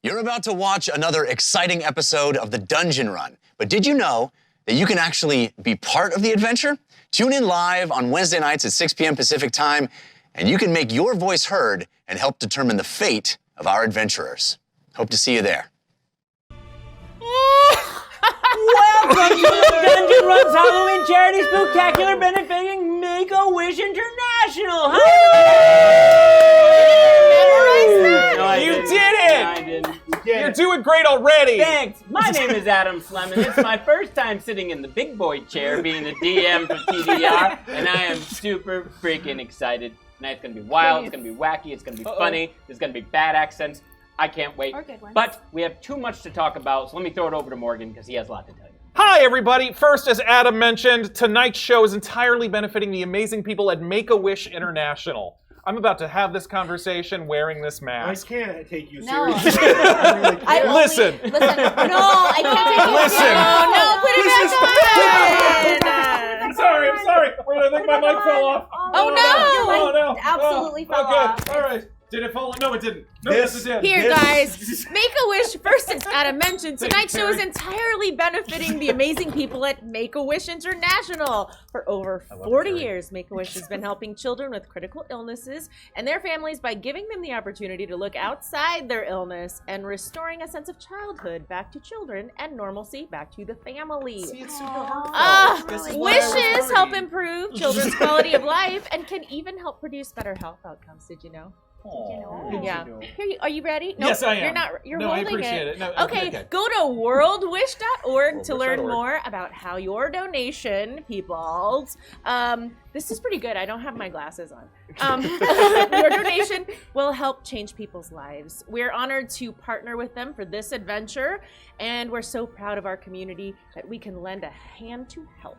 You're about to watch another exciting episode of the Dungeon Run, but did you know that you can actually be part of the adventure? Tune in live on Wednesday nights at 6 p.m. Pacific Time, and you can make your voice heard and help determine the fate of our adventurers. Hope to see you there. Welcome to the Dungeon Run's Halloween Charity Spooktacular benefiting Make-A-Wish International! You did it! No, I didn't. You're doing great already! Thanks! My name is Adam Slemon. It's my first time sitting in the big boy chair being the DM for TDR, and I am super freaking excited. Tonight's gonna be wild, it's gonna be wacky, it's gonna be funny, there's gonna be bad accents. I can't wait. Or good ones. But we have too much to talk about, so let me throw it over to Morgan because he has a lot to tell you. Hi, everybody. First, as Adam mentioned, tonight's show is entirely benefiting the amazing people at Make-A-Wish International. I'm about to have this conversation wearing this mask. I can't take you No. seriously. Listen. No, I can't take you Listen. No, put it back on. I'm sorry. I think my mic fell off. Oh, no. Oh, no. Absolutely fell Okay, off. all right. Did it fall? No, it didn't. No, yes, it did. Here, guys, Make-A-Wish, first, as Adam mentioned, tonight's show is entirely benefiting the amazing people at Make-A-Wish International. For over 40 years, Make-A-Wish has been helping children with critical illnesses and their families by giving them the opportunity to look outside their illness and restoring a sense of childhood back to children and normalcy back to the family. See, it's super heartfelt. Wishes help improve children's quality of life and can even help produce better health outcomes. Did you know? Yeah. Here, are you ready? No, Yes, I am. You're not. You're no, I holding appreciate it. No, Okay, go to worldwish.org to learn more about how your donation, peoples. This is pretty good. I don't have my glasses on. Your donation will help change people's lives. We're honored to partner with them for this adventure, and we're so proud of our community that we can lend a hand to help.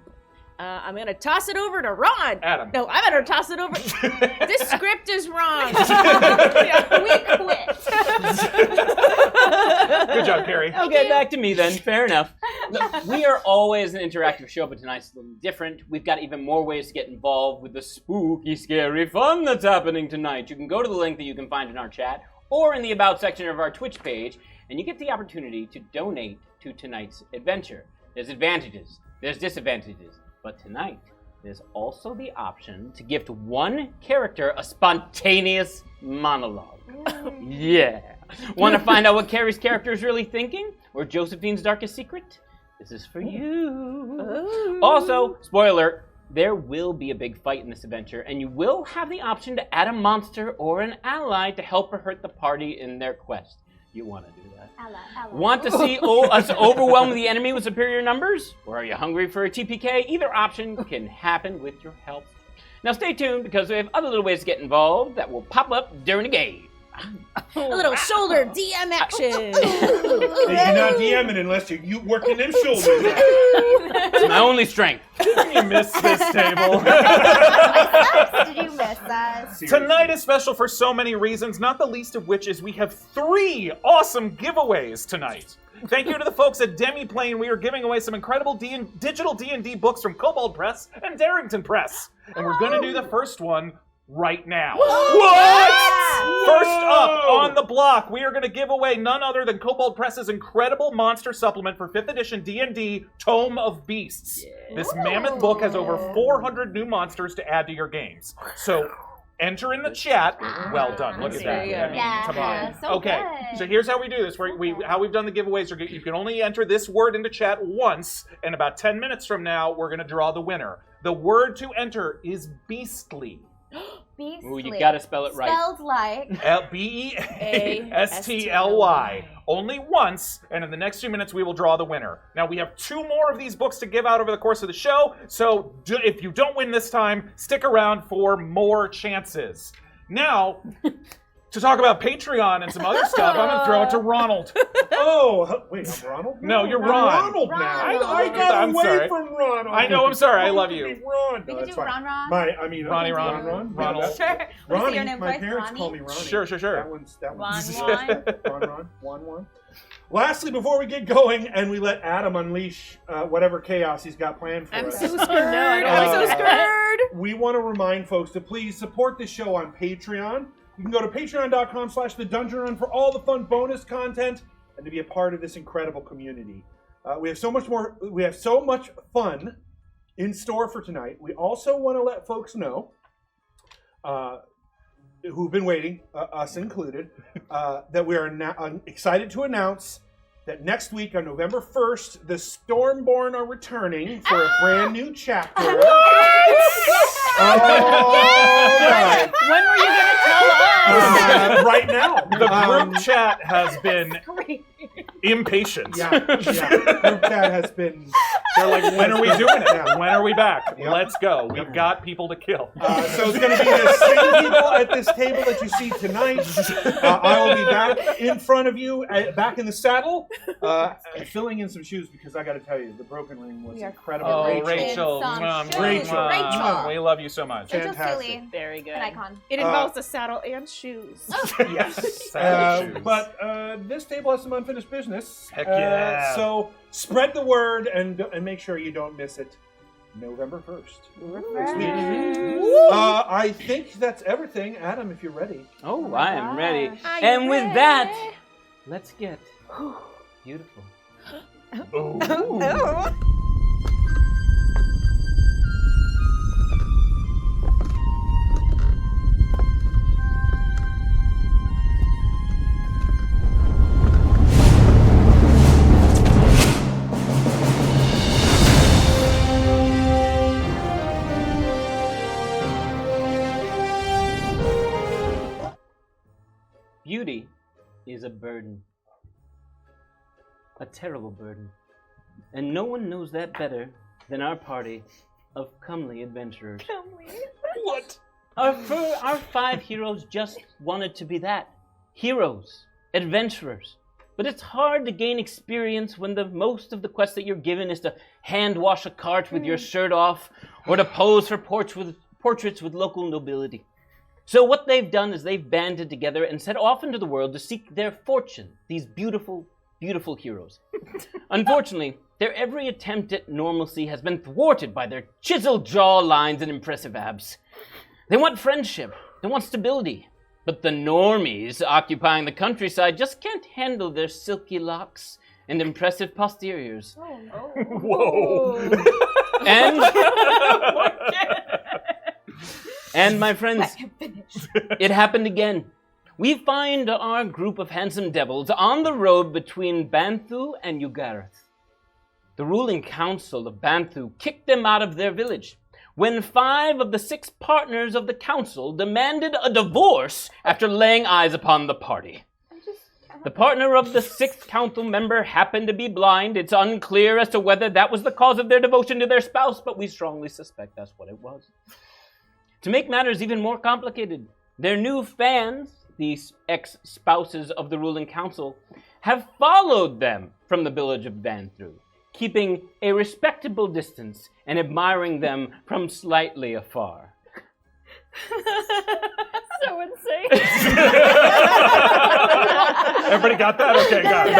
I'm going to toss it over to Ron. Adam. No, I better toss it over. This script is wrong. We quit. Good job, Kari. Okay, back to me then. Fair enough. Look, we are always an interactive show, but tonight's a little different. We've got even more ways to get involved with the spooky, scary fun that's happening tonight. You can go to the link that you can find in our chat or in the About section of our Twitch page, and you get the opportunity to donate to tonight's adventure. There's advantages. There's disadvantages. But tonight, there's also the option to gift one character a spontaneous monologue. Yeah. Want to find out what Kari's character is really thinking? Or Josephine's darkest secret? This is for you. Ooh. Also, spoiler alert, there will be a big fight in this adventure, and you will have the option to add a monster or an ally to help or hurt the party in their quest. You want to do that? Want to see us overwhelm the enemy with superior numbers? Or are you hungry for a TPK? Either option can happen with your help. Now stay tuned because we have other little ways to get involved that will pop up during the game. A little shoulder DM action. You're not DMing unless you working them shoulders. It's my only strength. You missed this table. Did you miss us? Tonight is special for so many reasons, not the least of which is we have 3 awesome giveaways tonight. Thank you to the folks at Demiplane. We are giving away some incredible digital D&D books from Kobold Press and Darrington Press. And we're going to do the first one right now. What? First up on the block, we are going to give away none other than Kobold Press's incredible monster supplement for 5th edition D&D Tome of Beasts. This mammoth book has over 400 new monsters to add to your games. So enter in the chat. Well done. Look at that. I mean, come on. So Okay, good. so here's how we do this. How we've done the giveaways, you can only enter this word into chat once, and about 10 minutes from now, we're going to draw the winner. The word to enter is beastly. Beastly. Ooh, you gotta spell it right. Spelled like. Beastly. Only once, and in the next few minutes we will draw the winner. Now we have 2 more of these books to give out over the course of the show, so if you don't win this time, stick around for more chances. Now, to talk about Patreon and some other stuff, I'm going to throw it to Ronald. Oh, wait, I'm Ronald? No, you're I'm Ron. Ronald now. I got I'm away sorry. from Ronald. I know, I'm sorry, I love you. Ron. We No, can that's do fine. Ron. Ronnie, Ron. Ronald. Sure. Wanna Ronnie, say your name my twice? parents Ronnie? call me Ronnie. Sure. That one's. Ron. Lastly, before we get going and we let Adam unleash whatever chaos he's got planned for I'm us, so scared. I'm so scared. we want to remind folks to please support the show on Patreon. You can go to patreon.com/thedungeonrun for all the fun bonus content and to be a part of this incredible community. We have so much fun in store for tonight. We also want to let folks know, who've been waiting, us included, that we are excited to announce that next week on November 1st, the Stormborn are returning for a brand new chapter. When were you going to tell us? Right now. The group chat has been impatient. Yeah. Group chat has been... They're like, when are we doing it? Yeah. When are we back? Yep. Let's go. We've got people to kill. So it's going to be the same people at this table that you see tonight. I will be back in front of you, back in the saddle, filling in some shoes because I got to tell you, the broken ring was incredible. Oh, Rachel. Rachel. We love you so much. Rachel Fantastic. Seeley, Very good. an icon. It involves a saddle and shoes. Yes. But this table has some unfinished business. Heck yeah. So spread the word and make sure you don't miss it. November 1st. Next week. I think that's everything. Adam, if you're ready. Oh, I am ready. Are you And with ready? that, let's get beautiful. Beauty is a burden. A terrible burden. And no one knows that better than our party of comely adventurers. What? Our 5 heroes just wanted to be that. Heroes. Adventurers. But it's hard to gain experience when the most of the quest that you're given is to hand wash a cart with your shirt off or to pose for portraits with local nobility. So what they've done is they've banded together and set off into the world to seek their fortune, these beautiful, beautiful heroes. Unfortunately, their every attempt at normalcy has been thwarted by their chiseled jaw lines and impressive abs. They want friendship, they want stability, but the normies occupying the countryside just can't handle their silky locks and impressive posteriors. Whoa. And my friends, it happened again. We find our group of handsome devils on the road between Banthu and Ugareth. The ruling council of Banthu kicked them out of their village when 5 of the 6 partners of the council demanded a divorce after laying eyes upon the party. The partner of the 6th council member happened to be blind. It's unclear as to whether that was the cause of their devotion to their spouse, but we strongly suspect that's what it was. To make matters even more complicated, their new fans, these ex-spouses of the ruling council, have followed them from the village of Banthu, keeping a respectable distance and admiring them from slightly afar. So insane. Everybody got that? Okay, got it.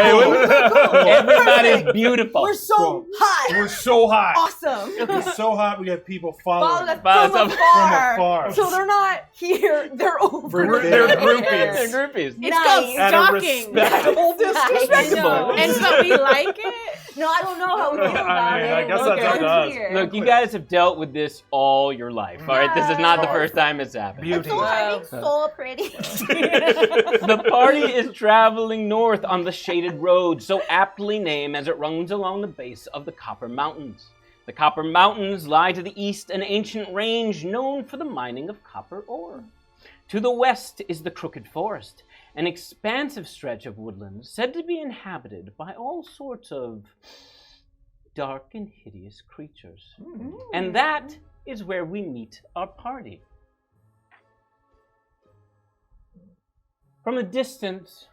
Everybody's beautiful. We're so hot. We're so hot. Awesome. It's so hot we have people Follow following them Follow from them afar. from afar. So they're not here. They're over. They're They're groupies. groupies. It's called Nice. At a stalking. respectable distance. I know. And so we like it. No, I don't know how we feel about it. I guess that's up to us. Unclear. Look, you guys have dealt with this all your life, all right? This is not the first time it's happened. Beauty. It's so pretty. The party is traveling north on the shaded road, so aptly named as it runs along the base of the Copper Mountains. The Copper Mountains lie to the east, an ancient range known for the mining of copper ore. To the west is the Crooked Forest, an expansive stretch of woodlands said to be inhabited by all sorts of dark and hideous creatures. And that is where we meet our party. From a distance,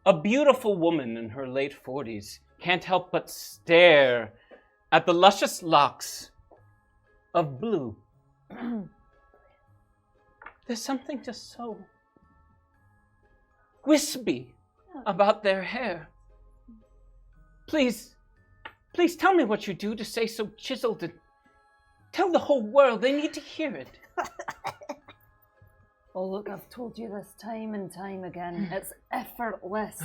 a beautiful woman in her late 40s can't help but stare at the luscious locks of blue. There's something just so wispy about their hair. Please tell me what you do to say so chiseled and tell the whole world. They need to hear it. Oh, look, I've told you this time and time again. It's effortless.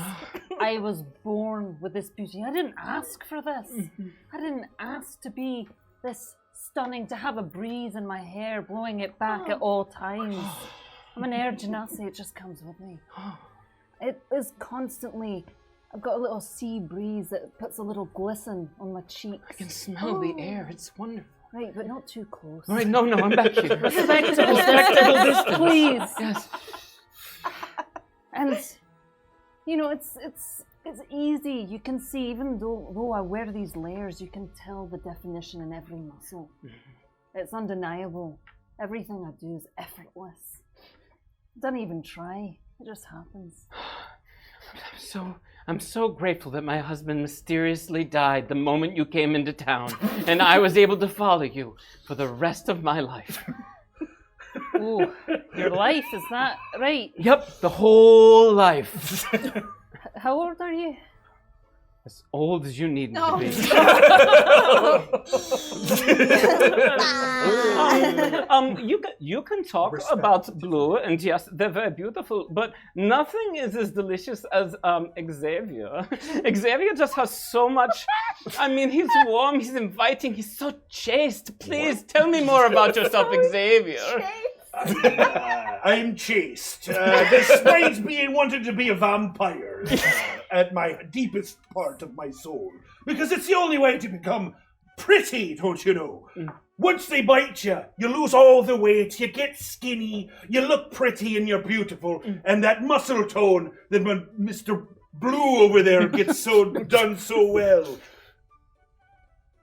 I was born with this beauty. I didn't ask for this. I didn't ask to be this stunning, to have a breeze in my hair, blowing it back at all times. I'm an air genasi, it just comes with me. It is constantly, I've got a little sea breeze that puts a little glisten on my cheeks. I can smell the air. It's wonderful. Right, but not too close. All right, no, I'm back here. Respectable distance, please. Yes. And you know, it's easy. You can see, even though I wear these layers, you can tell the definition in every muscle. It's undeniable. Everything I do is effortless. Don't even try. It just happens. I'm so grateful that my husband mysteriously died the moment you came into town, and I was able to follow you for the rest of my life. Ooh, your life, is that right? Yep, the whole life. How old are you? As old as you need me to be. You can talk about blue, and yes, they're very beautiful, but nothing is as delicious as Xavier. Xavier just has so much. I mean, he's warm, he's inviting, he's so chaste. Please tell me more about yourself, Xavier. I'm chaste, despite being wanted to be a vampire at my deepest part of my soul. Because it's the only way to become pretty, don't you know? Once they bite you, you lose all the weight, you get skinny, you look pretty and you're beautiful, and that muscle tone that Mr. Blue over there gets so done so well.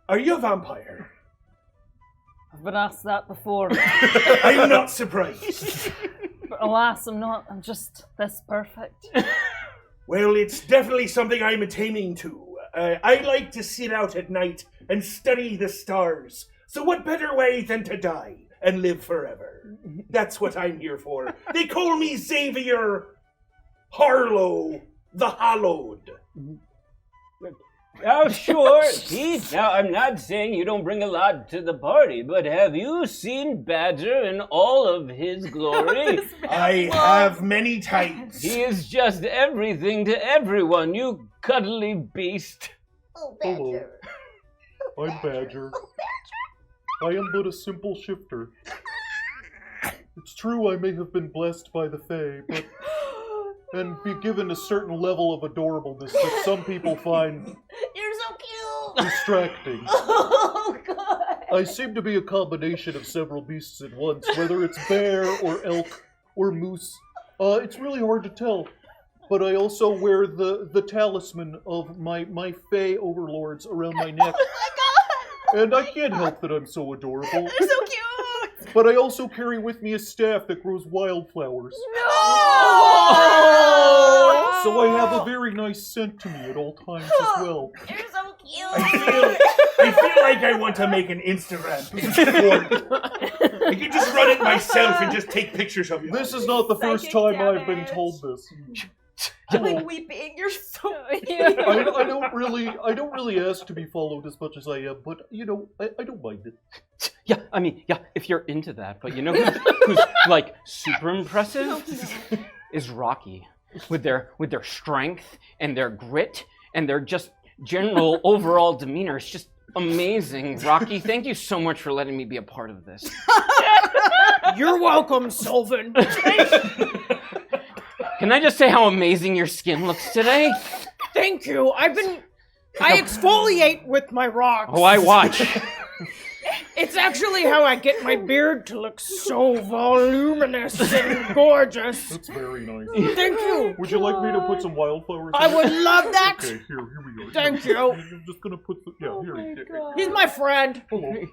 Are you a vampire? I've been asked that before. I'm not surprised. But alas, I'm not. I'm just this perfect. Well, it's definitely something I'm attaining to. I like to sit out at night and study the stars. So what better way than to die and live forever? That's what I'm here for. They call me Xavier Harlow the Hallowed. Oh, sure, Pete. Now, I'm not saying you don't bring a lot to the party, but have you seen Badger in all of his glory? I have many times. He is just everything to everyone, you cuddly beast. Oh, Badger. Hello. I'm Badger. I am but a simple shifter. It's true I may have been blessed by the Fae, and be given a certain level of adorableness that some people find You're so cute. distracting. Oh, God. I seem to be a combination of several beasts at once, whether it's bear or elk or moose. It's really hard to tell. But I also wear the talisman of my Fae overlords around my neck. Oh, my God. And I can't help that I'm so adorable. You're so cute. But I also carry with me a staff that grows wildflowers. So I have a very nice scent to me at all times as well. You're so cute. I feel like I want to make an Instagram page. I could just run it myself and just take pictures of you. This is not the first time I've been told this. I'm like weeping. You're so cute. I don't really ask to be followed as much as I am, but you know, I don't mind it. Yeah, I mean, yeah, if you're into that, but you know who's like super impressive is Rocky with their strength and their grit and their just general overall demeanor. It's just amazing. Rocky, thank you so much for letting me be a part of this. You're welcome, Sylvan. Can I just say how amazing your skin looks today? Thank you. I exfoliate with my rocks. Oh, I watch. It's actually how I get my beard to look so voluminous and gorgeous. That's very nice. Thank you. Would you like me to put some wildflowers I in would it? love that. Okay, here we go. Thank you. I'm just gonna put the, here. He's my friend. Hello.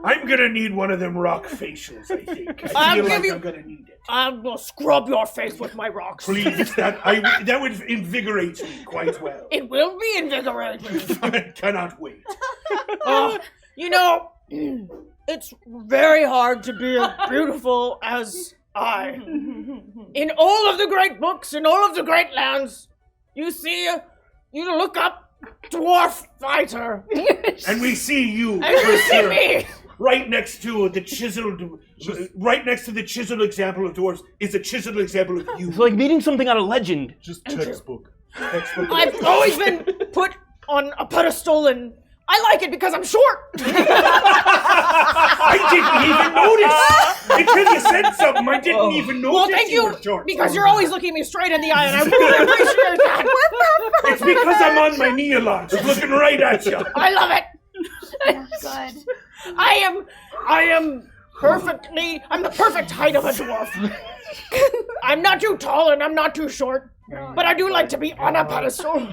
I'm gonna need one of them rock facials, I think. I'll feel give like you- I'm gonna need it. I will scrub your face with my rocks. Please, that would invigorate me quite well. It will be invigorating. I cannot wait. You know, it's very hard to be as beautiful as I. In all of the great books, in all of the great lands, you look up, dwarf fighter. And we see you. And you see me. right next to the chiseled example of dwarves is a chiseled example of you. It's like meeting something out of legend. Just textbook. I've always been put on a pedestal, and I like it because I'm short. I didn't even notice until you said something. I didn't even notice. Well, thank you, were short. because you're always looking me straight in the eye, and I really appreciate that. It's because I'm on my knee a lot, just looking right at you. I love it. God. I am perfectly. I'm the perfect height of a dwarf. I'm not too tall and I'm not too short, but I do like to be on a pedestal.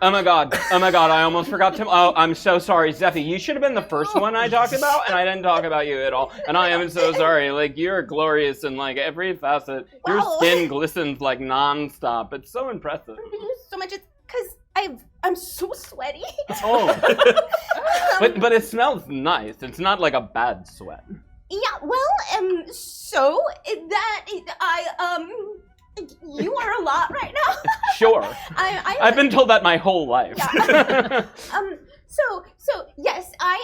Oh my god, I almost forgot to. Oh, I'm so sorry, Zyphie. You should have been the first one I talked about, and I didn't talk about you at all. And I am so sorry. Like, you're glorious in like every facet. Your Wow. skin glistens like non-stop. It's so impressive. Thank you so much. It's because I'm so sweaty. Oh. But it smells nice. It's not like a bad sweat. Yeah, well, you are a lot right now. Sure. I've been told that my whole life. Yeah. So yes, I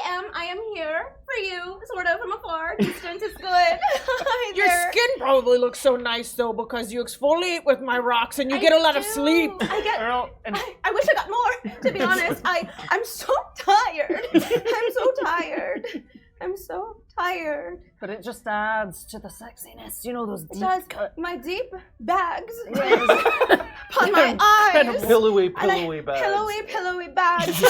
am here for you, sort of from afar. Distance is good. Your skin probably looks so nice though, because you exfoliate with my rocks and you get a lot of sleep. I wish I got more, to be honest. I'm so tired. I'm so tired. But it just adds to the sexiness. You know, those deep Does cut. my deep bags Yes. upon my eyes. Pillowy And bags. Pillowy bags.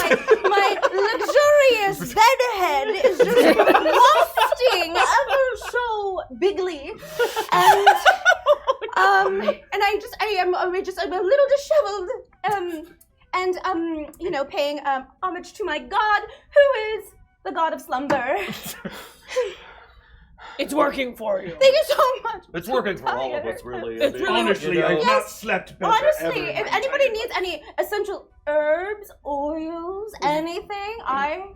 My luxurious bed head is just wafting ever so bigly. And I'm a little disheveled. Paying homage to my god, who is the god of slumber. It's working for you. Thank you so much. It's working for all of us, really. It's really Honestly, I've not slept better Honestly, ever in if my anybody entire needs life. any essential herbs, oils, anything, I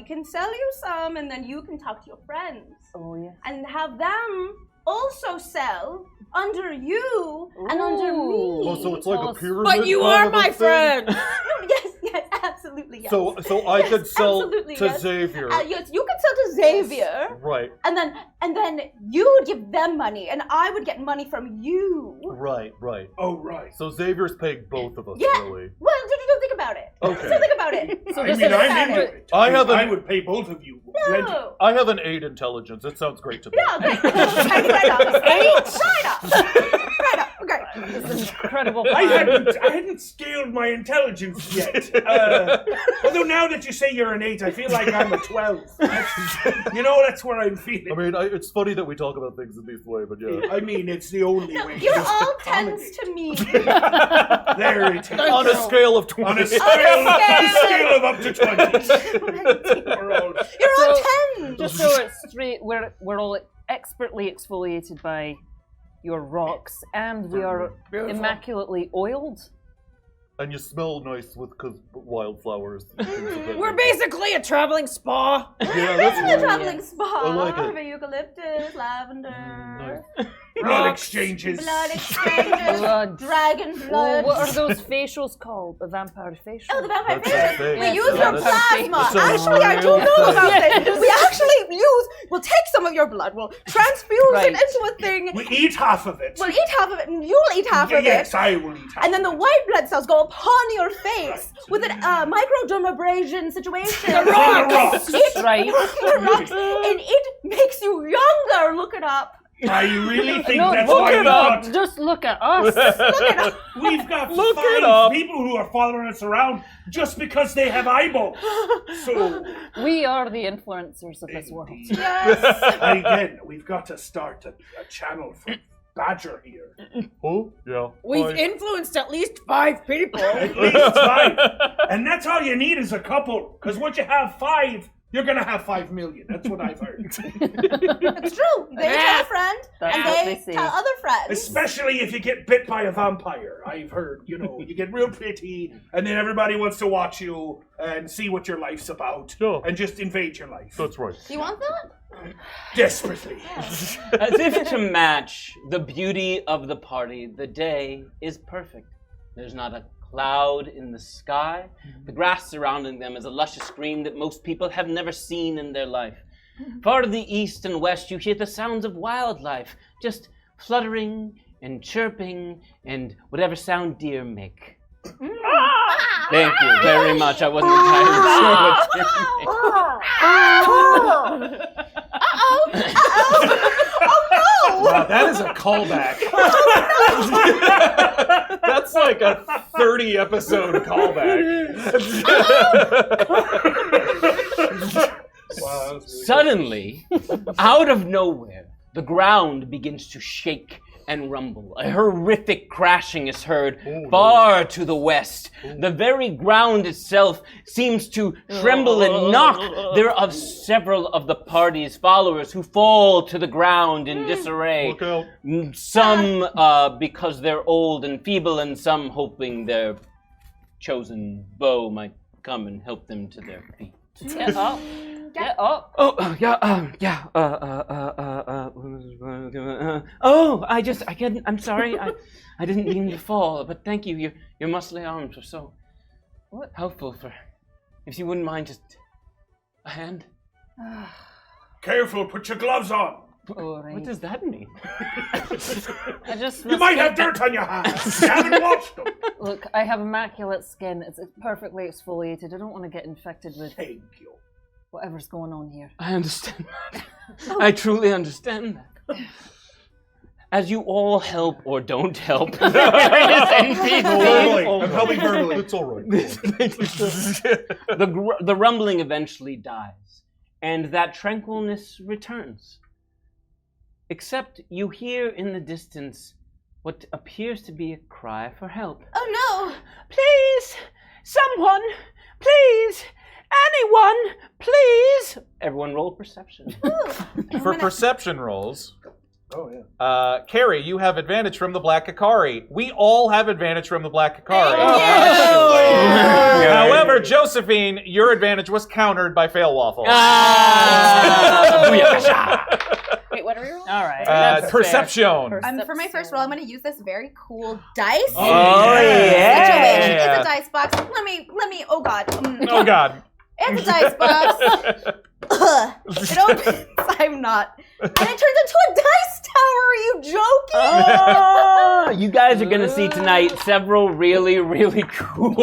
can sell you some, and then you can talk to your friends. Oh, yeah. And have them also sell under you and under me. Oh, so it's like a pyramid. But you kind are of a my thing? friend. Yes, absolutely, yes. So I could sell absolutely, to yes. Xavier. Yes, you could sell to Xavier, Right. and then you would give them money, and I would get money from you. Right. Oh, right. So Xavier's paying both of us, Yeah. really. Well, don't think about it. Okay. Don't think about it. So I this mean, is I'm about into it. it. I have I an- would pay both of you. plenty. No. I have an 8 intelligence. It sounds great to me. Yeah, great. Right up. Right up. Right up. Great. This is incredible. I hadn't scaled my intelligence yet. Although now that you say you're an 8, I feel like I'm a 12. That's where I'm feeling. I mean, it's funny that we talk about things in this way, but yeah. I mean, it's the only No, way. you're to all accommodate. 10s to me. There it is. On a scale of 20. On a scale of up to 20. We're all- You're all 10s. Just so it's straight, we're all expertly exfoliated by your rocks, and we are immaculately oiled. And you smell nice with wildflowers. and things of that We're nature. basically a traveling spa. Yeah, that's A right. traveling spa. I like it. Eucalyptus, lavender. Blood exchanges. Blood exchanges. Blood. Dragon Oh, blood. what are those facials called? The vampire facial? Oh, the vampire That's facial. right. We Yes, use the your vampire plasma. facial. Actually, I do know about this. We actually we'll take some of your blood, we'll transfuse Right. it into a thing. We eat half of it. We'll eat half of it, and you'll eat half of Yes, it. I will eat half. And then the white blood cells go upon your face with a microdermabrasion situation. The rocks. It, Right. the rocks, and it makes you younger. Look it up. I really think No, that's look why it up. Just look at us. we've got Look it 5 up. people who are following us around just because they have eyeballs. So, We are the influencers of this world. Yes. again, we've got to start a channel for Badger here. Oh, yeah. We've Fine. influenced at least 5 people. At least 5. And that's all you need is a couple. Because once you have 5, you're going to have 5 million. That's what I've heard. It's true. They tell a friend, That's and what they they say. tell other friends. Especially if you get bit by a vampire. I've heard, you get real pretty, and then everybody wants to watch you and see what your life's about. Sure. And just invade your life. That's right. You want that? Desperately. As if to match the beauty of the party, the day is perfect. There's not a cloud in the sky. The grass surrounding them is a luscious green that most people have never seen in their life. Far to the east and west, you hear the sounds of wildlife, just fluttering and chirping and whatever sound deer make. Thank you very much. I wasn't entirely sure what deer make. Wow, that is a callback. That's like a 30-episode callback. Wow, that was really Suddenly, out of nowhere, the ground begins to shake and rumble. A horrific crashing is heard far to the west. The very ground itself seems to tremble and knock. There are several of the party's followers who fall to the ground in disarray. Look out. Some because they're old and feeble, and some hoping their chosen bow might come and help them to their feet. Get up. Get up. I'm sorry. I didn't mean to fall, but thank you. Your muscly arms were so helpful. If you wouldn't mind, just a hand. Careful, put your gloves on. What does that mean? You might have dirt on your hands. You haven't washed them. Look, I have immaculate skin. It's perfectly exfoliated. I don't want to get infected with Thank you. whatever's going on here. I understand that. I truly understand that. As you all help or don't help the various NPCs, I'm helping verbally. It's all right. the rumbling eventually dies, and that tranquilness returns. Except you hear in the distance what appears to be a cry for help. Oh no! Please! Someone! Please! Anyone! Please! Everyone roll perception. For perception rolls, Oh, yeah. Kari, you have advantage from the Black Kari. We all have advantage from the Black Kari. However, Josephine, your advantage was countered by Fail Waffle. Wait, what are we rolling? All right. Perception. For my first roll, I'm going to use this very cool dice yeah. situation. It's a dice box. Let me. Oh god. Oh god. It's a dice box. It opens. I'm not. And it turns into a dice tower. Are you joking? You guys are gonna see tonight several really cool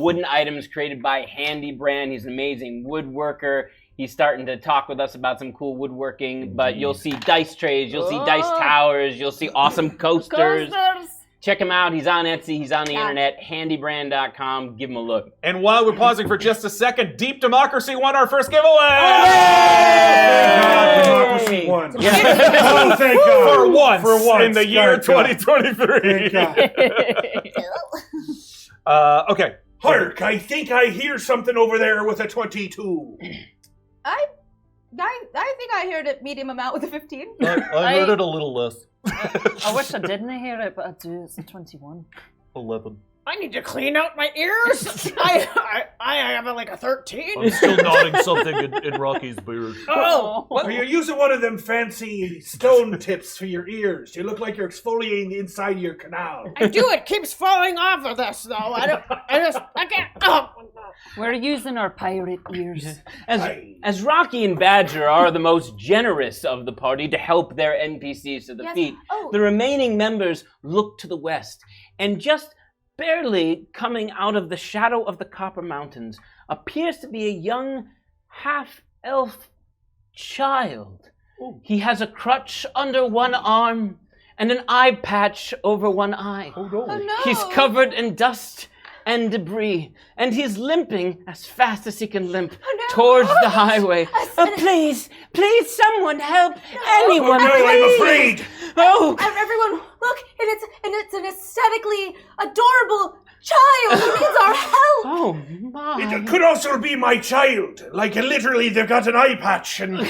wooden items created by Handy Brand. He's an amazing woodworker. He's starting to talk with us about some cool woodworking, but you'll see dice trays, you'll see dice towers, you'll see awesome coasters. Check him out. He's on Etsy. He's on the internet. Handybrand.com. Give him a look. And while we're pausing for just a second, Deep Democracy won our first giveaway! Democracy won. Yeah. Oh, thank God. For once in the year Thank God. 2023. Thank God. Okay. Hark, I think I hear something over there with a 22. I think I heard a medium amount with a 15. I heard it a little less. I wish I didn't hear it, but I do. It's a 21. 11. I need to clean out my ears. I have like a 13. I'm still nodding something in Rocky's beard. Oh, Are you using one of them fancy stone tips for your ears? You look like you're exfoliating the inside of your canal. I do. It keeps falling off of this though. I can't. Oh. We're using our pirate ears. As Rocky and Badger are the most generous of the party to help their NPCs to the feet, the remaining members look to the west, and just barely coming out of the shadow of the Copper Mountains appears to be a young half-elf child. Oh. He has a crutch under one arm and an eye patch over one eye. Oh no. Oh no! He's covered in dust and debris, and he's limping as fast as he can limp towards the highway. Please, someone help! Anyone, no, please! I'm afraid! Oh! Everyone, look! And it's an aesthetically adorable child who needs our help! Oh, my. It could also be my child. Like, literally, they've got an eye patch, and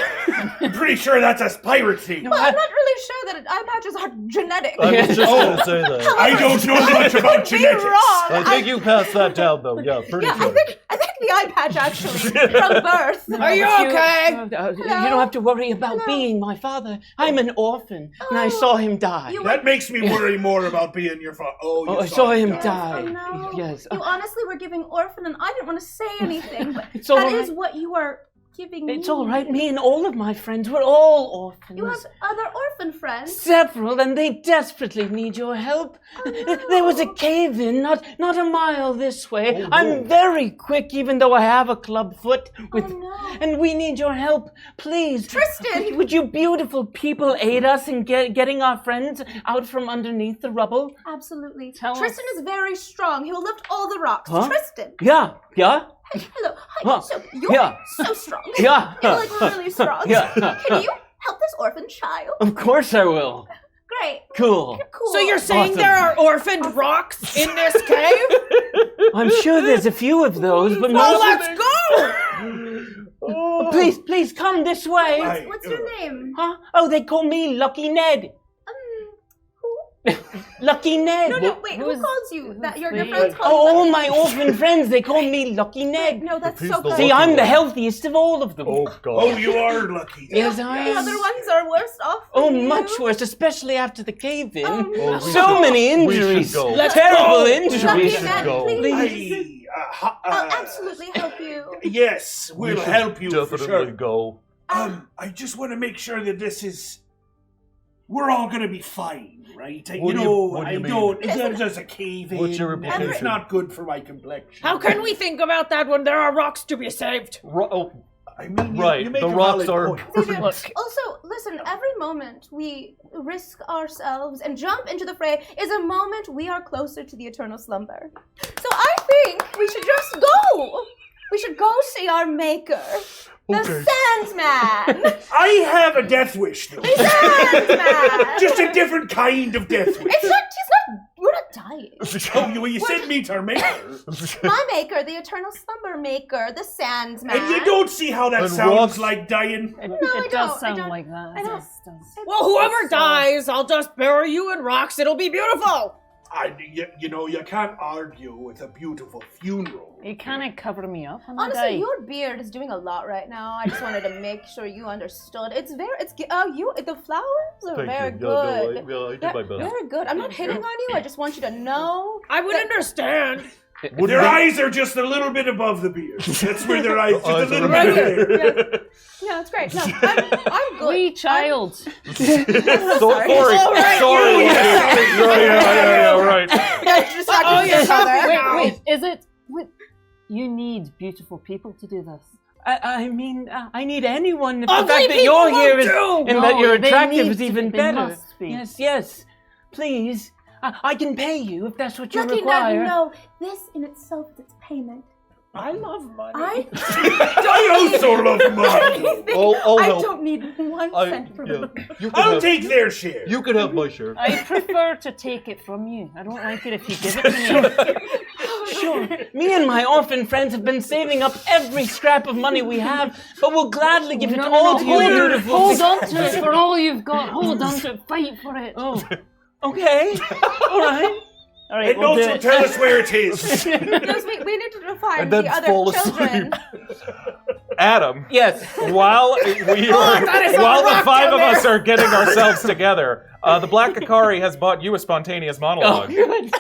I'm pretty sure that's a pirate thing. Well, I'm not really sure that eye patches are genetic. I was just going to say that. I don't know much about genetics. Wrong. I think you passed that down, though. Yeah, pretty Yeah, sure. I think the eye patch, actually, from birth. Are you okay? You don't have to worry about being my father. I'm an orphan, and I saw him die. That makes me worry more about being your father. Oh, I saw him die. Oh, no. Yes. You honestly were giving orphan, and I didn't want to say anything, but It's all that right. is what you are giving me. It's all right. Me and all of my friends, we're all orphans. You have other orphan friends. Several, and they desperately need your help. There was a cave-in not a mile this way. I'm very quick, even though I have a club foot. And we need your help, please. Tristan! Would you beautiful people aid us in getting our friends out from underneath the rubble? Absolutely. Tell Tristan is very strong. He will lift all the rocks. Huh? Tristan! Yeah. Hello. Hi. Huh. So you're so strong. Yeah. You're like really strong. Yeah. Can you help this orphan child? Of course I will. Great. Cool. Cool. So you're saying Awesome. there are orphaned rocks in this cave? I'm sure there's a few of those, but Well, most let's go! Please come this way. What's your name? Huh? Oh, they call me Lucky Ned. Who? Lucky Ned. No, wait, who Who's- calls you? That your who's friends the- call you Oh, all Lucky? my orphan friends, they call me Lucky Ned. No, that's He's so the good. See, I'm the healthiest of all of them. Oh, God. Oh, you are lucky. Yes, I The am. other ones are worse off. Oh, than much you. worse, especially after the cave-in. Oh, no. So many We should injuries. go. Let's Terrible go. injuries. Lucky should Ned, go. please. I'll I, absolutely help you. yes, We we'll should help you for definitely sure. go. I just want to make sure that we're all gonna be fine, right? What do you mean? There's a cave in. What's your and implication? it's not good for my complexion. How can we think about that when there are rocks to be saved? I mean, Right, you make the a rocks valid are- point. Look. Also, listen, every moment we risk ourselves and jump into the fray is a moment we are closer to the eternal slumber. So I think we should just go. We should go see our maker. The Sandman! I have a death wish, though. Sandman! Just a different kind of death wish. We're not dying. Oh, you said meet our maker. My maker, the eternal slumber maker, the Sandman. And you don't see how that And sounds rocks- like dying? I It does don't. sound like that. I don't. It does. Well, whoever dies, I'll just bury you in rocks. It'll be beautiful. You can't argue with a beautiful funeral. You can't cover me up on the Honestly, day. your beard is doing a lot right now. I just wanted to make sure you understood. The flowers are very good. I did They're my best. very good. I'm not hitting on you. I just want you to know. I would understand. Their eyes are just a little bit above the beard. That's where their eyes, just a eyes little are bit right there. Yeah, it's great. No, I'm good. Wee child. Sorry. Sorry. All right, Sorry. you- Yeah, right. Oh, yeah. Wait, is it? Wait, you need beautiful people to do this. I mean, I need anyone. The Ugly fact that people you're here won't is, do. and No, that you're they attractive need is to even be. They better. must be. Yes. Please. I can pay you if that's what you Lucky require. Ned, no. This in itself is payment. I love money. I also love money. I'll I help. don't need 1 cent from you. You can I'll have, take their share. You can have my share. I prefer to take it from you. I don't like it if you give it to me. Sure. Me and my orphan friends have been saving up every scrap of money we have, but we'll gladly give it all to you, beautiful. Hold on to it for all you've got. Hold on to it. Fight for it. Oh, okay. All right. All right, And we'll do also it. tell us where it is. Yes, we need to find And then the other fall children. Adam, Yes. while we are, that is a while the rock five down of us there. are getting ourselves together, the Black Kari has bought you a spontaneous Oh, monologue. good.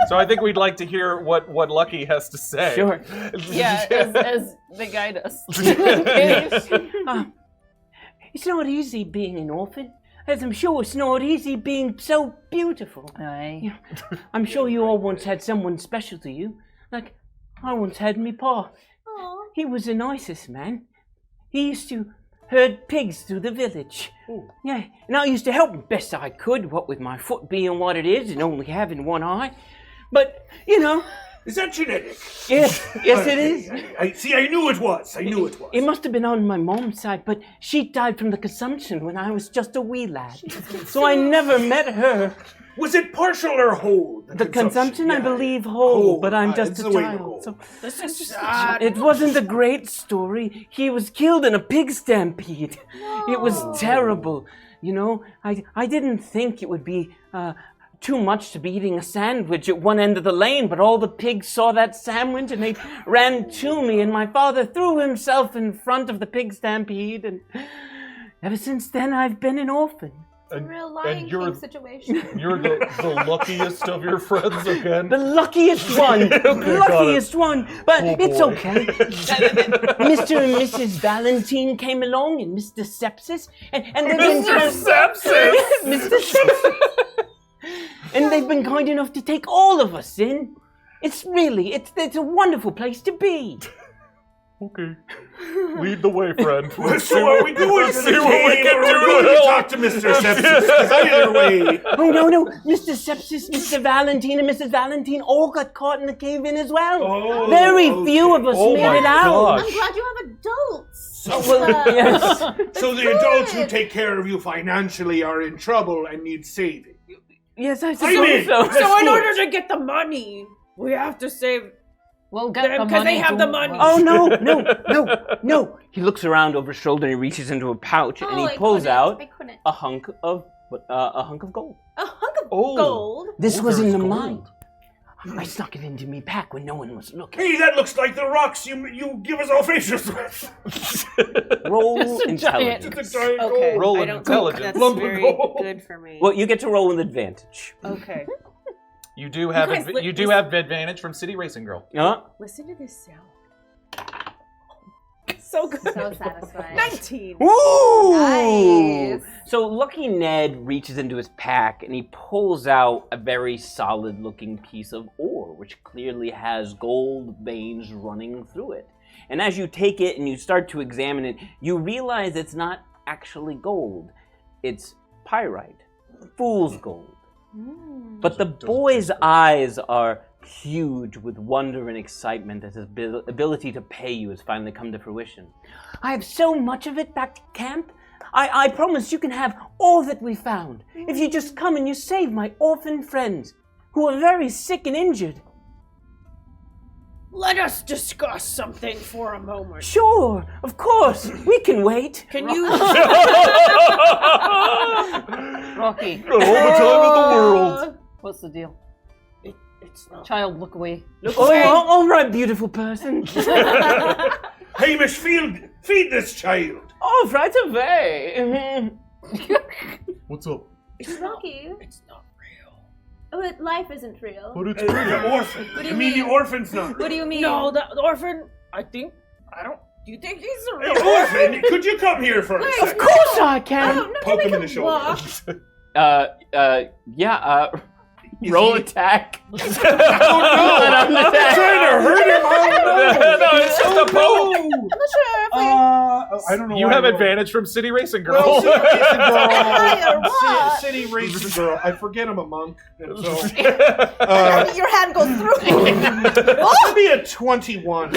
So I think we'd like to hear what Lucky has to say. Sure. Yeah, as they guide us. It's not easy being an orphan, as I'm sure it's not easy being so beautiful. Aye. I'm sure you all once had someone special to you. Like, I once had me pa. Aw. He was the nicest man. He used to herd pigs through the village. Yeah, and I used to help him best I could, what with my foot being what it is and only having one eye. But, you know, Is that genetic? yes, it is. I knew it was. It must have been on my mom's side, but she died from the consumption when I was just a wee lad. So I never met her. Was it partial or whole? The consumption, I Yeah. believe, whole, but I'm just it's a the way to child. go. So This is sad. it wasn't a great story. He was killed in a pig stampede. It was terrible. You know, I didn't think it would be too much to be eating a sandwich at one end of the lane, but all the pigs saw that sandwich and they ran to me, and my father threw himself in front of the pig stampede, and ever since then I've been an orphan. It's a real Lion King situation. You're the luckiest of your friends again. The luckiest one. Luckiest one. But it's okay. Mr. and Mrs. Valentine came along, and Mr. Sepsis. And they've been Sepsis! Mr. Sepsis! And they've been kind enough to take all of us in. It's a wonderful place to be. Okay. Lead the way, friend. Let's see what we doing. See what we can do. We're going to talk to Mr. Sepsis. Either way. Oh, no. Mr. Sepsis, Mr. Valentine, and Mrs. Valentine all got caught in the cave-in as well. Oh, Very few of us made it out. I'm glad you have adults. Yes. So the adults who take care of you financially are in trouble and need saving. Yes, I I'm suppose in. so. So in order to get the money, we have to save We'll get them the because money. they have the don't money. worry. Oh, no. He looks around over his shoulder and he reaches into a pouch and he pulls out a hunk of gold. A hunk of gold? This was in there's the gold. mine. I snuck it into me pack when no one was looking. Hey, that looks like the rocks you give us all facials with. Roll It's a giant- intelligence. It's a giant Okay. gold. Roll I an don't intelligence. think Lump that's of very gold. good for me. Well, you get to roll with advantage. Okay. You do have guys you do have advantage from City Racing Girl. Listen to this sound. So good. So satisfying. 19. Woo! Nice. So Lucky Ned reaches into his pack and he pulls out a very solid-looking piece of ore, which clearly has gold veins running through it. And as you take it and you start to examine it, you realize it's not actually gold. It's pyrite, fool's gold. But the boy's eyes are huge with wonder and excitement as his ability to pay you has finally come to fruition. I have so much of it back to camp. I promise you can have all that we found if you just come and you save my orphan friends who are very sick and injured. Let us discuss something for a moment. Sure, of course, we can wait. Can you... Rocky, All the time in the world. what's the deal? It's not... Child, look away. Look away. Oh, all right, beautiful person. Hamish, feed this child. All right, away. What's up? It's not... Rocky, It's not real. life isn't real. But it's It's real. an orphan. What do I you mean, mean? the orphan's not. What do you mean? No, the orphan, I don't... Do you think he's a real The orphan? Could you come here for a Wait. Of second? course I Oh, can. no, Poke we him in can the shoulder. walk. Roll attack. I'm trying to hurt him. No, it's just a poke. I'm not sure if we... I don't know. You why have I rolled. advantage from City Racing Girl. Well, City Racing Girl. Fire, what? City Racing Girl. I forget I'm a monk, and so Your hand goes through. I'll be a 21.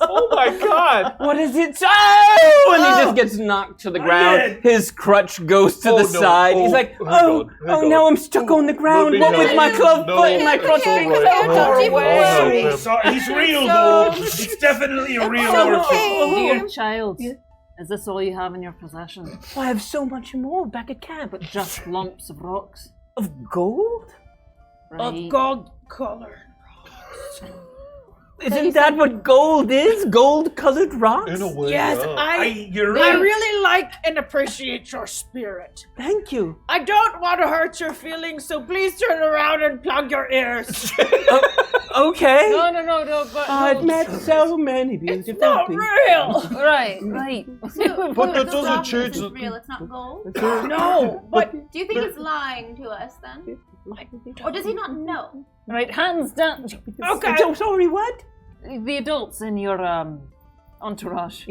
Oh my god. What is it? Oh! And he just gets knocked to the ground. Ned. His crutch goes to Oh, the no. side. Oh, He's like, hang oh, on, hang no, on. I'm stuck on the ground. me What know. with my club No. foot and my crutch? Here, All right. don't All you right. worry. All So sorry. He's real, So- though. It's definitely a real orphan. Okay. Dear child, is this all you have in your possession? I have so much more back at camp. Just lumps of rocks? Of gold? Right. Of gold color. Isn't that what gold is? Gold-colored rocks? In a way, Yes, yeah. You're I right. really like and appreciate your spirit. Thank you. I don't want to hurt your feelings, so please turn around and plug your ears. Okay. No, but... I've no, met so many beautiful It's not people. real. Right. But that doesn't Stop, change this the- is real. It's not gold. No, but Do you think he's lying to us then? Or does he not know? Right, hands down. okay. So sorry, what? The adults in your entourage.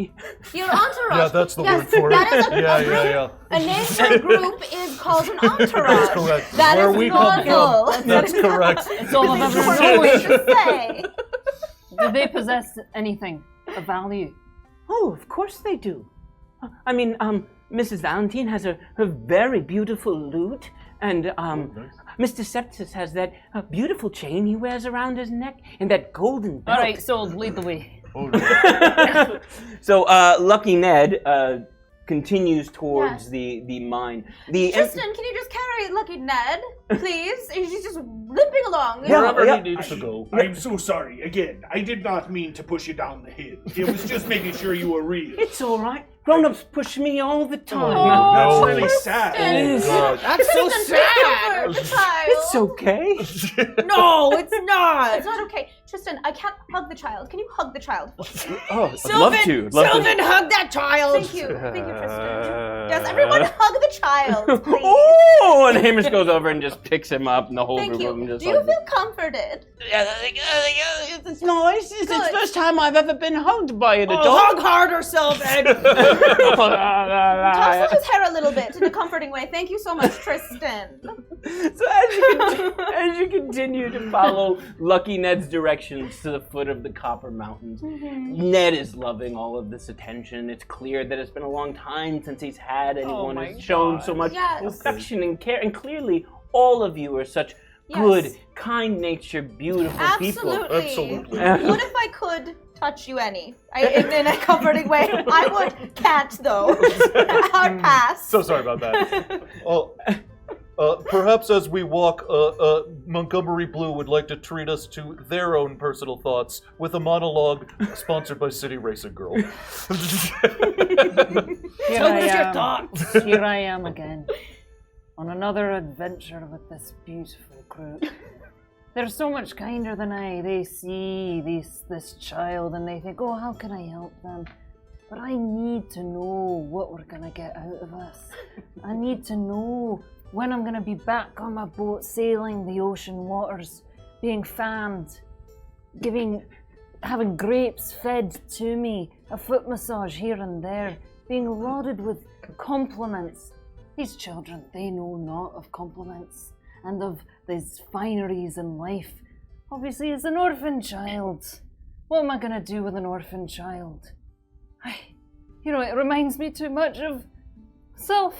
Your entourage. Yeah, that's the Yes, word for it. that is a Yeah, group. yeah. A name for a group is called an entourage. Correct. That Where is we come normal. from. That's correct. It's all I've ever What known. did you say? Do they possess anything of value? Oh, of course they do. I mean, Mrs. Valentine has her very beautiful lute, and Mr. Sepsis has that beautiful chain he wears around his neck, and that golden belt. All right, so lead the way. Oh, no. So, Lucky Ned continues towards the mine. Tristan, can you just carry Lucky Ned, please? He's just limping along. Wherever he needs to go. I'm so sorry. Again, I did not mean to push you down the hill. It was just making sure you were real. It's all right. Grown-ups push me all the time. That's no. really sad. That's so sad. It's okay. No, it's not. It's not okay. Tristan, I can't hug the child. Can you hug the child? Oh, I'd love to. Sylvan, hug that child. Thank you, Tristan. Yes, everyone hug the child, please. Oh, and Hamish goes over and just picks him up, and the whole Thank group you. of them just Do you feel comforted? It's nice. It's the Good. first time I've ever been hugged by an Oh, adult. hug harder, Sylvan. Toss his hair a little bit in a comforting way. Thank you so much, Tristan. So as you continue to follow Lucky Ned's directions to the foot of the Copper Mountains, Ned is loving all of this attention. It's clear that it's been a long time since he's had anyone who's shown so much affection and care. And clearly, all of you are such good, kind-natured, beautiful people. Absolutely. What if I could touch you in a comforting way? I would. Can't, though. Hard pass. So sorry about that. Perhaps as we walk, Montgomery Blue would like to treat us to their own personal thoughts with a monologue sponsored by City Racing Girl. Here I am again, on another adventure with this beautiful group. They're so much kinder than I. They see this child and they think, oh, how can I help them? But I need to know what we're gonna get out of us. I need to know when I'm gonna be back on my boat sailing the ocean waters, being fanned, having grapes fed to me, a foot massage here and there, being lauded with compliments. These children, they know not of compliments and of these fineries in life. Obviously, it's an orphan child. What am I gonna do with an orphan child? It reminds me too much of self.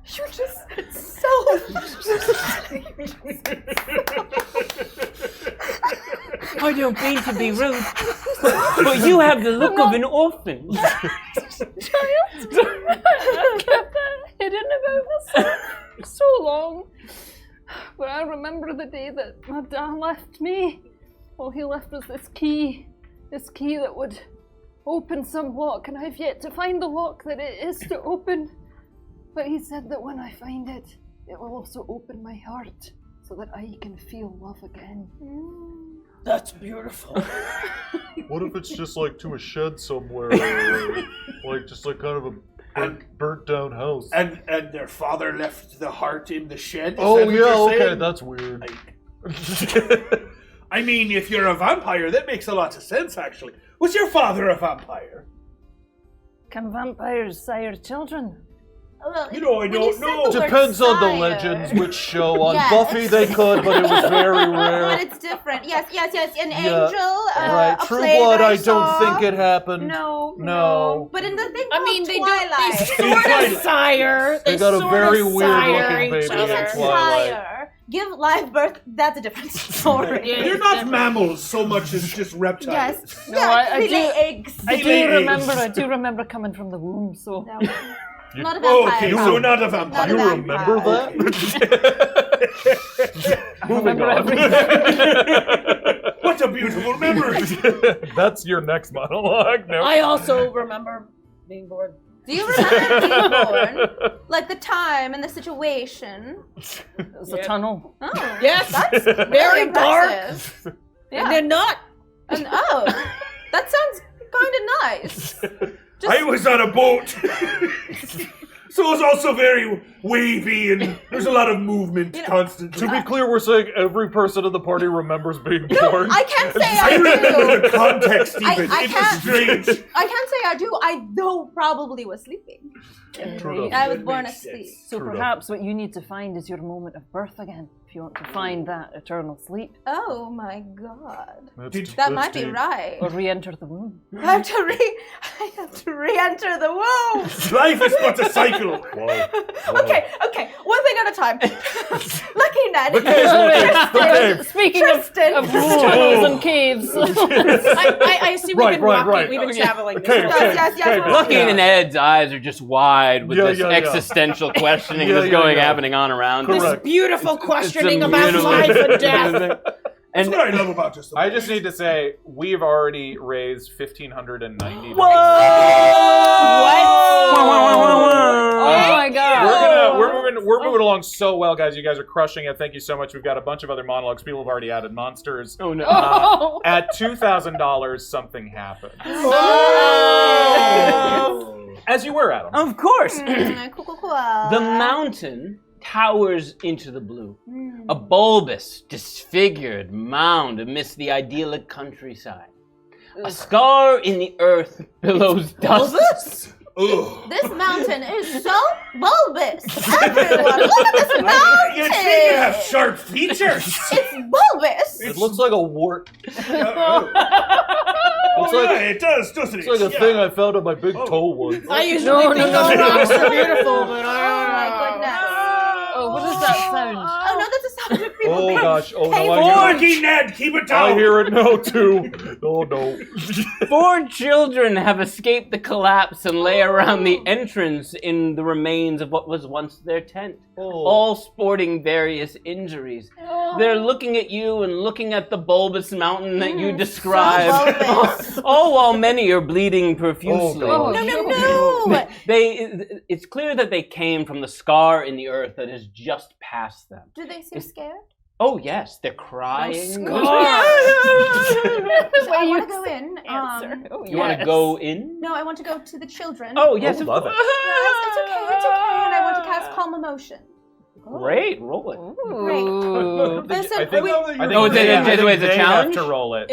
You just said self. I don't mean to be rude, but you have the look of an orphan. Child? I've kept that hidden about myself for so long. But I remember the day that my dad left me. Oh, he left us this key that would open some lock, and I've yet to find the lock that it is to open. But he said that when I find it, it will also open my heart so that I can feel love again. That's beautiful. What if it's just like to a shed somewhere, or like just like kind of a burnt down house? And their father left the heart in the shed? Oh yeah, okay, that's weird. I mean, if you're a vampire, that makes a lot of sense, actually. Was your father a vampire? Can vampires sire children? Well, I don't know. Depends on the legends, which show. On Buffy they could, but it was very rare. But it's different. Yes. An angel, right. a True play Blood, that I don't think it happened. No. But in the thing called they Twilight, sort of sire. They got a very weird-looking baby in it's a Twilight. sire. Give live birth. That's a different story. They're not mammals so much as just reptiles. Yes. No, I they do- lay eggs. I do remember coming from the womb, so... No. Not a vampire. Okay, so not a vampire. You remember that? Moving on. What a beautiful memory. That's your next monologue. No. I also remember being bored. Do you remember being born? Like the time and the situation? It was a tunnel. Oh. Yes, That's very dark. impressive. And then not. And that sounds kind of nice. I was on a boat. So it was also very wavy and there's a lot of movement constantly. To be clear, we're saying every person in the party remembers being born. I can't say I I remember do. the context even. I It was can't- strange. I can't say I do. I though probably was sleeping. True enough. I was That born makes asleep. sense. So True perhaps what you need to find is your moment of birth again. If you want to find that eternal sleep. Oh my god. That Might be right. Or re-enter the womb. I have to re-enter the womb. Life is but a cycle. Okay, one thing at a time. Lucky Ned. Speaking Tristan. of tunnels and caves. I assume we've been walking. We've been traveling. Yes. Lucky Ned's eyes are just wide with this existential questioning that's happening on around. This beautiful questioning about life and death. That's what I love about this. I just need to say, we've already raised $1,590. Whoa! Oh my god. We're moving along so well, guys. You guys are crushing it. Thank you so much. We've got a bunch of other monologues. People have already added monsters. Oh no. At $2,000, something happened. As you were, Adam. Of course. Cool. The mountain towers into the blue. A bulbous, disfigured mound amidst the idyllic countryside. A scar in the earth billows dust. This mountain is so bulbous. Everyone, look at this mountain. You think you have sharp features? It's bulbous. It looks like a wart. It does, doesn't it? It's like a thing I found on my big toe once. I usually think all rocks are beautiful, but Oh my goodness. Oh, what does that sound? Oh no, that's a sound of people Oh being gosh, oh no, painful. Lucky Ned, keep it down. I hear it now too. Oh no. 4 children have escaped the collapse and lay around the entrance in the remains of what was once their tent, all sporting various injuries. They're looking at you and looking at the bulbous mountain that you described, all while many are bleeding profusely. No. It's clear that they came from the scar in the earth that has just passed them. Do they seem scared? Oh yes, they're crying. I want to go in. You want to go in? No, I want to go to the children. Oh yes, of love course. it. Yes, it's okay. And I want to cast Calm Emotion. Great, roll it. Great. Listen, I think it's a challenge? have to roll it.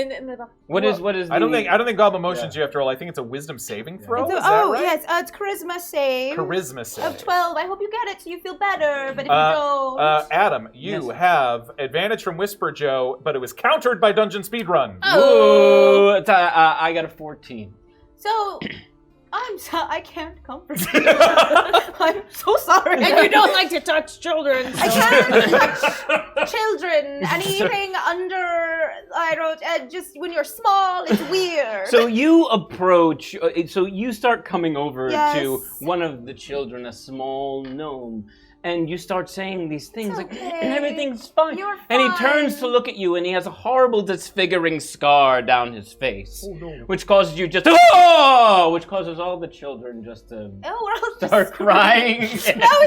What is I don't think Gob Emotions you have to roll. I think it's a wisdom saving throw. Is that right? Yes, it's Charisma save. Charisma save. Of 12. I hope you get it so you feel better, but if you don't... Adam, you have advantage from Whisper Joe, but it was countered by Dungeon Speedrun. Ooh, I got a 14. So... I can't comfort you. I'm so sorry. And you don't like to touch children. I can't touch children. Anything under, just when you're small, it's weird. So you approach, so you start coming over Yes. to one of the children, a small gnome, and you start saying these things like, okay. everything's fine. You're And he fine. turns to look at you, and he has a horrible disfiguring scar down his face, which causes you just, which causes all the children just to we're all start crying. No, it's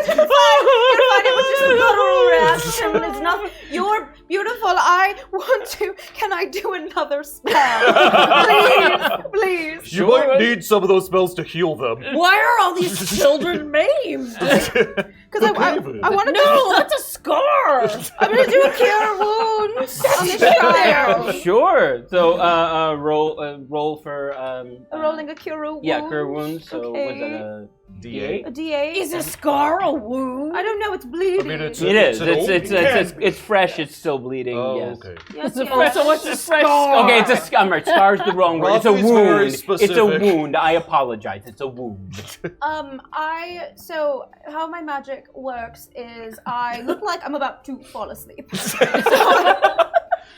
fine. You're fine. It was just a literal reaction. It's not. You're beautiful. I want to. Can I do another spell? Please. You might need some of those spells to heal them. Why are all these children maimed? Because I want to. No, that's a scar. I'm gonna do a cure wounds on this child. Sure. So roll for Rolling a cure wound. yeah, cure wounds. So Okay. was that a D8? A D8. Is a scar a wound? I don't know. It's bleeding. I mean, it's It is. an old- It's fresh. It's still bleeding. Oh, yes. okay. Yes, So yes. what's a fresh Okay, it's a scar. Scar's the wrong word. It's a Ralphie's very wound. It's a specific. wound. I apologize. It's a wound. So how my magic works is I look like I'm about to fall asleep.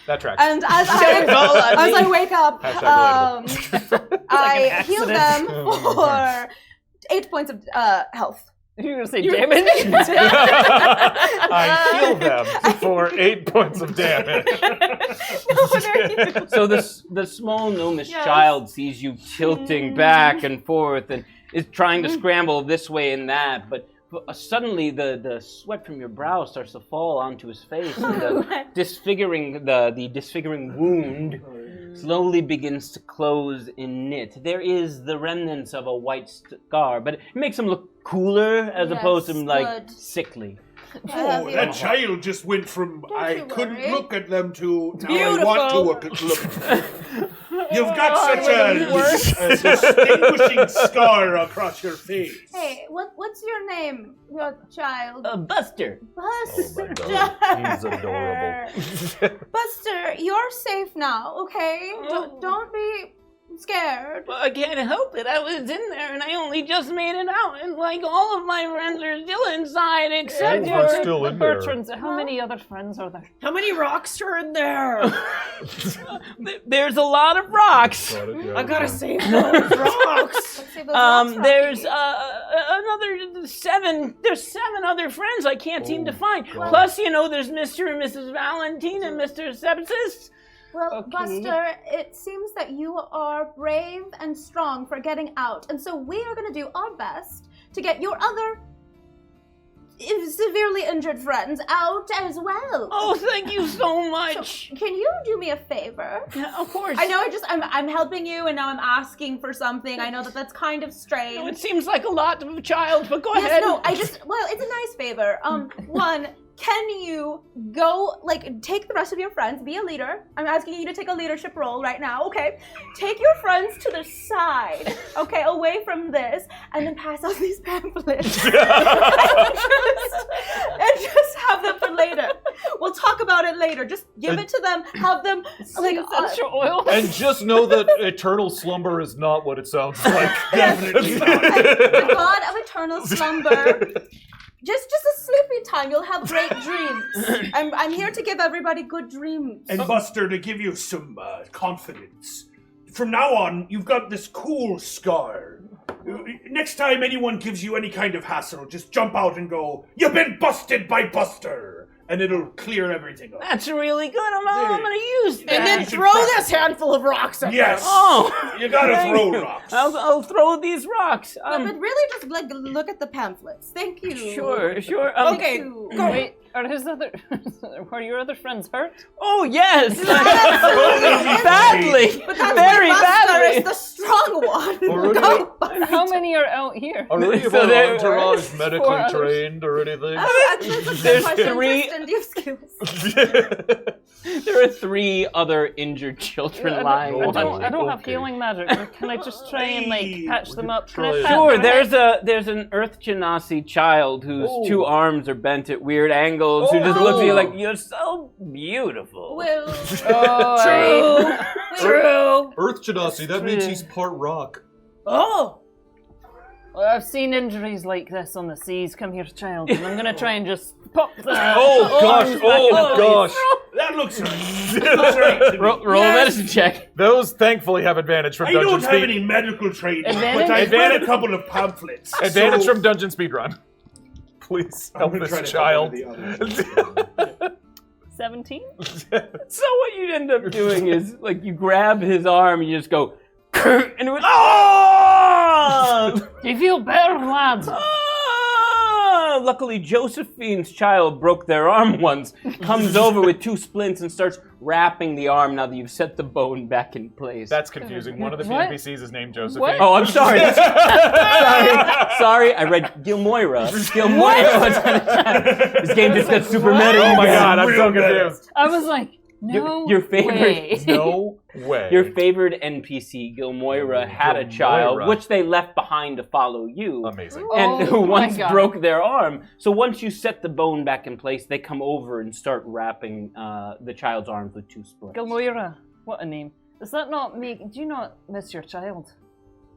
That tracks. And as I wake up, Hashtag I heal them for 8 points of health. You're gonna say damage? I heal them for 8 points of damage. So the small gnomish Yes. child sees you tilting back and forth and is trying to scramble this way and that, but suddenly the sweat from your brow starts to fall onto his face, and the disfiguring wound slowly begins to close and knit. There is the remnants of a white scar, but it makes him look cooler as opposed to like good. sickly. Oh, that child just went from Don't I you couldn't worry. look at them to now I Beautiful. want to look at them. You've got such a distinguishing scar across your face. Hey, what's your name, your child? Buster. Buster. Oh my God, he's adorable. Buster, you're safe now, okay? Don't be scared. Well, I can't help it. I was in there and I only just made it out. And like all of my friends are still inside except Everyone's for still in there. Bertrand, how many other friends are there? How many rocks are in there? There's a lot of rocks. I gotta save those rocks. Let's see those rocks, There's Rocky. another 7. There's 7 other friends I can't seem to find. Plus, there's Mr. and Mrs. Valentine and Mr. Sepsis. Well, Okay. Buster, it seems that you are brave and strong for getting out, and so we are going to do our best to get your other severely injured friends out as well. Oh, thank you so much. So, can you do me a favor? Yeah, of course. I know I'm helping you, and now I'm asking for something. I know that's kind of strange. No, it seems like a lot of a child, but go Yes, ahead. no, it's a nice favor. One, can you go, take the rest of your friends, be a leader? I'm asking you to take a leadership role right now, okay? Take your friends to the side, okay, away from this, and then pass out these pamphlets. and just have them for later. We'll talk about it later. Just give it to them, have them, Essential oil. And just know that eternal slumber is not what it sounds like. Definitely not. the god of eternal slumber. Just a sleepy time. You'll have great dreams. I'm here to give everybody good dreams. And Buster, to give you some confidence, from now on, you've got this cool scar. Next time anyone gives you any kind of hassle, just jump out and go, "You've been busted by Buster!" And it'll clear everything up. That's really good. I'm going to use that. And then throw this handful of rocks at Yes! Oh, You gotta thank throw you. rocks. I'll throw these rocks. But really, just look at the pamphlets. Thank you. Sure. Okay, Go. Wait, were your other friends hurt? Oh, yes. Absolutely. Badly. But that's Very why Buster badly. is the strong one. Already- Go, Buster. How many are out here? Are any of So our there- entourage medically 4 others. trained or anything? Actually, it's a good There's question. 3 Kristen, do you have skills? There are 3 other injured children lying. I don't have Okay. healing magic. Can I just try and patch them up? Can I try it. pat Sure, them there's an Earth Genasi child whose Oh. 2 arms are bent at weird angles, who just looks at you like, "You're so beautiful." Will. Oh, True. Earth Genasi, that means true. he's part rock. Oh. Well, I've seen injuries like this on the seas. Come here, child. And I'm gonna try and just pop the Oh gosh, arms back oh into place. gosh. That looks right. That looks right to me. Roll a medicine check. Those thankfully have advantage from I Dungeon don't have Speed. any medical training, Advantage? but I've read Advantage? a couple of pamphlets. Advantage so from Dungeon Speedrun. Please I'm help gonna try this to help child. one of the others. 17? So what you'd end up doing is, you grab his arm and you just go, and it was, oh! Do you feel better, lads? Luckily, Josephine's child broke their arm once, comes over with 2 splints and starts wrapping the arm now that you've set the bone back in place. That's confusing. One of the What? NPCs is named Josephine. What? Oh, I'm sorry. Sorry, I read Gilmoira. This game just got super meta. Oh my god, I'm so Real meta. confused. I was like, no Your favorite- way. No way. Your favorite NPC, Gilmoira, had a child, Gilmoira. which they left behind to follow you. Amazing. And who Oh my once God. broke their arm. So once you set the bone back in place, they come over and start wrapping the child's arms with 2 splints. Gilmoira, what a name. Does that not make... Do you not miss your child?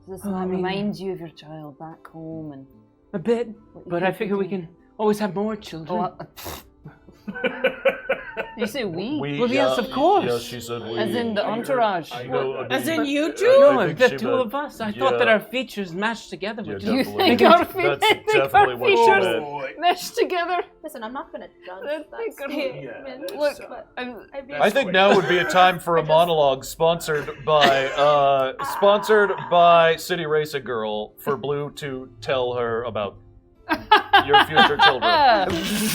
Does this I not mean- remind you of your child back home? And A bit, what you but could I be figure we doing? can always have more children. You say we? Well, yes, of course. Yeah, she said we. As in the entourage? I know. As in you I two? No, think the she 2 meant- of us. I thought that our features matched together. Yeah, With Do you definitely. think our That's features definitely what she features meant. Boy. meshed together? Listen, I'm not gonna judge I that think statement. Yeah, Look, but I'm, I think now would be a time for a monologue sponsored by City Racing Girl for Blue to tell her about your future children.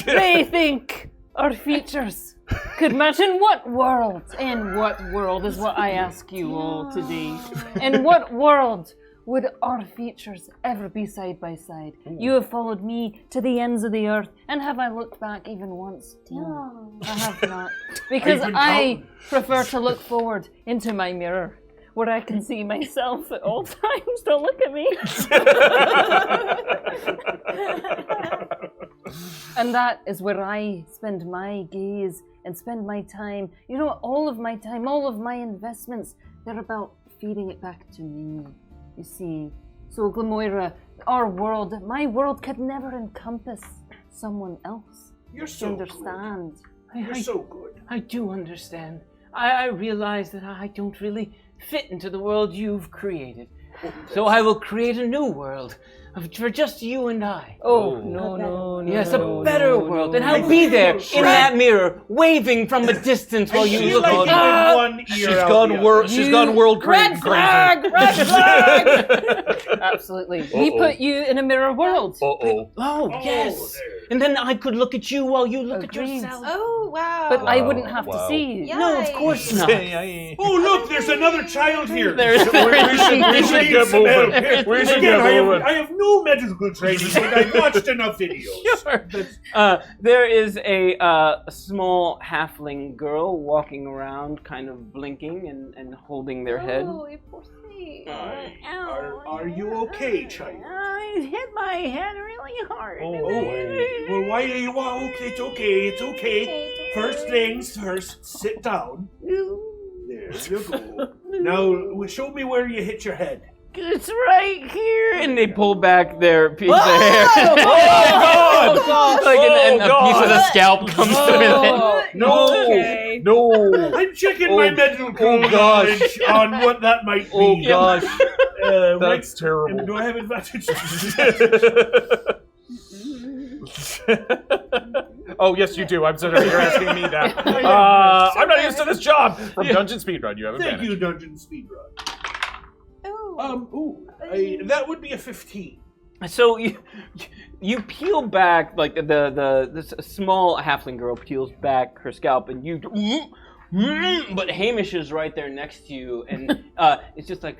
they think our features could match in what world? In what world is what I ask you all today. In what world would our features ever be side by side? You have followed me to the ends of the earth, and have I looked back even once? No, I have not. Because I've been I counting. prefer to look forward into my mirror. where I can see myself at all times. Don't look at me. And that is where I spend my gaze and spend my time. You know, all of my time, all of my investments, they're about feeding it back to me, you see. So, Glemoira, our world, my world could never encompass someone else. You're so understand. You're so good. I do understand. I realize that I don't really fit into the world you've created. So I will create a new world for just you and I. Oh, no. Yes, a better world. And I'll be there in that mirror, waving from a distance while you look on. She's gone world crazy. Red flag! Absolutely. We put you in a mirror world. Oh, yes. And then I could look at you while you look at yourself. Oh, wow. But I wouldn't have to see you. Yikes. No, of course not. Oh, look, there's another child here. We should get moving. We should get moving. I have no medical training, but I've watched enough videos. Sure. There is a small halfling girl walking around, kind of blinking and holding their head. Oh, you poor thing. Are you okay, child? I hit my head really hard. Well, why are you okay? It's okay. First things first, sit down. There you go. Now, show me where you hit your head. It's right here, and they pull back their piece of hair. Like a piece of the scalp comes through it. No. I'm checking my medical knowledge on what that might be. Oh gosh, that's terrible. Do I have advantage? Oh, yes, you do. I'm sorry, you're asking me that. I'm not used to this job. From Dungeon Speedrun, you have advantage. Thank you, Dungeon Speedrun. That would be a 15. So you peel back, like this small halfling girl peels back her scalp, and you, but Hamish is right there next to you, and it's just like,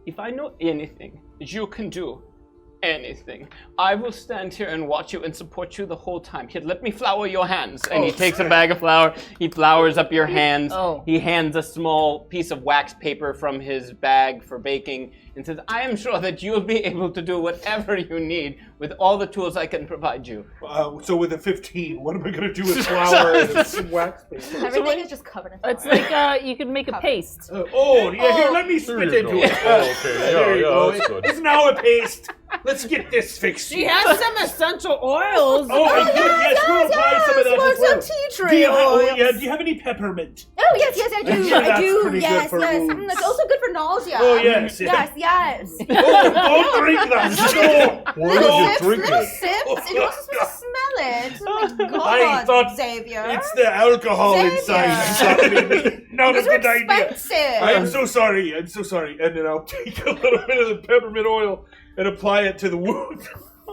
if I know anything you can do, anything, I will stand here and watch you and support you the whole time. Here, let me flour your hands. And he takes a bag of flour, he flours up your hands, he hands a small piece of wax paper from his bag for baking, and says, I am sure that you'll be able to do whatever you need with all the tools I can provide you. So with a 15, what am I going to do with flour and some wax paper? Everything is just covered in flour. It's like you can make a paste. Here, let me spit into it. There you go. That's good. It's now a paste. Let's get this fixed. She has some essential oils. Yes, we'll apply some of that as well. Some tea tree oil. Do you have any peppermint? Oh, yes, I do. Yeah, that's I do. pretty Yes, good for yes. wounds. That's also good for nausea. Oh, yes. Yes. Don't drink that. Why did you drink Little it? sips, and you're also supposed to smell it. Oh my God, I thought Xavier. it's the alcohol inside. Not a These are good idea. expensive. I'm so sorry. And then I'll take a little bit of the peppermint oil and apply it to the wound.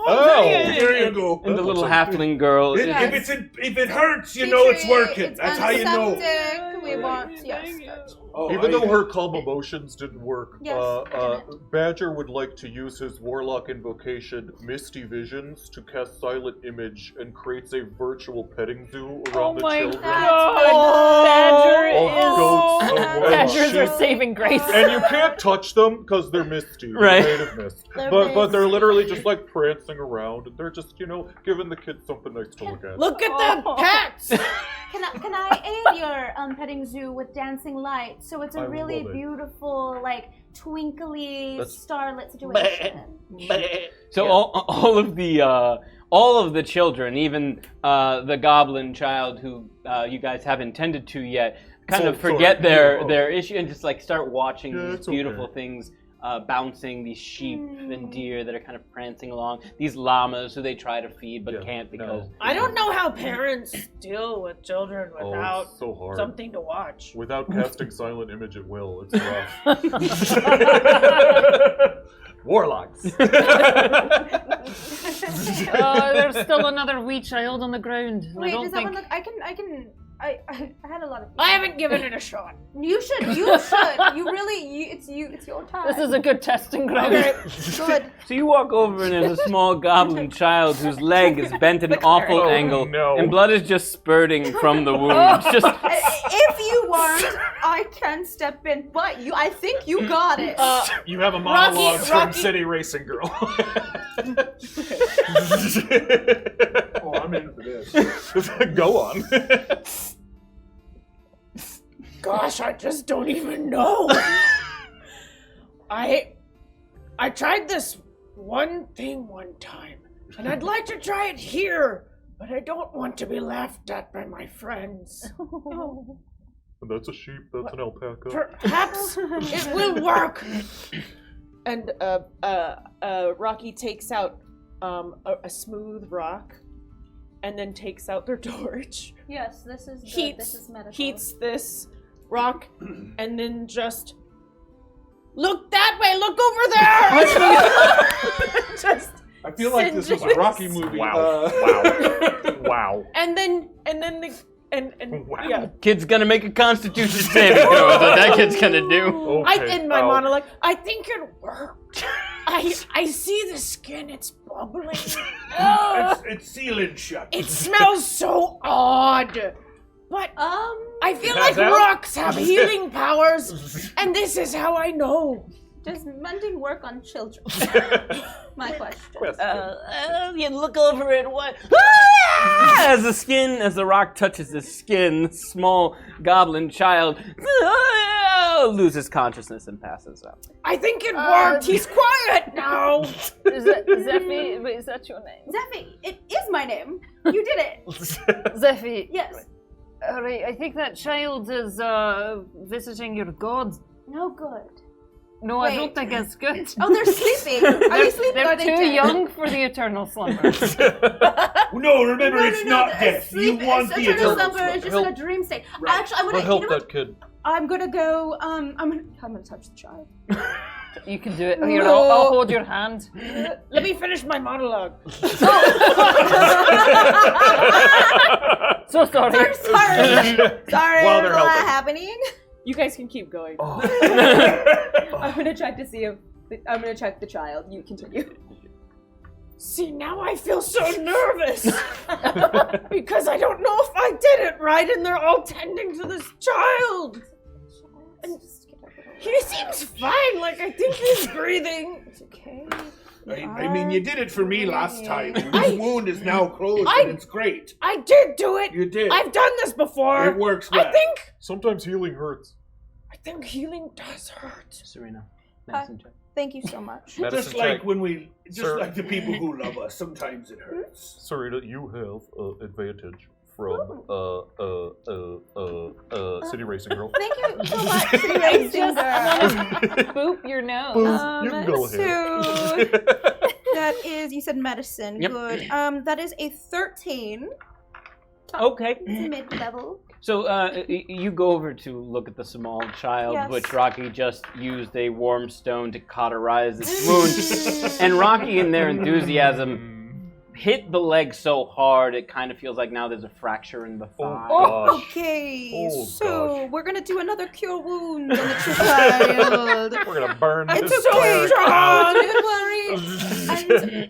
There you go. And the little halfling girl. If it hurts, you know it's working. That's how you know. We want, Even though her calm emotions didn't work, Yes, Badger would like to use his warlock invocation, Misty Visions, to cast Silent Image and creates a virtual petting zoo around the children. Badgers are saving grace. And you can't touch them because they're misty. Right. They're made of mist. But they're literally just like prancing around, and they're just, giving the kids something nice to look at. Look at the pets. Can I aid your petting zoo with dancing lights? So it's a really beautiful, like twinkly starlit situation. So all of the children, even the goblin child who you guys haven't tended to yet, kind of forget their issue and just like start watching these beautiful things bouncing, these sheep and deer that are kind of prancing along, these llamas who they try to feed but can't because... I don't know how parents deal with children without so hard. something to watch. Without casting Silent Image at will, it's rough. Warlocks. There's still another wee child on the ground. Wait, does that one look? I had a lot of. I haven't given it a shot. You should. You really. It's your time. This is a good testing ground. Okay, good. So you walk over and there's a small goblin child whose leg is bent at an awful angle, and blood is just spurting from the wound. Just If you want, I can step in, but I think you got it. You have a monologue from Rocky. City Racing Girl. Oh, I'm in for this. Go on. Gosh, I just don't even know. I tried this one thing one time, and I'd like to try it here, but I don't want to be laughed at by my friends. That's a sheep, that's an alpaca. Perhaps it will work. And Rocky takes out a smooth rock, and then takes out their torch. Yes, this is medical. Heats this rock, and then just look that way. Look over there. Just I feel like this was a Rocky movie. Wow. and then Wow. yeah. Kid's gonna make a constitution saving throw. That's what that kid's gonna do. I in my monologue. I think it worked. I see the skin. It's bubbling. It's sealing shut. It smells so odd. But I feel like rocks have healing powers, and this is how I know. Does mending work on children? My question. You look over it. What? As the rock touches the skin, the small goblin child loses consciousness and passes out. I think it worked. He's quiet now. Zyphie, wait, is that your name? Zyphie, it is my name. You did it. Zyphie. Yes. Alright, I think that child is visiting your god. No good. No, Wait. I don't think it's good. Oh, they're sleeping. Are they sleeping? They're Are they too dead? young for the eternal slumber. No, remember, it's No, not death. You sleep- want the eternal eternal slumber is just in a dream state. Right. Actually, I'm gonna. Help You know that kid. I'm gonna go. I'm gonna touch the child. You can do it. Here, I'll hold your hand. Let me finish my monologue. So sorry. I'm sorry. Sorry, While there's they're a lot helping. happening. You guys can keep going. I'm gonna check to see if I'm gonna check the child. You continue. See, now I feel so nervous because I don't know if I did it right, and they're all tending to this child. And he seems fine. Like I think he's breathing. It's okay. I mean, you did it for me last time. This wound is now closed, and it's great. I did do it. You did. I've done this before. It works well. Sometimes healing hurts. I think healing does hurt. Surena, medicine check. Thank you so much. Just like like the people who love us, sometimes it hurts. Serena, you have advantage from City Racing Girl. Thank you so much, City Racing Girl. Boop your nose. Boop, you can go ahead. So that is, you said medicine. Yep. Good. That is a 13. Okay. It's mid-level. So you go over to look at the small child, Yes. which Rocky just used a warm stone to cauterize its wound. And Rocky, in their enthusiasm, hit the leg so hard it kind of feels like now there's a fracture in the thigh. Okay, Oh, so we're gonna do another cure wound on the child. We're gonna burn It's this okay, player John. out. Don't worry.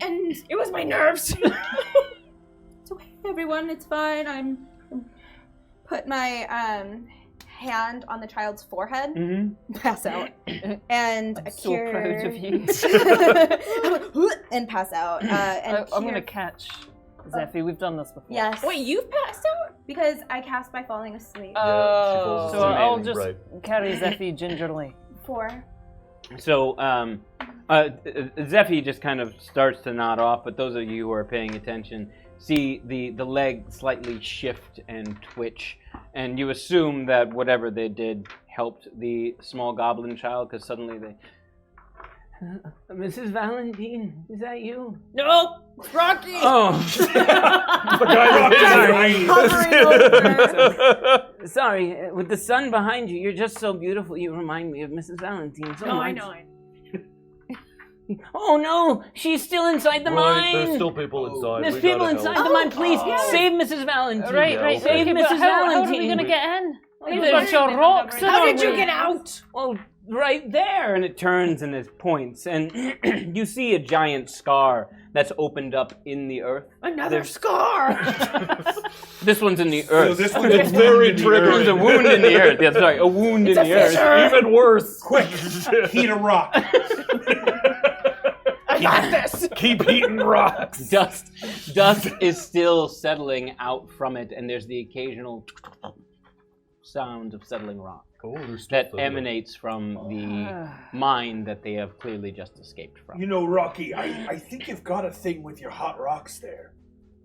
And It was my nerves. it's okay, everyone. It's fine. I'm put my hand on the child's forehead, pass out, and I'm a so cure. proud of you. And pass out. And I'm cure. gonna catch Zyphie. We've done this before. Yes. Wait, you've passed out? Because I cast by falling asleep. Oh, falls so asleep. I'll just Right. carry Zyphie gingerly. 4. So Zyphie just kind of starts to nod off, but those of you who are paying attention see the leg slightly shift and twitch, and you assume that whatever they did helped the small goblin child, because suddenly they... Mrs. Valentine, is that you? No, it's Rocky. Oh, sorry. With the sun behind you, you're just so beautiful. You remind me of Mrs. Valentine so No, much. I know. Oh no, she's still inside the mine. There's still people inside. There's We people gotta inside help. the mine. Please yes. save Mrs. Valentine. Right, Yeah, right. okay. Save Okay, but Mrs. how are we Valentine. gonna get in? There's a there's- bunch of rocks in How our did you way. get out? Well, right there, and it turns and it points, and you see a giant scar that's opened up in the earth. Another scar! This one's in the earth. this one's It's very There's a wound in the earth. Yeah, sorry, a wound in the earth. Even worse. Quick, heat a rock. I got this! Keep eating rocks. Dust is still settling out from it, and there's the occasional sound of settling rock Oh, there's that stuff there. emanates from the mine that they have clearly just escaped from. You know, Rocky, I think you've got a thing with your hot rocks there.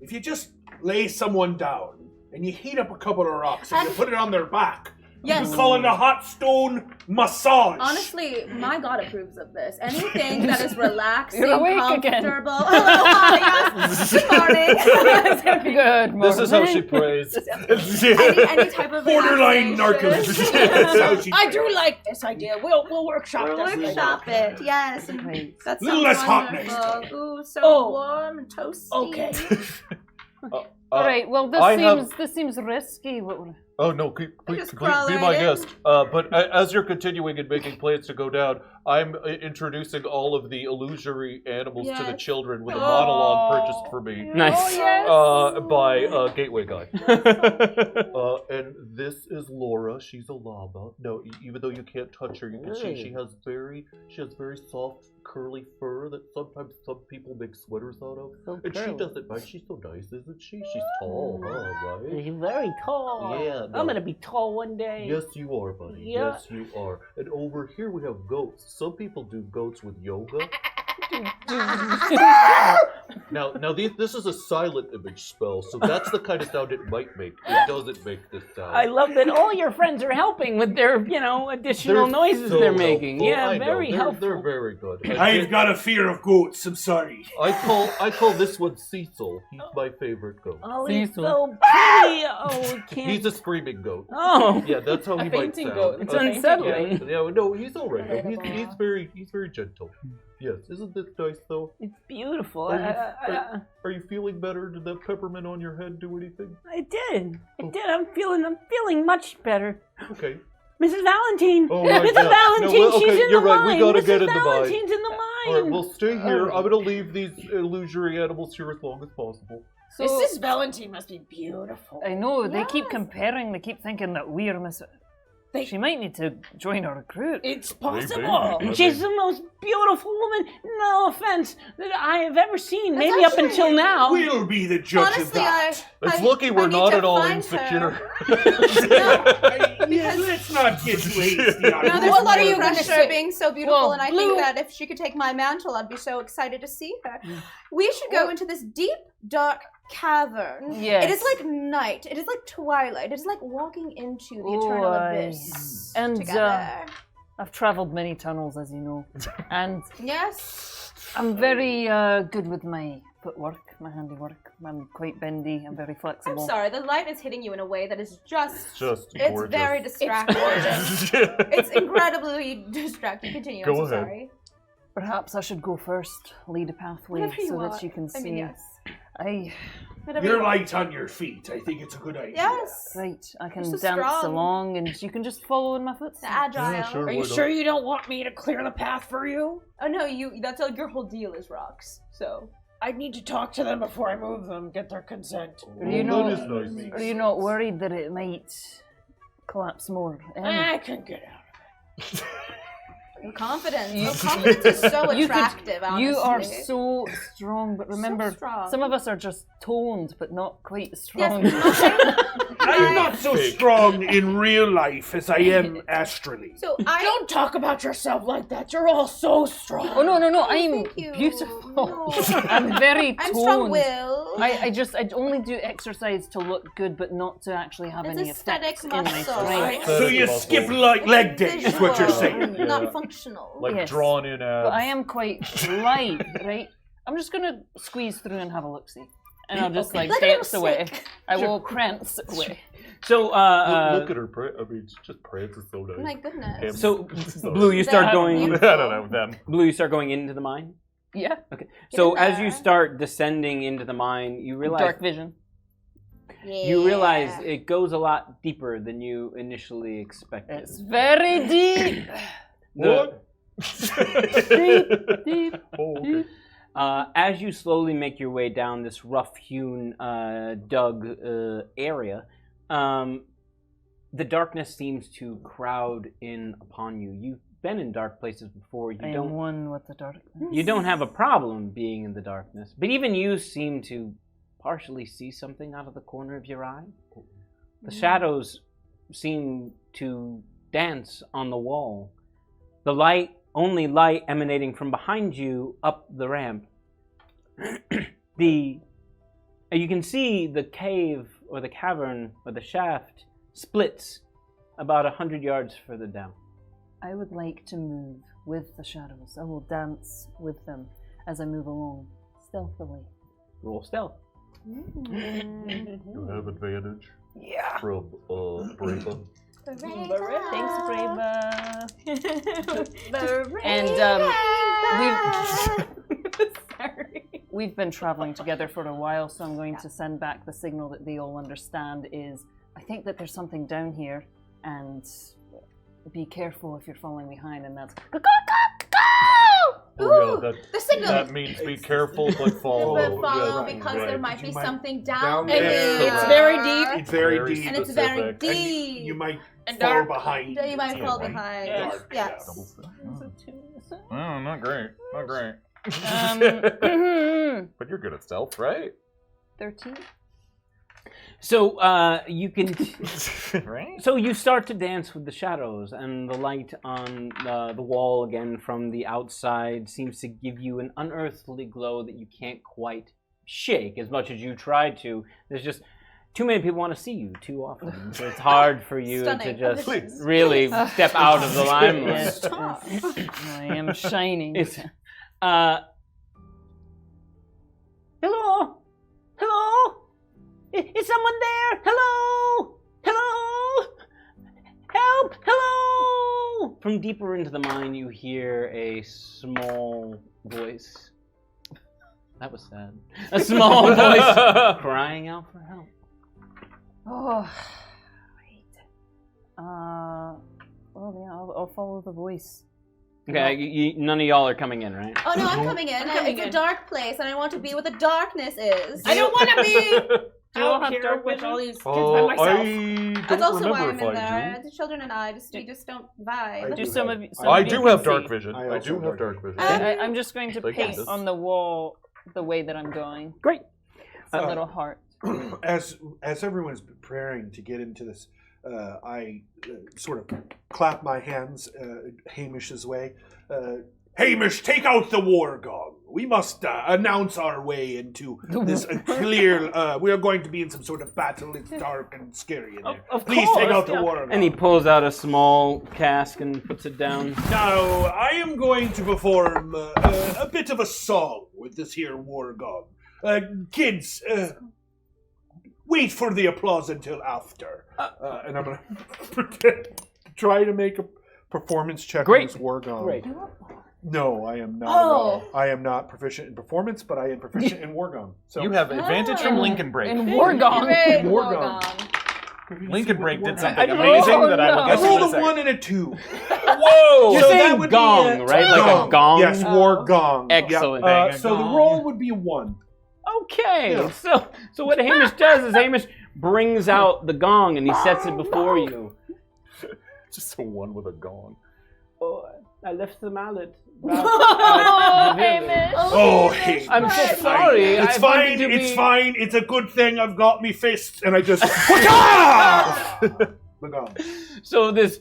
If you just lay someone down and you heat up a couple of rocks and you put it on their back, Yes. you call it a hot stone massage. Honestly, my God approves of this. Anything that is relaxing, You're awake again. comfortable. Oh, hi, yes. Good morning. Good morning. This is how she prays. any type of Borderline relaxation. narcolepsy. I do like this idea. We'll workshop We'll this later. workshop it, yes. And Right. that Little sounds less hot next wonderful. time. Ooh, so Oh. warm and toasty. Okay. All right. Well, this seems risky. Oh no, Just please crawl be right my in. guest. But as you're continuing and making plans to go down, I'm introducing all of the illusory animals to the Yes. children with a monologue purchased for me Nice. by Gateway Guy. And this is Laura. She's a llama. No, even though you can't touch her, you can see she has very soft, curly fur that sometimes some people make sweaters out of. So And she curly. doesn't mind. She's so nice, isn't she? She's tall, huh? Right? He's very tall. Yeah, no. I'm gonna be tall one day. Yes, you are, buddy. Yeah. Yes, you are. And over here we have goats. Some people do goats with yoga. Now this is a silent image spell, so that's the kind of sound it might make. It doesn't make this sound. I love that all your friends are helping with their, additional noises so they're making. helpful. Yeah, I know. very They're helpful. very good. I've got a fear of goats, I'm sorry. I call this one Cecil. He's my favorite goat. Oh, he's Cecil. so pretty. Oh, can't. He's a screaming goat. Oh, Yeah, that's how he might fainting sound. goat. it's unsettling. Yeah, no, he's all right. Though. He's very gentle. Yes, isn't this nice though? It's beautiful. Are you feeling better? Did that peppermint on your head do anything? I did. I'm feeling much better. Okay. Mrs. Valentine. Oh, right, Mrs. yeah. Valentine, No, well, she's okay, in you're the right. mine. We gotta Mrs. get in the mine. Valentine's in the mine. All right, we'll stay here. I'm gonna leave these illusory animals here as long as possible. So, Mrs. Valentine must be beautiful. I know they keep Yes. comparing. They keep thinking that we're She might need to join our recruit. It's possible. Maybe. She's the most beautiful woman, no offense, that I have ever seen, That's maybe up actually- until now. We'll be the judge of Honestly, that. It's lucky we're I need not to at all find insecure. Let's not get too hasty on No, it. there's What a lot are you of gonna pressure say? being so beautiful, Well, and I Blue- think that if she could take my mantle, I'd be so excited to see her. We should go into this deep, dark cavern. Yes. It is like night. It is like twilight. It is like walking into the eternal abyss And together. I've travelled many tunnels, as you know, and Yes. I'm very good with my footwork, my handiwork. I'm quite bendy. I'm very I'm flexible. sorry. The light is hitting you in a way that is just. Just It's gorgeous. very distracting. It's incredibly distracting. Continue. Go I'm so ahead. sorry. Perhaps I should go first, lead a pathway Whatever you so want. that you can I see. mean, yes. Whatever You're you want. light on your feet. I think it's a good idea. Yes. Right, I can You're so dance strong. along, and you can just follow in my footsteps. Agile. Yeah, sure. Are you Why not? sure you don't want me to clear the path for you? Oh no, that's all, your whole deal is rocks. So I need to talk to them before I move them, get their consent. Are you not? That is nice. Are you not worried that it might collapse more? I can get out. your confidence. You- Your confidence is so You could- attractive. Honestly. You are so strong, but remember, strong. some of us are just toned, but not quite as strong. I'm not so strong in real life as I am astrally. So I Don't talk about yourself like that. You're all so strong. Oh no, I'm thank you. beautiful. No. I'm very toned. I'm strong-willed. I only do exercise to look good, but not to actually have It's any aesthetic effects in my muscle. strength. So you skip like leg day, is what you're saying. Visual, Not Yeah. functional. Like Yes. drawn in abs. But I am quite light, right? I'm just gonna squeeze through and have a look-see. And I'll just like Look at him dance away. sick. I will prance away. So, Look at her. I mean, she just prances so nice. My goodness. so Blue, you start That- going. you- I don't know them. Blue, you start going into the mine. Yeah. Okay. Get So in as you there. start descending into the mine, you realize Dark vision. you realize Yeah. it goes a lot deeper than you initially expected. It's very deep. What? Deep. Oh, okay. As you slowly make your way down this rough-hewn, dug area, the darkness seems to crowd in upon you. You've been in dark places before. I am one with the darkness. You don't have a problem being in the darkness, but even you seem to partially see something out of the corner of your eye. The shadows seem to dance on the wall. The only light emanating from behind you up the ramp. You can see the cave or the cavern or the shaft splits about 100 yards further down. I would like to move with the shadows. I will dance with them as I move along, stealthily. Roll stealth. You have advantage. Yeah. From Brava. Thanks, Brava. And we've been traveling together for a while, so I'm going to send back the signal that they all understand is, I think that there's something down here, and be careful if you're falling behind, and that's Oh, yeah, the signal. that means be careful, but follow. Follow Yeah, because right. there might be You might- something down down there. there. It's very deep. It's very Very deep. And it's very specific. And deep. you might And fall dark. behind. You might fall right? behind. Dark, Yes. Oh, not great. Not great. But you're good at stealth, right? 13. So you can. Right? So you start to dance with the shadows, and the light on the wall again from the outside seems to give you an unearthly glow that you can't quite shake as much as you try to. There's just too many people want to see you too often, so it's hard for you to Stunning. just Please. really step out of the limelight. Yes, I am shining. It's hello, hello. Is someone there? Hello, hello, help, hello. From deeper into the mine, you hear a small voice. That was sad. A small voice crying out for help. Oh, wait. Well, yeah, I'll follow the voice. Okay, none of y'all are coming in, right? Oh no, I'm coming in. I'm coming It's a in. dark place, and I want to be where the darkness is. I don't want to be Do you all out have here dark with vision? all these kids by Oh, myself. I don't That's also why remember I'm in if I there. do. The children and I just don't vibe. Do some of you? I do have dark vision. I I also do have have dark dark vision. I'm just going to Like paint this. on the wall the way that I'm going. Great. A little heart. As everyone's preparing to get into this, I sort of clap my hands Hamish's way. Hamish, take out the war gong. We must announce our way into this clear. We are going to be in some sort of battle. It's dark and scary in there. Of Please take course, out the yeah. war gong. And he pulls out a small cask and puts it down. Now, I am going to perform a bit of a song with this here war gong. Kids, wait for the applause until after. And I'm going to try to make a performance check Great. on this war gong. Great. No, I am not. Oh. At all. I am not proficient in performance, but I am proficient in war gong. So You have advantage from Lincoln Break. And war gong. Great. War War gong. gong. Lincoln Break did I something rolled- amazing that I will no. get I to in a rolled a second. 1 and a 2. Whoa! You're So saying that would be gong, right? Like a gong? Yes, war gong. Excellent. Yeah. Bang a So the gong. roll would be a 1. Okay, Yeah. so what Hamish does is Hamish brings out the gong and he sets it before you. Just a one with a gong. Oh, I left the mallet. Oh, Hamish. Oh, hey. I'm so sorry. It's I fine. wanted to It's be- fine. It's a good thing I've got me fists, and I just the gong. So this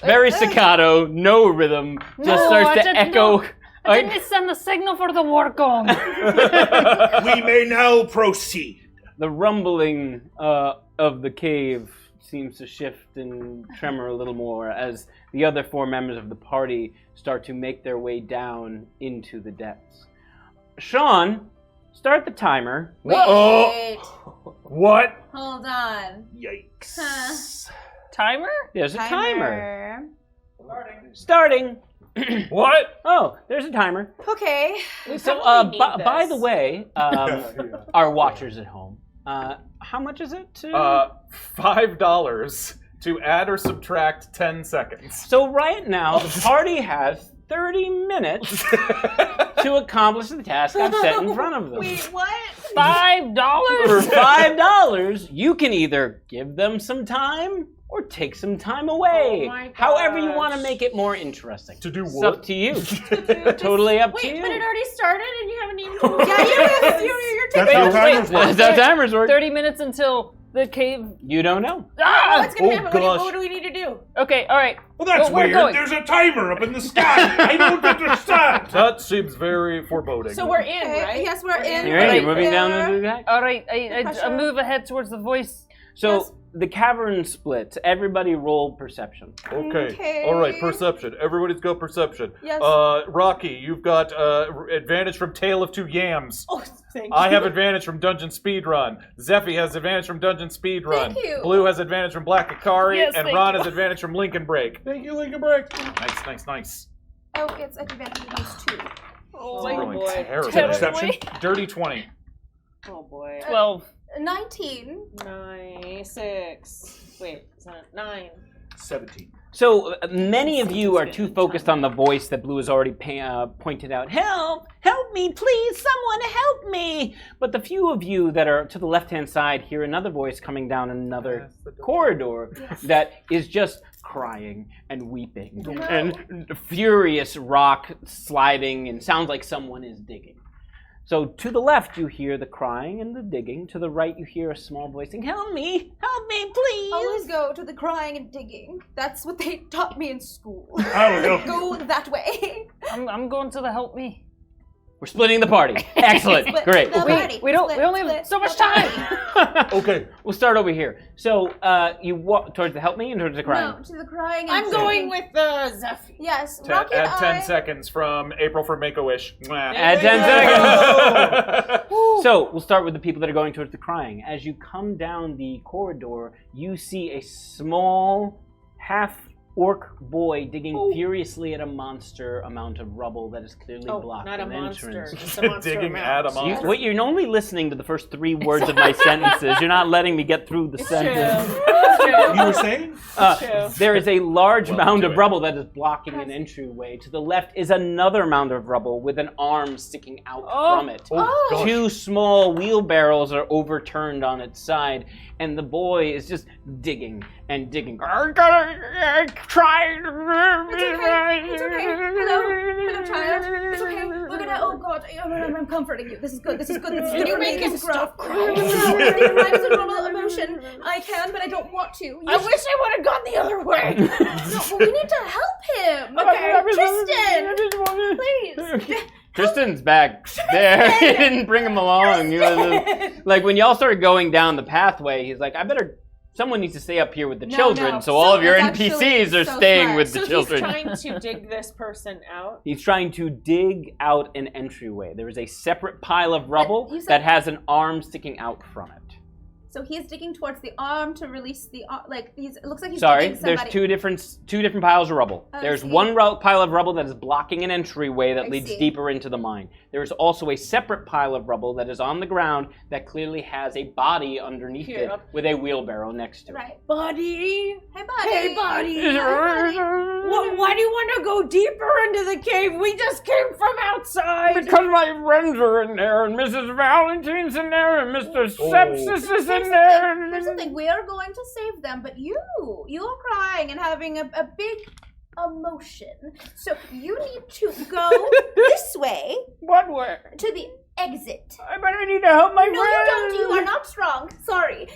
very staccato, no rhythm, just No, starts I to didn't echo. know. I didn't send the signal for the war gong. We may now proceed. The rumbling of the cave seems to shift and tremor a little more as the other 4 members of the party start to make their way down into the depths. Sean, start the timer. Wait. What? Hold on. Yikes. Huh. Timer? There's a timer. Starting. What? Oh, there's a timer. Okay. So, probably need by this. the way, our watchers at home, how much is it to... $5 to add or subtract 10 seconds. So right now, the party has 30 minutes to accomplish the task I've set in front of them. Wait, what? $5? For $5, you can either give them some time or take some time away. Oh my However you want to gosh. make it more interesting. To do It's what? up to you. Totally up to Wait, you. but it already started and you haven't even. You're That's how timers work. That's how timers work. 30 minutes until the cave. You don't know. Ah! What's gonna Oh, happen? gosh. What do we need to do? Okay, all right. Well, that's We're weird. going. There's a timer up in the sky. I don't understand. That seems very foreboding. So we're in, right? Yes, we're in. You're in. Right. You're moving down into the guy. All right, I Pressure. move ahead towards the voice. So Yes. the cavern splits. Everybody roll perception. Okay. All right, perception. Everybody's got perception. Yes. Rocky, you've got advantage from Tale of Two Yams. Oh, thank you. I have advantage from Dungeon Speedrun. Zyphie has advantage from Dungeon Speedrun. Thank you. Blue has advantage from Black Kari, Yes, and thank Ron you. has advantage from Lincoln Break. Thank you, Lincoln Break. Nice. Oh, it's advantage of those two. Oh Rolling boy. terrible. Perception. Dirty 20. Oh boy. 12. 19. 6. Wait, is that 9? 17. So many of you are too focused on the voice that Blue has already pointed out. Help! Help me, please! Someone help me! But the few of you that are to the left-hand side hear another voice coming down another corridor that is just crying and weeping and furious rock sliding and sounds like someone is digging. So to the left you hear the crying and the digging. To the right you hear a small voice saying, help me, please! Always go to the crying and digging. That's what they taught me in school. I will help. Go that way. I'm going to the help me. We're splitting the party. Excellent. Split Great. the Wait, party. we don't- Split, we only have split so much the party. Okay. We'll start over here. So you walk towards the help me and towards the crying. No, to the crying and I'm going digging. with Zyphie. Yes, Rocky Add and 10 I. seconds from April for Make-A-Wish. Mwah. Add 10 seconds. So we'll start with the people that are going towards the crying. As you come down the corridor, you see a small half-orc boy digging furiously at a monster amount of rubble that is clearly Oh, blocking not a an monster. entrance. Just a monster Digging amount. at a You, monster. you're only listening to the first 3 words of my sentences. You're not letting me get through the sentence. You were saying? There is a large mound do of it. rubble that is blocking an entryway. To the left is another mound of rubble with an arm sticking out from it. Oh. gosh. 2 small wheelbarrows are overturned on its side, and the boy is just digging and digging. It's okay. Hello, child. It's okay. We're gonna. Oh God, I'm comforting you. This is good. This is good. This is good. You make him stop crying. Crying is a normal emotion. I can, but I don't want to. I wish I would have gone the other way. No, but we need to help him. Tristan, please. Tristan's back there. He didn't bring him along. He was like when y'all started going down the pathway, he's like, someone needs to stay up here with the children. no. So all of your It's actually NPCs are so staying smart. with the So children. he's trying to dig this person out. He's trying to dig out an entryway. There is a separate pile of rubble you said- that has an arm sticking out from it. So he's digging towards the arm to release the arm. Like it looks like he's Sorry, digging there's somebody. two different piles of rubble. Oh, I There's see. one pile of rubble that is blocking an entryway that I leads see. deeper into the mine. There is also a separate pile of rubble that is on the ground that clearly has a body underneath Here, it up. with a wheelbarrow next to it. Right. Buddy. Hey, buddy. Hey, buddy. Hi, buddy. Why do you want to go deeper into the cave? We just came from outside. Because my friends are in there, and Mrs. Valentine's in there, and Mr. Sepsis is in there. Here's the thing. We are going to save them, but you are crying and having a big emotion. So you need to go this way What way? to the exit. But I need to help my No, you don't. You are not strong. Sorry.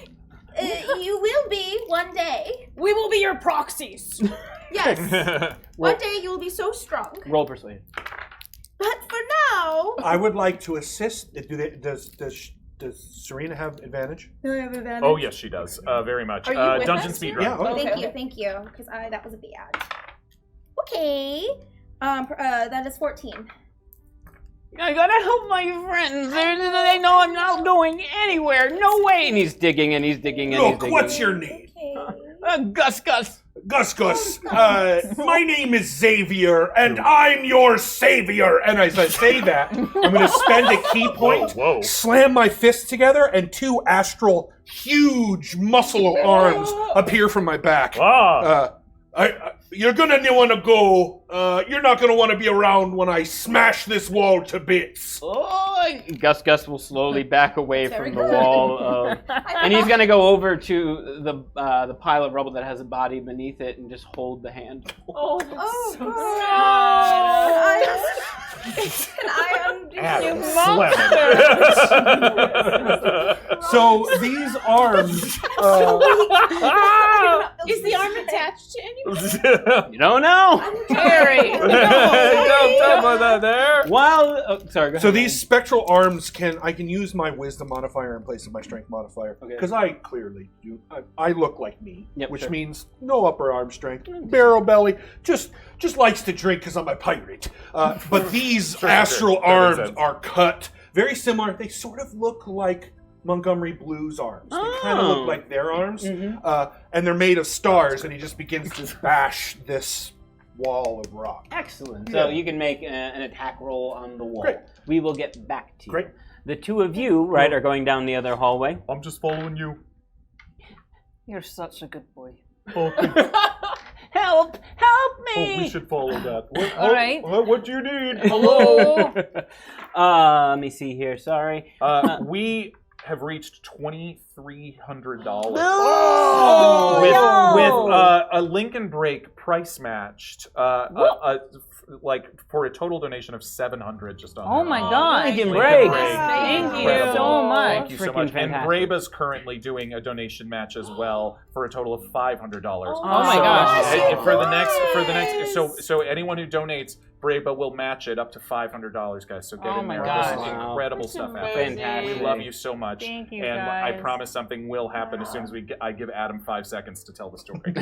You will be one day. We will be your proxies. Yes. One day you will be so strong. Roll persuasion. But for now, I would like to assist. Does Surena have advantage? do I have advantage? Oh, yes, she does. Very much. Are you with Dungeon us? Speedrun. Yeah. Okay. Thank you, because that was a bad. Okay. That is 14. I gotta help my friends. They know I'm not going anywhere. No way. And he's digging and he's digging and he's Look, digging. what's your name? Okay. Gus. Gus, my name is Xavier, and I'm your savior. And as I say that, I'm going to spend a key point, slam my fists together, and 2 astral, huge, muscle arms appear from my back. You're going to want to go. You're not going to want to be around when I smash this wall to bits. Gus will slowly back away from the wall, and he's gonna go over to the pile of rubble that has a body beneath it and just hold the hand. Can I undo Adam Slemon. So these arms. Is the arm attached to anyone? You don't know. Kari. Sorry. Go ahead. So these spectral arms I can use my wisdom modifier in place of my strength modifier. Because I clearly do. I look like me, which means no upper arm strength, barrel belly, just likes to drink because I'm a pirate. But these astral arms are cut very similar. They sort of look like Montgomery Blue's arms. They kind of look like their arms. And they're made of stars, and he just begins to bash this wall of rock. Excellent. So you can make an attack roll on the wall. Great. We will get back to you. Great. The 2 of you, are going down the other hallway. I'm just following you. You're such a good boy. Okay. Help me! Oh, we should follow that. All right. What do you need? Hello. Let me see here. Sorry. We have reached $2,300 with a Lincoln Break price matched, for a total donation of $700 just on. Oh my God! Lincoln Break. Thank you so much. Thank you so much. And Graba's currently doing a donation match as well for a total of $500. Oh my gosh! For the next, so anyone who donates, Braba will match it up to $500, guys. So get in there. This is incredible stuff happening. Fantastic. We love you so much. Thank you, and guys. I promise something will happen as soon as I give Adam 5 seconds to tell the story.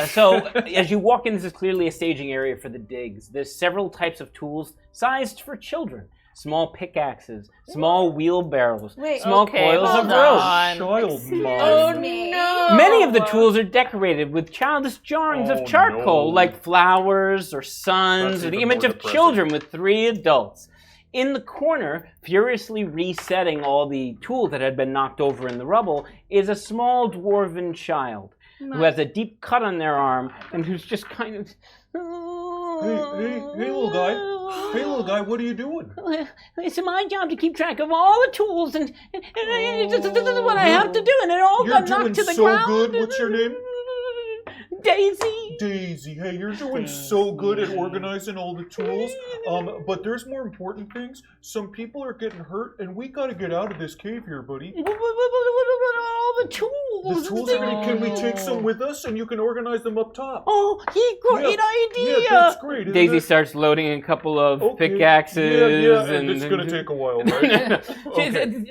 So as you walk in, this is clearly a staging area for the digs. There's several types of tools sized for children. Small pickaxes, small wheelbarrows, small coils of rope. Child mind. Oh no! Many of the tools are decorated with childish drawings of charcoal, like flowers or suns, or the image of children with 3 adults. In the corner, furiously resetting all the tools that had been knocked over in the rubble, is a small dwarven child who has a deep cut on their arm and who's just kind of... Hey, little guy. Hey, little guy, what are you doing? It's my job to keep track of all the tools, and this is what I have to do, and it all got knocked to the ground. You're doing so good. What's your name? Daisy. Daisy, hey, you're doing so good at organizing all the tools. But there's more important things. Some people are getting hurt, and we gotta get out of this cave here, buddy. What about all the tools? The tools, can we take some with us, and you can organize them up top? Oh, great idea! Yeah, that's great. Daisy starts loading a couple of pickaxes. And it's gonna take a while, right?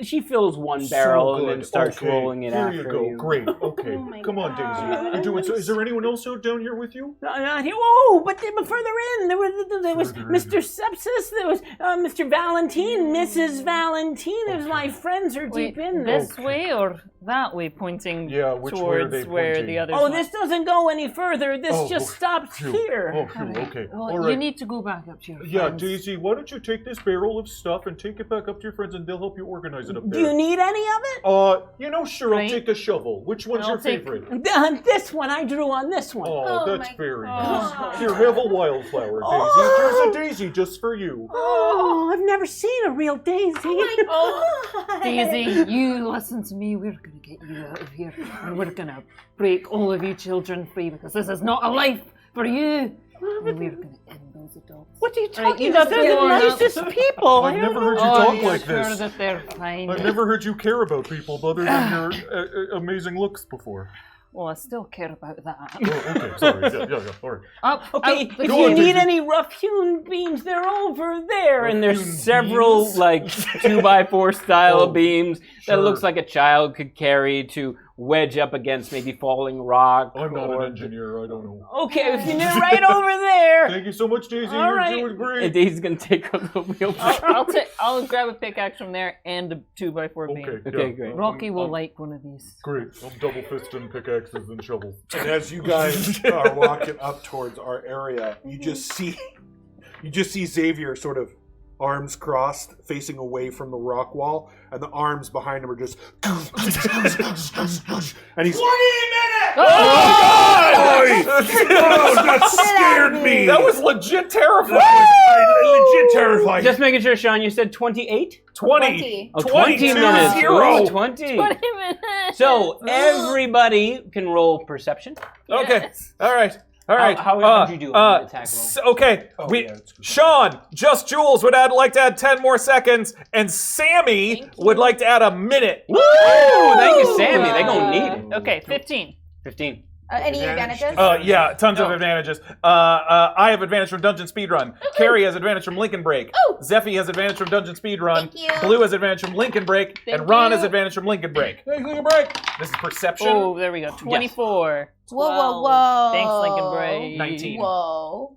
She fills one barrel and then starts rolling it after you. Here you go. Great. Okay. Come on, Daisy. You're doing so. Is there anyone else out down here with you? Not here. Oh, but further in, there was Mr. Sepsis. There was Mr. Valentine, Mrs. Valentine. My friends are deep in there. This way or that way, pointing which way are they towards where pointing? the others. Oh, this doesn't go any further. This just stops here. Oh, okay. Well, All right. you need to go back up to your friends. Yeah, Daisy, why don't you take this barrel of stuff and take it back up to your friends, and they'll help you organize it up there. Do you need any of it? Sure. I'll take a shovel. Which one's your favorite? This one. I drew on this one. Oh, that's very nice. Here, have a wildflower, Daisy. Here's a daisy just for you. Oh, I've never seen a real daisy. Daisy, you listen to me. We're going to get you out of here, and we're going to break all of you children free, because this is not a life for you. And we're going to end those adults. What are you talking about? They're the nicest people. I've never heard you talk like sure this. that they're fine. I've never heard you care about people other than your amazing looks before. Well, I still care about that. Oh, okay. Sorry. Yeah. All right. Okay, if you need any rough-hewn beams, they're over there. And there's several, 2x4 style beams that looks like a child could carry to wedge up against maybe falling rock. I'm not an engineer, I don't know. Okay, if you're right over there. Thank you so much, Daisy. All You're right. doing great. And Daisy's gonna take up the wheel. I'll grab a pickaxe from there and a 2x4 beam. Okay, great. Rocky will like one of these. Great. I'm double fisting pickaxes and shovels. And as you guys are walking up towards our area, you just see Xavier sort of arms crossed, facing away from the rock wall, and the arms behind him are just and he's 20 minutes! Oh, that scared me! That was legit terrifying! Legit terrifying. Just making sure, Sean, you said 28? 20. Oh, 20 minutes. 20. Ooh, 20. 20 minutes! So, everybody can roll perception. Okay, Yes. all right. All right. How did you do on the attack roll? Okay. Sean, Just Jules would like to add 10 more seconds, and Sammy would like to add a minute. Woo! Thank you, Sammy. They're going to need it. Okay, 15. 15. Any advantages? Yeah, tons of advantages. I have advantage from Dungeon Speedrun. Kari has advantage from Lincoln Break. Zyphie has advantage from Dungeon Speedrun. Thank you. Blue has advantage from Lincoln Break. Thank and Ron you. has advantage from Lincoln Break. Hey, Lincoln Break. This is perception. Oh, there we go. 24. Whoa, whoa, 12. whoa. Thanks, Lincoln Bray. 19. Whoa.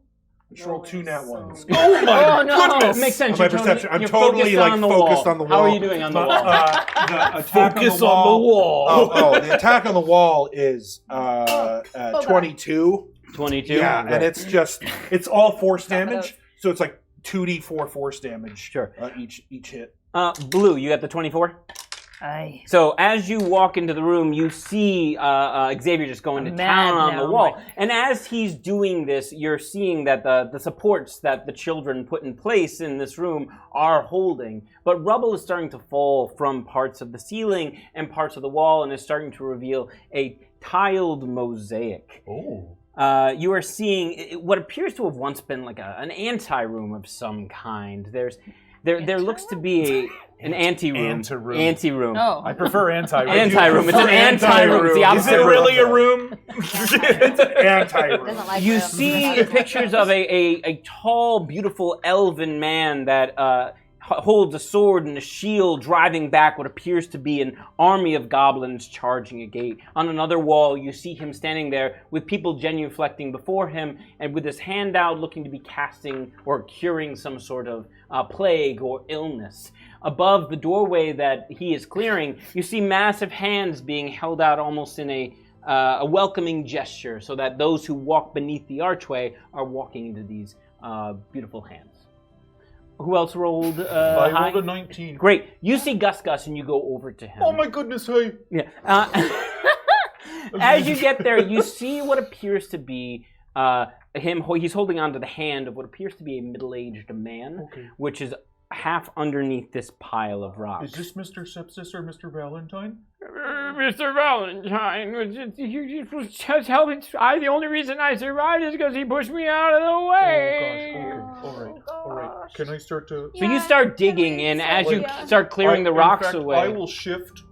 Just roll 2 nat ones. Oh my goodness! Makes sense. My You're perception. I'm you're totally focused like on the focused wall. on the wall. How are you doing on the wall? The attack Focus on the wall. wall. The attack on the wall is 22. 22? Yeah, Right. and it's all force damage, so it's like 2d4 force damage. Sure. Each hit. Blue, you got the 24? Aye. So as you walk into the room, you see Xavier just going to town on the wall. And as he's doing this, you're seeing that the supports that the children put in place in this room are holding. But rubble is starting to fall from parts of the ceiling and parts of the wall, and is starting to reveal a tiled mosaic. Oh. You are seeing what appears to have once been like an anti-room of some kind. There looks to be an anti-room. Anti-room. Oh. I prefer anti-room. Anti-room. It's an anti-room. It's the Is opposite it really room. a room? It's an anti-room. Doesn't like You room. see pictures of a tall, beautiful elven man that holds a sword and a shield, driving back what appears to be an army of goblins charging a gate. On another wall, you see him standing there with people genuflecting before him, and with his hand out, looking to be casting or curing some sort of plague or illness. Above the doorway that he is clearing, you see massive hands being held out almost in a welcoming gesture, so that those who walk beneath the archway are walking into these beautiful hands. Who else rolled I high? rolled a 19. Great. You see Gus and you go over to him. Oh my goodness, hey. Yeah. As you get there, you see what appears to be him. He's holding onto the hand of what appears to be a middle-aged man, which is half underneath this pile of rocks. Is this Mr. Sepsis or Mr. Valentine? Mr. Valentine, the only reason I survived is because he pushed me out of the way. Oh gosh, all right. Can I start to... So you start digging, and as you start clearing the in rocks fact, away... I will shift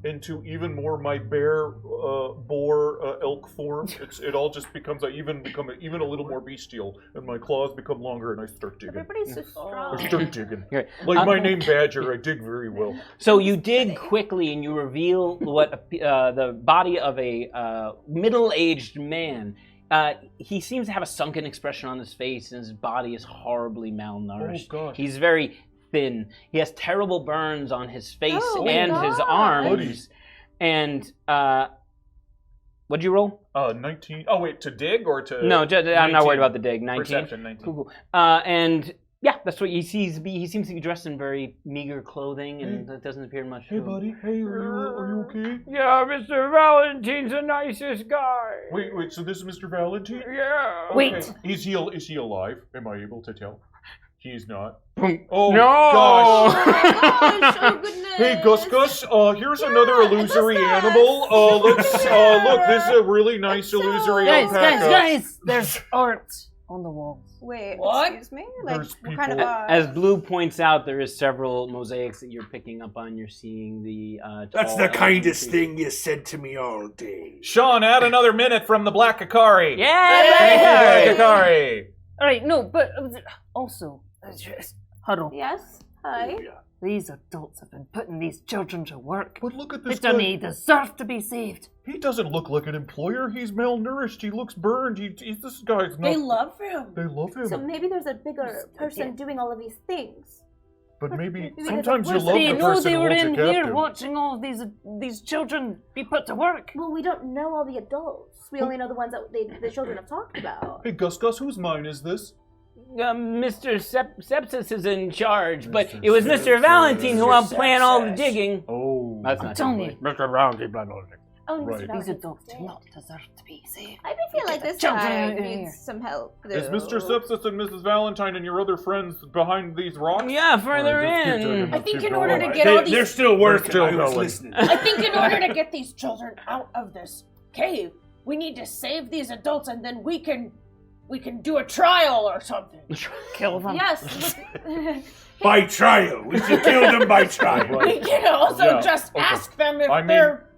into even more my bear, boar, elk form. It all just becomes, I even become even a little more bestial, and my claws become longer, and I start digging. Everybody's so strong. I start digging. Great. Like my name Badger, I dig very well. So you dig quickly, and you reveal what the body of a middle-aged man. He seems to have a sunken expression on his face, and his body is horribly malnourished. Oh, gosh. He's very thin. He has terrible burns on his face and his God. arms. Buddy. And what'd you roll? 19. Oh wait, to dig or to? No, I'm not worried about the dig. 19. Perception, 19. Cool. And yeah, that's what he sees. He seems to be dressed in very meager clothing, and that doesn't appear much. Hey buddy, hey, are you okay? Yeah, Mr. Valentine's the nicest guy. Wait, so this is Mr. Valentine? Yeah. Wait. Okay. Is he alive? Am I able to tell? He's not. Boom. Oh No! gosh. Gosh, oh goodness. Hey Gus, here's another illusory Gus. animal. Let's look. This is a really nice illusory alpaca. Guys, there's art on the walls. Wait, What? excuse me? Like, There's what kind of people- As Blue points out, there is several mosaics that you're picking up on. You're seeing the. That's tall the elven kindest creature. thing you said to me all day. Sean, add another minute from the Black Kari. Yeah! Thank you, Black Kari. All right, no, but also, huddle. Yes? Hi. These adults have been putting these children to work. But look at They this don't guy. deserve to be saved. He doesn't look like an employer. He's malnourished. He looks burned. This guy's not. They love him. They love him. So maybe there's a bigger person doing all of these things. But maybe Maybe sometimes you there's a love They the know person they who were holds in you here captive. watching all of these children be put to work. Well, we don't know all the adults. We only know the ones that the children have talked about. Hey, Gus, whose mine is this? Mr. Sepsis is in charge, but it was Mr. Valentine who helped plan all the digging. Oh. That's not Tell his me. voice. Mr. Valentine planned all the digging. Oh, Right. Mr. These Valentine. adults do not deserve to be saved. I feel like this Children guy out here. needs some help. Is though. Mr. Sepsis and Mrs. Valentine and your other friends behind these rocks? Yeah, further Alright, let's keep in. digging, I let's think keep in order going. to get all They're these, still working. still I was going. listening. I think in order to get these children out of this cave, we need to save these adults, and then we can do a trial or something. Kill them. Yes. By trial. We should kill them by trial. We can also Yeah, just okay. ask them if I mean- they're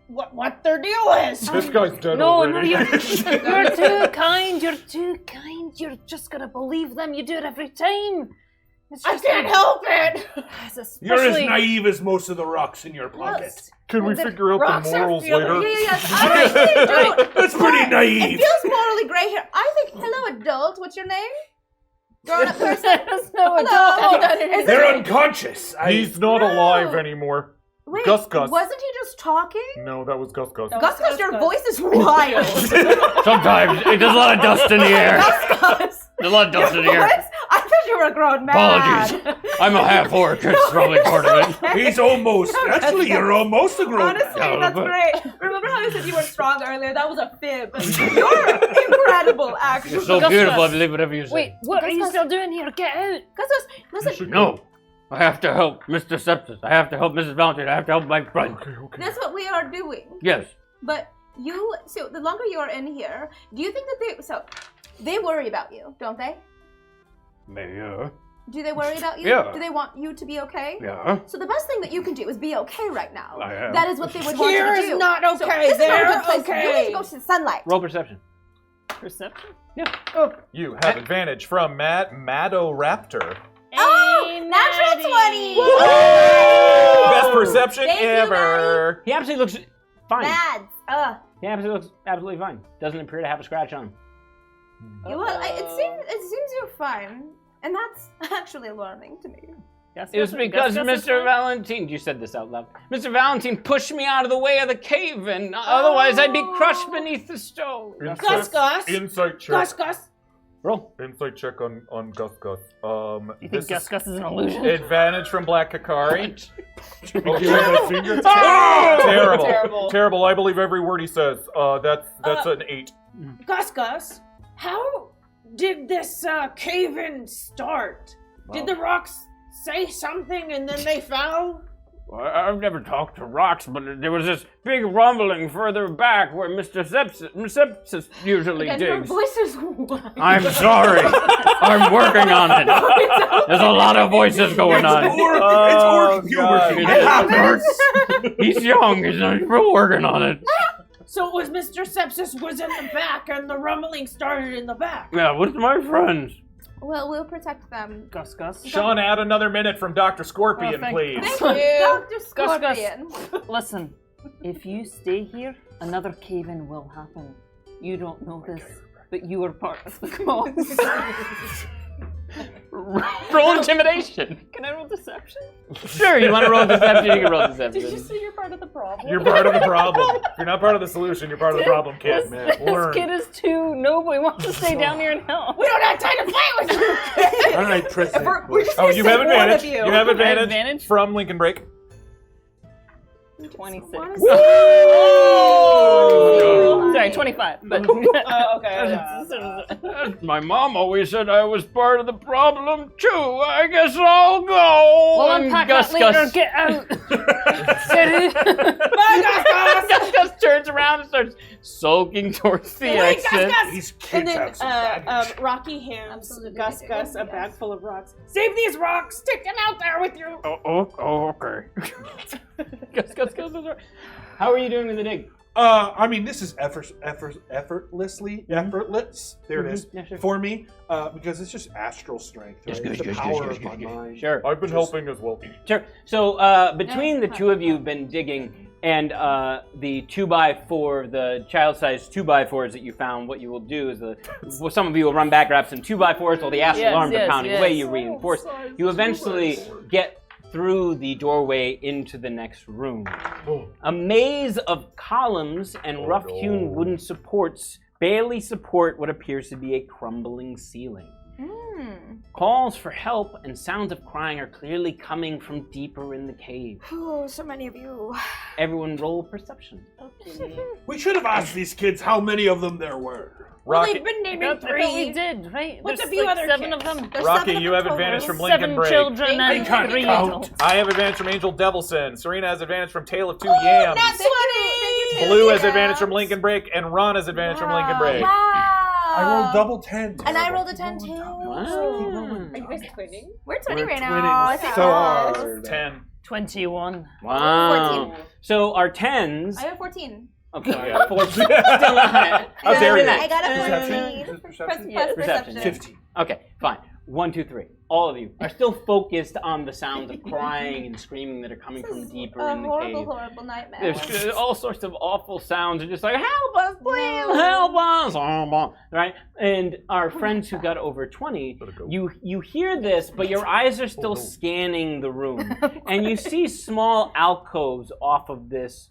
what their deal is. This guy's dead No, already. you're too kind. You're too kind. You're just gonna believe them. You do it every time. It's I just can't help it. Especially, You're as naive as most of the rocks in your pocket. Can we figure out rocks the are morals feeling- later? Yes, I actually don't. That's pretty It naive. feels morally gray here. I think, hello, adult. What's your name? Grown-up person. There's no Hello. adult. Is They're it- unconscious. He's not No. alive anymore. Wait, Gus. wasn't he just talking? No, that was Gus. Gus, your voice is wild. Sometimes there's a lot of dust in the air. Gus. There's a lot of dust in the air. Voice? I thought you were a grown man. Apologies. I'm a half orc. It's probably part of it. He's almost. Actually, you're almost a grown man. Honestly, Yeah, that's but- great. Remember how you said you weren't strong earlier? That was a fib. You're incredible, actually. You're so Gus, beautiful, I Gus. believe whatever you say. Wait, what are you Gus. still doing here? Get out. Gus, listen, No. I have to help Mr. Sepsis. I have to help Mrs. Valentine. I have to help my friend. that's what we are doing. Yes. But so the longer you are in here, do you think that they worry about you, don't they? Mayor. Do they worry about you? Yeah. Do they want you to be okay? Yeah. So the best thing that you can do is be okay right now. I am. That is what they would want Here you to is do. not So okay. this is not a They're good place. You need okay. to go to the sunlight. Roll perception. Perception. You have advantage from Madoraptor. Oh, natural 20. Best perception Thank you, ever. He absolutely looks fine. Mads. He absolutely looks absolutely fine. Doesn't appear to have a scratch on him. Well, it seems you're fine, and that's actually alarming to me. It was because Mr. Valentine, you said this out loud. Mr. Valentine pushed me out of the way of the cave, and otherwise I'd be crushed beneath the stone. Gus. Insight check. Gus. Roll. Insight check on Gus. You think Gus is an illusion? Advantage from Black Kakari. Oh, you have that finger? Terrible. Terrible. I believe every word he says. That's an 8. Gus. How did this cave-in start? Did the rocks say something and then they fell? I've never talked to rocks, but there was this big rumbling further back where Mr. Sepsis usually And your digs. voice is wild. I'm sorry. I'm working on it. There's a lot of voices going on. It's orc puberty. It happens. He's young. We're working on it. So it was Mr. Sepsis was in the back and the rumbling started in the back. Yeah, what's my friends? Well, we'll protect them. Gus. Sean, add another minute from Dr. Scorpion, thank- please. Thank you, Dr. Gus. Scorpion. Listen, if you stay here, another cave-in will happen. You don't know this, but you are part of the cause. Roll intimidation. Can I roll deception? Sure, you want to roll deception? You can roll deception. Did you say you're part of the problem? You're part of the problem. If you're not part of the solution, you're part of the problem, kid. This Learn. kid is too noble. He wants to stay down here and help. We don't have time to fight with you. All right, President. We're just Oh, gonna you save have one advantage. of You have advantage, advantage? from Lincoln Break. 26. Oh! Sorry, 25. But Okay. My mom always said I was part of the problem too. I guess I'll go. we'll And unpack that later. Get out. Gus turns around and starts sulking towards the Wait, exit. These And kids then have some baggage. Rocky hands Absolutely. Gus a bag full of rocks. Save these rocks! Take them out there with you! Oh, okay. Gus. How are you doing with the dig? I mean, this is effortlessly effortless. There it is Yeah, sure. for me because it's just astral strength. Right? It's the power of my mind. Sure. I've been helping as well. Sure. So between the two of you have been digging, and the 2x4, the child-sized 2x4s that you found, what you will do is some of you will run back, grab some 2x4s while the astral alarms are pounding away. You reinforce. You eventually get through the doorway into the next room. A maze of columns and rough-hewn wooden supports barely support what appears to be a crumbling ceiling. Calls for help and sounds of crying are clearly coming from deeper in the cave. Oh, so many of you. Everyone roll perception. We should have asked these kids how many of them there were. Well, Rocky, they've been naming I thought 3. we did, right? What's There's a few like other 7 kids? of them. There's Rocky, 7 you have total. advantage from Lincoln 7 Break. children I and can't 3 count. adults. I have advantage from Angel Devilson. Serena has advantage from Tale of Two That's Yams. funny. Blue has advantage from Lincoln Break, and Ron has advantage from Lincoln Break. I rolled double 10. And I rolled a 10 too. Are you guys twinning? We're 20 We're right twinning now. so hard. 10. 21. Wow. 14. So our 10s. I have 14. Okay, 14. Still not. How dare you? I got a 14. Perception? Plus Perception. 15. Okay, fine. 1, 2, 3. All of you are still focused on the sounds of crying and screaming that are coming This from is deeper a in the horrible, cave. horrible nightmare. There's all sorts of awful sounds. They're just like, help us, please, help us. Right? And our friends who got over 20, you hear this, but your eyes are still scanning the room. And you see small alcoves off of this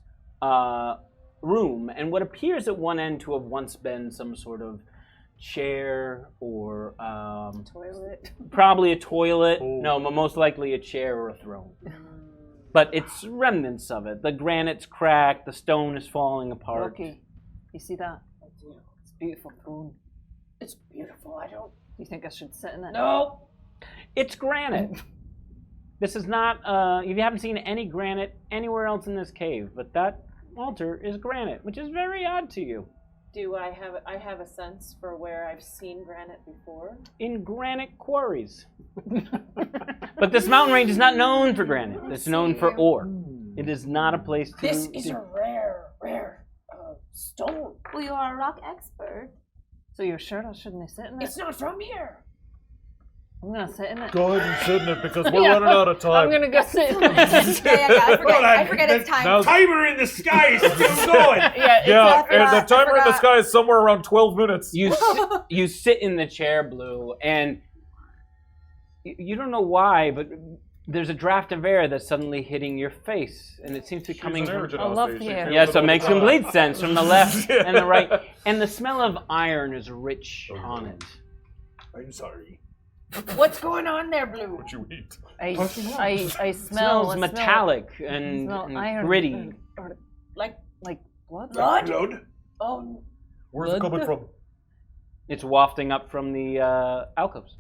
room, and what appears at one end to have once been some sort of chair or Toilet. probably a toilet. No, but most likely a chair or a throne. But it's remnants of it. The granite's cracked, the stone is falling apart. Rocky, you see that? It's a beautiful throne. It's beautiful. I don't. Do you think I should sit in it? No. It's granite. This is not, you haven't seen any granite anywhere else in this cave, but that altar is granite, which is very odd to you. Do I have a sense for where I've seen granite before? In granite quarries. But this mountain range is not known for granite. It's known for ore. It is not a place to... This is a rare stone. Well, you are a rock expert. So you're sure I shouldn't sit in it? It's not from here. I'm gonna sit in it. Go ahead and sit in it because we're running out of time. I'm gonna go sit in it. I forget it's time. Now- Timer in the sky is still going. Yeah, I and the forgot, timer I in the forgot. sky is somewhere around 12 minutes. You sit in the chair, Blue, and you don't know why, but there's a draft of air that's suddenly hitting your face, and it seems to be coming from... I love the air. Yeah, so it makes complete sense from the left and the right. And the smell of iron is rich on it. I'm sorry. What's going on there, Blue? What you eat? I It smell smells metallic I and smell iron. gritty. Like what? blood? Blood? Oh, Where's it coming from? It's wafting up from the alcoves.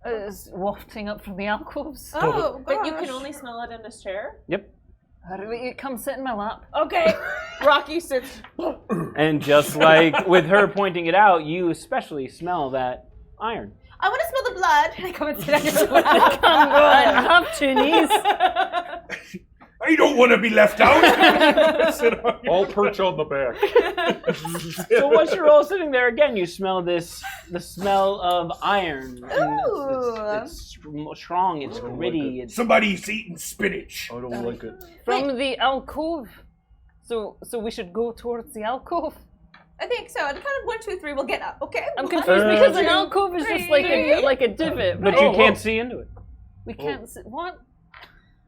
It's wafting up from the alcoves. Oh, but you can gosh. only smell it in this chair? Yep. Come sit in my lap. Okay. Rocky sits. And just like with her pointing it out, you especially smell that iron. I want to smell the blood. I come and sit on your lap. Come on, have 2 knees. I don't want to be left out. I'll perch on the back. So once you're all sitting there again, you smell the smell of iron. And it's strong, it's gritty. It's Somebody's eating spinach. I don't like it. From the alcove. So we should go towards the alcove. I think so. At the count of 1, 2, 3, we'll get up. Okay. I'm confused because an alcove is just like a divot. but you can't see into it. We can't sit. What?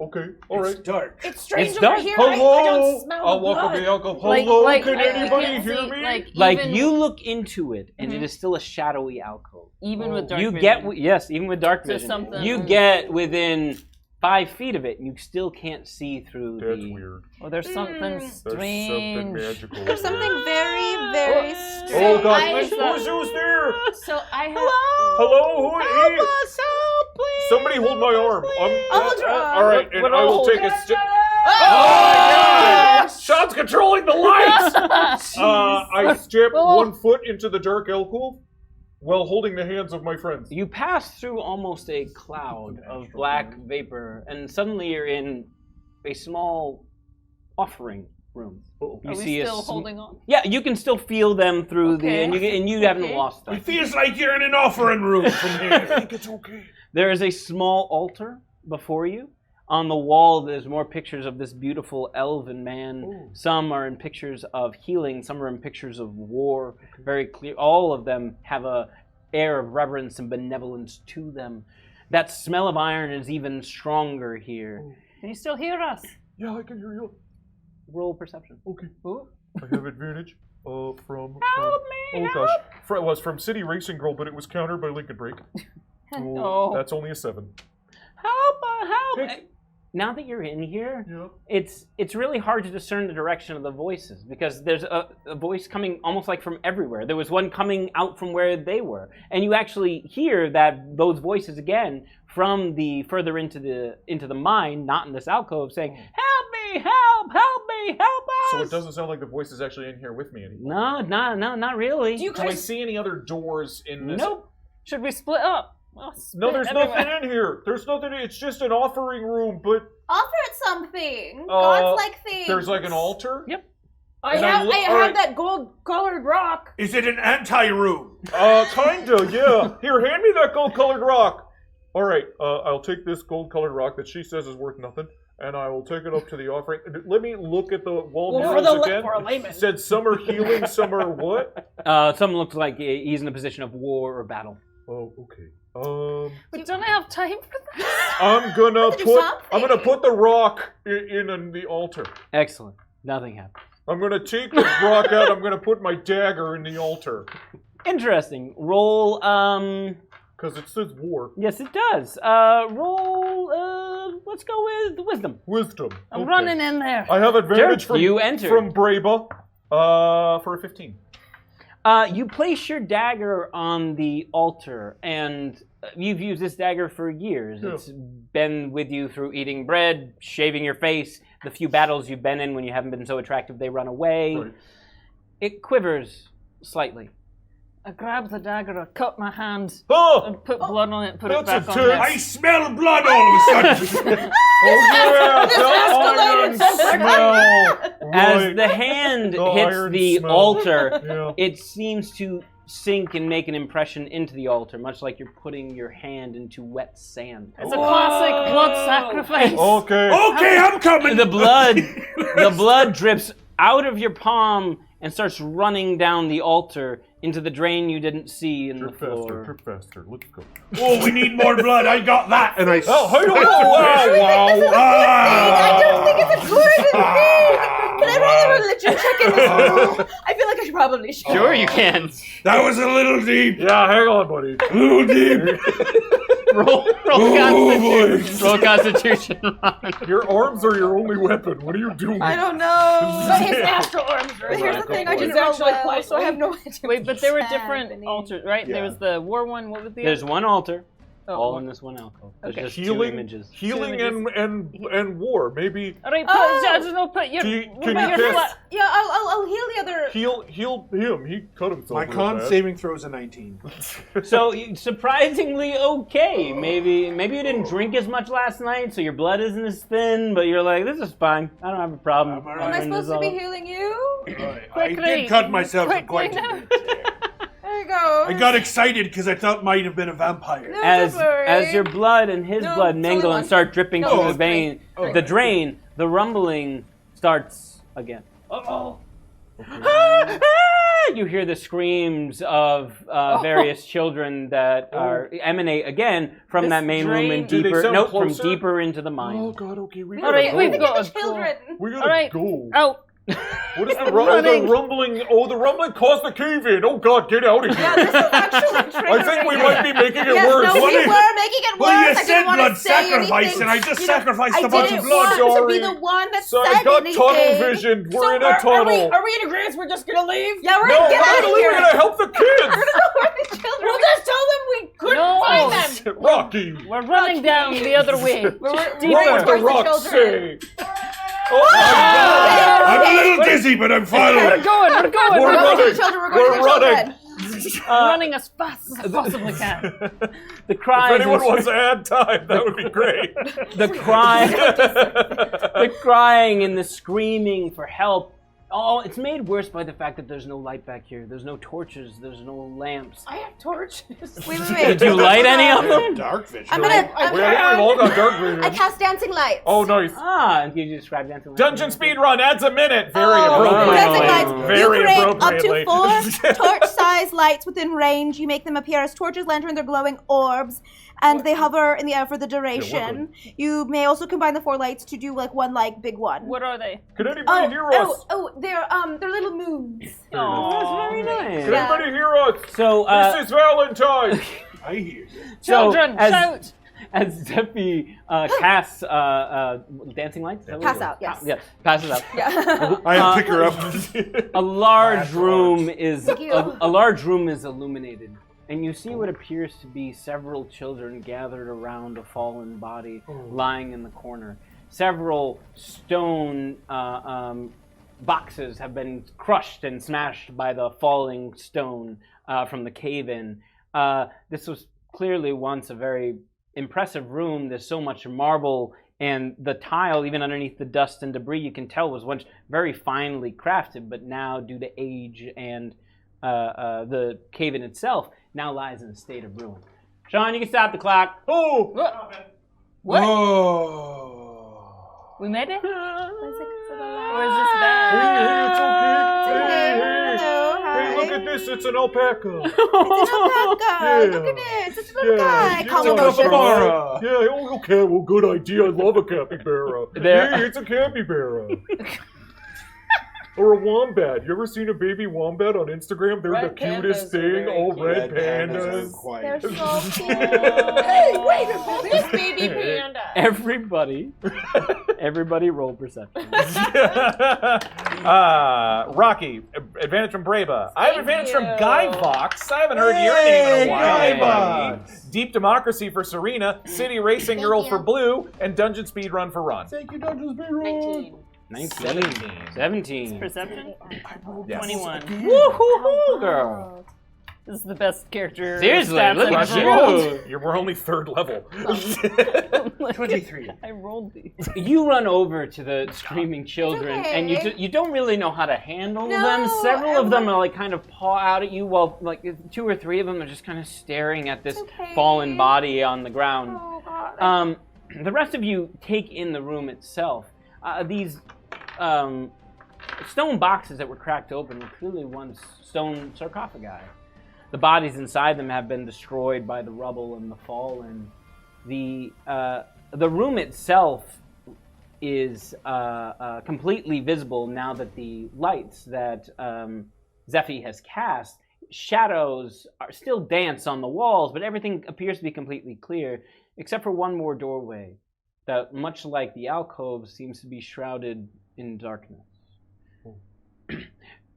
Okay, all right. It's dark. It's strange It's over dark. here. Hello. I don't smell I'll the walk up blood. the alcove. Hello, can anybody can't hear see, me? Like even, you look into it, and it is still a shadowy alcove. even with dark You vision. get yes, even with dark So vision, something- you get within 5 feet of it, and you still can't see through That's the. weird. Oh, there's something There's something strange. magical. There's something very, very strange. Oh God! Where's that? Who's there? So I have. Hello, who Help is? us, help, please. Somebody hold my arm. I'll hold your arm. All right, and We're I all will take holding a step. Oh! Oh my God! Sean's controlling the lights. I step Oh. 1 foot into the dark alcove while holding the hands of my friends. You pass through almost a cloud of black vapor, and suddenly you're in a small offering rooms. Uh-oh. You Are we see still holding on? Yeah, you can still feel them through Okay. and you haven't lost them. It feels like you're in an offering room from here. I think it's okay. There is a small altar before you. On the wall, there's more pictures of this beautiful elven man. Ooh. Some are in pictures of healing. Some are in pictures of war. Very clear. All of them have a air of reverence and benevolence to them. That smell of iron is even stronger here. Can you still hear us? Yeah, I can hear you. Roll perception. Okay. Ooh. I have advantage. From Help me! oh gosh, it was from City Racing Girl, but it was countered by Lincoln Break. Oh. That's only a 7. Help! Now that you're in here, Yeah. it's really hard to discern the direction of the voices because there's a voice coming almost like from everywhere. There was one coming out from where they were, and you actually hear those voices again from the further into the mine, not in this alcove, saying, "Help me! Help! Help me! Help us!" So it doesn't sound like the voice is actually in here with me anymore. No, not really. Do you Do I guys see any other doors in this? Nope. Should we split up? No, there's nothing in here. There's nothing. It's just an offering room, but Offer it something. Gods like things. there's like an altar. Yep. I And have alright. that gold-colored rock. Is it an anti-room? Kinda, yeah. Here, hand me that gold-colored rock. All right, I'll take this gold-colored rock that she says is worth nothing, and I will take it up to the offering. Let me look at the wall murals again. For a layman. It said some are healing, some are what? Some looks like he's in a position of war or battle. Oh, okay. We don't have time for that. I'm gonna do put something. the rock in the altar. Excellent. Nothing happened. I'm gonna take this rock out. I'm gonna put my dagger in the altar Interesting. Roll. because it says war. Yes, it does. Roll. Let's go with wisdom. Wisdom. I'm Okay. running in there. I have advantage Sure, you enter. from Braba. For a 15. You place your dagger on the altar, and you've used this dagger for years. Yeah. It's been with you through eating bread, shaving your face, the few battles you've been in when you haven't been so attractive they run away. Right. It quivers slightly. I grab the dagger, I cut my hand, Oh! and put blood on it, put it That's back a on turn. there. I smell blood all of a sudden. Oh, yeah, the iron smell. As Right. the hand The hits iron the smell. altar, Yeah. it seems to sink and make an impression into the altar, much like you're putting your hand into wet sand. It's a classic blood sacrifice. Okay. Okay, I'm coming. The blood drips out of your palm and starts running down the altar into the drain you didn't see in Drip the floor. faster, drip faster. Let's go. Oh, we need more blood. I got that. And I. Oh, hey, wow. I don't think it's a good thing. Can I roll a religion check in this room? I feel like I probably should. Sure you can. That was a little deep. Yeah, hang on, buddy. A little deep. roll Constitution. Roll Constitution. Ron. Your arms are your only weapon. What are you doing? I don't know. But his astral arms are But here's the thing, I He's didn't roll actually well, quite so I have no idea. Wait, but there were what's different happening. altars, right? Yeah. There was the war one. What was the There's one altar, Oh. all in this one alcove. There's Okay. just two Healing, images. healing, Two and war. Maybe All right, I don't know, put your. Can you put your cast- flat- Yeah, I'll heal the other. heal him. He cut himself. My real con bad. saving throws a 19. So surprisingly okay. Maybe you didn't drink as much last night, so your blood isn't as thin. But you're like, this is fine. I don't have a problem. Am I Am I ordering supposed to be healing you? I Quickly, did cut myself quickly quite a now. bit. There you go. I got excited because I thought might have been a vampire. No, As don't worry. as your blood and his No, blood it's mingle only and one. start dripping No, through the it's vein, three. the Okay. drain, the rumbling starts again. Uh-oh. You hear the screams of various children that emanate again from This that main room drain- and Do they deeper. sound Nope, closer? from deeper into the Oh mine. God. Okay, we We gotta All right, go. we've need got the to go. children. We gotta All right. go. Out. What is the, I'm the running. rumbling? Oh, the rumbling caused the cave in. Oh God, get out of here! Yeah, this is actually triggering. I think we might be making it Yes, worse. no, we were making it worse. Well, you I said didn't want blood to say sacrifice, anything. and I just You know, sacrificed I a bunch of didn't blood. want to be Sorry. the one that So said I got anything. tunnel visioned. We're in a tunnel. Are we in agreement? We're just gonna leave? Yeah, we're No, gonna get we're out gonna of leave. here. We're gonna help the kids. We're gonna go where the children. We'll just tell them we couldn't No. find them. Rocky. We're running down the other way. We're What deeper does the towards rock children. say? Oh my God! I'm a little dizzy, but I'm We're following. going. We're going. We're We're going to running. the children. We're going to the We're running. children. running as fast as I possibly can. The cries. If anyone wants to add time, that would be great. The crying and the screaming for help. Oh, it's made worse by the fact that there's no light back here. There's no torches. There's no lamps. I have torches. Wait. Did you light any of them? Dark vision. I'm gonna. We've all got dark vision. I cast dancing lights. Oh, nice. And can you describe dancing lights? Dungeon speedrun adds a minute. Very Dancing appropriate. lights. Very You create appropriately. up to 4 torch-sized lights within range. You make them appear as torches, lanterns, or glowing orbs, and they hover in the air for the duration. You may also combine the 4 lights to do like one big one. What are they? Can anybody hear us? They're little moons. Oh, that's very nice. Can anybody hear us? So, this is Valentine. I hear you. Children, shout! As Zyphie casts dancing lights? Pass out, yes. Yeah, passes out. Yeah. I'll pick her up. A large room is illuminated, and you see what appears to be several children gathered around a fallen body lying in the corner. Several stone boxes have been crushed and smashed by the falling stone from the cave-in. This was clearly once a very impressive room. There's so much marble, and the tile, even underneath the dust and debris, you can tell was once very finely crafted, but now, due to age and the cave-in itself, now lies in a state of ruin. Sean, you can stop the clock. Oh! What? Oh. We made it? Or is Hey, this bad? it's okay. Hello, hi. Hey, look at this. It's an alpaca. It's an alpaca. Yeah. Look at it. It's a little guy. it's Calm a emotions. capybara. Yeah, oh, okay. Well, good idea. I love a capybara. Hey, it's a capybara. Or a wombat. You ever seen a baby wombat on Instagram? They're Red the cutest pandas are thing. very Oh, cute. red pandas. They're so cute. Hey, wait a minute. This baby panda. Everybody roll perception. Rocky, advantage from Brava. I have advantage from Guy Vox. I haven't heard your name in a while. Guy Vox. Deep Democracy for Surena, City Racing Girl for Blue, and Dungeon Speedrun for Ron. Thank you, Dungeon Speedrun. 17. Perception? Yes. 21. Woohoo, girl. This is the best character. Seriously, stats look I've at ever you. rolled. We're only 3rd level. 23. I rolled these. You run over to the screaming children, okay. and you don't really know how to handle No, them. Several of them everyone- are like kind of paw out at you, while like 2 or 3 of them are just kind of staring at this okay. fallen body on the ground. Oh, God. The rest of you take in the room itself. These stone boxes that were cracked open were clearly once stone sarcophagi. The bodies inside them have been destroyed by the rubble and the fallen. The room itself is completely visible now that the lights that Zyphie has cast, shadows still dance on the walls, but everything appears to be completely clear, except for one more doorway that, much like the alcove, seems to be shrouded in darkness.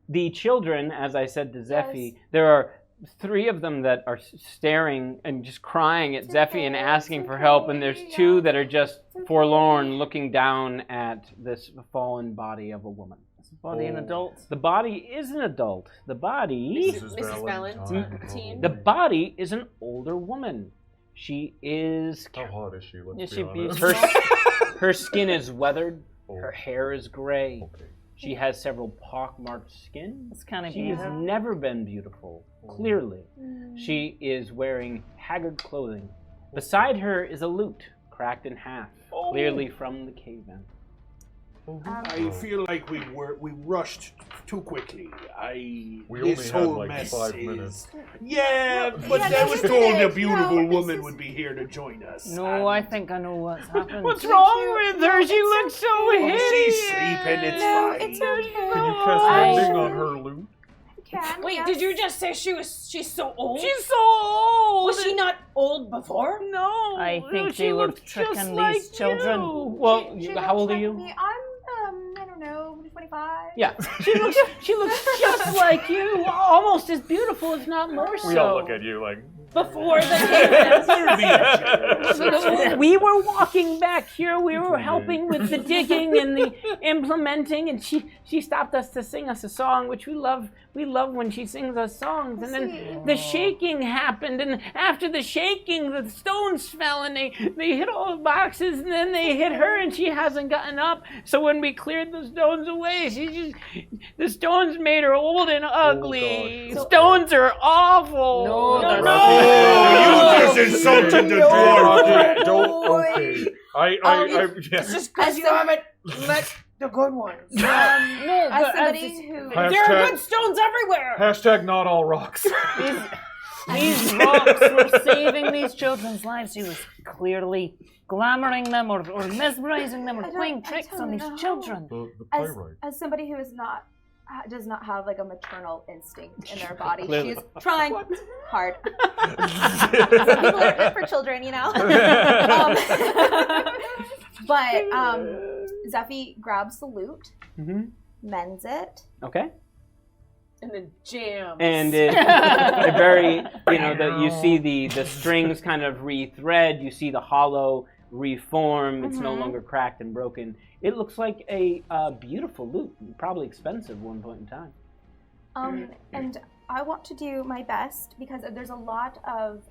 The children, as I said to Zyphie, there are 3 of them that are staring and just crying at Zyphie and asking for help, and there's 2 that are just forlorn, looking down at this fallen body of a woman. Is the body an adult? The body is an adult. The body... Mrs. Valentine. The body is an older woman. She is... How hot is she? Let's Is be she honest. beautiful? Her skin is weathered. Oh. Her hair is gray. Okay. She has several pock-marked skin. It's kind of She has never been beautiful, clearly. She is wearing haggard clothing. Beside her is a lute, cracked in half, clearly from the cave-in. I feel like we rushed too quickly. We only this had whole like mess 5 is- minutes. Yeah, but Yeah, I was this is told it. a beautiful No, this woman is- would be here to join us. No, I think I know what's happened. What's wrong with her? She looks so Oh, hideous. she's sleeping. It's No, fine. it's okay. Can you cast I- mending on her loot? Can, Wait, yes. did you just say she's so old? She's so old. Was she not old before? No. I think she they were looks tricking just these like children. you. Well, She how old looks are you? like me. I'm, I don't know, 25. Yeah, she looks just like you, almost as beautiful, if not more so. We all look at you like, before the cave. We were walking back here. We were helping with the digging and the implementing, and she stopped us to sing us a song, which we love. We love when she sings us songs. And then the shaking happened, and after the shaking, the stones fell, and they hit all the boxes, and then they hit her, and she hasn't gotten up. So when we cleared the stones away, the stones made her old and ugly. Stones are awful. No, they're You just insulted the dwarf. Okay. Yes. Just because you haven't met the good ones. As somebody who There are good stones everywhere. Hashtag not all rocks. These rocks were saving these children's lives. He was clearly glamoring them or mesmerizing them or playing tricks on these children. The pyrite. as somebody who is not does not have like a maternal instinct in their body, Clearly. she's trying hard. Some people are good for children, you know. But Zyphie grabs the loot, mends it. Okay. And then jams. And it very, you see the strings kind of rethread. You see the hollow reform. It's no longer cracked and broken. It looks like a beautiful loot, probably expensive at one point in time. And I want to do my best because there's a lot of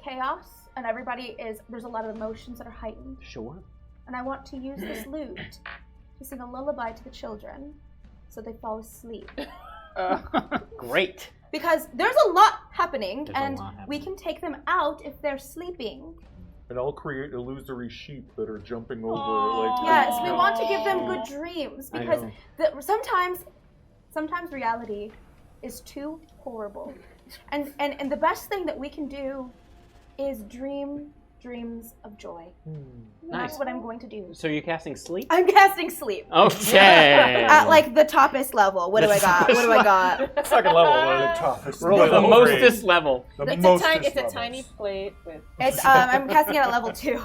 chaos, and there's a lot of emotions that are heightened. Sure. And I want to use this loot to sing a lullaby to the children so they fall asleep. Great. Because there's a lot happening, we can take them out if they're sleeping. And I'll create illusory sheep that are jumping over Yes, we want to give them good dreams because sometimes reality is too horrible. And the best thing that we can do is dream dreams of joy. That's what I'm going to do. So you're casting sleep? I'm casting sleep. Okay. At like the toppest level. What do I got? Second level. Roll the mostest level. It's a tiny plate with. I'm casting it at level 2.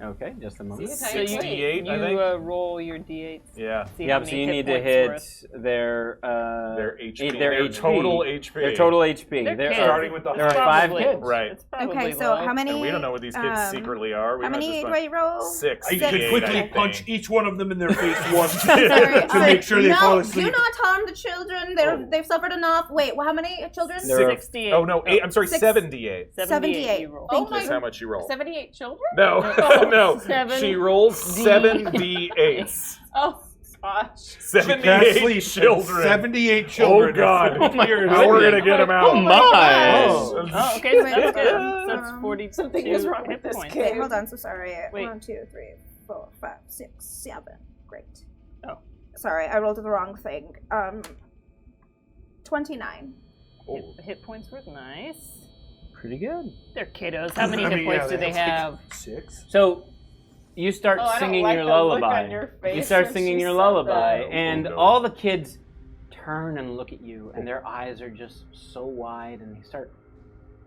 Okay, just a moment. So you D8, I think. roll your D8s. Yeah. Yep, so you need to hit their HP. Their total HP. Their total HP. They're Starting with the There are 5 kids. Right. It's probably Okay, so low. how many? And we don't know what these kids secretly are. We How might many just do I roll? 6. You could D8, quickly I punch think. each one of them in their face once Sorry, to make sure they fall do asleep. not harm the children. They've suffered enough. Wait, how many children? There are 68. Oh no, 8. I'm sorry, 78. 78. You roll. Thank That's you. how much you roll. 78 children? No, no. Seven She rolls 7 D8s. Oh, gosh. 78 children. 78 children. Oh God! Oh my How we're gonna get them out? Oh my! Oh, okay, so that's good. So that's 40. Something is wrong with this Okay, kid. hold on. So sorry. Wait. 1, 2, 3, 4, 5, 6, 7. Great. Oh. Sorry, I rolled the wrong thing. 29. Hit points were nice. Pretty good. They're kiddos. How many hit points do they have? 6. So you start Oh, I don't singing like your the look lullaby. on your face You start when singing she your said lullaby, that. and Oh, no. all the kids turn and look at you, and their eyes are just so wide, and they start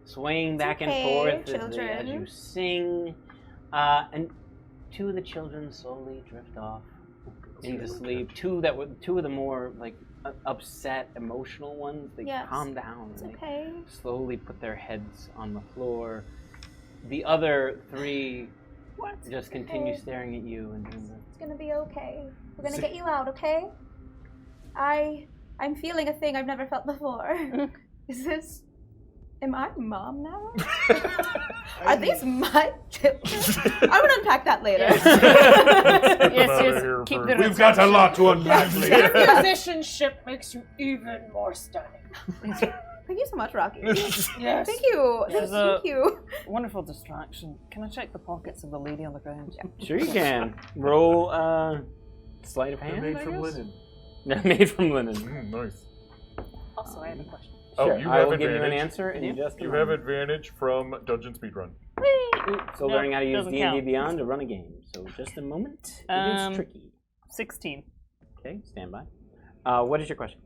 swaying back and okay, forth as children. you sing. And 2 of the children slowly drift off into sleep. 2 of the more like upset, emotional ones, they Yes. calm down. It's and they okay. slowly put their heads on the floor. The other 3 just continue staring at you and doing It's gonna be okay. We're gonna get you out, okay? I'm feeling a thing I've never felt before. Am I mom now? Are these my children? I'm gonna unpack that later. Yes, keep the We've got a lot to unpack Your later. musicianship makes you even more stunning. Thank you so much, Rocky. Yes. Thank you. There's Thank you. Wonderful distraction. Can I check the pockets of the lady on the ground? Sure you can. Roll sleight of hand, Made I from guess? linen. Made from linen. Nice. Also, I have a question. Oh, Sure, you I have will give you an advantage. answer in just a You have moment. advantage from Dungeon Speedrun. So No, learning how to use doesn't D&D count. Beyond to run a game. So just a moment. It is tricky. 16. Okay, stand by. What is your question?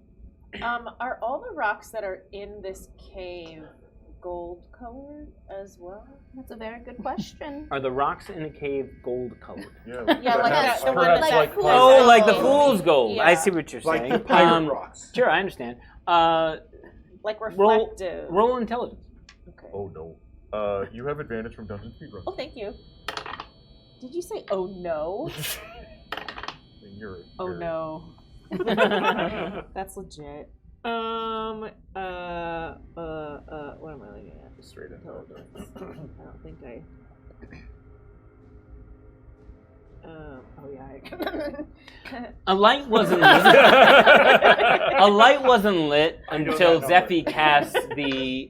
Are all the rocks that are in this cave gold colored as well? That's a very good question. Are the rocks in the cave gold colored? Yeah, like Perhaps- that. The one perhaps that's like fool's Oh, gold. like the fool's gold. I Yeah. see what you're Like saying. the pirate rocks. Sure, I understand. Like Roll, reflective. roll intelligence. Okay. Oh no. You have advantage from Dungeon Speedrun. Oh, thank you. Did you say, oh no? Oh no. That's legit. What am I looking at? Straight intelligence. I don't think I. Oh yeah. A light wasn't lit. A light wasn't lit until Zyphie cast the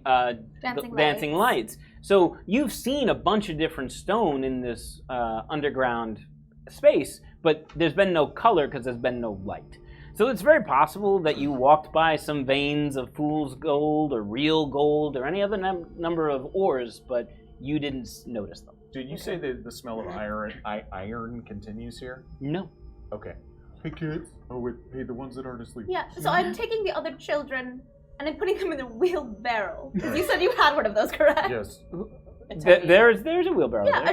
dancing lights. So you've seen a bunch of different stone in this underground space, but there's been no color because there's been no light. So it's very possible that you walked by some veins of fool's gold or real gold or any other number of ores, but you didn't notice them. Did you say that the smell of iron continues here? No. Okay. Hey kids. Oh wait, hey, the ones that aren't asleep. Yeah, so I'm taking the other children and I'm putting them in a wheelbarrow. Because you said you had one of those, correct? Yes. There's a wheelbarrow. Yeah, there.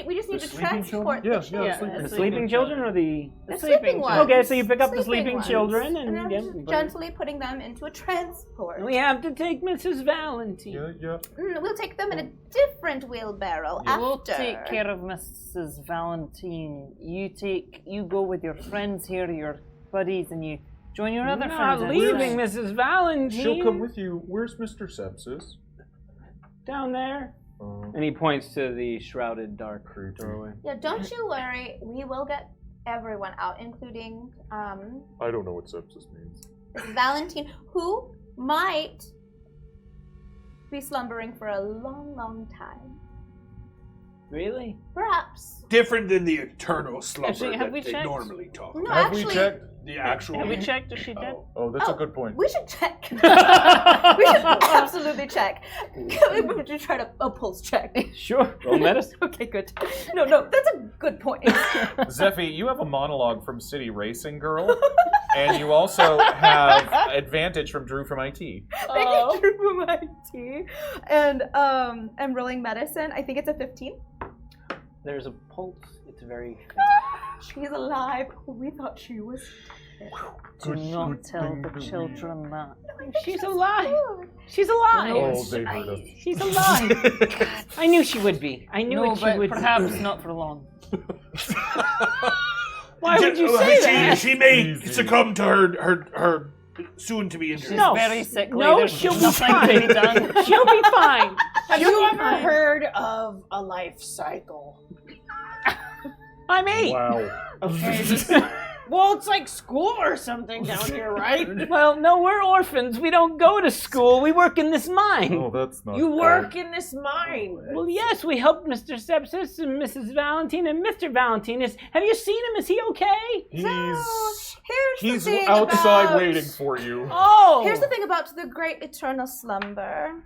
we just need to transport Yeah, the children. The sleeping children or the sleeping ones. Okay, so you pick up the sleeping ones. children And I'm yeah, just gently putting them into a transport. we have to take Mrs. Valentine. Yeah. We'll take them in a different wheelbarrow after. We'll take care of Mrs. Valentine. You go with your friends here, your buddies, and you join your other friends. Not leaving Mrs. Valentine. She'll come with you. Where's Mr. Sepsis? Down there. And he points to the shrouded dark doorway. Yeah, don't you worry. We will get everyone out, including I don't know what sepsis means. Valentine, who might be slumbering for a long, long time. Really? Perhaps. Different than the eternal slumber Actually, have that we they checked? normally talk No, about. Have actually, we checked? The actual. Have we checked if she did? Oh, that's a good point. We should check. We should absolutely check. We should try to pulse check. Sure. Roll medicine. Okay, good. No, that's a good point. Zyphie, you have a monologue from City Racing Girl, and you also have advantage from Drew from IT. Thank you, Drew from IT. And I'm rolling medicine. I think it's a 15. There's a pulse. It's very. She's alive. We thought she was. Do not tell the children that. She's alive. She's alive. Oh, they heard us. She's alive. I knew she would be. I knew No, she but would. perhaps not for long. Why would you say that? She may succumb to her soon to be injured. She's No. very sickly. No, There's she'll be nothing fine. to be done. She'll be fine. Have you ever heard of a life cycle? I'm 8. Wow. Okay. Well, it's like school or something down here, right? Well, no, we're orphans. We don't go to school. We work in this mine. Oh, that's not. You work in this mine. Well, yes, we help Mr. Sepsis and Mrs. Valentine and Mr. Valentine. Have you seen him? Is he okay? He's the thing outside about- waiting for you. Oh! Here's the thing about the great eternal slumber.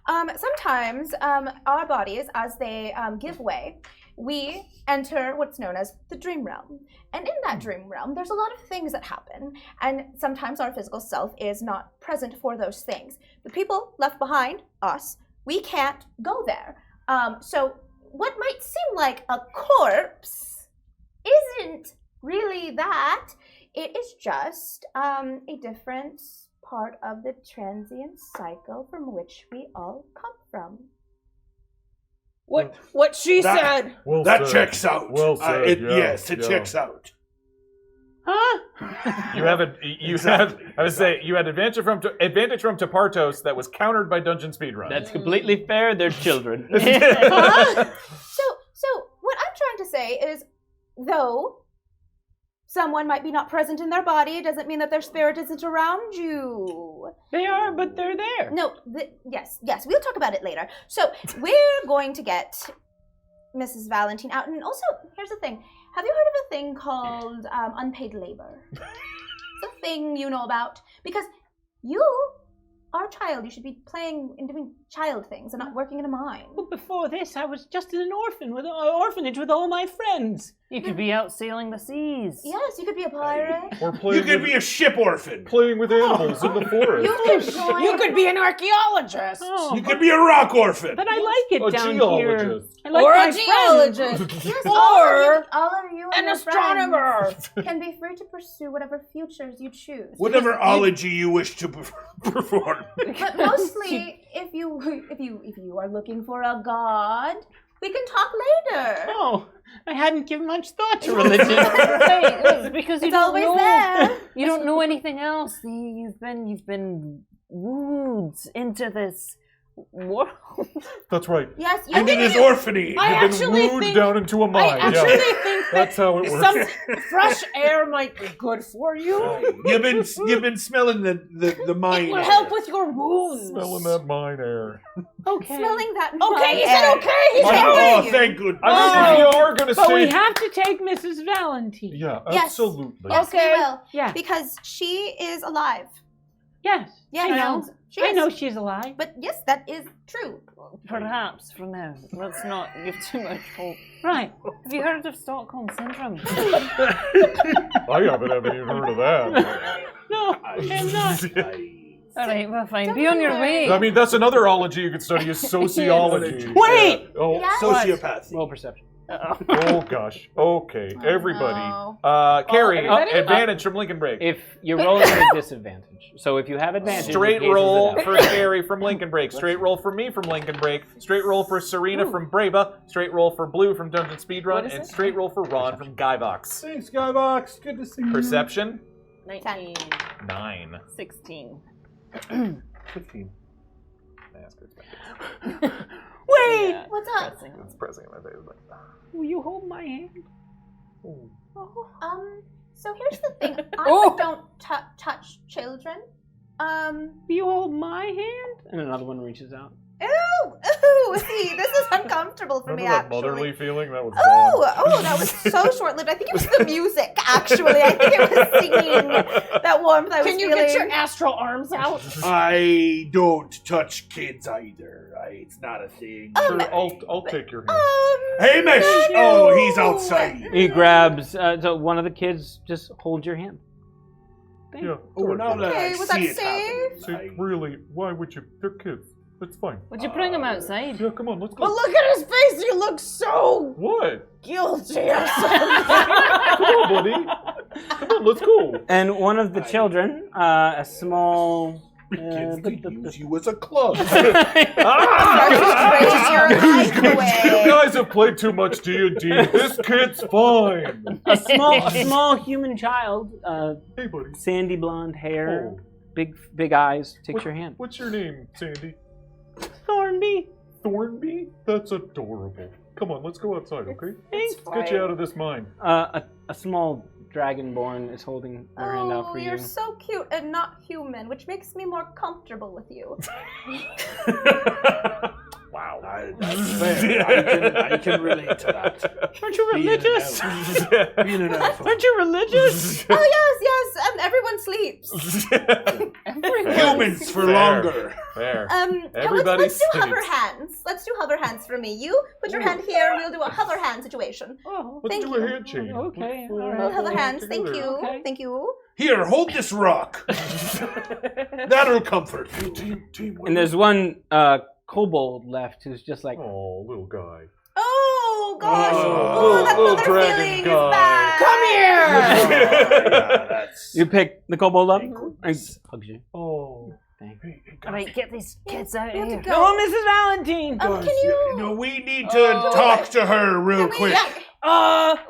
Sometimes our bodies, as they give way, we enter what's known as the dream realm. And in that dream realm, there's a lot of things that happen. And sometimes our physical self is not present for those things. The people left behind, us, we can't go there. So what might seem like a corpse isn't really that. It is just a different part of the transient cycle from which we all come from. What she said. Well That said. checks out. Well said. Yeah, yes, it yeah. checks out. Huh? You had advantage from Tepartos that was countered by Dungeon Speedrun. That's completely fair. They're children. So what I'm trying to say is, though someone might be not present in their body, doesn't mean that their spirit isn't around you. They are, but they're there. No, yes, we'll talk about it later. So we're going to get Mrs. Valentine out. And also, here's the thing. Have you heard of a thing called unpaid labor? It's a thing you know about. Because you are a child. You should be playing and doing child things and not working in a mine. But before this, I was just in an orphanage with all my friends. You could be out sailing the seas. Yes, you could be a pirate. Or You playing could with, be a ship orphan. playing with animals in the forest. You could join. You could be an archaeologist. Oh, You could be a rock orphan. but I like it A down geologist. here. I like Or my a geologist. Yes, Or all of you and An your astronomer. friends can be free to pursue whatever futures you choose. Whatever ology you wish to perform. But mostly, if you are looking for a god, we can talk later. Oh, I hadn't given much thought to religion. Right, it's because you It's don't always know. there. You don't know anything else. You've been wooed into this world. That's right. Yes, you Into this orphanage. I You've actually been wooed think- down into a I mine. actually Yeah. think That's that how it works. some fresh air might be good for you. You've been smelling the mine. It will air. help with your wounds. Smelling that mine air. Okay. smelling that. Okay, he air. said okay. He's Oh, happy. thank goodness. I mean, if you are going to But we stay... have to take Mrs. Valentine. Yeah, Yes. absolutely. Yes, Okay. we will. Yeah. Because she is alive. Yes. Yes, I know. She I is. know she's alive. But yes, that is true. Perhaps for now. Let's not give too much hope. Right. Have you heard of Stockholm Syndrome? I haven't even heard of that. No, I'm not. All right, well, fine. Be on your way. I mean, that's another ology you could study is sociology. Wait! Oh, Yes. Sociopathy. Roll perception. oh gosh. Okay, everybody. no. Carrie, everybody? advantage from Lincoln Break. If you're rolling at a disadvantage, so if you have advantage, it Straight cancels roll it out. for Carrie from Lincoln Break. Straight roll for me from Lincoln Break. Straight roll for Surena from Brava. Straight roll for Blue from Dungeon Speedrun. is And it? straight roll for Ron from Guybox. Thanks, Skybox. Good to see you. Perception? 19. 9. 16. 15. That's good. Wait! Yeah, What's it's up? pressing. It's pressing in my face. Will you hold my hand? So here's the thing. I Oh. don't touch children. Will you hold my hand? And another one reaches out. Ooh, see, this is uncomfortable for me, Remember that actually. motherly feeling? That was Oh, that was so short-lived. I think it was the music, actually. I think it was singing that warmth I was Can you feeling. get your astral arms out? I don't touch kids either. It's not a thing. gone. Sure, I'll take your hand. Hey, Mesh! Oh, he's outside. He grabs. So one of the kids just holds your hand. Yeah. Oh, now that Okay, I was see that it safe? happening, See, really, why would you? They're kids. It's fine. Would you bring him outside? Yeah, come on, let's go. But look at his face. He looks so What? guilty or something. Come on, buddy. Come on, let's go. And one of the children, a small. Kids could use you as a club. Raise your eyes You away. guys have played too much D&D. This kid's fine. A small human child, Hey, buddy. sandy blonde hair, Oh. big eyes. Takes your hand. What's your name, Sandy? Thornby. Thornby? That's adorable. Come on, let's go outside, okay? Thanks. Let's get you out of this mine. A small dragonborn is holding their hand out Oh, for you. you're so cute and not human, which makes me more comfortable with you. Wow. That's fair. I can relate to that. Aren't you religious? Being an elf. Aren't you religious? Oh yes, and everyone sleeps. Humans for Fair. longer. There. Everybody let's do sleeps. hover hands. Let's do hover hands for me. You put your hand here. We'll do a hover hand situation. Oh, Let's Thank do you. a handshake. Okay, Let's, all right. We'll hover work hands. Thank together. you. Okay. Thank you. Here, hold this rock. That'll comfort you. And there's one kobold left who's just like, Oh, little guy. Oh gosh. Oh, that little mother dragon feeling guy. is back. Come here! you pick the kobold up and hugs you. Oh. All right, get these kids out We of have to here. go. No, Mrs. Valentine. Can you? No, we need to talk to her real quick.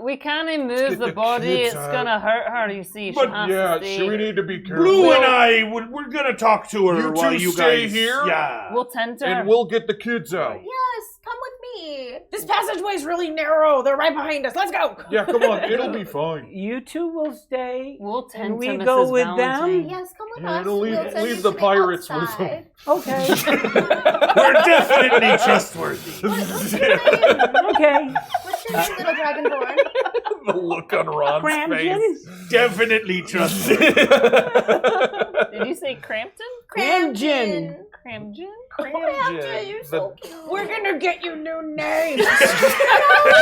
We can't get move the the body. kids It's out. gonna hurt her. You see, she But has Yeah, to stay. should we need to be careful? Blue and I, we're gonna talk to her You while two you stay guys. here? Yeah. We'll tend to her. And we'll get the kids out. Yes, come with me. This passageway's really narrow. They're right behind us. Let's go. Yeah, come on, it'll be fine. You two will stay. We'll tend And we to Mrs. go with Valentine. them? Yes, come with Yeah, us. it'll leave- We'll send leave you the to pirates with outside. Okay. We're definitely trustworthy. What's your name? Okay. What's your name, little dragonborn? The look on Ron's Cramton? face. Definitely trustworthy. Did you say Crampton? Cramton. Cramjin? Cramjin. You're so cute. We're gonna get you new names.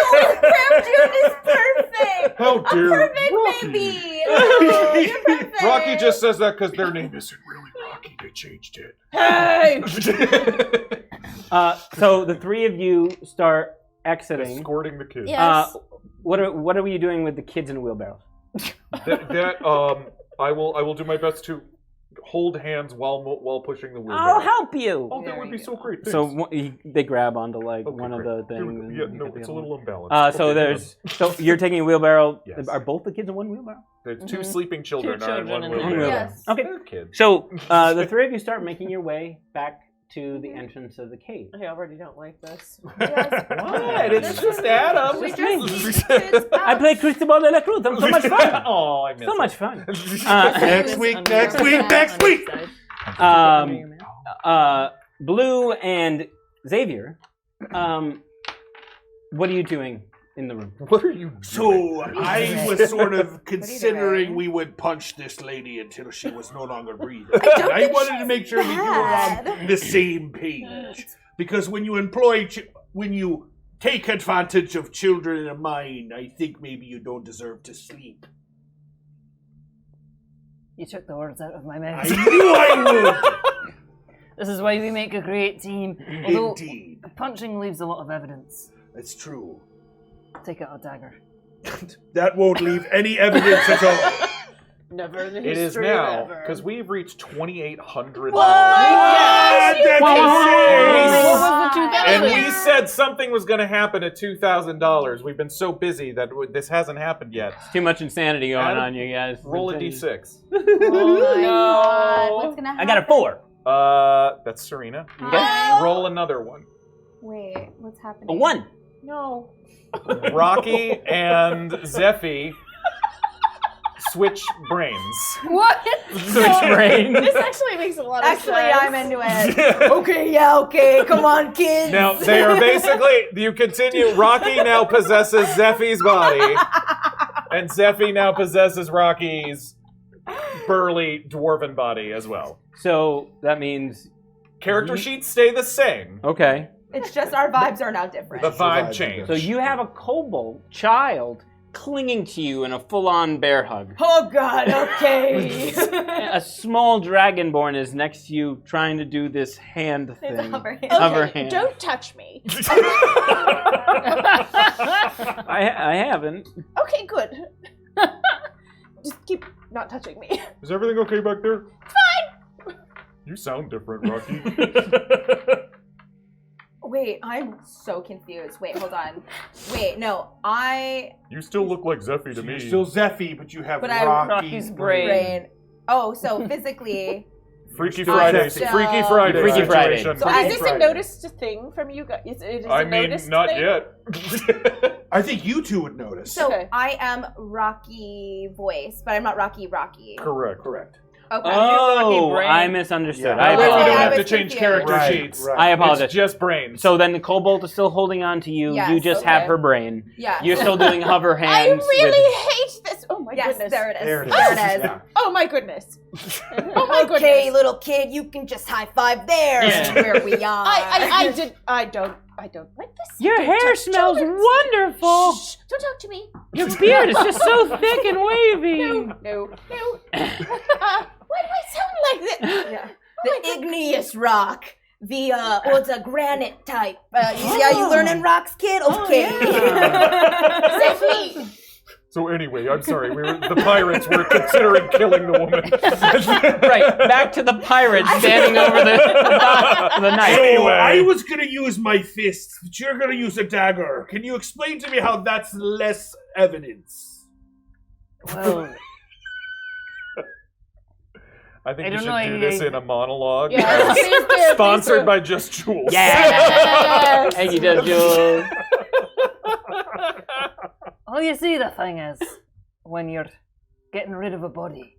Cramjin is perfect. How dare Perfect Rocky? baby. Oh, you're perfect. Rocky just says that because their name isn't really Rocky. They changed it. Hey! So the three of you start exiting. Escorting the kids. Yes. What are you doing with the kids in wheelbarrows? I will do my best to hold hands while pushing the wheelbarrow. I'll help you. Oh, that would be so great. Thanks. So they grab onto like Okay, one great. of the Here we things. go. and Yeah, you no, hit the it's a other little one. imbalanced. So you're taking a wheelbarrow. Yes. Are both the kids in one wheelbarrow? There's two sleeping children Two are in one children in wheelbarrow. Yes. Okay. They're kids. So the three of you start making your way back to the entrance of the cave. I already don't like this. What? It's just Adam. We me. just kids I play Cristobal de la Cruz. I'm so much fun. Oh, I miss So it. much fun. Next week. Blue and Xavier, what are you doing in the room? What are you doing? So I was sort of considering doing? we would punch this lady until she was no longer breathing. don't I think wanted to make sure that you were on the same page, because when you when you take advantage of children in a mine, I think maybe you don't deserve to sleep. You took the words out of my I mouth. knew I would. This is why we make a great team. Although Indeed, punching leaves a lot of evidence. that's true. Take out a dagger. That won't leave any evidence at all. Never in the It is history now, of ever. because we've reached $2,800. That's insane. And we said something was going to happen at $2,000. We've been so busy that this hasn't happened yet. Too much insanity going Adam, on, you guys. Roll a d6. Oh my God. What's gonna happen? I got a 4. That's Surena. Okay. Roll another one. Wait, what's happening? A 1. No. Rocky and Zyphie switch brains. What? Switch brain. This actually makes a lot of Actually, sense. I'm into it. Okay, yeah, okay. Come on, kids. Now, they are basically, you continue, Rocky now possesses Zyphie's body, and Zyphie now possesses Rocky's burly dwarven body as well. So that means Character sheets stay the same. okay. It's just our vibes are now different. The vibe changed. So you have a kobold child clinging to you in a full-on bear hug. Oh God. Okay. A small dragonborn is next to you trying to do this hand It's a thing. hover hand. Hover Okay, hand. don't touch me. I haven't. Okay, good. Just keep not touching me. Is everything okay back there? Fine. You sound different, Rocky. Wait, I'm so confused. Wait, hold on. Wait, no, You still look like Zyphie to me. You're still Zyphie, but you have But I- Rocky's brain. brain. Oh, so physically. Freaky Still Friday. Zyphie. Freaky Friday. Freaky Friday. situation. So I- is this a Friday. noticed thing from you guys? It is I a mean, noticed not thing? yet. I think you two would notice. So Okay. I am Rocky voice, but I'm not Rocky. Correct. Correct. Okay. Oh, brain. I misunderstood. Yeah. I We Okay, don't apologize. I have to was change confused. character Right, sheets. right. I apologize. It's just brains. So then the kobold is still holding on to you. Yes, You just have okay. her brain. Yeah. You're still doing hover I hands. really hate this. Oh my Yes, goodness. there it is. There it is. There it is. Yeah. Oh my goodness. Oh my goodness. Okay, little kid, you can just high five there. Yeah. Where we are. I don't like this. Your Don't hair touch smells children. wonderful. Shh, don't talk to me. Your beard is just so thick and wavy. No. Why do I sound like this? Yeah. The igneous rock. The it's a granite type. You see how you learning rocks, kid? Okay. Zyphie. So anyway, I'm sorry. The pirates were considering killing the woman. Right, back to the pirate standing over the knife. So Anyway. I was gonna use my fists, but you're gonna use a dagger. Can you explain to me how that's less evidence? Well, I think I you don't should know, do this in a monologue. Yeah, please do, Sponsored please by Just Jules. Yeah. Thank you, Judge Jules. well, you see, the thing is, when you're getting rid of a body,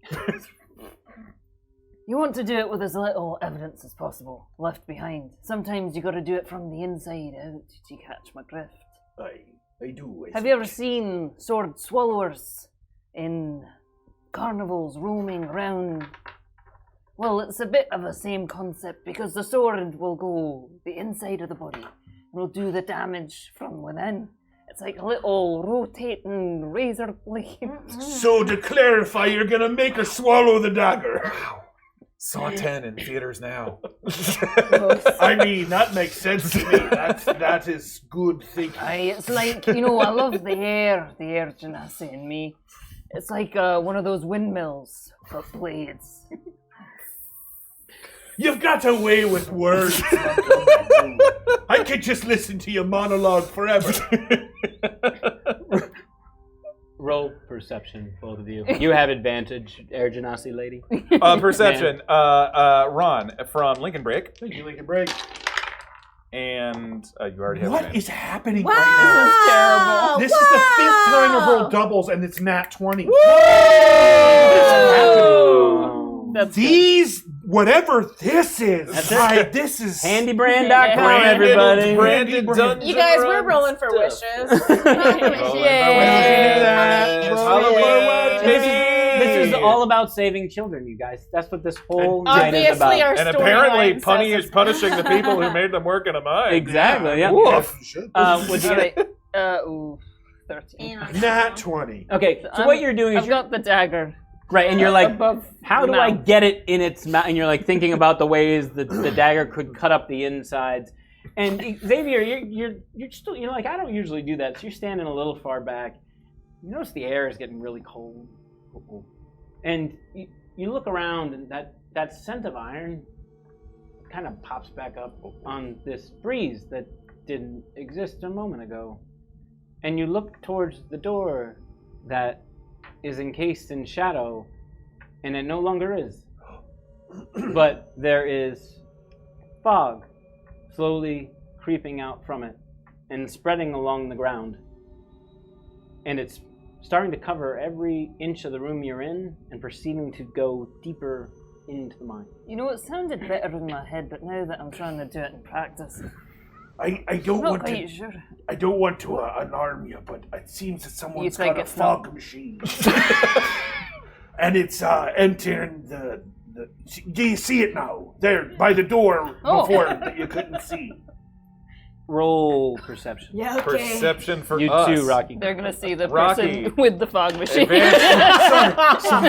you want to do it with as little evidence as possible left behind. Sometimes you got to do it from the inside out. Do you catch my drift? I do. Have you ever seen sword swallowers in carnivals roaming around Well, it's a bit of the same concept because the sword will go the inside of the body. It will do the damage from within. It's like a little rotating razor blade. So to clarify, you're gonna make her swallow the dagger. Saw 10 in theaters now. I mean, that makes sense to me. That is good thinking. It's like, I love the air genasi in me. It's like one of those windmills for blades. You've got a way with words. I could just listen to your monologue forever. Roll perception, both of you. You have advantage, Air Genasi lady. Perception. Ron from Lincoln Break. Thank you, Lincoln Break. And you already have What advantage. is happening Wow. right now? This This is the 5th time I've rolled doubles, and it's nat 20. These, whatever this is, That's this is handybrand.com, everybody. Branded Dungeon You guys, we're Run rolling for stuff. wishes. This is all about saving children, you guys. That's what this whole night is about. Obviously, our And storyline apparently says it's punishing the people who made them work in a mine. Exactly, yeah. Woof. What'd you get? 13. nat 20. Okay, so what you're doing is I've got the dagger. right, and you're like, above how the do I mouth. get it in its mouth? And you're like thinking about the ways that the dagger could cut up the insides. And Xavier, you're still, like, I don't usually do that. So you're standing a little far back. You notice the air is getting really cold. And you look around, and that scent of iron kind of pops back up on this breeze that didn't exist a moment ago. And you look towards the door that is encased in shadow, and it no longer is. But there is fog slowly creeping out from it and spreading along the ground. And it's starting to cover every inch of the room you're in and proceeding to go deeper into the mine. It sounded better in my head, but now that I'm trying to do it in practice, I I'm don't not want quite to. sure. I don't want to alarm you, but it seems that someone's think got a it's not- fog machine, and it's entering the. Do you see it now? There by the door before that you couldn't see. Roll perception. Yeah, okay. Perception for You us. too, Rocky. They're gonna see the Rocky. person with the fog machine. Sorry.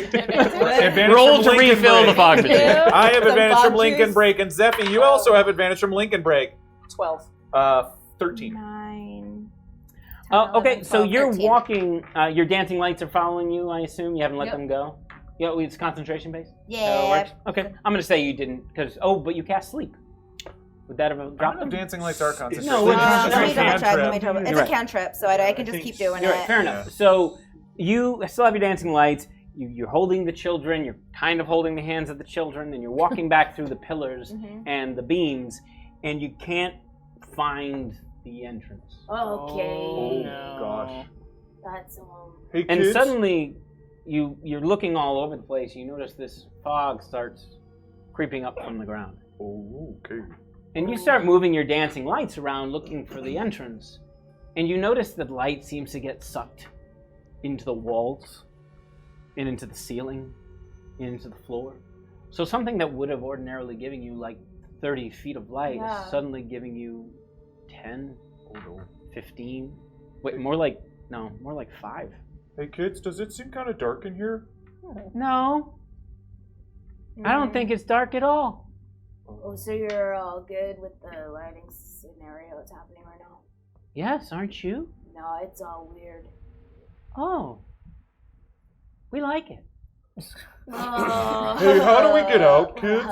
Advantage Roll from to Lincoln refill Break. the fog machine. I have Some advantage fog from Lincoln juice. Break, and Zyphie, you also have advantage from Lincoln Break. 12. 13. 9. Okay, so 12, you're 13. walking. Your dancing lights are following you, I assume. You haven't let Yep. them go. Yeah, it's concentration based. Yeah. Okay, I'm gonna say you didn't, because but you cast sleep. Would that have I don't dropped know them? if dancing lights are concentration. No, Let it's me double check. cantrip. It's You're a right. cantrip, so I can just keep doing You're it. right, fair enough. So you still have your dancing lights. You're holding the children. You're kind of holding the hands of the children, and you're walking back through the pillars and the beams, and you can't find the entrance. Okay. Oh, gosh. That's Hey, And kids. suddenly, you're looking all over the place. You notice this fog starts creeping up from the ground. Oh, okay. And you start moving your dancing lights around looking for the entrance. And you notice that light seems to get sucked into the walls, and into the ceiling, and into the floor. So something that would have ordinarily given you like 30 feet of light is suddenly giving you 10, 15. Wait, more like 5. Hey, kids, does it seem kind of dark in here? No. I don't think it's dark at all. Oh, so you're all good with the lighting scenario that's happening right now? Yes, aren't you? No, it's all weird. Oh. We like it. Hey, how do we get out, kids?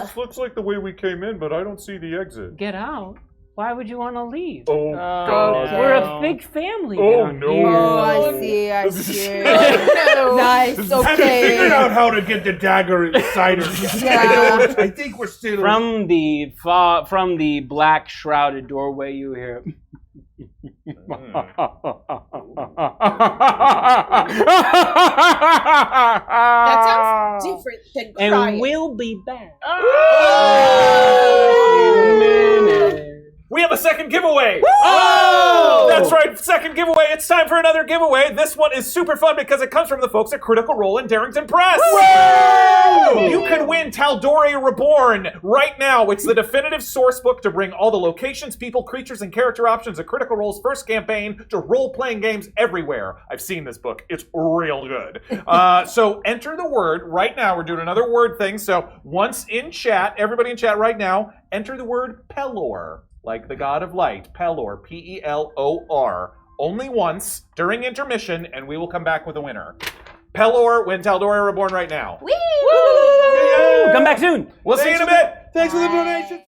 This looks like the way we came in, but I don't see the exit. Get out? Why would you want to leave? Oh, God. We're a big family Oh, down no. here. Oh, I see. Nice, Haven't okay. figured out how to get the dagger inside her yet. I think we're still From the black shrouded doorway, you hear. That sounds different than crying. And we'll be back. We have a second giveaway! Oh! That's right, second giveaway. It's time for another giveaway. This one is super fun because it comes from the folks at Critical Role and Darrington Press. You could win Tal'Dorei Reborn right now. It's the definitive source book to bring all the locations, people, creatures, and character options of Critical Role's first campaign to role-playing games everywhere. I've seen this book. It's real good. So enter the word right now. We're doing another word thing. So once in chat, everybody in chat right now, enter the word Pelor, like the god of light. Pelor, P-E-L-O-R. Only once during intermission, and we will come back with a winner. Pelor, win Tal'Dorei Reborn right now. Whee! Come back soon. We'll see you in a bit. Thanks for the donation.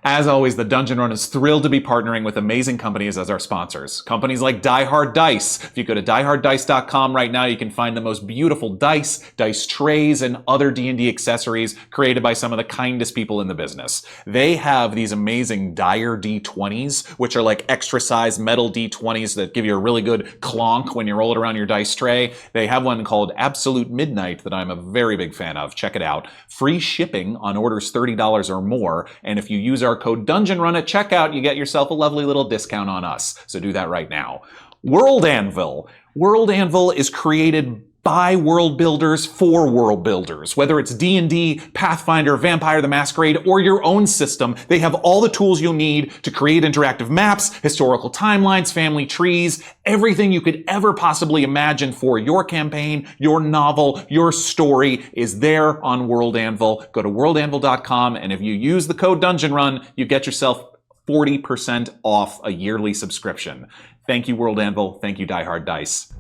As always, the Dungeon Run is thrilled to be partnering with amazing companies as our sponsors. Companies like Die Hard Dice. If you go to dieharddice.com right now, you can find the most beautiful dice trays, and other D&D accessories created by some of the kindest people in the business. They have these amazing Dire D20s, which are like extra-sized metal D20s that give you a really good clonk when you roll it around your dice tray. They have one called Absolute Midnight that I'm a very big fan of. Check it out. Free shipping on orders $30 or more, and if you use our code Dungeon Run at checkout, you get yourself a lovely little discount on us. So do that right now. World Anvil. World Anvil is created by world builders for world builders. Whether it's D&D, Pathfinder, Vampire the Masquerade, or your own system, they have all the tools you'll need to create interactive maps, historical timelines, family trees, everything you could ever possibly imagine for your campaign, your novel, your story is there on World Anvil. Go to worldanvil.com, and if you use the code Dungeon Run, you get yourself 40% off a yearly subscription. Thank you, World Anvil. Thank you, Die Hard Dice.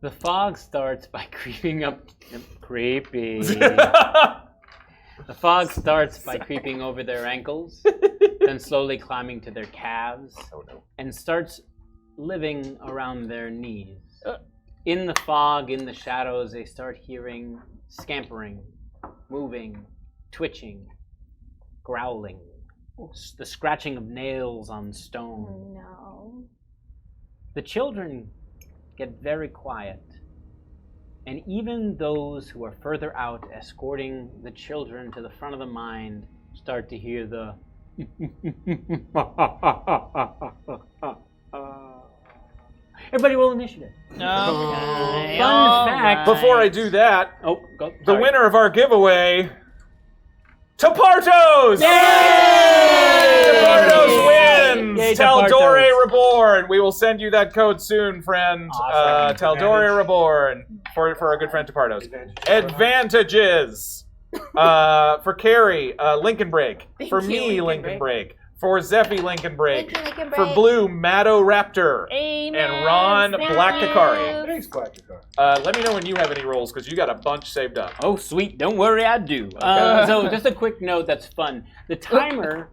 The fog starts by creeping up. Creepy. The fog starts by creeping over their ankles, then slowly climbing to their calves, and starts living around their knees. In the fog, in the shadows, they start hearing scampering, moving, twitching, growling, the scratching of nails on stone. Oh, no. The children get very quiet, and even those who are further out escorting the children to the front of the mine start to hear the Everybody roll initiative. Okay. Fun fact. Before I do that, go. The winner of our giveaway, Tapartos! Yay! Tapartos wins! Yay, Taldore Tapartos. Reborn. We will send you that code soon, friend. Awesome. Taldore Reborn for our good friend Tapartos. Advantages. For Kari, Lincoln Break. For me, Lincoln Break. For Zyphie, Lincoln Break. Lincoln For Break. Blue, Maddo Raptor. Amen. And Ron, Black Kakari. Thanks, Black Kakari. Let me know when you have any rolls, because you got a bunch saved up. Oh, sweet. Don't worry, I do. So just a quick note that's fun. The timer,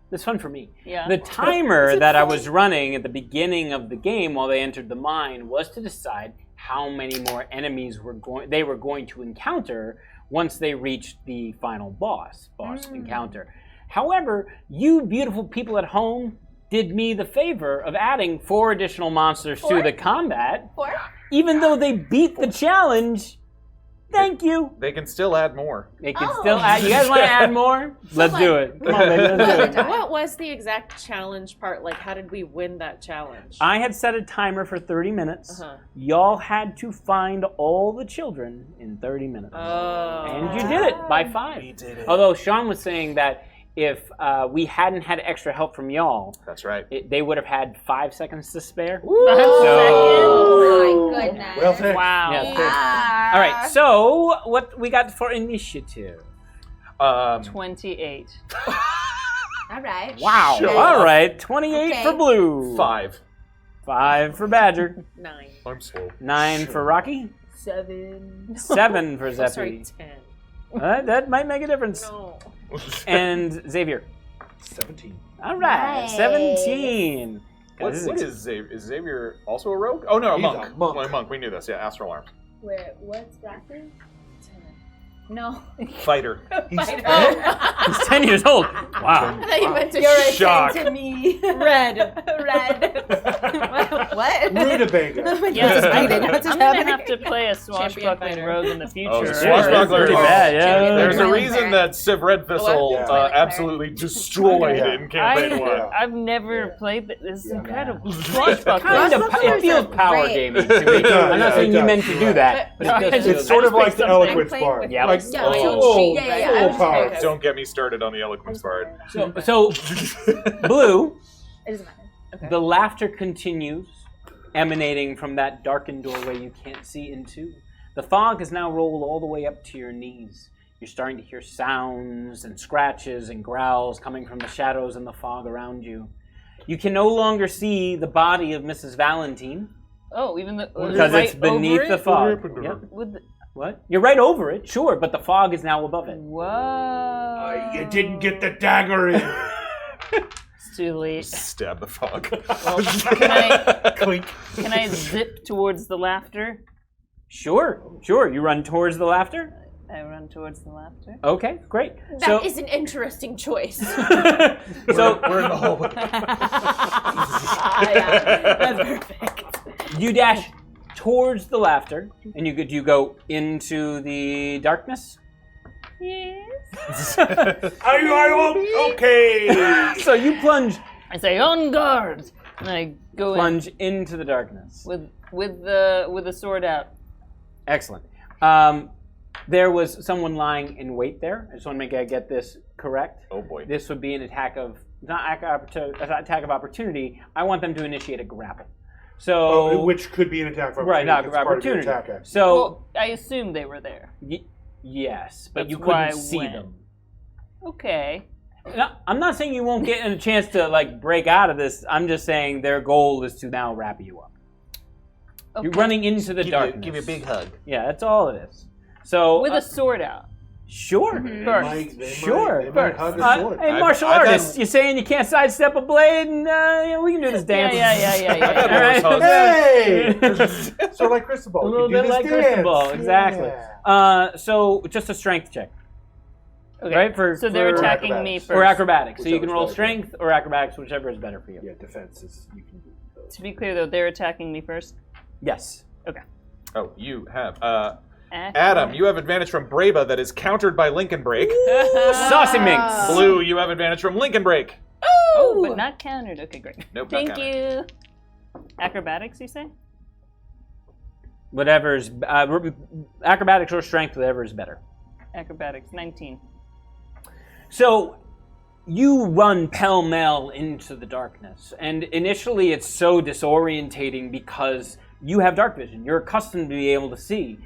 that's fun for me. Yeah. The timer that I was running at the beginning of the game while they entered the mine was to decide how many more enemies they were going to encounter once they reached the final boss encounter. However, you beautiful people at home did me the favor of adding 4 additional monsters to the combat. 4? Even though they beat the challenge. Thank you. They can still add more. They can still add. You guys want to add more? Let's do it. Come on, baby, let's do it. What was the exact challenge part? Like, how did we win that challenge? I had set a timer for 30 minutes. Y'all had to find all the children in 30 minutes. Oh. And you did it by 5. We did it. Although Sean was saying that if we hadn't had extra help from y'all, that's right, they would have had 5 seconds to spare. Oh, my goodness. Well said. Wow. Yeah, all right, so what we got for initiative? 28. All right. Wow. Sure. All right, 28 Okay. for Blue. 5. 5 for Badger. 9. I'm slow. 9 for Rocky. 7. 7 for Oh, Zyphie. sorry, 10. That might make a difference. No. And Xavier. 17. All right, Nice. 17. What is Xavier? Is Xavier also a rogue? Oh no, a He's monk. a monk. Well, a monk. We knew this. Yeah, Astral Arms. Wait, what's that thing? 10. No. Fighter. Fighter. He's 10 years old. Wow. I thought you meant to You're say shocked. to me. Red. Red. what? Rutabaga. Yeah, I'm I'm gonna have to play a swashbuckling fighter. rogue in the future. Oh, the swashbuckler pretty is- bad, yeah. There's a Toilet reason cleric. that Civ Red Thistle Yeah. Toilet absolutely destroyed Yeah. in campaign 1. I've never played, but this is incredible. Kind Swashbuckling. of, it feels power Great. gaming to me. does, I'm not yeah, saying it you does. meant to do that, but it does feel It's sort of like the Eloquence playing Bard. with- Yeah. Like, Yeah, full, yeah, yeah, full I was power. okay. Don't get me started on the Eloquence Bard. So Blue, It doesn't matter. Okay. the laughter continues, emanating from that darkened doorway you can't see into. The fog has now rolled all the way up to your knees. You're starting to hear sounds and scratches and growls coming from the shadows and the fog around you. You can no longer see the body of Mrs. Valentine Oh, even the because right it's beneath over the it? fog. happened to Yep. her? With the, What? You're right over it, sure, but the fog is now above it. whoa. You didn't get the dagger in. It's too late. Stab the fog. Well, Clink. can I zip towards the laughter? Sure. You run towards the laughter? I run towards the laughter. Okay, great. That is an interesting choice. So We're in the hallway. That's perfect. you dash towards the laughter, and you go into the darkness. Yes. Okay. So you plunge I say on guard, and I go into the darkness. in with the sword out. Excellent. There was someone lying in wait there. I just want to make sure I get this correct. Oh boy. This would be an attack of attack of opportunity. I want them to initiate a grapple. So Which could be an attack of right, opportunity. not if it's part of your opportunity. attack action. So Well, I assume they were there. yes, but That's you why I couldn't see went. them. Okay. No, I'm not saying you won't get a chance to like break out of this. I'm just saying their goal is to now wrap you up. Okay. You're running into the darkness. Give you a big hug. Yeah, that's all it is. So With a sword out. Sure. Sure. They might hug a sword. Hey, martial artists, you saying you can't sidestep a blade, and we can do this dance. Yeah. All right. Hey! Sort of like Cristobal. A little bit like Cristobal, exactly. Yeah. So just a strength check. Okay. Right? So they're attacking me first. Or acrobatics. So you can Whichever's roll better. strength or acrobatics, whichever is better for you. Yeah, defenses. You can do those. To be clear, though, they're attacking me first. Yes. Okay. Oh, you have. Adam, you have advantage from Brava that is countered by Lincoln Break. Saucy minx. Blue, you have advantage from Lincoln Break. Oh, but not countered. Okay, great. Nope, not Thank countered. you. Acrobatics, you say? Whatever's acrobatics or strength, whatever is better. Acrobatics, 19. So you run pell-mell into the darkness, and initially it's so disorientating because you have dark vision. You're accustomed to be able to see,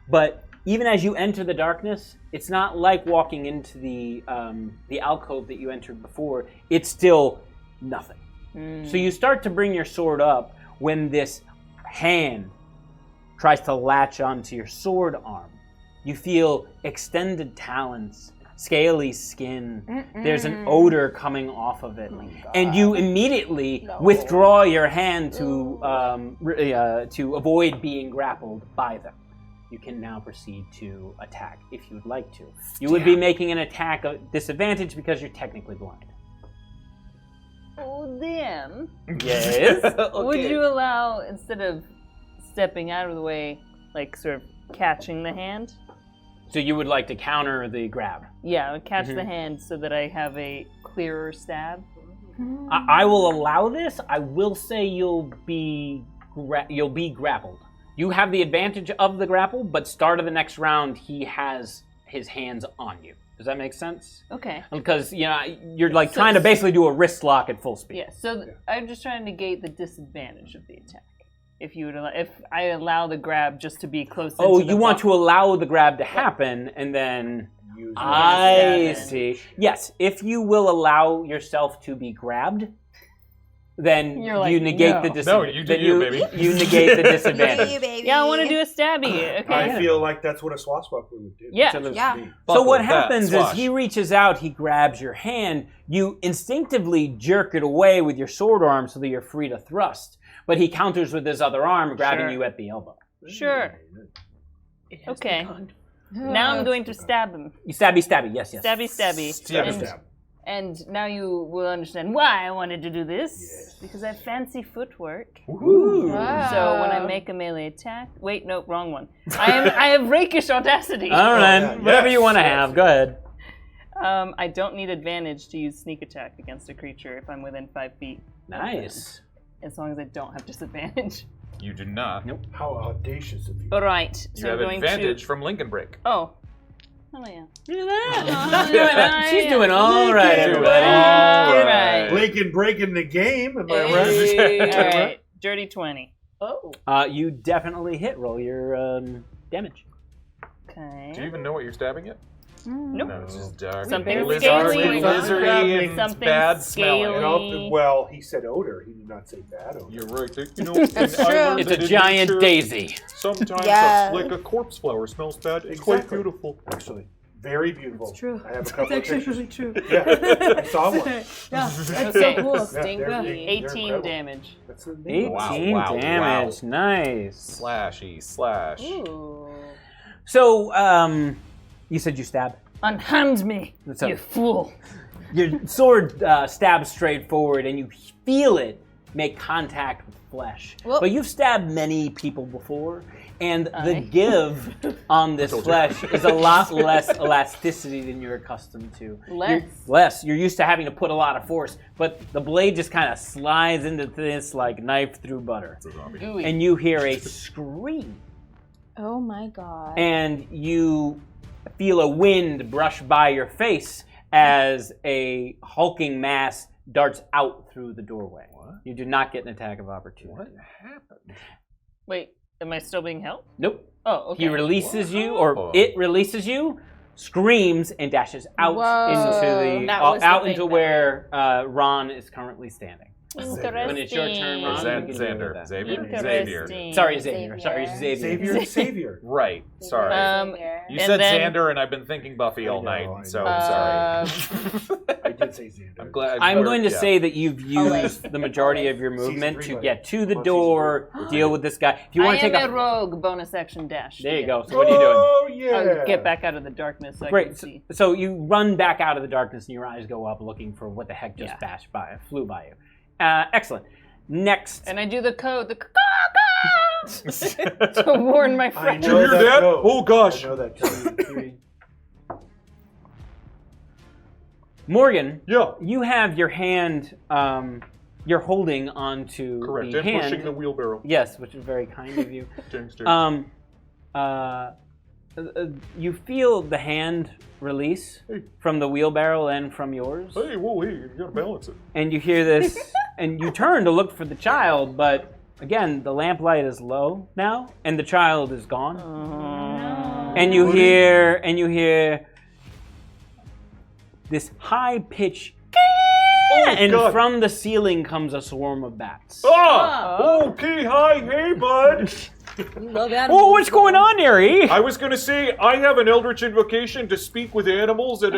but even as you enter the darkness, it's not like walking into the alcove that you entered before. It's still nothing. So you start to bring your sword up when this hand tries to latch onto your sword arm. You feel extended talons, scaly skin. There's an odor coming off of it, and you immediately withdraw your hand to avoid being grappled by them. You can now proceed to attack if you would like to. You would be making an attack at disadvantage because you're technically blind. Oh, damn. Yes. Would you allow, instead of stepping out of the way, like sort of catching the hand? So you would like to counter the grab? Yeah, I would catch the hand so that I have a clearer stab. I will allow this. I will say you'll be grappled. You have the advantage of the grapple, but start of the next round, he has his hands on you. Does that make sense? Okay. Because you're like trying to basically do a wrist lock at full speed. Yeah, so I'm just trying to negate the disadvantage of the attack. If you would if I allow the grab just to be close. Oh, you want to allow the grab to happen, and then I see. Yes, if you will allow yourself to be grabbed, then you negate the disadvantage. No, you do you, baby. You negate the disadvantage. You, baby. Yeah, I want to do a stabby. Okay. I feel like that's what a swashbuckler would do. Yeah. So what happens is he reaches out, he grabs your hand, you instinctively jerk it away with your sword arm so that you're free to thrust. But he counters with his other arm, grabbing you at the elbow. Sure. Okay. Now I'm going to stab him. You stabby, yes. Stabby. And now you will understand why I wanted to do this. Yes. Because I have fancy footwork. Ooh. Wow. So when I make a melee attack... Wait, no, wrong one. I have rakish audacity. All right, whatever you want to have. Go ahead. I don't need advantage to use sneak attack against a creature if I'm within 5 feet. Nice. As long as I don't have disadvantage. You do not. Nope. How audacious of you. All right. You So have I'm going advantage to... from Lincoln Break. Oh. Oh, yeah. Look at that. She's doing all right, everybody. All right. Lincoln breaking the game, am I Hey. right? All right. Dirty 20. Oh. You definitely hit. Roll your damage. Okay. Do you even know what you're stabbing at? Nope. No, it's just dark. Something and scaly. lizardy and Something bad scaly. smelling. Well, he said odor. He did not say bad odor. You're right. You know, That's I true. learned It's that a in giant nature, daisy. Sometimes Yeah. like a corpse flower smells bad. It's quite Exactly. beautiful. Actually, very beautiful. It's true. I have a couple It's of actually pictures. really true. Yeah, I saw one. Yeah, that's so Okay. cool. Yeah, Stinker. they're 18 incredible. damage. That's the name. 18 Wow, damage. Nice. Slashy slash. Ooh. So, you said you stab. Unhand me, So- you fool. Your sword stabs straight forward, and you feel it make contact with flesh. Whoop. But you've stabbed many people before, and the Aye. give on this flesh is a lot less elasticity than you're accustomed to. Less? You're used to having to put a lot of force, but the blade just kind of slides into this like knife through butter. Ooey. And you hear a scream, Oh my god. and you feel a wind brush by your face as a hulking mass darts out through the doorway. What? You do not get an attack of opportunity. What happened? Wait, am I still being held? Nope. Oh, okay. He releases you, or it releases you, screams, and dashes out Whoa. into the That was the out thing into that- where Ron is currently standing. When it's your turn, Ron, you can Xander. do that. Xavier. Sorry, Xavier. Sorry, Xavier. Xavier. Right. Sorry. You said Xander, and I've been thinking Buffy all night, so I'm sorry. I did say Xander. I'm glad. I'm going to say that you've used the majority of your movement to get to the door, deal with this guy. If you want to take a rogue bonus action dash. There you go. So what are you doing? Oh, yeah. I'll get back out of the darkness so I Great. can see. So you run back out of the darkness and your eyes go up looking for what the heck just flew by you. Excellent. Next. And I do the code, to warn my friend. Did you hear that? Oh gosh. I know that code. Morgan. Yeah. You have your hand. You're holding onto Correct. the And hand. pushing the wheelbarrow. Yes, which is very kind of you. Thanks, dude. You feel the hand release from the wheelbarrow and from yours. Hey, whoa, hey, you gotta balance it. And you hear this, and you turn to look for the child, but again, the lamplight is low now, and the child is gone. And you hear this high-pitched and God. from the ceiling comes a swarm of bats. Okay, hi, hey, bud. Oh, what's going on, Ari? I was gonna say, I have an eldritch invocation to speak with animals at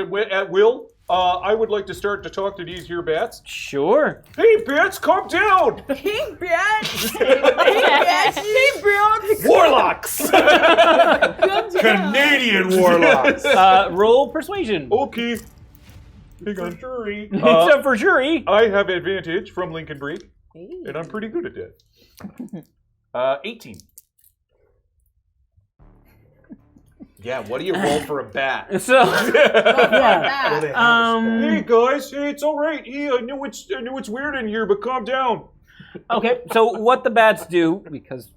will. I would like to start to talk to these here bats. Sure. Hey, bats, calm down! Hey, bats! Hey, bats! Hey, bats! Warlocks! Canadian warlocks! Roll persuasion. Okay. Hang on. It's a for sure. I have advantage from Lincoln Break, and I'm pretty good at that. 18. Yeah, what do you roll for a bat? So, Hey guys, hey, it's all right. Hey, I know it's weird in here, but calm down. okay, so what the bats do, because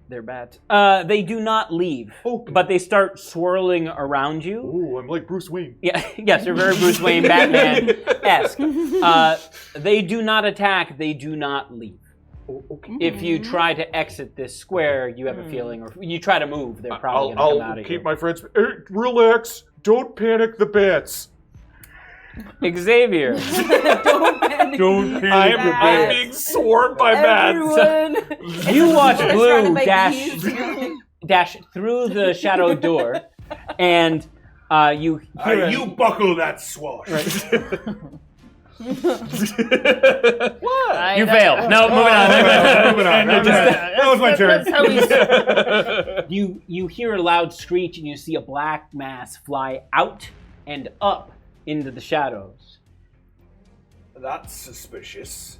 they're bats, they do not leave, but they start swirling around you. Oh, I'm like Bruce Wayne. Yeah, yes, they're very Bruce Wayne, Batman-esque. They do not attack, they do not leave. Okay. If you try to exit this square, you have a feeling, or you try to move, they're probably going to come out I'll of keep you. my friends. Hey, relax. Don't panic the bats. Xavier. Don't panic. Don't panic the bats. I'm being swarmed by bats. You watch Blue make dash through the shadow door, and you hear You buckle that swash. You failed. No, moving on. Moving on. That was my turn. That's how You hear a loud screech and you see a black mass fly out and up into the shadows. That's suspicious.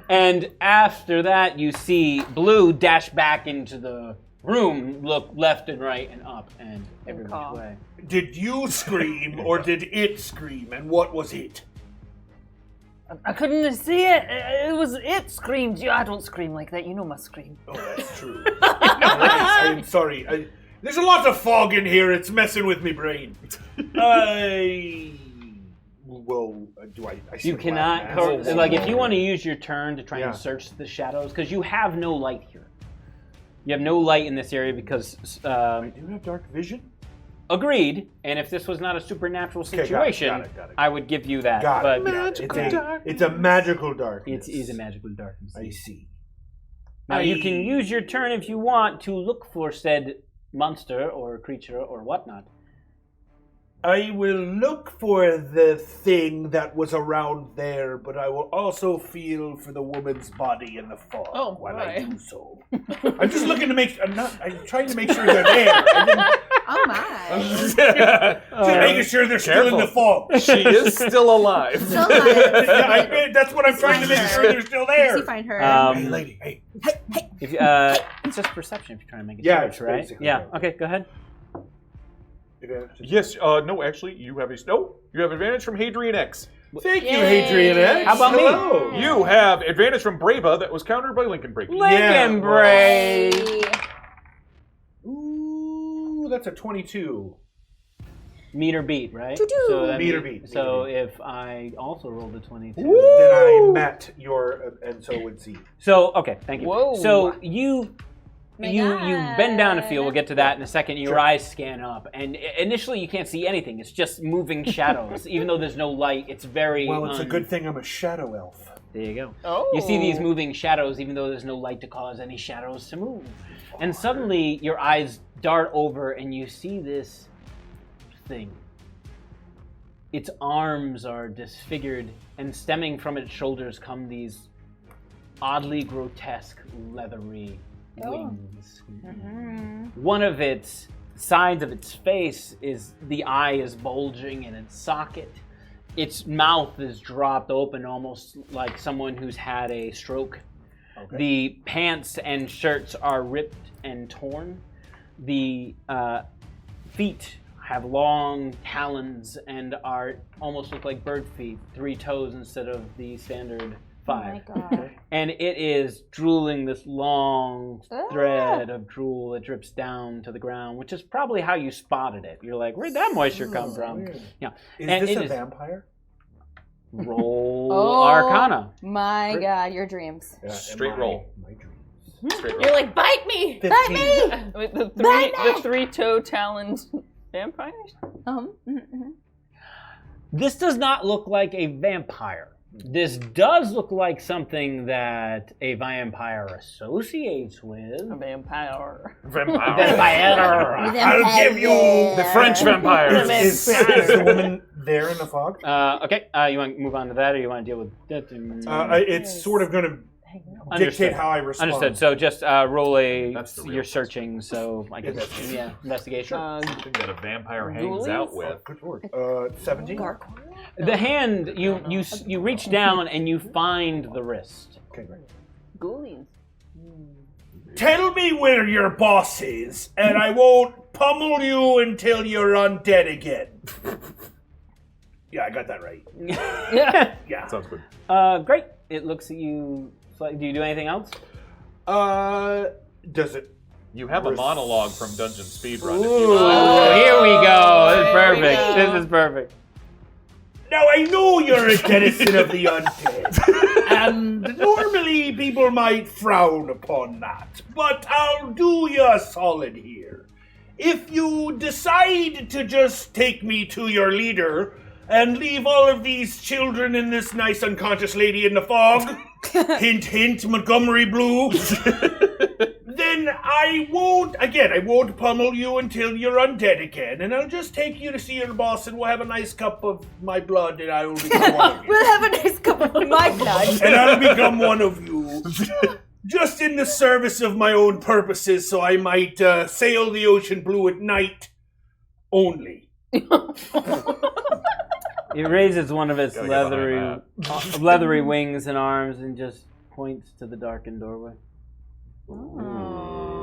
And after that, you see Blue dash back into the room, look left and right and up and every which way. Did you scream or did it scream? And what was it? I couldn't see it. It screamed. I don't scream like that. You know my scream. Oh, that's true. I'm sorry. There's a lot of fog in here. It's messing with me brain. Do I see You the cannot, black mass? like if you want to use your turn to try and search the shadows, because you have no light here. You have no light in this area because... I do have dark vision? Agreed, and if this was not a supernatural situation, got it. I would give you that. Got but it. Magical darkness. It's a magical darkness. It is a magical darkness. I see. Now you can use your turn if you want to look for said monster or creature or whatnot. I will look for the thing that was around there, but I will also feel for the woman's body in the fog while I do so. I'm just looking to make. I'm trying to make sure they're there. Oh my! Just making sure they're still in the fog. She is still alive. Still alive. Yeah, that's what I'm trying to make sure they're still there. Find her. Hey, lady. Hey. If, it's just perception if you're trying to make a search, right? basically, Yeah. Okay. Go ahead. Yes, no, actually, you have advantage from Hadrian X. Thank you, Hadrian X. How about Hello. me? You have advantage from Brava that was countered by Lincoln Break. Lincoln Break. Ooh, that's a 22. Meter beat, right? Choo-choo. Meter beat. So if I also rolled a 22. Then I met your, and so would see. So, okay, thank you. Whoa. So you bend down to feel, we'll get to that in a second, your eyes scan up, and initially you can't see anything, it's just moving shadows. Even though there's no light, it's very... Well, it's a good thing I'm a shadow elf. There you go. Oh. You see these moving shadows, even though there's no light to cause any shadows to move. And suddenly, your eyes dart over, and you see this thing. Its arms are disfigured, and stemming from its shoulders come these oddly grotesque, leathery wings. One of its sides of its face is the eye is bulging in its socket. Its mouth is dropped open, almost like someone who's had a stroke. Okay. The pants and shirts are ripped and torn. The feet have long talons and are almost look like bird feet, 3 toes instead of the standard 5. Oh my God. And it is drooling this long thread of drool that drips down to the ground, which is probably how you spotted it. You're like, where'd that moisture come from? Weird. Yeah. Is this a vampire? Roll Arcana. My God, your dreams. Straight roll. My dreams. Straight roll. You're like, bite me! 15. Bite me! With the three-toe taloned vampires? This does not look like a vampire. This does look like something that a vampire associates with. A vampire. Vampire. I'll give you The French vampires. Is the woman there in the fog? Okay, you want to move on to that, or you want to deal with that? It's sort of going to dictate how I respond. Understood. So just roll a. That's the real You're searching, so I guess investigation. Something that a vampire hangs out with. Good word. 17? The hand you reach down and you find the wrist. Okay, great. Ghoulies. Tell me where your boss is, and I won't pummel you until you're undead again. Yeah, I got that right. Yeah. Sounds good. Great. It looks at you. Do you do anything else? Does it? You have a monologue from Dungeon Speedrun. If you Oh, here we go. This is perfect. This is perfect. Now, I know you're a denizen of the undead, and normally people might frown upon that, but I'll do you a solid here. If you decide to just take me to your leader and leave all of these children and this nice unconscious lady in the fog, hint, hint, Montgomery Blue, then I won't pummel you until you're undead again, and I'll just take you to see your boss, and we'll have a nice cup of my blood, and I will become one of you. We'll have a nice cup of my blood. And I'll become one of you. Just in the service of my own purposes, so I might sail the ocean blue at night only. It raises one of its leathery wings and arms and just points to the darkened doorway.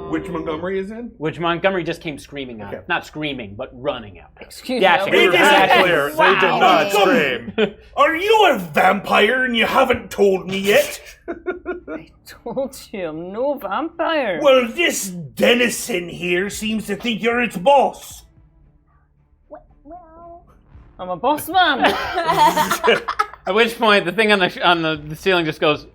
Which Montgomery is in? Which Montgomery just came screaming out. Okay. Not screaming, but running out. Excuse Dashing. me. We were very clear. They did not scream. Are you a vampire and you haven't told me yet? I told you, I'm no vampire. Well, this denizen here seems to think you're its boss. I'm a boss man. At which point, the thing on the ceiling just goes.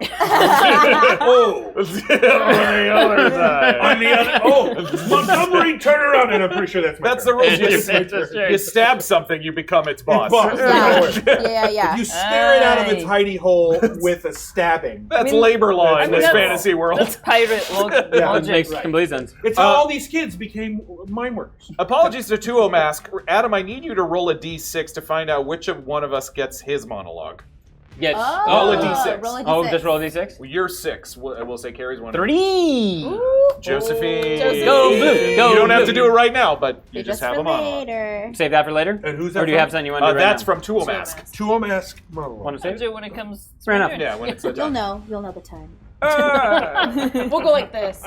Oh, On the other side. on the other. Oh, Montgomery, turn around, and I'm pretty sure that's my That's the turn. rules. You stab something, you become its boss. Yeah. You stare it out of its hidey hole with a stabbing. That's labor law in this fantasy world. That's pirate That logic. makes complete sense. It's how all these kids became mine workers. Apologies to Tuo Mask. Adam, I need you to roll a d6 to find out which one of us gets his monologue. Yes. Roll a d6. Roll a d6. Oh, just roll a d6? Well, you're 6. We'll say Kari's 1. 3! Josephine. Go, Blue. Go, You don't have Blue. to do it right now, but you just Just have for a monologue. later. Save that for later? And who's Or that do you have from? something you want to do right That's now? from Tuo Mask. Tuo Mask monologue. Want to I'll save do it? it when it comes. Fair enough. Yeah, when it's the You'll time. know. You'll know the time. We'll go like this.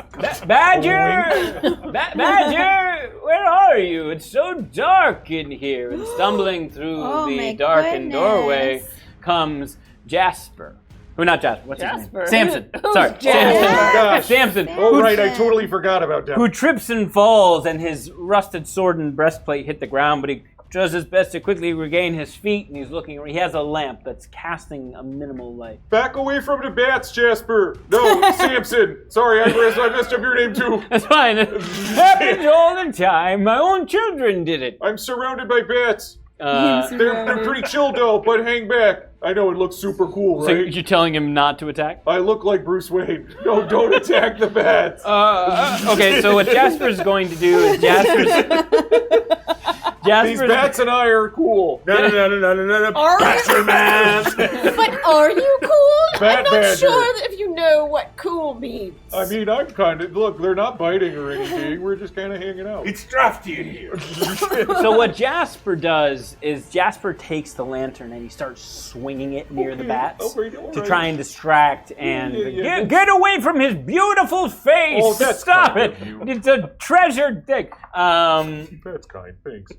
Badger! Badger! Where are you? It's so dark in here. And stumbling through Oh the my darkened goodness. doorway comes Jasper. Who, not Jasper. What's his Jasper? name? Samson. Who's Sorry. Jasper? Samson. Oh my gosh. Samson. Oh, right, I totally forgot about that. Who trips and falls, and his rusted sword and breastplate hit the ground, but he does his best to quickly regain his feet, and he's looking. He has a lamp that's casting a minimal light. Back away from the bats, Jasper. No, Samson. Sorry, I messed up your name too. That's fine. It happens all the time. My own children did it. I'm surrounded by bats. They're pretty chill though, but hang back. I know it looks super cool, So right? you're telling him not to attack? I look like Bruce Wayne. No, don't attack the bats. Okay, so what Jasper's going to do is These bats and I are cool. No. Are man. But are you cool? Bat I'm not badger. sure if you know what cool means. I mean, I'm kind of look. They're not biting or anything. We're just kind of hanging out. It's drafty in here. So what Jasper does is Jasper takes the lantern and he starts swinging it near the bats to try and distract and get away from his beautiful face. Oh, that's Stop kind it! of you. It's a treasured thing. That's kind. Thanks.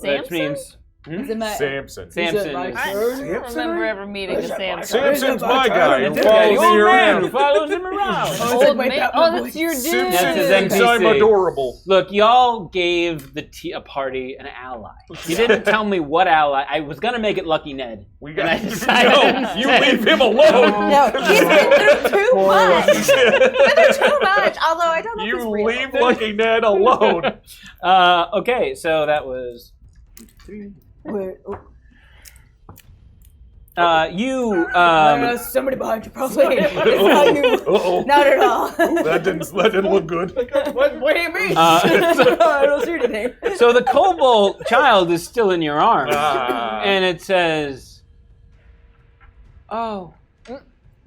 Which means Is it my, Samson. Samson. I is- don't remember ever meeting a Samson. Samson's my guy who That's follows the me old man around. who follows him around. Old man. Oh, that's your dude. Simpson That's his thinks NPC. I'm adorable. Look, y'all gave the a party an ally. You didn't tell me what ally. I was gonna make it Lucky Ned. We And I got decided no. You leave him alone. No, he's been through too much. He's been through too much. Although I don't know if it's You real. leave Lucky Ned alone. Okay, so that was. Somebody behind you, probably. It's not you. Uh-oh. Not at all. That didn't look good. What do you mean? I don't see anything. So the kobold child is still in your arms, Ah. and it says, "Oh,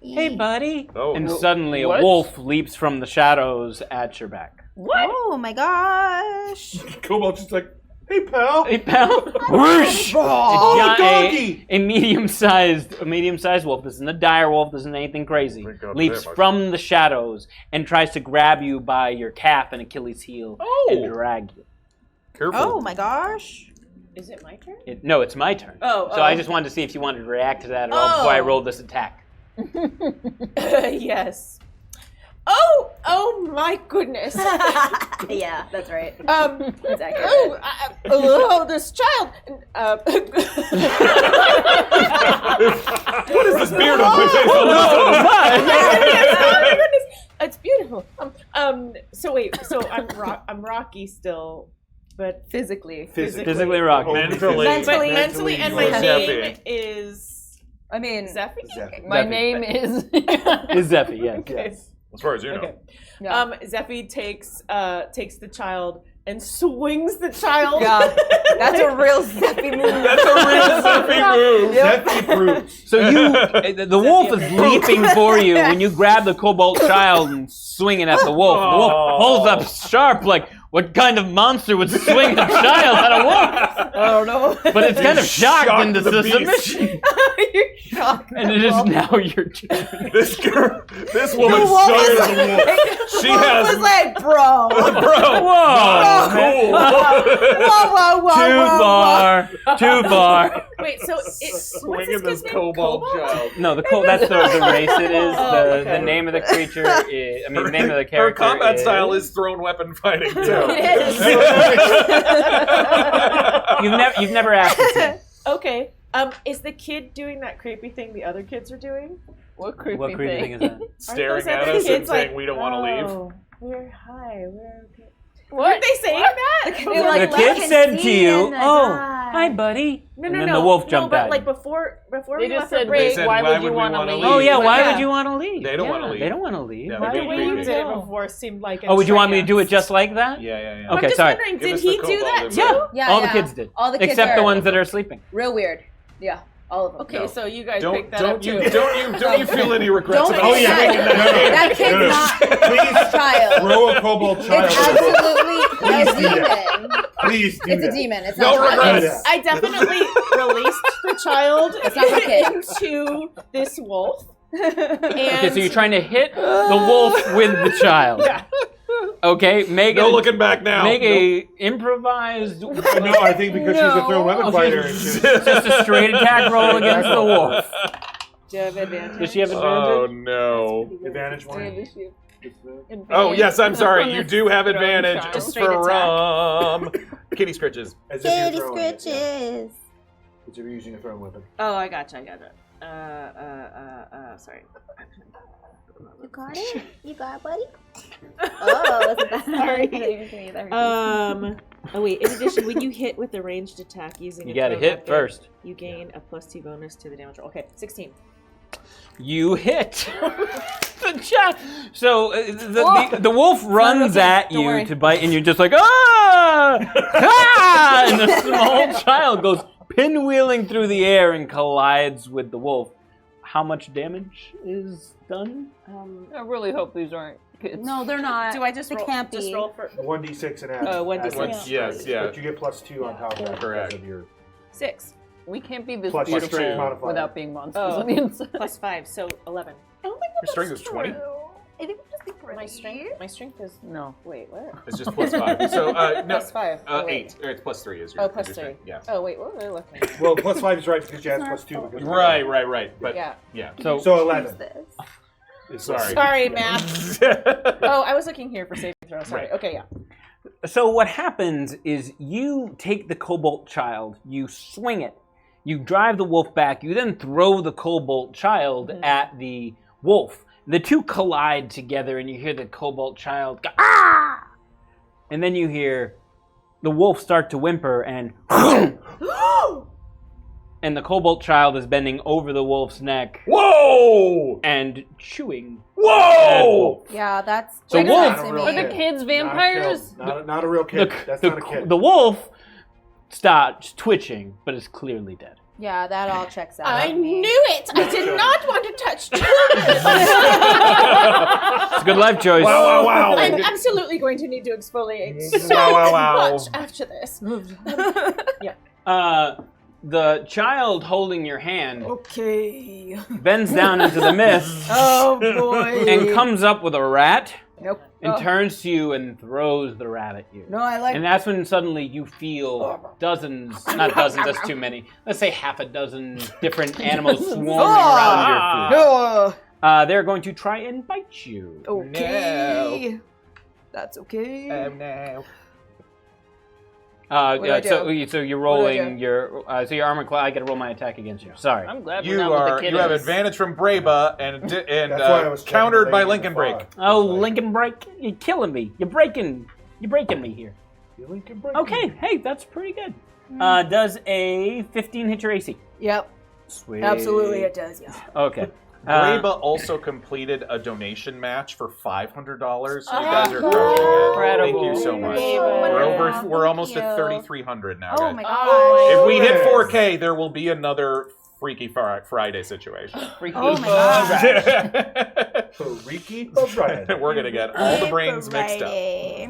hey, buddy!" Oh. And suddenly What? a wolf leaps from the shadows at your back. Oh my gosh. Cobalt's just like, hey, pal. Hey, pal! Whoosh! Oh, doggy. A medium-sized wolf. This isn't a dire wolf. This isn't anything crazy. Thank God for Leaps that much. from the shadows and tries to grab you by your calf and Achilles' heel and drag you. Careful. Oh my gosh. Is it my turn? No, it's my turn. Oh, So I just wanted to see if you wanted to react to that at all before I rolled this attack. Yes. Oh my goodness. Yeah, that's right. That's accurate. This child. What is this beard on my face? Oh my goodness. It's beautiful. So wait. So I'm Rocky still, but physically. Physically Rocky. Mentally. Mentally, and my Zyphie. name is. I mean, Zyphie. My name is. Is Zyphie, yes. Okay. As far as you know. Okay. Yeah. Zyphie takes the child and swings the child. Yeah, that's a real Zyphie move. That's a real Zyphie move. Zyphie proves. So the wolf is leaping for you when you grab the kobold child and swing it at the wolf. The wolf pulls up sharp like, what kind of monster would swing a child at a wolf? I don't know. But it's kind of shocked into the the beast. submission. You're shocked. And it is now your turn. This woman sucks as a wolf. She has. was like, bro. Bro. Whoa. Cool. Whoa. Too far. Wait, so what's Swinging this this kid's name? kobold child. No, that's the race it is. Oh, The okay. name of the creature is, name of the Her character combat is... style is thrown weapon fighting too. You've never asked its name. Okay. Is the kid doing that creepy thing the other kids are doing? What creepy, What creepy thing is that? Staring Aren't at those us other and kids saying like, we don't want to leave. "Oh, we're okay." What? Weren't they saying that? They're like, The kid "Look said and to see you, in the "Oh, dark." hi, buddy." No, And then the wolf jumped but at like you. before They we just left for said, break. why would you we want to wanna leave? Oh yeah, why Yeah. would you want to leave? They don't wanna leave. They don't want to leave. Yeah, Why they're The would way you you creepy. did it go? before seemed like. Oh, would you want me to do it just like that? Yeah. I'm Okay, just sorry. wondering, Give did us he the do kobold that info. too? Yeah, All the yeah. kids did. All the kids Except the are ones that are sleeping. real weird. Yeah, all of them. Okay, so you guys picked that Don't up you too. don't you feel any regrets Don't about pick that. swinging That kid's No. not Please a child. throw a kobold child. It's absolutely a Please do that. demon. Please do It's that. a demon. It's No not a child. regrets. I definitely released the child It's not a kid. into this wolf. Okay, so you're trying to hit the wolf with the child. Yeah. Okay, make No a looking back now. make a improvised. No, I think because she's a thrown weapon fighter. and she's- Just a straight attack roll against the wolf. Do you have advantage? Does she have Oh advantage? no. Advantage one. Oh yes, I'm sorry. You do have advantage Just straight from kitty scritches. As if you're Kitty throwing it, yeah. scritches. As if you're using a thrown weapon. Oh, I gotcha. Sorry. You got it? You got it, buddy? Oh, that's a bad. Sorry. Oh wait, in addition, when you hit with a ranged attack using You a gotta throw hit weapon, first. You gain a +2 bonus to the damage roll. Okay, 16. You hit. So the wolf runs at Don't you worry. to bite, and you're just like, ah! Ah! And the small child goes pinwheeling through the air and collides with the wolf. How much damage is done? I really hope these aren't kids. No, they're not. Do I just They roll? can't Just be. roll for 1d6 and add. 1d6. Yes, yeah. But you get +2 on top of that. Correct. Because of your 6 We can't be this Plus your strength beautiful modifier. without being monsters Oh. on the inside. +5, so 11. Your strength is 20. I think we'll just be pretty. My strength is No. Wait, what? It's just +5. So no, +5. Oh, wait. 8. Or it's +3 is your. Oh, is your +3. strength. Yeah. Oh wait, what were we looking at? well, +5 is right because you add +2. Because Right. But Yeah. So So 11. sorry. Sorry, math. Oh, I was looking here for saving throw. Sorry. Right. Okay, yeah. So what happens is you take the Cobalt Child, you swing it, you drive the wolf back, you then throw the Cobalt Child at the wolf. The two collide together and you hear the Cobalt Child go, ah! And then you hear the wolf start to whimper and and the Cobalt Child is bending over the wolf's neck. Whoa! And chewing. Whoa! Yeah, that's. So wait a wolf- minute, Are the Simi. kids vampires? Not a real kid. That's not a kid. The wolf stops twitching, but is clearly dead. Yeah, that all checks out. I knew it! I did not want to touch It's a good life choice. Wow. I'm absolutely going to need to exfoliate so Wow. much after this. Yeah. The child holding your hand Okay. bends down into the mist Oh boy. and comes up with a rat Nope. and turns to you and throws the rat at you. No, I like. And that's when suddenly you feel dozens, not dozens, that's too many. Let's say half a dozen different animals swarming around your feet. They're going to try and bite you. Okay. That's okay. No. What do I do? So you're What do I rolling your armor class. I got to roll my attack against you. Sorry. I'm glad we're You not with are. the kiddos. You have advantage from Breba and That's why I was countered by thinking Lincoln the Break. fog. Oh, Lincoln Break! You're killing me. You're breaking me here. Lincoln Break. Okay, hey, that's pretty good. Does a 15 hit your AC? Yep. Sweet. Absolutely, it does. Yeah. Okay. Breba also completed a donation match for $500. So you guys are Oh, crushing it. Thank incredible. you so much. Breba. We're almost Thank at you. 3,300 now, Oh guys. my gosh. If we hit 4K, there will be another Freaky Friday situation. Freaky Oh my gosh. Freaky Friday. We're gonna get all the brains mixed up. Friday.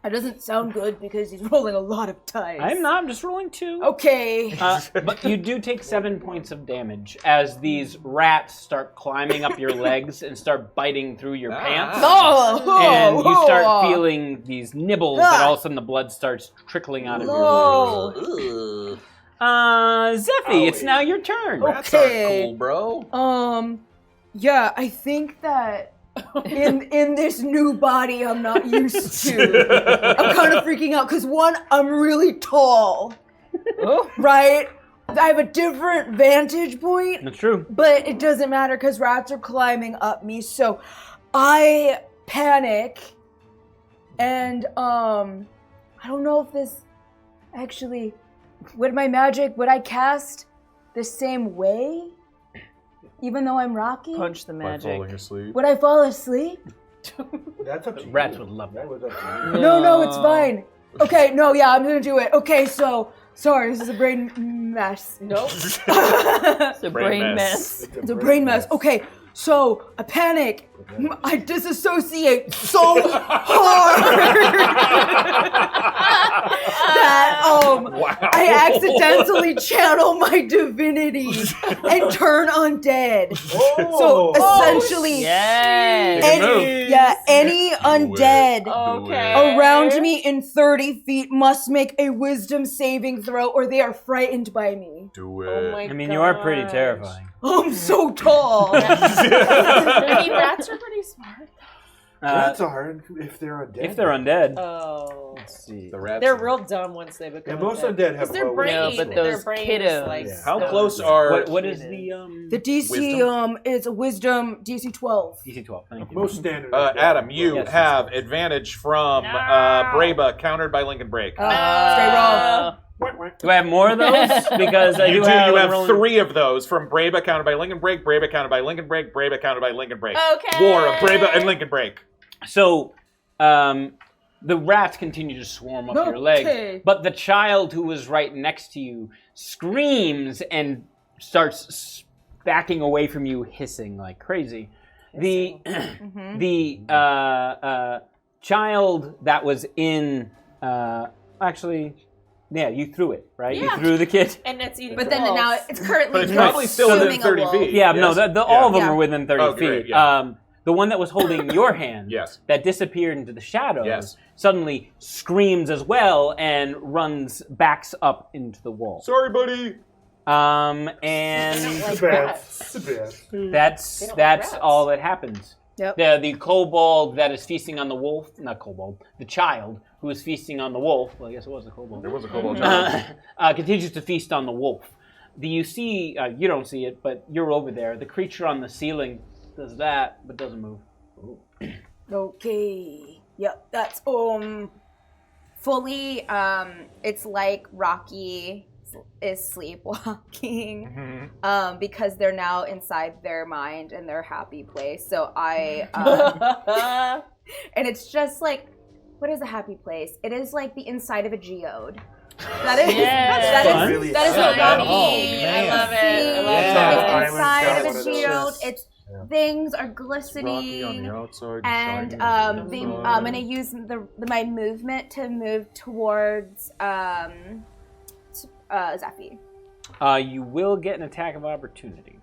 That doesn't sound good because he's rolling a lot of dice. I'm not. I'm just rolling 2. Okay. But you do take 7 points of damage as these rats start climbing up your legs and start biting through your pants. And you start feeling these nibbles, and all of a sudden the blood starts trickling out of your legs. Zephy, it's now your turn. Rats aren't cool, bro. Yeah, I think that in this new body I'm not used to, I'm kind of freaking out because one, I'm really tall, right? I have a different vantage point, That's true. but it doesn't matter because rats are climbing up me, so I panic, and I don't know if this actually, would I cast the same way? Even though I'm Rocky? Punch the By magic. falling asleep. Would I fall asleep? That's up to you. Rats would love that. That was up to you. No, it's fine. Okay, no, yeah, I'm gonna do it. Okay, so, sorry, this is a brain mess. Nope. It's a brain mess. It's a brain mess. Okay, so I panic. I disassociate so hard that I accidentally channel my divinity and turn undead. So essentially, any undead around me in 30 feet must make a wisdom saving throw or they are frightened by me. Do it. Oh my I mean, you are pretty terrifying. I'm so tall. I mean, rats are pretty smart. Rats are if they're undead. If they're undead. Oh. Let's see. The rats. They're real dumb once they become. Yeah, most undead. undead have Their low brain, No, but their those brain kiddos. is like. Yeah. How close are What is the The DC is a wisdom DC 12. DC 12? Thank you. Most standard. Adam, you Yes. have advantage from Braba, countered by Lincoln Break. Stay wrong. Do I have more of those? Because I You do do. have, You have 3 of those from Braba, countered by Lincoln Break, Braba, countered by Lincoln Break, Braba, countered by Lincoln Break. Okay. War of Braba and Lincoln Break. So, the rats continue to swarm up your leg, but the child who was right next to you screams and starts backing away from you, hissing like crazy. The child that was in you threw it, right? Yeah. You threw the kid. And it's eating. But then now it's currently But it's probably still within 30 feet. Yeah, Yes. no, all of them Yeah. are within 30 Oh, feet. great, yeah. The one that was holding your hand, Yes. that disappeared into the shadows, Yes. suddenly screams as well and backs up into the wall. Sorry, buddy. And It's bad. It's bad. that's all that happens. Yep. The kobold that is feasting on the wolf, not kobold, the child who is feasting on the wolf, well, I guess it was a kobold. There was a kobold child. Continues to feast on the wolf. You see, you don't see it, but you're over there. The creature on the ceiling does that, but doesn't move. Okay. Yep, that's fully it's like Rocky is sleepwalking because they're now inside their mind and their happy place. So and it's just like, what is a happy place? It is like the inside of a geode. That is Really that is what fun. Rocky. I love it. I love Yeah. It's inside I of a was down geode. with It's things are glistening. outside, And I'm gonna use my movement to move towards Zyphie. You will get an attack of opportunity.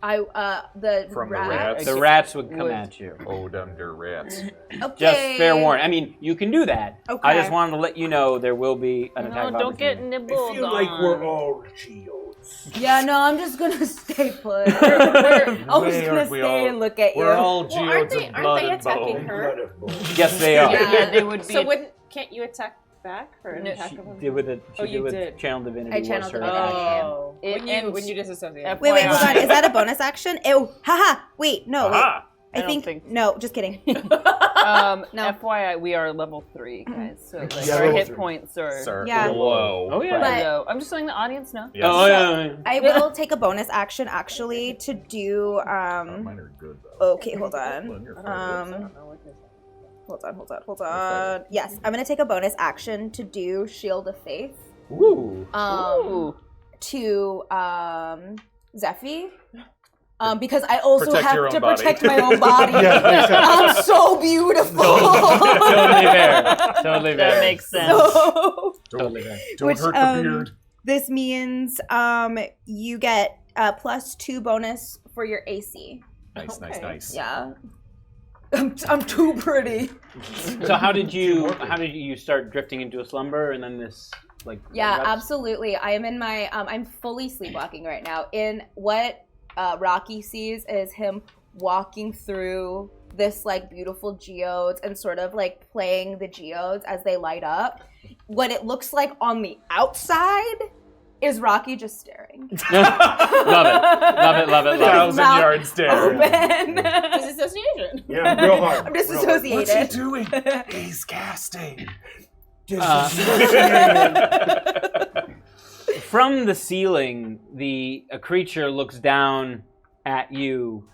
From the rats? The rats would come at you. Oh, them dear rats. Okay. Just fair warning. I mean, you can do that. Okay. I just wanted to let you know there will be an attack of don't get opportunity. nibbled I feel like we're all geodes. Yeah, no, I'm just gonna stay put. I'm just gonna we stay all- and look at you. We're all Well, aren't geodes they, of aren't blood they and attacking bone. her? Yes, they are. Yeah, they would be. So can't you attack back for an attack She of did with it. She Oh, did you with did. channel divinity. I channeled was her divinity. action. Oh. When you disassociate. Wait, hold on. Is that a bonus action? Ew, haha. Wait, no, wait. Aha! I don't think, think so. no, just kidding. No. No. FYI, we are level 3, guys. So like, Yeah, our level hit 3. points are Sir. Yeah. Whoa. Oh yeah. But- low. I'm just letting the audience know. Yes. Oh yeah. I will take a bonus action actually to do. Mine are good, though. Okay, hold on. Hold on. Yes, I'm gonna take a bonus action to do Shield of Faith. Ooh. To Zyphie. Because I also Protect your have own to body. protect my own body. Yeah, makes sense. I'm so beautiful. Totally fair. Totally fair. That makes sense. So, Totally fair. Don't which, hurt the beard. this means you get +2 bonus for your AC. Nice, nice, nice. Yeah. I'm too pretty. So how did you start drifting into a slumber and then this like? Yeah, erupts? absolutely. I am in my I'm fully sleepwalking right now. In what Rocky sees is him walking through this like beautiful geodes and sort of like playing the geodes as they light up. What it looks like on the outside is Rocky just staring. Love it. 1,000-yard stare. Open. Disassociation. Yeah, real hard. I'm disassociated. What's he doing? He's casting. From the ceiling, a creature looks down at you,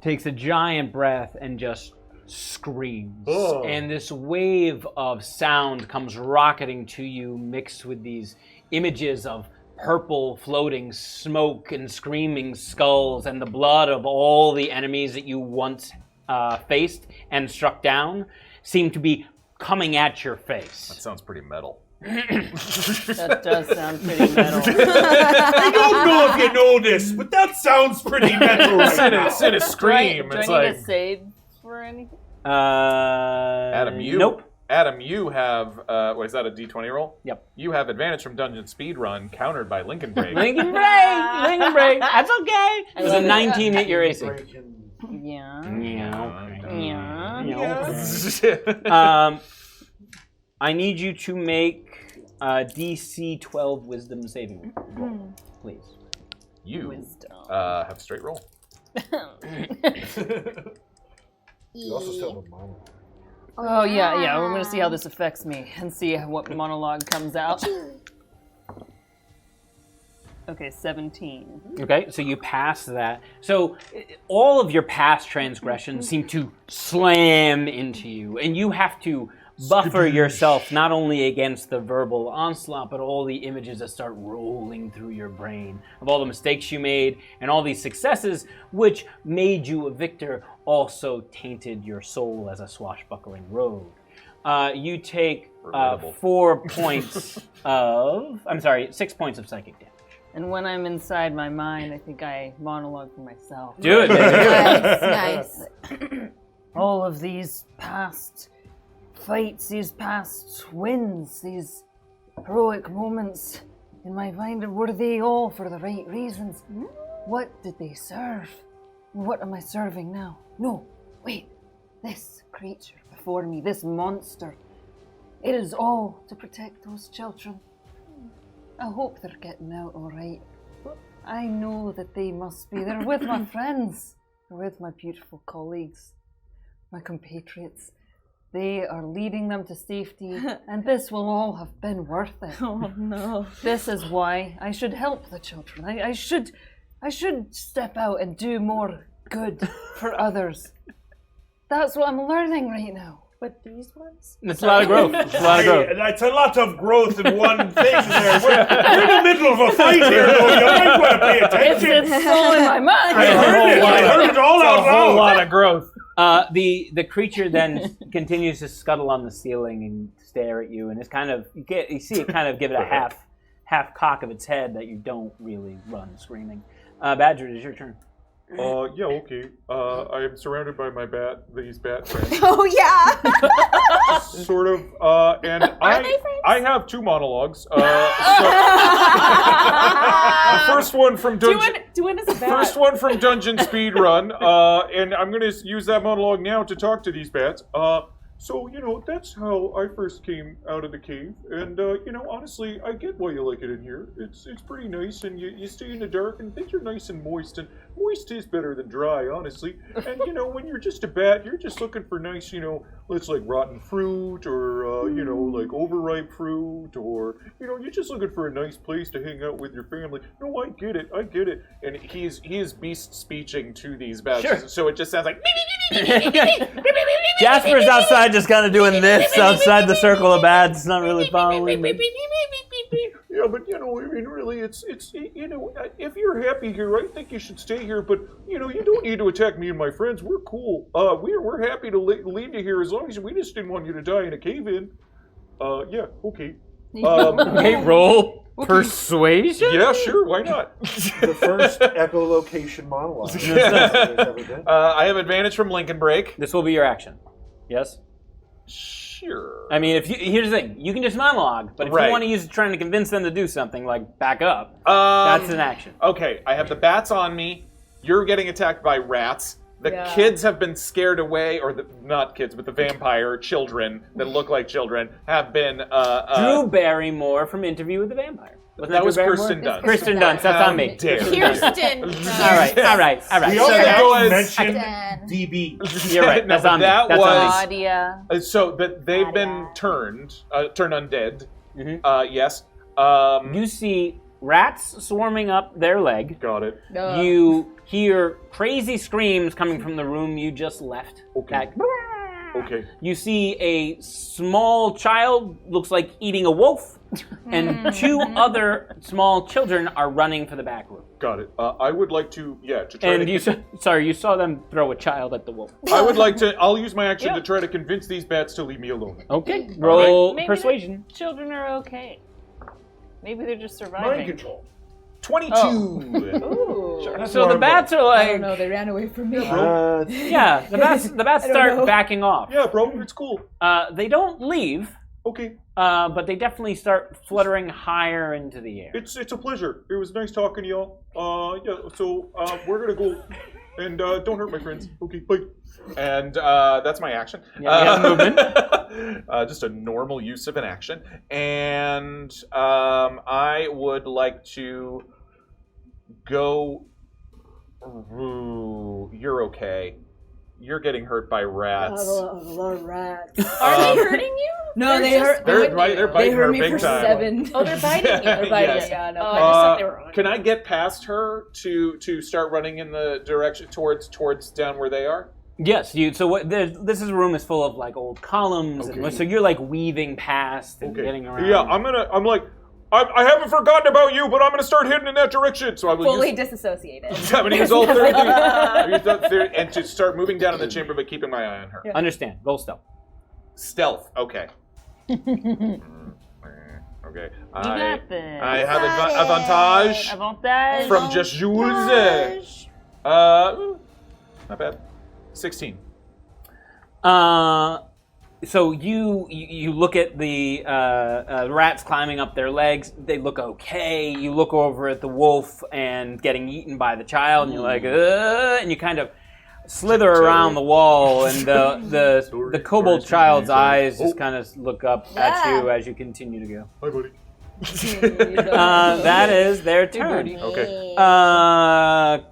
takes a giant breath, and just screams. Oh. And this wave of sound comes rocketing to you, mixed with these images of purple floating smoke and screaming skulls and the blood of all the enemies that you once faced and struck down seem to be coming at your face. That sounds pretty metal. That does sound pretty metal. I don't know if you know this, but that sounds pretty metal right now. It's in a scream. Do I It's need like to save for anything? Adam, you. Nope. Adam, you have. Is that a D20 roll? Yep. You have advantage from Dungeon Speedrun, countered by Lincoln Break. Lincoln break. That's okay. It was a 19 hit your AC. I need you to make DC 12 Wisdom saving roll, please. You have straight roll. You also still have a monologue. Oh, yeah. We're going to see how this affects me and see what monologue comes out. Okay, 17. Okay, so you pass that. So all of your past transgressions seem to slam into you, and you have to buffer yourself not only against the verbal onslaught, but all the images that start rolling through your brain of all the mistakes you made and all these successes, which made you a victor, also tainted your soul as a swashbuckling rogue. You take 6 points of psychic damage. And when I'm inside my mind, I think I monologue for myself. Do it, baby. Nice. All of these past fights, these past wins, these heroic moments in my mind, were they all for the right reasons? What did they serve? What am I serving now? No, wait. This creature before me, this monster, it is all to protect those children. I hope they're getting out all right. I know that they must be. They're with my friends. They're with my beautiful colleagues, my compatriots. They are leading them to safety, and this will all have been worth it. Oh, no. This is why I should help the children. I should step out and do more good for others. That's what I'm learning right now. But these ones? It's a lot of growth. It's a lot of growth. That's a lot of growth in one thing there. We're in the middle of a fight here, though. You might want to pay attention. It's all in my mind. I heard it all out loud. A whole lot of growth. The creature then continues to scuttle on the ceiling and stare at you, and it's kind of you see it kind of give it a half cock of its head that you don't really run screaming. Badger, it is your turn. Yeah, okay. I am surrounded by these bat friends. Oh, yeah. Sort of, and I have 2 monologues. The first one from Dungeon Speedrun, and I'm going to use that monologue now to talk to these bats. So, that's how I first came out of the cave. And, honestly, I get why you like it in here. It's pretty nice, and you stay in the dark, and things are nice and moist. And moist is better than dry, honestly. And, when you're just a bat, you're just looking for nice, let's like rotten fruit, or, like overripe fruit, or, you're just looking for a nice place to hang out with your family. No, I get it. And he is beast speeching to these bats. Sure. So it just sounds like... Jasper's outside just kind of doing this outside the circle of bats, not really following me. Yeah, but really, it's if you're happy here, I think you should stay here. But you don't need to attack me and my friends. We're cool. We're happy to leave you here as long as we just didn't want you to die in a cave-in. Yeah, okay. Okay, roll persuasion. Yeah, sure. Why not? The first echolocation monologue. I have advantage from Lincoln Break. This will be your action. Yes. Sure. I mean, here's the thing: you can just monologue, but if you want to use it trying to convince them to do something, like back up, that's an action. Okay, I have the bats on me. You're getting attacked by rats. The kids have been scared away, or not kids, but the vampire children that look like children have been... Drew Barrymore from Interview with the Vampire. That was Kirsten Dunst. Kirsten Dunst, that's on me. Kirsten. All right. We also have mentioned DB. You're right, that's on me. That was... Claudia. So, but they've been turned undead. Mm-hmm. Yes. You see rats swarming up their leg. Got it. You hear crazy screams coming from the room you just left. Okay. Okay. You see a small child, looks like eating a wolf, and 2 other small children are running for the back room. Got it. I would like to try and you saw them throw a child at the wolf. I would like to, I'll use my action to try to convince these bats to leave me alone. Okay, roll persuasion. Children are okay. Maybe they're just surviving. Mind control. 22. Ooh. So the bats are like... I don't know, they ran away from me. Yeah, the bats start backing off. Yeah, bro, it's cool. They don't leave. Okay. But they definitely start fluttering higher into the air. It's a pleasure. It was nice talking to y'all. So we're gonna go And don't hurt my friends. Okay, bye. And that's my action. Yeah, movement. Just a normal use of an action. And I would like to go... Ooh, you're okay. You're getting hurt by rats. Rats. Are they hurting you? No, they hurt. They're biting her me big for time. 7. Oh, they're biting you. They're biting Yes. me. Yeah, no. I just thought they were on. Can I get past her to start running in the direction towards down where they are? Yes, so what? This is a room is full of like old columns, and so you're like weaving past and getting around. Yeah, I haven't forgotten about you, but I'm gonna start heading in that direction. So I will Fully disassociated. 7 years old, 33, and to start moving down in the chamber, but keeping my eye on her. Yeah. Understand? Roll stealth. Stealth. Okay. Okay. got this. I have avantage Avantage. from just Jules. Not bad. 16. So you look at the rats climbing up their legs. They look okay. You look over at the wolf and getting eaten by the child, and you're like, and you kind of slither around the wall, and the kobold child's eyes just kind of look up at you as you continue to go. Hi, buddy. That is their turn. Okay.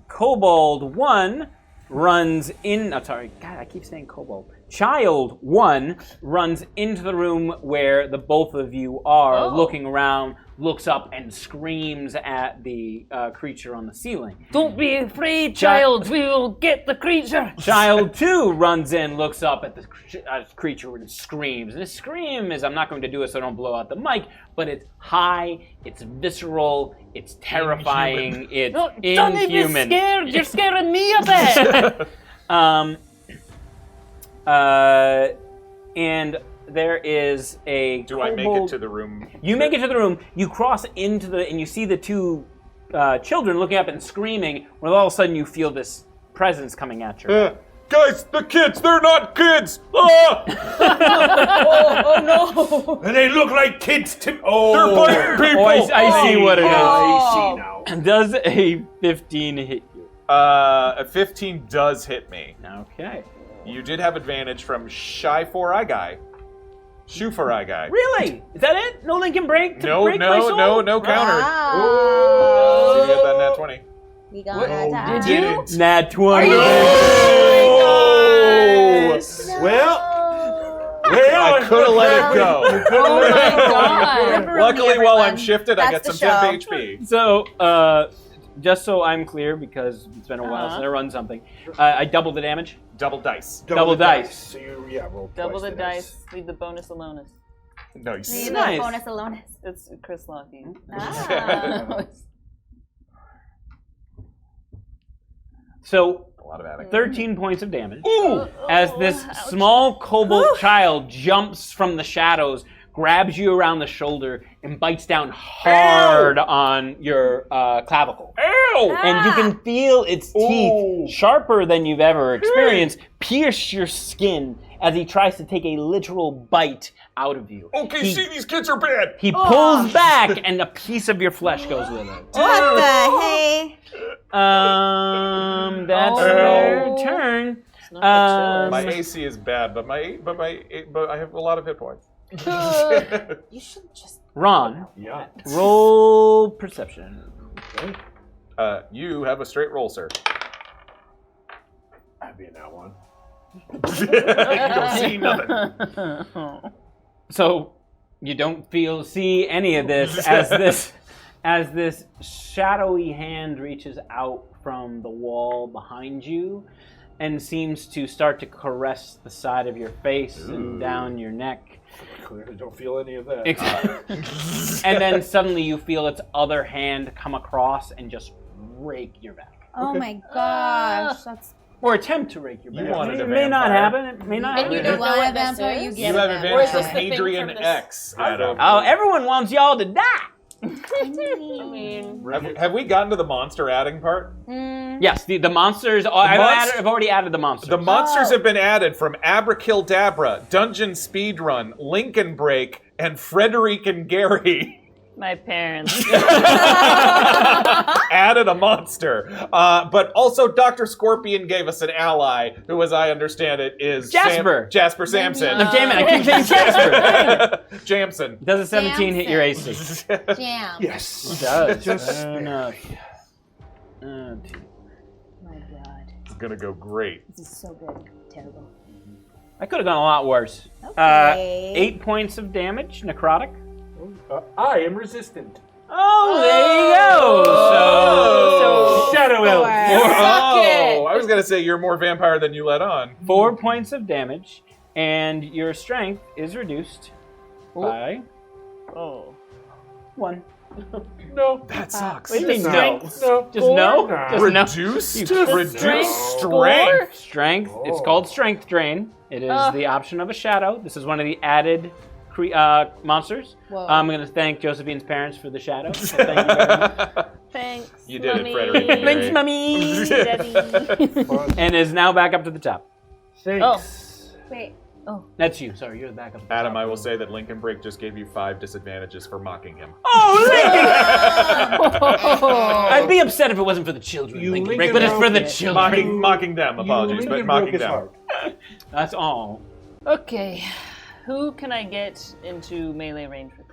Kobold 1 runs in. Oh, sorry, God, I keep saying kobold. Child 1 runs into the room where the both of you are, looking around, looks up and screams at the creature on the ceiling. Don't be afraid, child. We will get the creature. Child 2 runs in, looks up at the creature and screams. And the scream is, I'm not going to do it so I don't blow out the mic, but it's high, it's visceral, it's terrifying, it's Don't be inhuman. scared. You're scaring me a bit. And there is a Do I make it to the room? You make it to the room, you cross into the, and you see the two children looking up and screaming, when all of a sudden you feel this presence coming at you. Guys, the kids, they're not kids! Ah! Oh no! And they look like kids to... They're biting people! Oh, I see what it is. I see now. Does a 15 hit you? A 15 does hit me. Okay. You did have advantage from Shy 4-Eye Guy. Shoe 4-Eye Guy. Really? Is that it? No Lincoln break? To No, break my soul? no counter. Wow. So you get that nat 20. We got that. Did you? Nat 20. No! Well, I could have let it go. Oh my god. Luckily, while I'm shifted, I get That's some the temp show. HP. So, just so I'm clear, because it's been a while since I run something, I double the damage. Double dice. Double dice. So you, roll Double twice the dice. Leave the bonus alone. Nice. Leave Nice. the bonus alone. It's Chris Locky. Ah. So, A lot of attic. 13 points of damage. As this small kobold child jumps from the shadows, grabs you around the shoulder, and bites down hard on your clavicle. Ow! And you can feel its teeth, sharper than you've ever experienced, pierce your skin as he tries to take a literal bite out of you. Okay, see, these kids are bad. He pulls back, and a piece of your flesh goes with it. What the hey? That's their turn. My AC is bad, but I have a lot of hit points. You should just. Ron, Yeah. roll perception. Okay. You have a straight roll, sir. I'd be in that one. You don't see nothing. So you don't see any of this as this shadowy hand reaches out from the wall behind you and seems to start to caress the side of your face and down your neck. Clearly don't feel any of that. And then suddenly you feel its other hand come across and just rake your back. Oh my gosh, that's. Or attempt to rake your back. You wanted a It may not vampire. happen. It may not And happen. you don't want a vampire, you You get have a advantage Or is from this the thing Hadrian from this- X. Adam. Oh, everyone wants y'all to die. Have we gotten to the monster adding part? Yes, the monsters. I've already added the monsters. The monsters have been added from Abracadabra, Dungeon Speedrun, Lincoln Break, and Frederick and Gary. My parents. Added a monster. But also Dr. Scorpion gave us an ally, who, as I understand it, is Jasper. Jasper Samson. Damn it, I keep saying Jasper. Jamson. Does a 17 hit your AC? Jam. Yes. It does. Just My God. It's gonna go great. This is so good. Terrible. I could have done a lot worse. Okay. 8 points of damage, necrotic. I am resistant. Oh, there you go. So Shadow Elf. Oh, I was gonna say you're more vampire than you let on. 4 points of damage, and your strength is reduced by 1. No. That sucks. What do you mean no? No. Just no? Just no? Reduced? You- Reduced strength. Strength. It's called Strength Drain. It is the option of a shadow. This is one of the added monsters. Whoa. I'm going to thank Josephine's parents for the shadow. So thank you very much. Thanks, You did Mommy. it, Frederick. Thanks, Mummy. Daddy. And is now back up to the top. Thanks. Wait. That's you. Sorry, you're back up to the Adam, top. I will say that Lincoln Break just gave you 5 disadvantages for mocking him. Oh, I'd be upset if it wasn't for the children, You Lincoln Lincoln Break, but it's for the broke it. children. Mocking them, apologies, but mocking them. That's all. Okay. Who can I get into melee range with?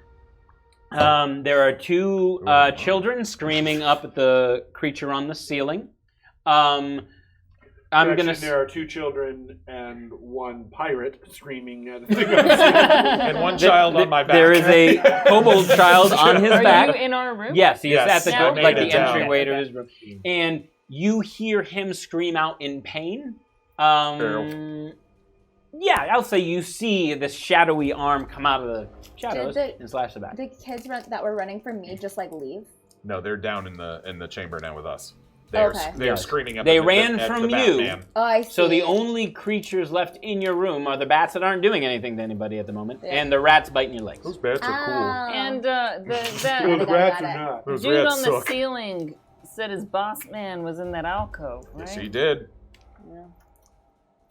There are 2 children screaming up at the creature on the ceiling. There are 2 children and 1 pirate screaming at the thing. And 1 child on my back. There is a kobold child on his back. Are you in our room? Yes, he is at the Now? like the Made it down. entryway to his room, and you hear him scream out in pain. Yeah, I'll say you see this shadowy arm come out of the shadows and slash the back. The kids that were running from me just like leave. No, they're down in the chamber now with us. Okay. They're screaming up. They at the- ran at from the you. Batman. Oh, I see. So the only creatures left in your room are the bats that aren't doing anything to anybody at the moment, Yeah. and the rats biting your legs. Those bats are cool. And Well, the the rats are not. Those dude rats on the suck. ceiling said his boss man was in that alcove, right? Yes, he did. Yeah.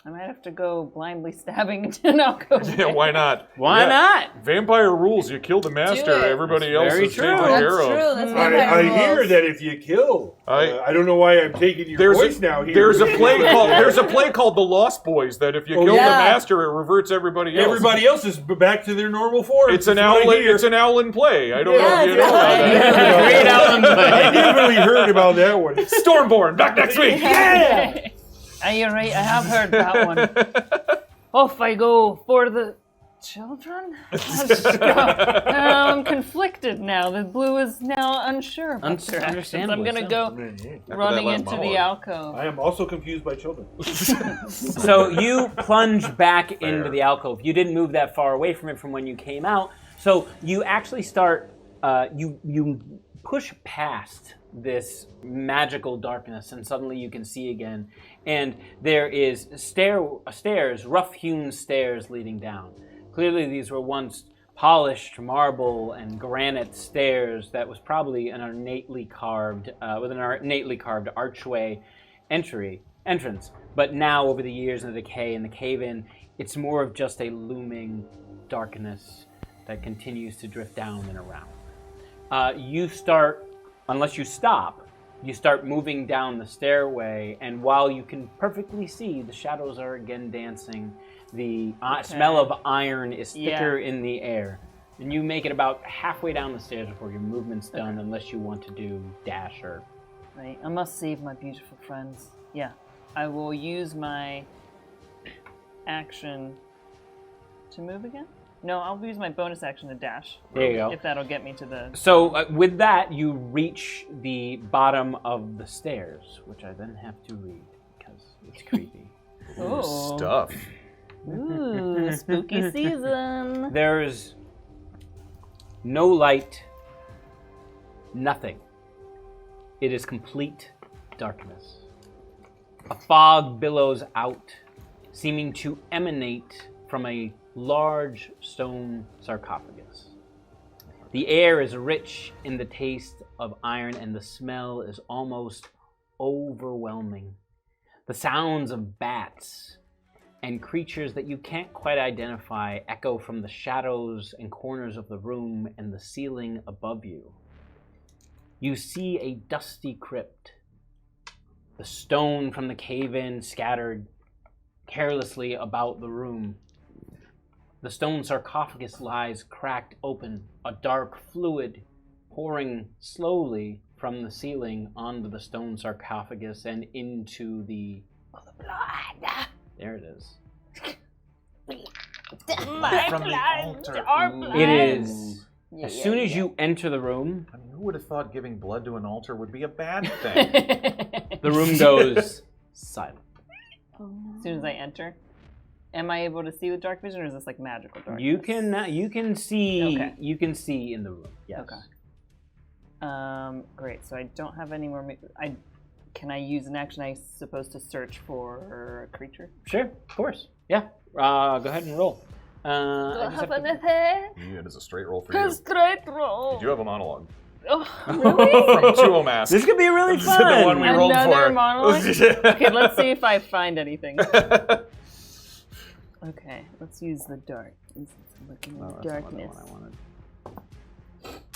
I might have to go blindly stabbing into an alcove. Yeah, why not? Why not? Vampire rules. You kill the master. it. Everybody That's else very is true. taken That's care of. true. That's I hear that if you kill, I don't know why I'm taking your voice now. Here. There's a play called The Lost Boys that if you kill the master, it reverts everybody else. Everybody else is back to their normal form. It's an Owlin play. I don't know if you know about that. Great Owlin play. I definitely heard about that one. Stormborn, back next week. Yeah! You're right, I have heard that one. Off I go for the children? Let's go. I'm conflicted now. The blue is now unsure about their actions. I'm going to go running into the alcove. I am also confused by children. So you plunge back into the alcove. You didn't move that far away from it from when you came out. So you actually start, you push past this magical darkness, and suddenly you can see again. And there is stairs, rough-hewn stairs leading down. Clearly these were once polished marble and granite stairs that was probably an ornately carved, with an ornately carved archway entrance. But now, over the years and the decay and the cave-in, it's more of just a looming darkness that continues to drift down and around. You start, unless you stop, you start moving down the stairway, and while you can perfectly see, the shadows are again dancing. The smell of iron is thicker in the air. And you make it about halfway down the stairs before your movement's done, unless you want to do dash or... Right, I must save my beautiful friends. Yeah, I will use my action to move again? No, I'll use my bonus action to dash. There you go. If that'll get me to the... So with that, you reach the bottom of the stairs, which I then have to read because it's creepy. Ooh. Stuff. Ooh, spooky season. There's no light, nothing. It is complete darkness. A fog billows out, seeming to emanate from a large stone sarcophagus. The air is rich in the taste of iron, and the smell is almost overwhelming. The sounds of bats and creatures that you can't quite identify echo from the shadows and corners of the room and the ceiling above you. You see a dusty crypt. The stone from the cave-in scattered carelessly about the room. The stone sarcophagus lies cracked open, a dark fluid pouring slowly from the ceiling onto the stone sarcophagus and into the blood. There it is. From the altar. It is. As soon as you enter the room, I mean, who would have thought giving blood to an altar would be a bad thing? the room goes silent. As soon as I enter, am I able to see with dark vision, or is this like magical darkness? You can see. Okay. You can see in the room. Yes. Okay. Great. So I don't have any more. Can I use an action? I supposed to search for a creature? Sure, of course. Yeah. Go ahead and roll. Do I have anything? Yeah, it is a straight roll for you. Straight roll. You do have a monologue. Oh, really? From Tuo Mask. This could be really This fun. is the one we rolled Another for. monologue? Okay, let's see if I find anything. Okay, let's use the dark. Looking in the darkness.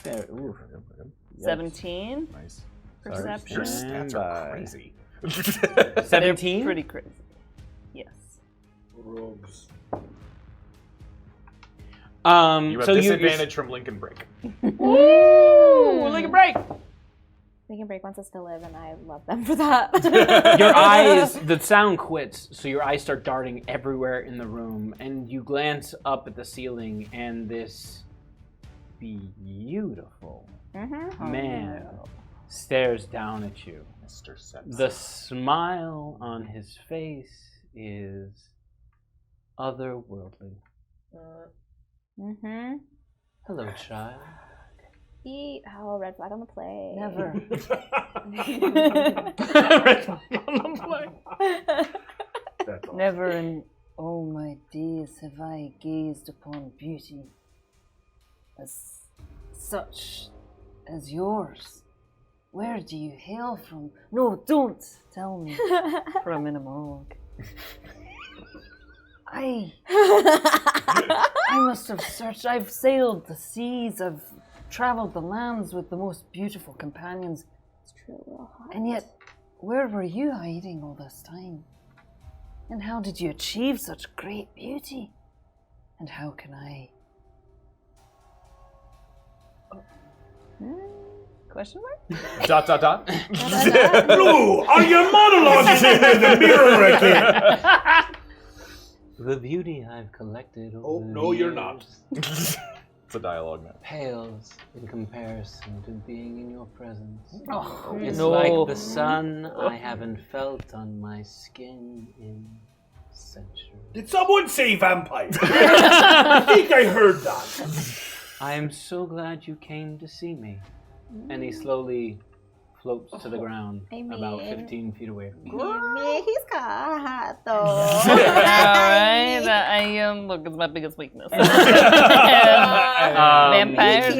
There, ooh. 17. Nice. Perception. Your stats are crazy. 17? They're pretty crazy. Yes. Rogues. You have so disadvantage from Lincoln Break. Ooh, Lincoln Break! Lincoln Break wants us to live, and I love them for that. Your eyes, the sound quits, so your eyes start darting everywhere in the room, and you glance up at the ceiling, and this beautiful man stares down at you. Mr. Sepsis. The smile on his face is otherworldly. Hello, child. Red flag on the play. Never. Red flag on the play. Never in all my days have I gazed upon beauty as such as yours. Where do you hail from? No, don't tell me. For a monologue. I must have searched. I've sailed the seas. I've traveled the lands with the most beautiful companions. It's true. And yet, where were you hiding all this time? And how did you achieve such great beauty? And how can I? Question mark? ... Blue, are your monologues in the mirror again? The beauty I've collected over the no, you're not. It's a dialogue now. Pales in comparison to being in your presence. Oh, it's no. like the sun I haven't felt on my skin in centuries. Did someone say vampire? I think I heard that. I am so glad you came to see me. And he slowly floats to the ground about 15 feet away from you. He's hot though. Alright, look, it's my biggest weakness. Vampires?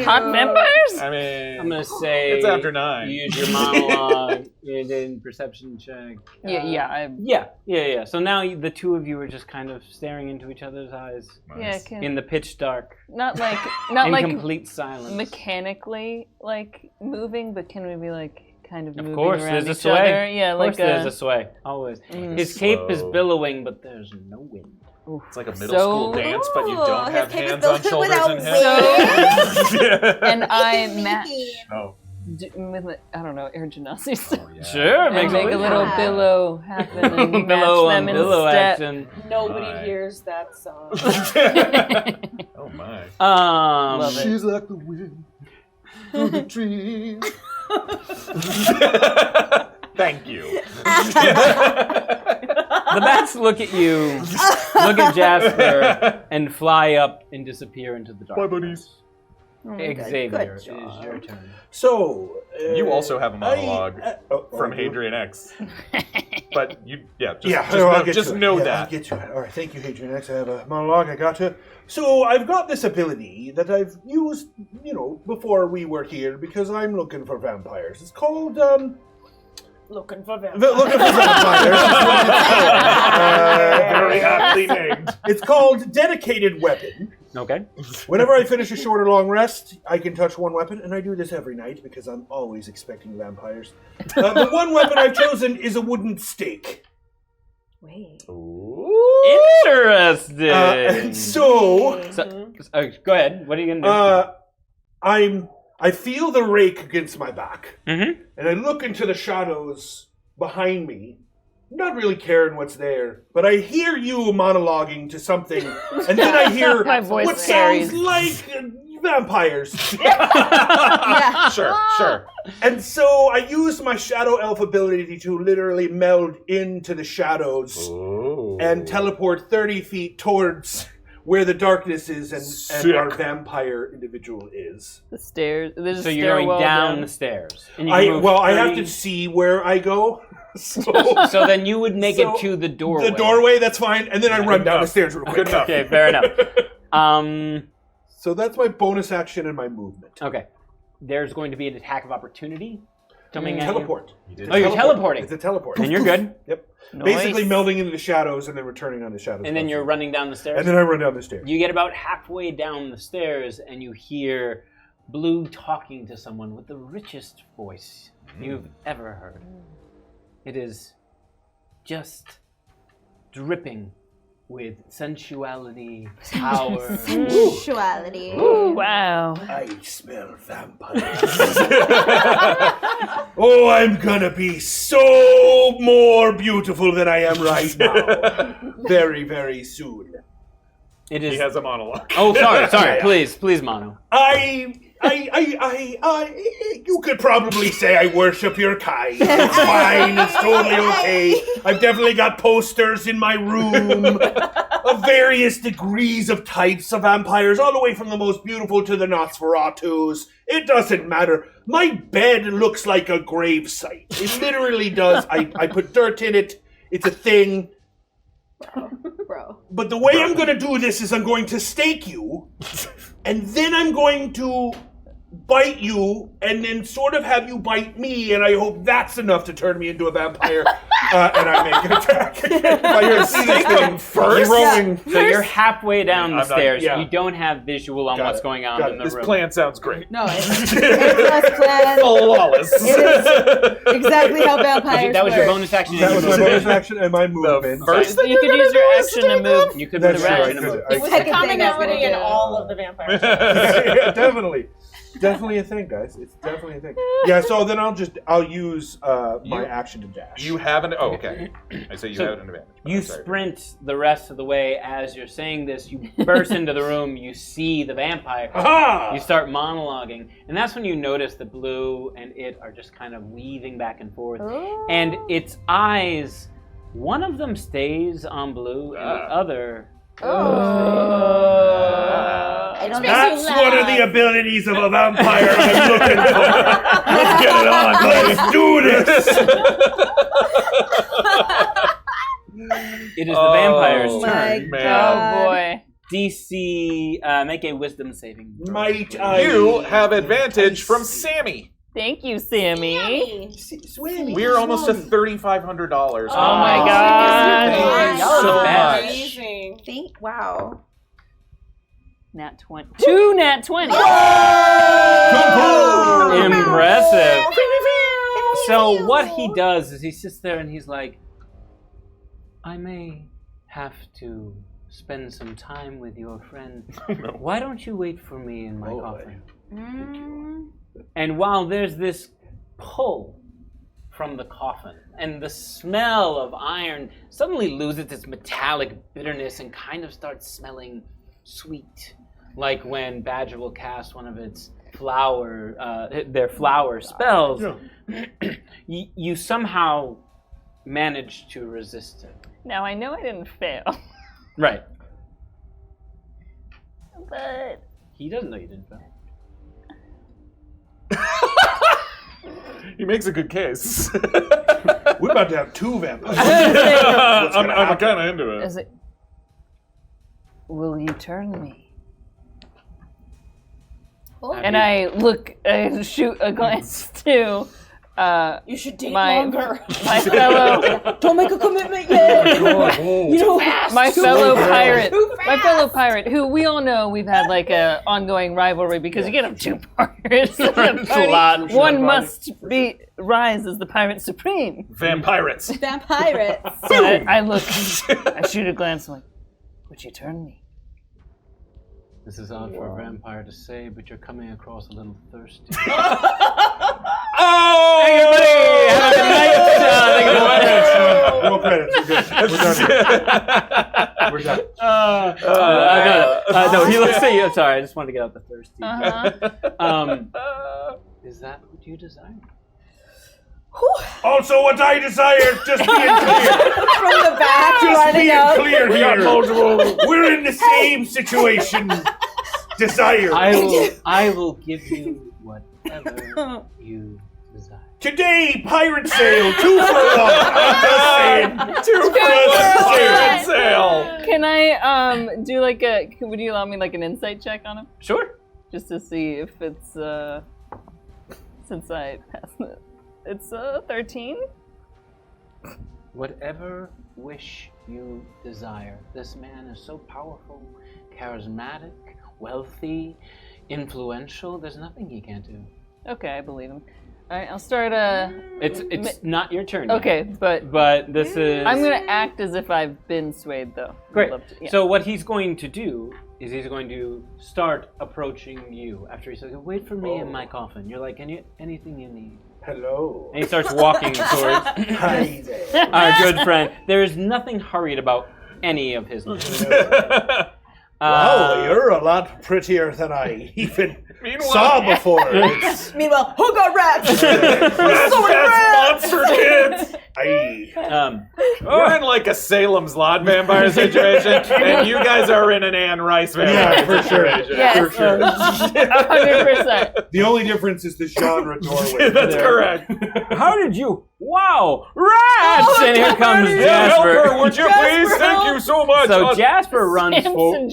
Hot vampires? I mean, I'm gonna say it's after 9. You use your monologue in perception check. Yeah. So now the two of you are just kind of staring into each other's eyes. Nice. In the pitch dark. Not like complete silence. Mechanically like moving, but can we be like kind of moving course, around there's each a sway. other? Yeah, of course, like there's a sway. Always. His cape is billowing, but there's no wind. It's like a middle school dance, but you don't have hands on shoulders and hips. And I match. Oh. With I don't know, air gymnastics stuff. Sure, and make a little billow happen and billow match on them billow in step. action. Nobody hears that song. Oh my. Love it. She's like the wind through the trees. Thank you. The bats look at you, look at Jasper, and fly up and disappear into the darkness. Bye, buddies. Xavier, it is your turn. So you also have a monologue from Hadrian X, but just know that. I'll get to it. All right, thank you, Hadrian X. I have a monologue. I got to. So I've got this ability that I've used, before we were here because I'm looking for vampires. It's called Looking for vampires. Looking for vampires. Very aptly named. It's called Dedicated Weapon. Okay. Whenever I finish a short or long rest, I can touch one weapon, and I do this every night because I'm always expecting vampires. The one weapon I've chosen is a wooden stake. Wait. Interesting. And so go ahead. What are you gonna do? I feel the rake against my back, Mm-hmm. and I look into the shadows behind me, not really caring what's there, but I hear you monologuing to something, and then I hear My voice what varies. sounds like vampires. Sure. And so I use my shadow elf ability to literally meld into the shadows and teleport 30 feet towards where the darkness is and our vampire individual is. The stairs. So you're going down the stairs. And you I move have 30 to see where I go. So then you would make it to the doorway. The doorway, that's fine. And then I run down the stairs real quick. Good enough. Okay, fair enough. So that's my bonus action and my movement. Okay. There's going to be an attack of opportunity coming at Teleport. You. Oh, you're teleporting. It's a teleport. And you're good. Yep. Nice. Basically melding into the shadows and then returning on the shadows. And then you're running down the stairs? And then I run down the stairs. You get about halfway down the stairs and you hear Blue talking to someone with the richest voice you've ever heard. It is just dripping with sensuality, power. Sensuality. Ooh, wow. I smell vampires. Oh, I'm gonna be so more beautiful than I am right now. Very, very soon. It is. He has a monologue. Oh, sorry. Please, Mono. You could probably say I worship your kind. It's fine. It's totally okay. I've definitely got posters in my room of various degrees of types of vampires, all the way from the most beautiful to the Nosferatus. It doesn't matter. My bed looks like a gravesite. It literally does. I put dirt in it. It's a thing. Bro. But the way I'm going to do this is I'm going to stake you, and then I'm going to bite you, and then sort of have you bite me, and I hope that's enough to turn me into a vampire, and I make an attack. You're staking first? So you're halfway down the stairs. Yeah. You don't have visual on what's going on in the This room. plan sounds great. No, it's plan. Flawless. It is exactly how vampires That was your work. bonus action. That was my bonus action and my movement. First thing You could use your action to move. You could That's move your true, I action to could- move. I- It was Second a thing I was commonality gonna in do. all of the vampires. Yeah, definitely. Definitely a thing, guys. It's definitely a thing. Yeah, so then I'll use my action to dash. You have an... Oh, okay. I say you So have an advantage. You Sorry. sprint the rest of the way. As you're saying this, you burst into the room, you see the vampire. Aha! You start monologuing, and that's when you notice that Blue and it are just kind of weaving back and forth. And its eyes, one of them stays on Blue, and the other... That's one of the abilities of a vampire I'm looking for. Let's get it on. Let's do this. It is the vampire's my turn. Oh boy. DC, make a wisdom saving. Might I? You have advantage from Sammy. Thank you, Sammy. Swimmy. We're almost to $3,500. Oh my god. Thank you Y'all so are bad. much. Amazing. Wow. Nat 20. 2 nat 20. Impressive. So what he does is he sits there and he's like, I may have to spend some time with your friend. Why don't you wait for me in my coffin? And while there's this pull from the coffin, and the smell of iron suddenly loses its metallic bitterness and kind of starts smelling sweet, like when Badger will cast one of its their flower spells. You somehow manage to resist it. Now I know I didn't fail. Right. But He doesn't know you didn't fail. He makes a good case. We're about to have 2 vampires. I'm kind of into it. is it will you turn me? And I shoot a glance to You should date my longer. My fellow. Don't make a commitment yet. You know, my fellow pirate, who we all know we've had like a ongoing rivalry because you get them two pirates. One must rise as the pirate supreme. Vampirates. Vampirates. I look, I shoot a glance, I'm like, would you turn me? This is odd for a vampire to say, but you're coming across a little thirsty. Oh! Hey, everybody! Have a good night. Roll credits. We're good. We're done. No, he looks at you. I'm sorry, I just wanted to get out the thirsty. Is that what you desire? Also, what I desire, just being clear. From the back, Just running being up. clear here. We're in the same situation. Desire. I will give you whatever you desire. Today, pirate sail, 2 for 1. I'm just saying. 2 for 1 pirate sail. Can I do like would you allow me like an insight check on him? Sure. Just to see if it's since I passed it. It's 13. Whatever wish you desire. This man is so powerful, charismatic, wealthy, influential. There's nothing he can't do. Okay, I believe him. All right, I'll start. It's not your turn. Okay, yet. but this is. I'm gonna act as if I've been swayed, though. Great. Yeah. So what he's going to do is he's going to start approaching you after he says, "Wait for me in my coffin." You're like, anything you need. Hello. And he starts walking towards Hi there. our good friend. There is nothing hurried about any of his moves. Wow, you're a lot prettier than I even saw before. Meanwhile, who got wrapped? That's monster kids. We're in like a Salem's Lot vampire situation, and you guys are in an Anne Rice vampire situation. Yes, For sure. 100%. The only difference is the genre doorway. That's correct. How did you? Wow, rats! And here comes Jasper. Help her, would you please? Thank you so much. So Jasper runs Samson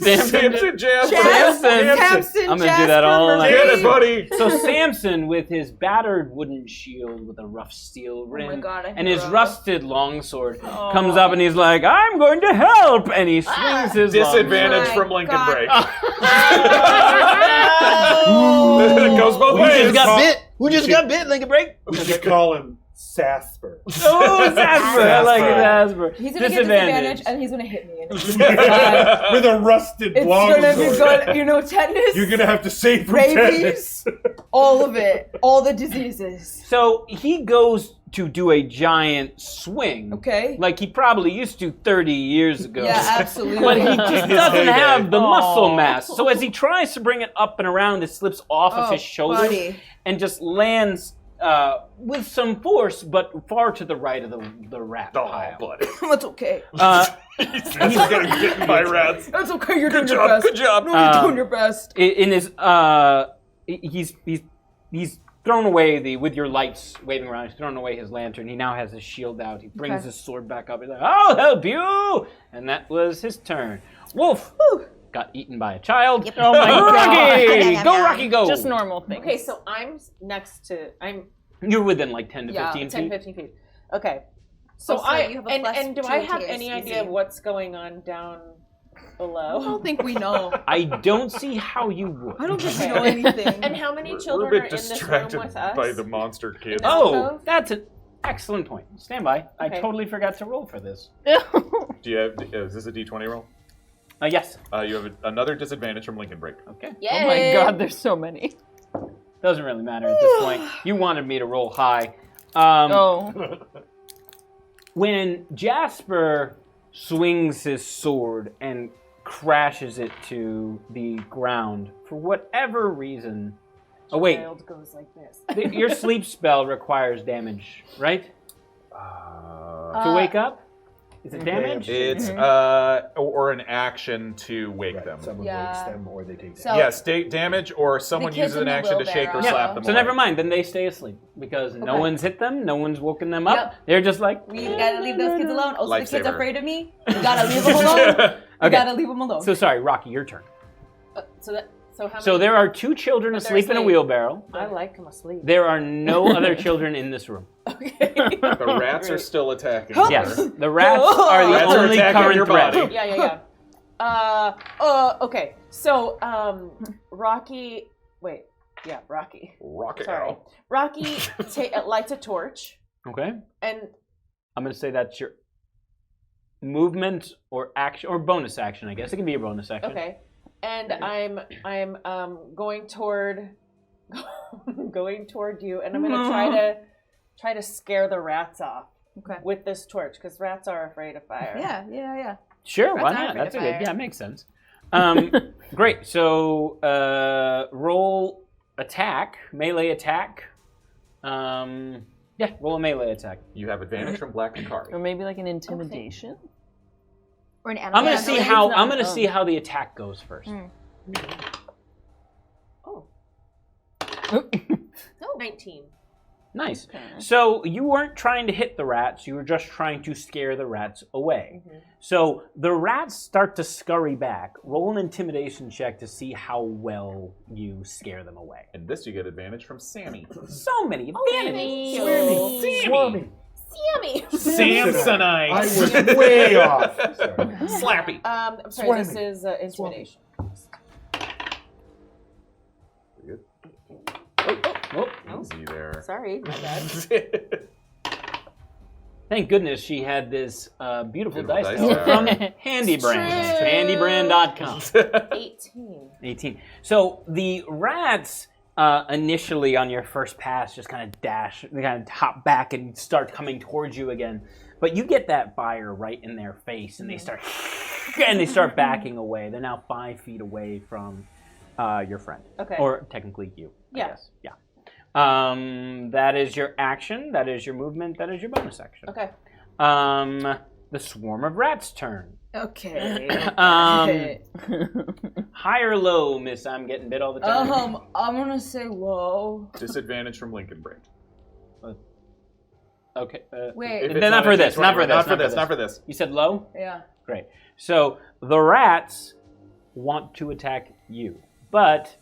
Samson Jasper. Samson. I'm gonna do that all night. Get it, buddy. So Samson, with his battered wooden shield with a rough steel rim, my God, and his rusted longsword, comes up and he's like, "I'm going to help!" And he swings his disadvantage longsword. from Lincoln God. Break. It goes both ways. Who just got bit, Lincoln Break? We should call him Sasper. Oh, Jasper! I like it, Jasper. He's gonna get disadvantage, and he's gonna hit me. With a rusted It's longsword. gonna be good. You know, tetanus. You're gonna have to save from rabies. tetanus. All of it. All the diseases. So he goes to do a giant swing. Okay. Like he probably used to 30 years ago. Yeah, absolutely. But he just doesn't have the muscle mass. So as he tries to bring it up and around, it slips off of his shoulders buddy. and just lands with some force, but far to the right of the rat pile. Buddy. That's okay. He's getting bitten by rats. That's okay. You're Good doing job, your best. good job. No, you're doing your best. In his he's thrown away with your lights waving around. He's thrown away his lantern. He now has his shield out. He brings his sword back up. He's like, "I'll help you!" And that was his turn. Wolf got eaten by a child. Oh my Rocky! God. Go, Rocky, go! Just normal things. Okay, so I'm next to You're within like 10 to 15 10, feet. 15 feet. Okay. So Also, I you have a and plus do 2 I have to your any species. idea of what's going on down below? I don't think we know. I don't see how you would. I don't think we know anything. And how many We're children a bit are in this room distracted with us? by the monster kids. Oh, that's an excellent point. Stand by. I Okay. totally forgot to roll for this. Do you have? Is this a D20 roll? Yes. You have another disadvantage from Lincoln Break. Okay. Oh my God, there's so many. Doesn't really matter at this point. You wanted me to roll high. When Jasper swings his sword and crashes it to the ground, for whatever reason... Oh, wait. Child goes like this. Your sleep spell requires damage, right? To wake up? Is it damage? It's or an action to wake them. Someone wakes them or they take So- Yes, damage or someone kids uses in an the action to shake or wheelbarrow. slap them So away. never mind, then they stay asleep because no Okay. one's hit them, no one's woken them up. Yep. They're just like, We gotta leave those kids alone. Also, the kids Lifesaver. are afraid of me. We gotta leave them alone. We Okay. gotta leave them alone. So sorry, Rocky, your turn. So that So how So many? there are 2 children asleep in a wheelbarrow. I like them asleep. There are no other children in this room. The rats are still attacking. Yes, the rats are the Rats are only attacking current your threat. body. Yeah. Okay. So, Rocky. Wait. Yeah, Rocky. Rocket Sorry. Owl. Rocky lights a torch, Okay. and I'm going to say that's your movement or action or bonus action, I guess. It can be a bonus action. okay, and I'm going toward you, and I'm gonna try to scare the rats off. Okay. With this torch, because rats are afraid of fire. Yeah. Sure, Rats why are not? afraid That's of a good. fire. Yeah, makes sense. Great. So roll attack, melee attack. Yeah, roll a melee attack. You have advantage from Black and Kari. Or maybe like an intimidation. Or an animal. I'm gonna see how the attack goes first. Oh. 19. Nice. So you weren't trying to hit the rats, you were just trying to scare the rats away. So the rats start to scurry back. Roll an intimidation check to see how well you scare them away. And this you get advantage from Sammy. So many advantages. Sammy. Samsonite. I was way off. Slappy. I'm sorry, this is intimidation. Easy there. Sorry, my bad. Thank goodness she had this beautiful dice dice from Handy Brand. Handybrand.com. 18. So the rats initially on your first pass just kind of they kind of hop back and start coming towards you again. But you get that fire right in their face and they start backing away. They're now 5 feet away from your friend. Okay. Or technically you, I Yeah. guess. Yeah. That is your action, that is your movement, that is your bonus action. Okay. The swarm of rats' turn. Okay. High or low, miss? I'm getting bit all the time. I'm gonna say low. Disadvantage from Lincoln Break. Okay. Wait. Not for this. Not for this. You said low? Yeah. Great. So the rats want to attack you, but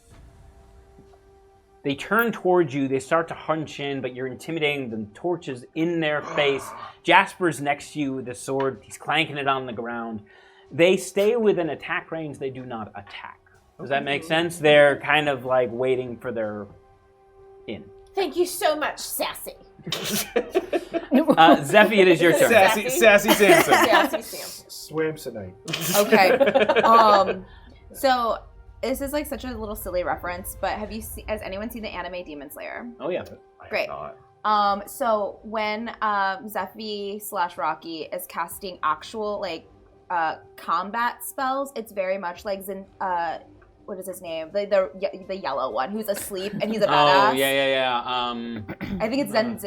they turn towards you, they start to hunch in, but you're intimidating them, torches in their face. Jasper's next to you with the sword, he's clanking it on the ground. They stay within attack range, they do not attack. Does that make sense? They're kind of like waiting for their in. Thank you so much, Sassy. Zephy, it is your turn. Sassy Samson. Sassy Samson. Swamsonite. Okay. So this is like such a little silly reference, but has anyone seen the anime Demon Slayer? Oh yeah. Great. So when Zyphie/Rocky is casting actual like combat spells, it's very much like what is his name? The yellow one who's asleep and he's a badass. Oh yeah. I think it's Zen.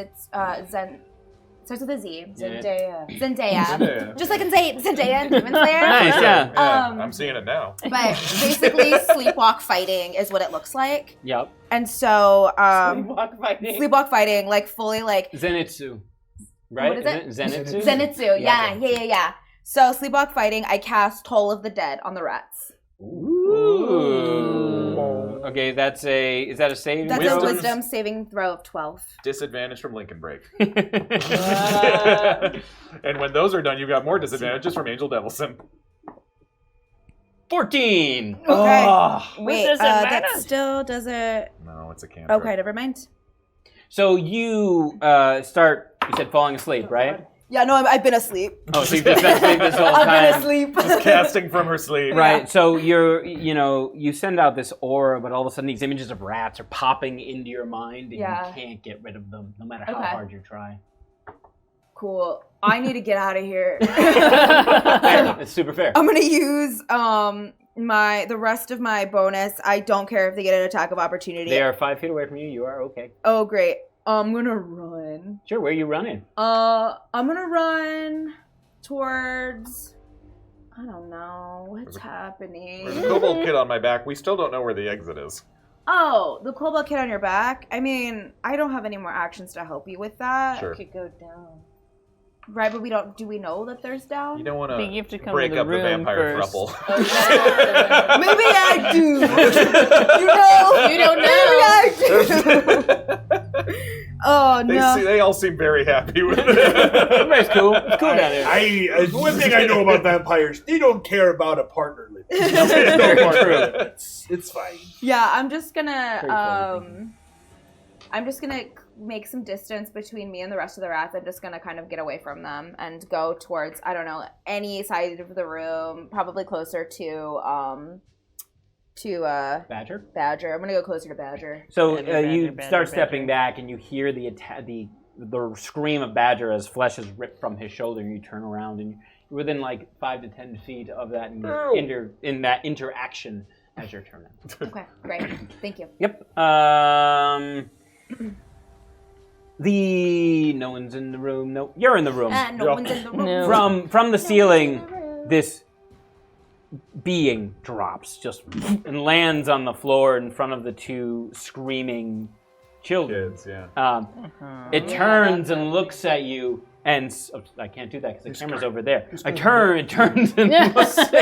Starts with a Z. Zendaya. Just like in Zendaya and Demon Slayer. Nice, yeah. I'm seeing it now. But basically, sleepwalk fighting is what it looks like. Yep. And so, Sleepwalk fighting, like fully like Zenitsu. Right? What is it? Zenitsu? Zenitsu. Yeah. So sleepwalk fighting, I cast Toll of the Dead on the rats. Ooh. Okay, is that a save? That's a wisdom saving throw of 12. Disadvantage from Lincoln Break. And when those are done, you've got more disadvantages from Angel Devilson. 14. Okay. Oh. Wait, that still doesn't. No, it's a cantrip. Okay, never mind. So you start. You said falling asleep, right? Yeah, no, I've been asleep. Oh, so you've just been asleep this whole time. I've been asleep. Just casting from her sleep. Right. Yeah. So you send out this aura, but all of a sudden these images of rats are popping into your mind, and you can't get rid of them, no matter how hard you try. Cool. I need to get out of here. Fair. It's super fair. I'm gonna use the rest of my bonus. I don't care if they get an attack of opportunity. They are 5 feet away from you. You are okay. Oh, great. I'm gonna run. Sure. Where are you running? I'm gonna run towards. I don't know what's happening. There's a kobold kid on my back. We still don't know where the exit is. Oh, the kobold kid on your back. I mean, I don't have any more actions to help you with that. Sure. Could go down. Right, but we don't. Do we know that there's down? You don't want You have to to come break to the up the room vampire first. throuple. Maybe I do. You know. You don't know. Maybe I do. Oh no. They all seem very happy with it. Everybody's cool. It's cool down here. One thing I know about vampires, they don't care about a partner living. It's fine. Yeah, I'm just gonna make some distance between me and the rest of the rats. I'm just gonna kind of get away from them and go towards, I don't know, any side of the room, probably closer to Badger? Badger. I'm gonna go closer to Badger. So you start stepping back and you hear the scream of Badger as flesh is ripped from his shoulder, and you turn around and you're within like 5 to 10 feet of that in that interaction as you're turning. Okay, great. Thank you. Yep. No one's in the room. No, you're in the room. No one's in the room. No. From the ceiling, this being drops just and lands on the floor in front of the two screaming children. Kids, yeah. It turns and looks at you, and I can't do that because the camera's over there. It turns and looks at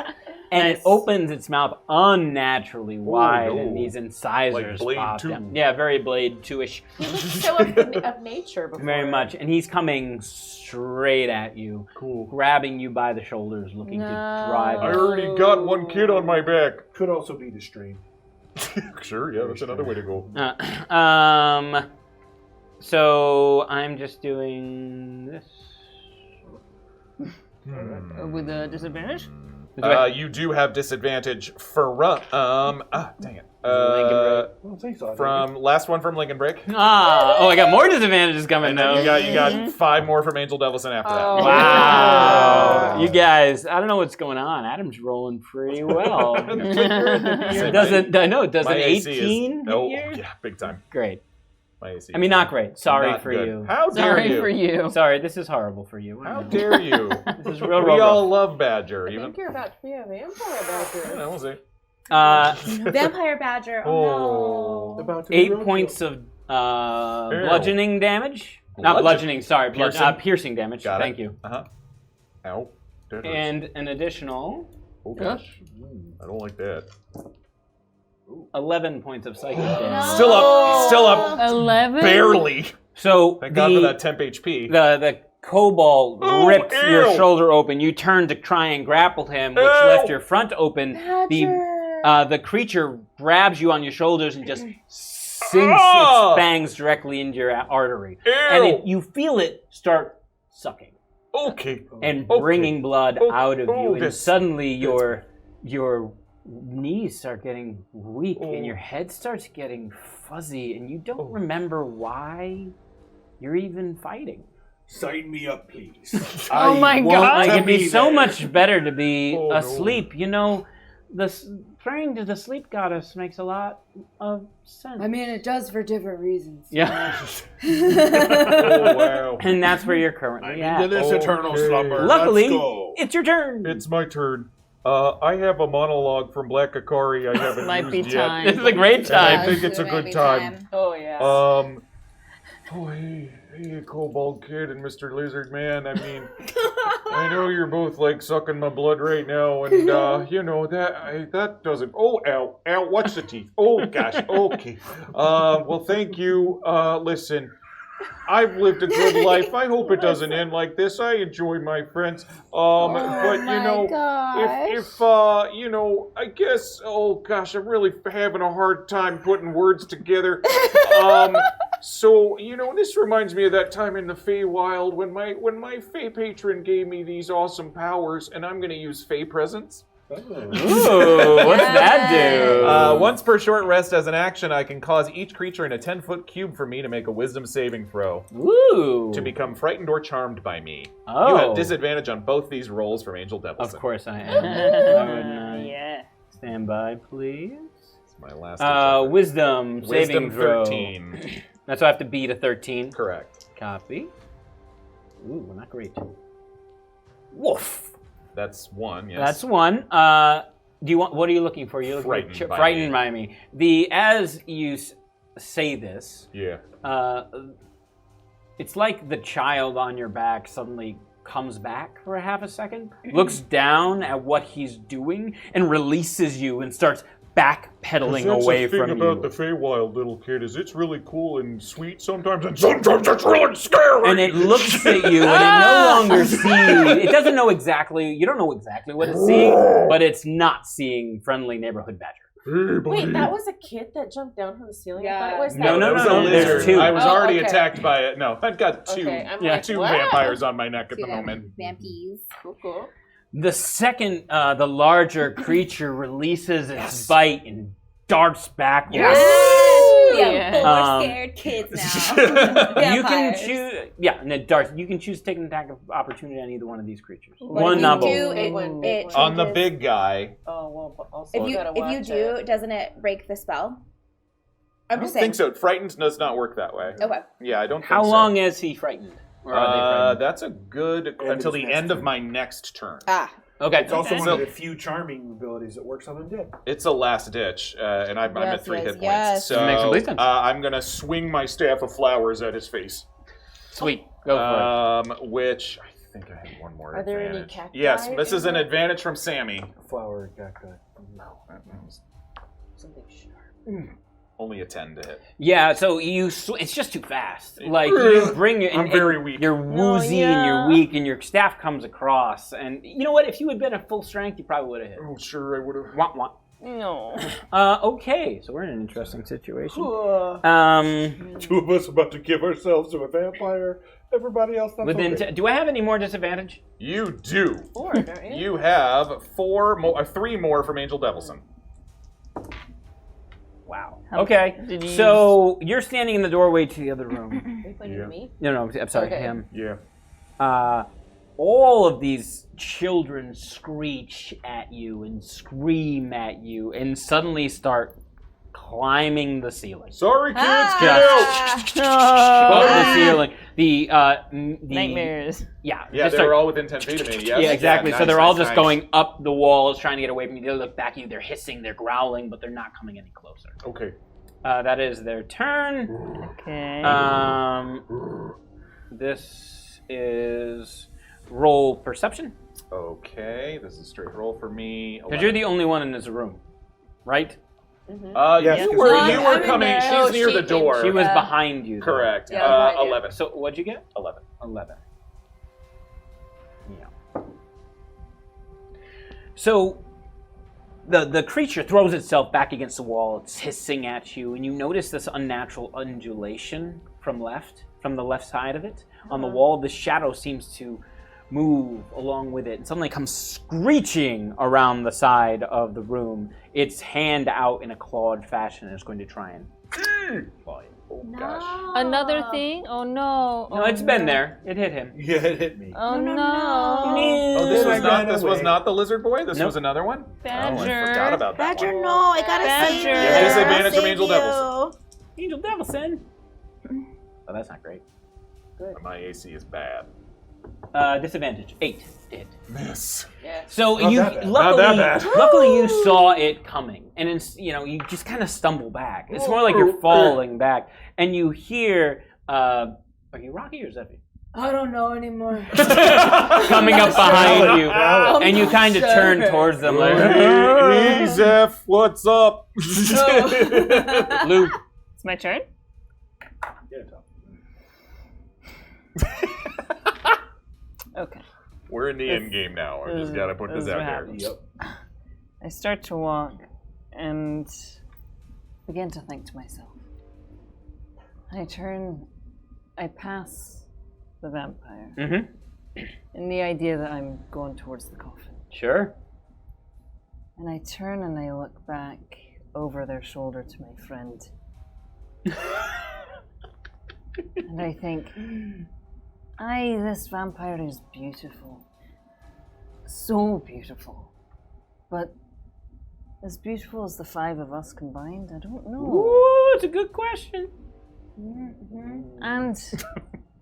you. And it opens its mouth unnaturally wide, and these incisors Like Blade pop 2. down. Yeah, very Blade 2-ish. He was so of nature before. Very much. And he's coming straight at you, grabbing you by the shoulders, looking to drive I you. already got one kid on my back. Could also be the stream. Sure, yeah, that's another way to go. So I'm just doing this. With a disadvantage? You do have disadvantage for dang it. From last one from Lincoln Break. I got more disadvantages coming And now. then you got 5 more from Angel Devilson after that. Wow. You guys, I don't know what's going on. Adam's rolling pretty well. Does an My AC 18 is, here? yeah, big time. Great. My AC I mean, not great. Sorry not for good. you. How dare Sorry you? for you. Sorry, this is horrible for you. How dare you? This is real We all love Badger. I think you're about to be a vampire badger. Yeah, we'll see. Vampire Badger. Oh, no. About to be 8 real points of bludgeoning damage. Not bludgeoning, sorry. Piercing damage. Got it. Thank you. Ow. That hurts. And an additional Oh gosh. I don't like that. 11 points of psychic damage. Still up. 11? Barely. So Thank God for that temp HP. The kobold ripped your shoulder open. You turned to try and grapple him, which left your front open. The creature grabs you on your shoulders and just sinks its fangs directly into your artery. And you feel it start sucking. Okay. And bringing blood out of you. And suddenly your knees start getting weak and your head starts getting fuzzy and you don't remember why you're even fighting. Sign me up, please. Oh my God. It'd be so much better to be asleep. You know, praying to the sleep goddess makes a lot of sense. I mean, it does for different reasons. Yeah. Oh, wow. And that's where you're currently at. Into this eternal slumber. Luckily, Let's go. it's your turn. It's my turn. I have a monologue from Black Kari I haven't Might be used yet. time. This is a great time. I think it's a good time. Oh, yeah. Hey, Kobold Kid and Mr. Lizard Man. I mean, I know you're both like sucking my blood right now, and you know that doesn't. Oh, ow, watch the teeth. Oh gosh, okay. Well, thank you. Listen, I've lived a good life. I hope it doesn't end like this. I enjoy my friends. But you know, if you know, I guess. Oh gosh, I'm really having a hard time putting words together. So, you know, this reminds me of that time in the Feywild when my Fey patron gave me these awesome powers, and I'm going to use Fey presence. Ooh, what's that do? Once per short rest as an action, I can cause each creature in a 10-foot cube for me to make a wisdom saving throw. Ooh. To become frightened or charmed by me. Oh. You have disadvantage on both these rolls from Angel Devilson. Of course I am. Yeah. Stand by, please. It's my last wisdom saving throw. 13. That's why I have to beat a 13. Correct. Copy. Ooh, not great. Woof. That's one, yes. That's one. Do you want? What are you looking for? You're looking frightened by me. As you say this, yeah. It's like the child on your back suddenly comes back for a half a second, looks down at what he's doing, and releases you and starts backpedaling away from you. The thing about the Feywild, little kid, is it's really cool and sweet sometimes, and sometimes it's really scary. And it looks at you, and it no longer sees. It doesn't know exactly. You don't know exactly what it's seeing, but it's not seeing friendly neighborhood badger. Wait, that was a kid that jumped down from the ceiling? Yeah. I thought it was No, that no, no, there's two. I was already okay. attacked by it. No, I've got two. Okay, I'm Yeah. like, Two what? vampires on my neck at the moment. Vampies. Cool. The second the larger creature releases its bite and darts backwards. Yeah, four scared kids now. You can choose. Yeah, and it darts. You can choose to take an attack of opportunity on either one of these creatures. But One if number. you do, it On the changes. big guy. Oh, well, but also If you do, doesn't it break the spell? I don't think so. Frightened does not work that way. Okay. Yeah, I don't think How so. long is he frightened? Or are they frightened? That's a good until the end of my next turn. Ah. Okay. It's also one So- of the few charming abilities that works on undead. It's a last ditch, and I'm at 3 hit points. yes. So Makes complete sense. I'm gonna swing my staff of flowers at his face. Sweet. Go for it. Which I think I have one more. Are there any advantage. cacti? Yes, this is an in it? advantage from Sammy. Flower cacti. No, that was Something sharp. only a 10 to hit. Yeah, so it's just too fast. Like, you bring it, I'm very weak. You're woozy and you're weak, and your staff comes across. And you know what? If you had been at full strength, you probably would have hit. Oh, sure, I would have. Wah, wah. No. Okay, so we're in an interesting situation. Two of us about to give ourselves to a vampire. Everybody else not Within so do I have any more disadvantage? You do. 4, don't you? You have 3 more from Angel Devilson. Wow. How Okay, did you so you're standing in the doorway to the other room. Are you pointing at me? No, I'm sorry, Okay. him. Yeah. All of these children screech at you and scream at you and suddenly start climbing the ceiling. Sorry, kids, Just get out! above the ceiling. The Nightmares. Yeah, Yeah, just they were start- all within 10 feet of me. Yes. Yeah, exactly. Yeah, So nice, they're all nice, just nice. going up the walls, trying to get away from you. They look back at you. They're hissing, they're growling, but they're not coming any closer. Okay. That is their turn. Okay. This is roll perception. Okay, this is a straight roll for me. Because you're the only one in this room, right? Yes, You were I'm in coming. there. She's Oh, near she the door. She was behind you. though. Correct. Yeah, behind you. 11. So what'd you get? 11. 11. Yeah. So the creature throws itself back against the wall. It's hissing at you, and you notice this unnatural undulation from the left side of it. On the wall, the shadow seems to move along with it and suddenly comes screeching around the side of the room, its hand out in a clawed fashion, and is going to try and claw you. Oh, gosh. Another thing? Oh no. No, it's been there. It hit him. Yeah, it hit me. Oh no. Oh, this was not. This was not the lizard boy. This Nope. was another one. Badger. Oh, I forgot about that Badger, one. no, I gotta save you. Badger. Yeah, disadvantage I'll from save Angel you. Devilson. Angel Devilson. Oh, that's not great. My AC is bad. Disadvantage 8 to hit. Miss. So Not you that bad. luckily, Not that bad. luckily you saw it coming, and it's, you just kind of stumble back. It's more like you're falling back, and you hear. Are you Rocky or Zyphie? I don't know anymore. Coming up behind you, I'm and you not kind of sure. turn towards them like, Hey, Zeph, what's up? Luke. It's my turn? Yeah, Tom. Okay. We're in the end game now. I just gotta put this out there. Yep. I start to walk and begin to think to myself. I pass the vampire. Mm-hmm. In the idea that I'm going towards the coffin. Sure. And I turn and I look back over their shoulder to my friend. And I think, this vampire is beautiful. So beautiful. But as beautiful as the 5 of us combined? I don't know. Ooh, it's a good question. And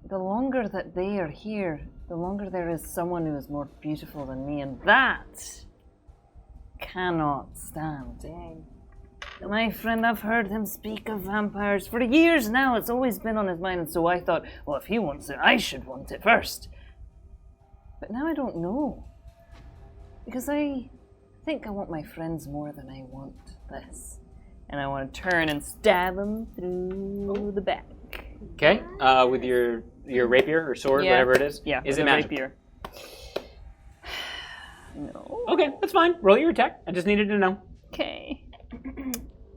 the longer that they are here, the longer there is someone who is more beautiful than me, and that cannot stand. My friend, I've heard him speak of vampires for years now. It's always been on his mind, and so I thought, well, if he wants it, I should want it first. But now I don't know. Because I think I want my friends more than I want this. And I want to turn and stab him through the back. Okay, with your rapier or sword, whatever it is. Yeah, Is it magic? Rapier. No. Okay, that's fine. Roll your attack. I just needed to know. Okay.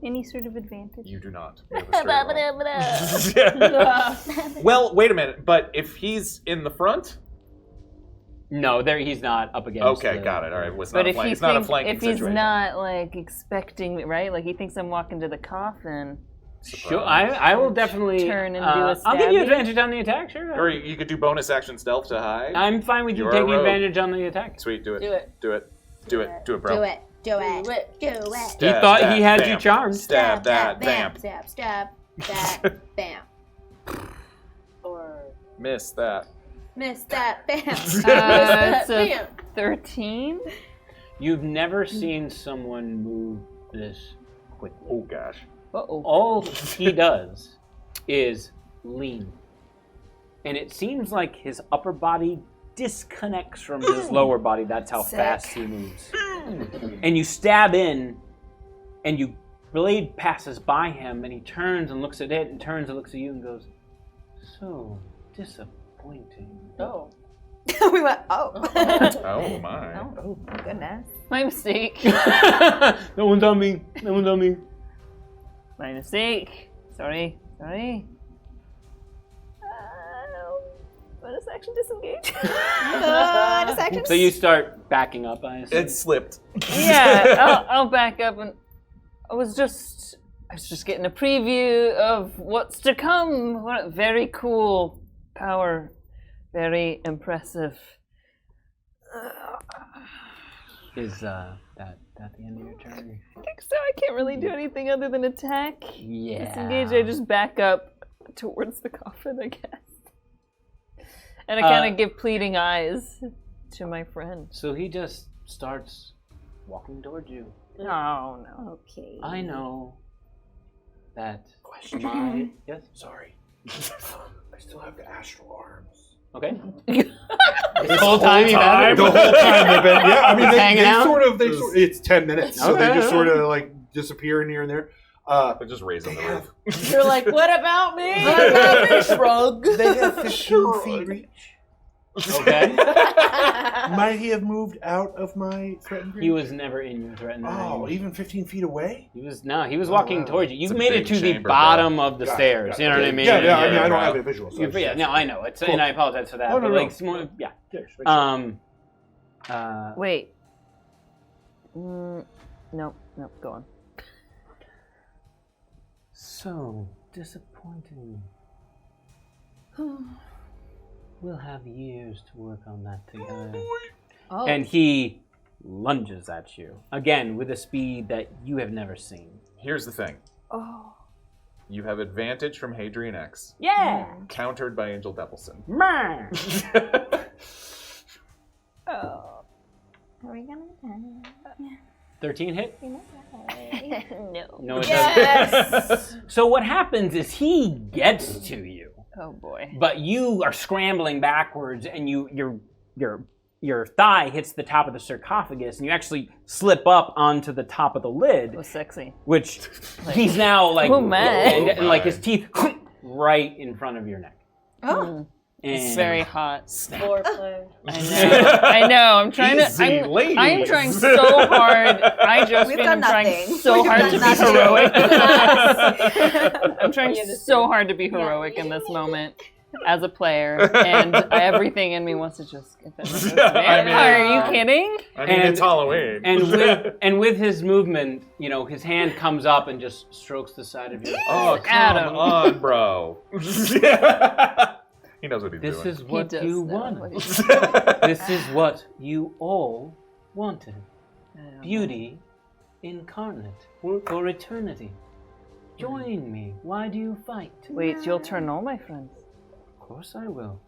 Any sort of advantage? You do not. You have a straight roll. Well, wait a minute. But if he's in the front? No, he's not up against. Okay, got it. All right, it's not But a if flank. he It's not a thinks, flanking if he's situation. not like expecting me, right? Like he thinks I'm walking to the coffin. Sure, I will definitely turn and do a I'll give you stabby. advantage on the attack, sure. Or you could do bonus action stealth to hide. I'm fine with you You're a taking rogue. advantage on the attack. Sweet, do it. Do it. Do it. Do it. Do it, bro. Do it. Do it. Do it. He thought stab, he had you vamp. charmed. Stab that, bam, vamp. stab, stab, that, bam. Or Miss that. Miss that, bam. It's a 13. You've never seen someone move this quickly. Oh gosh. Uh-oh. All he does is lean. And it seems like his upper body disconnects from his lower body. That's how fast he moves. And you stab in, and your blade passes by him, and he turns and looks at it, and turns and looks at you and goes, "So disappointing." oh. We went, oh. Oh my. Oh, goodness. My mistake. No one's on me. No one's on me. My mistake. Sorry. Bonus action disengage. Bonus action. So you start backing up, I assume. It slipped. Yeah, I'll back up, and I was just getting a preview of what's to come. What very cool power, very impressive. Is that the end of your turn? I think so. I can't really do anything other than attack. Yeah. Disengage. I just back up towards the coffin, I guess. And I kind of give pleading eyes to my friend. So he just starts walking towards you. Oh, no. Okay. I know that Question. Yes? Sorry. I still have the astral arms. Okay. This whole time you've had it? The whole time they've been, yeah. I mean, Hanging out? it's 10 minutes, so they just sort of like disappear in here and there. They're just raising the roof. You're like, what about me? Shrug. They have 15 feet reach. Okay. Might he have moved out of my threatened reach? He was never in your threatened Oh, range. even 15 feet away? He was walking wow. towards you. You It's a made it big to the chamber, bottom bro. of the Got it, stairs. got it. You know what I mean? Yeah, I mean, I don't bro. have a visual. So Yeah, no, I know. It's Cool. and I apologize for that. Oh, but no, like, no. it's more, yeah. Yeah, just make sure. Wait. No, go on. So disappointing. We'll have years to work on that together. Oh. And he lunges at you again with a speed that you have never seen. Here's the thing. Oh. You have advantage from Hadrian X. Yeah. Countered by Angel Devilson. Oh. Are we gonna die? 13 hit? No. No, it Yes. doesn't. So what happens is he gets to you. Oh boy. But you are scrambling backwards, and your thigh hits the top of the sarcophagus, and you actually slip up onto the top of the lid. It was sexy. Which he's now like, Oh, man. and like his teeth right in front of your neck. Oh. It's And very hot. Foreplay. I know. I'm trying Easy, to. I'm ladies. trying so hard. We've done I'm trying nothing. so We've hard done to be nothing. heroic. I'm trying so hard to be heroic in this moment as a player, and everything in me wants to just. I mean- Are you kidding? I mean, it's Halloween. And with his movement, you know, his hand comes up and just strokes the side of your Oh, come Adam. on, bro. He knows what he's This doing. is what does you know wanted. what he's This is what you all wanted. Beauty incarnate for eternity. Join me. Why do you fight? Wait, you'll turn all my friends. Of course I will.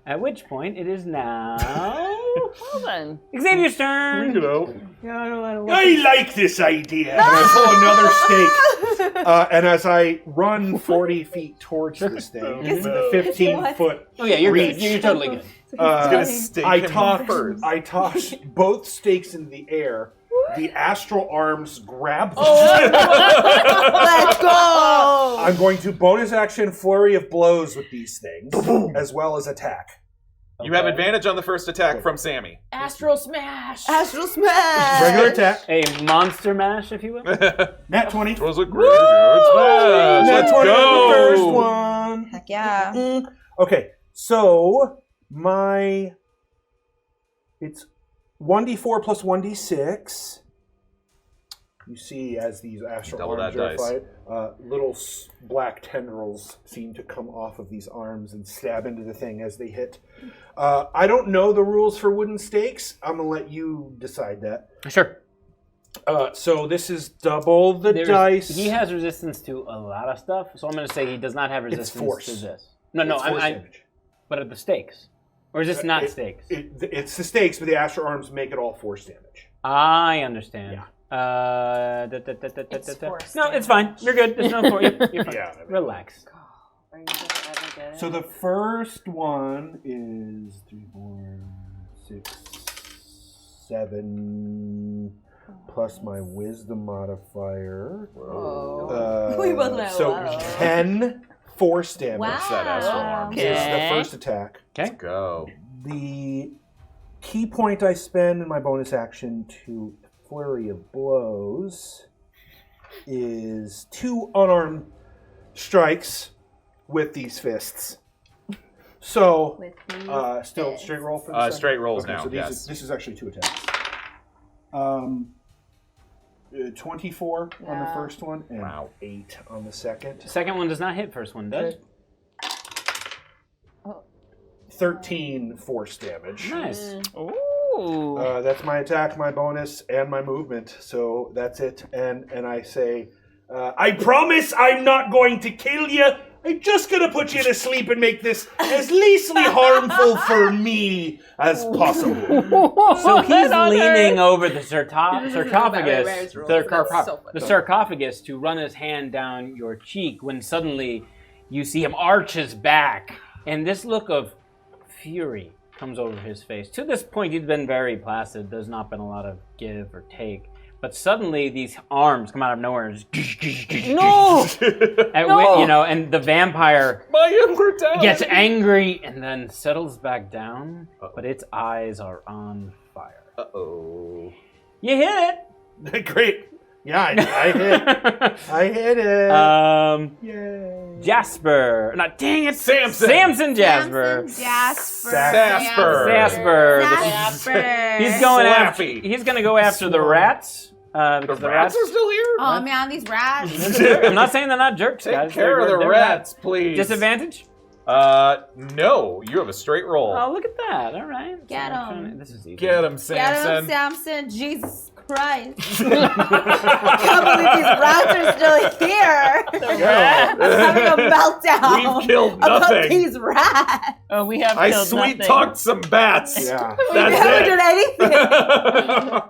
At which point it is now Well then. Xavier's turn. Freak it out. I like this idea. And I pull another stake. And as I run 40 feet towards this thing, with a 15-foot Oh yeah, you're reach, good. You're totally good. I toss both stakes in the air. The astral arms grab them. Let's go! I'm going to bonus action flurry of blows with these things, as well as attack. You have advantage on the first attack from Sammy. Astral smash. Astral smash! Regular attack. A monster mash, if you will. Nat 20. It was a graveyard smash. Nat Let's 20 go. on the first one. Heck yeah. Okay, so it's 1d4 plus 1d6. You see, as these astral Double arms that are dice. fired, little black tendrils seem to come off of these arms and stab into the thing as they hit. I don't know the rules for wooden stakes. I'm going to let you decide that. Sure. So this is double the dice. He has resistance to a lot of stuff, so I'm going to say he does not have resistance force. to this. No, It's force damage. But at the stakes. Or is this not stakes? It's the stakes, but the astral arms make it all force damage. I understand. Yeah. No, it's fine. You're good. There's no for you. You're fine. Yeah. Relax. Are you just ever get it? So the first one is 3, 4, 6, 7, plus my wisdom modifier. Whoa. We both went, so whoa. 10 force damage. Wow. What's that astral arm? Is the first attack. Okay. Let's go. The key point I spend in my bonus action to flurry of blows is 2 unarmed strikes with these fists. So, still straight roll for the second? Straight rolls Okay, now, so yes. this is actually 2 attacks. 24 on the first one and 8 on the second. The second one does not hit. First one does. 13 force damage. Nice. Ooh. That's my attack, my bonus, and my movement. So that's it. And I say, I promise I'm not going to kill you. I'm just going to put you to sleep and make this as leastly harmful for me as possible. So he's leaning over the sarcophagus to run his hand down your cheek when suddenly you see him arch his back, and this look of fury comes over his face. To this point, he's been very placid. There's not been a lot of give or take. But suddenly, these arms come out of nowhere. And just No! And the vampire My immortality. gets angry and then settles back down, but its eyes are on fire. Uh-oh. You hit it! Great. Yeah, I hit. I hit it. Yay. Jasper. Not dang it. Samson. Samson Jasper. Jasper. He's going after. He's going to go after the rats. Because the rats are still here? Oh man, these rats. I'm not saying they're not jerks, Take guys. care of the They're rats, please. Disadvantage? No. You have a straight roll. Oh, look at that. All right. Get 'em. This is easy. Get him, Get Samson. him, Samson. Jesus Christ. I can't believe these rats are still here. I'm having a meltdown. We've killed about nothing. these rats. Oh, we have I killed sweet nothing. talked some bats. Yeah. We haven't done anything.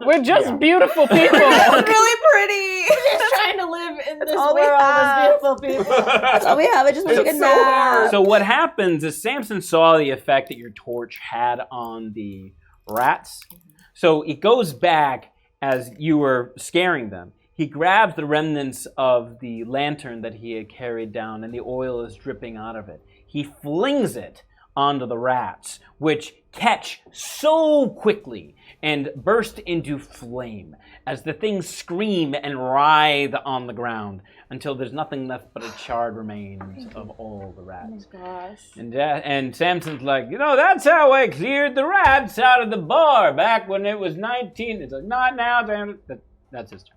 We're just beautiful people. That's really pretty. We're just trying to live in this all we world as have. beautiful people. That's all we have. I just want to take a nap. So what happens is Samson saw the effect that your torch had on the rats. So it goes back as you were scaring them. He grabs the remnants of the lantern that he had carried down, and the oil is dripping out of it. He flings it onto the rats, which catch so quickly and burst into flame as the things scream and writhe on the ground until there's nothing left but a charred remains of all the rats. Oh my gosh. And Samson's like, that's how I cleared the rats out of the bar back when it was 19. It's like, not now, Samson. That's his turn.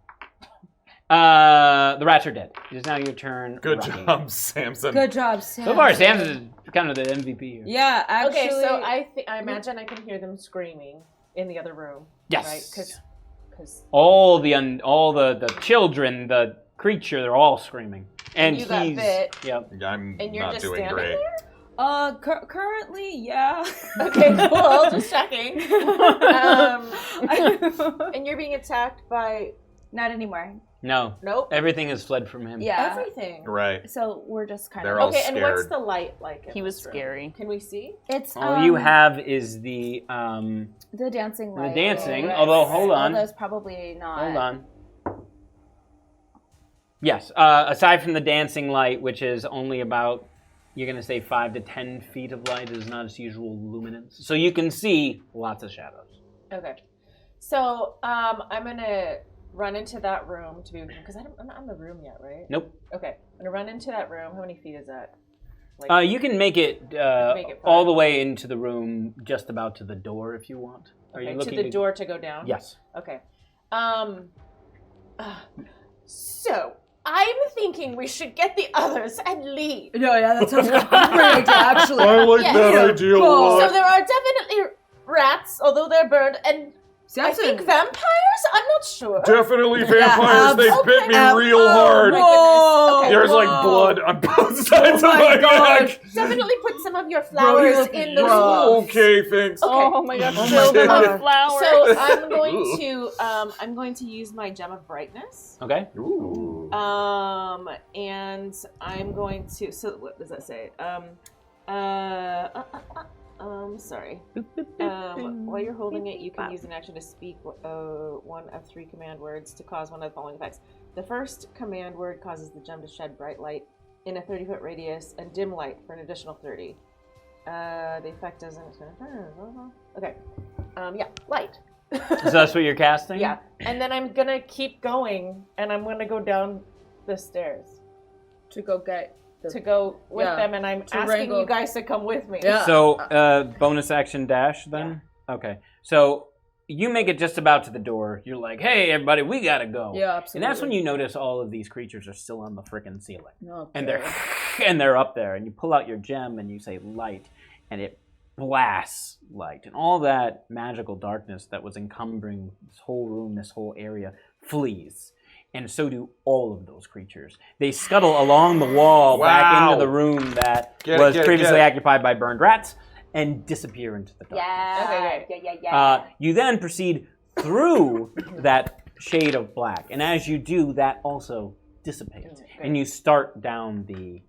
The rats are dead. It's now your turn. Good Rocky. job, Samson. Good job, Sam. So far, Samson is kind of the MVP here. Yeah, actually. Okay, so I imagine I can hear them screaming in the other room. Yes. Right? Because all the children, the creature, they're all screaming. And you got he's bit. Yep. I'm And you're not just doing standing great. there? Currently, yeah. Okay, cool. Just checking. And you're being attacked by... Not anymore. No. Nope. Everything has fled from him. Yeah. Everything. Right. So we're just kind They're of... all Okay, scared. and what's the light like? He was scary. Can we see? It's, All you have is the dancing light. the dancing. Right. Although, hold on. Although it's probably not... Hold on. Yes. Aside from the dancing light, which is only about, you're going to say 5 to 10 feet of light, is not its usual luminance. So you can see lots of shadows. Okay. So I'm going to run into that room to be... Because I'm not in the room yet, right? Nope. Okay. I'm going to run into that room. How many feet is that? Like, You can make it, all the way into the room, just about to the door if you want. Are okay, you looking to the door to go down? Yes. Okay. So, I'm thinking we should get the others and leave. No, yeah, that sounds great, actually. I like that idea a lot. So there are definitely rats, although they're burned, and I think vampires? I'm not sure. Definitely vampires. They bit me real hard. Oh my goodness. Okay, There's like blood on both sides of my neck. Definitely put some of your flowers in the room. Okay, thanks. Okay. Oh my gosh, filled with flowers. So I'm going to use my gem of brightness. Okay. Ooh. And I'm going to. So what does that say? Sorry. While you're holding it, you can use an action to speak one of 3 command words to cause one of the following effects. The first command word causes the gem to shed bright light in a 30-foot radius and dim light for an additional 30. The effect doesn't... Okay. Yeah, light. So that's what you're casting? Yeah. And then I'm going to keep going, and I'm going to go down the stairs. To go get... To go with them, and I'm asking wrangle. you guys to come with me. Yeah. So, bonus action dash then? Yeah. Okay. So, you make it just about to the door. You're like, hey, everybody, we gotta go. Yeah, absolutely. And that's when you notice all of these creatures are still on the frickin' ceiling. Okay. And they're up there. And you pull out your gem and you say light, and it blasts light. And all that magical darkness that was encumbering this whole room, this whole area, flees. And so do all of those creatures. They scuttle along the wall back into the room that was previously occupied by burned rats and disappear into the dark. Yeah. Okay. You then proceed through that shade of black. And as you do, that also dissipates. Okay. And you start down the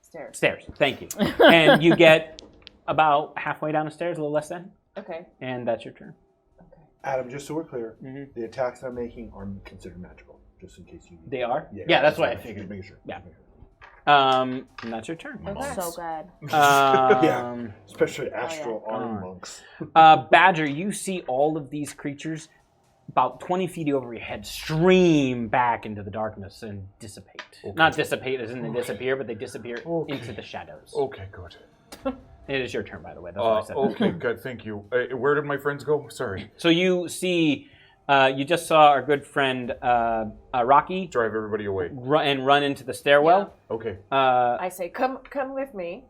stairs. Thank you. And you get about halfway down the stairs, a little less than. Okay. And that's your turn. Adam, just so we're clear, the attacks I'm making are considered magical, just in case you... They are? Yeah, that's what I figured. Just making sure. Yeah. And that's your turn. Okay. So good. Yeah, especially astral arm monks. Badger, you see all of these creatures about 20 feet over your head stream back into the darkness and dissipate. Okay. Not dissipate as in they disappear, but they disappear into the shadows. Okay, good. It is your turn, by the way. That's what I said. Okay, good. Thank you. Where did my friends go? Sorry. So you see, you just saw our good friend Rocky drive everybody away and run into the stairwell. Yeah. Okay. I say, come with me.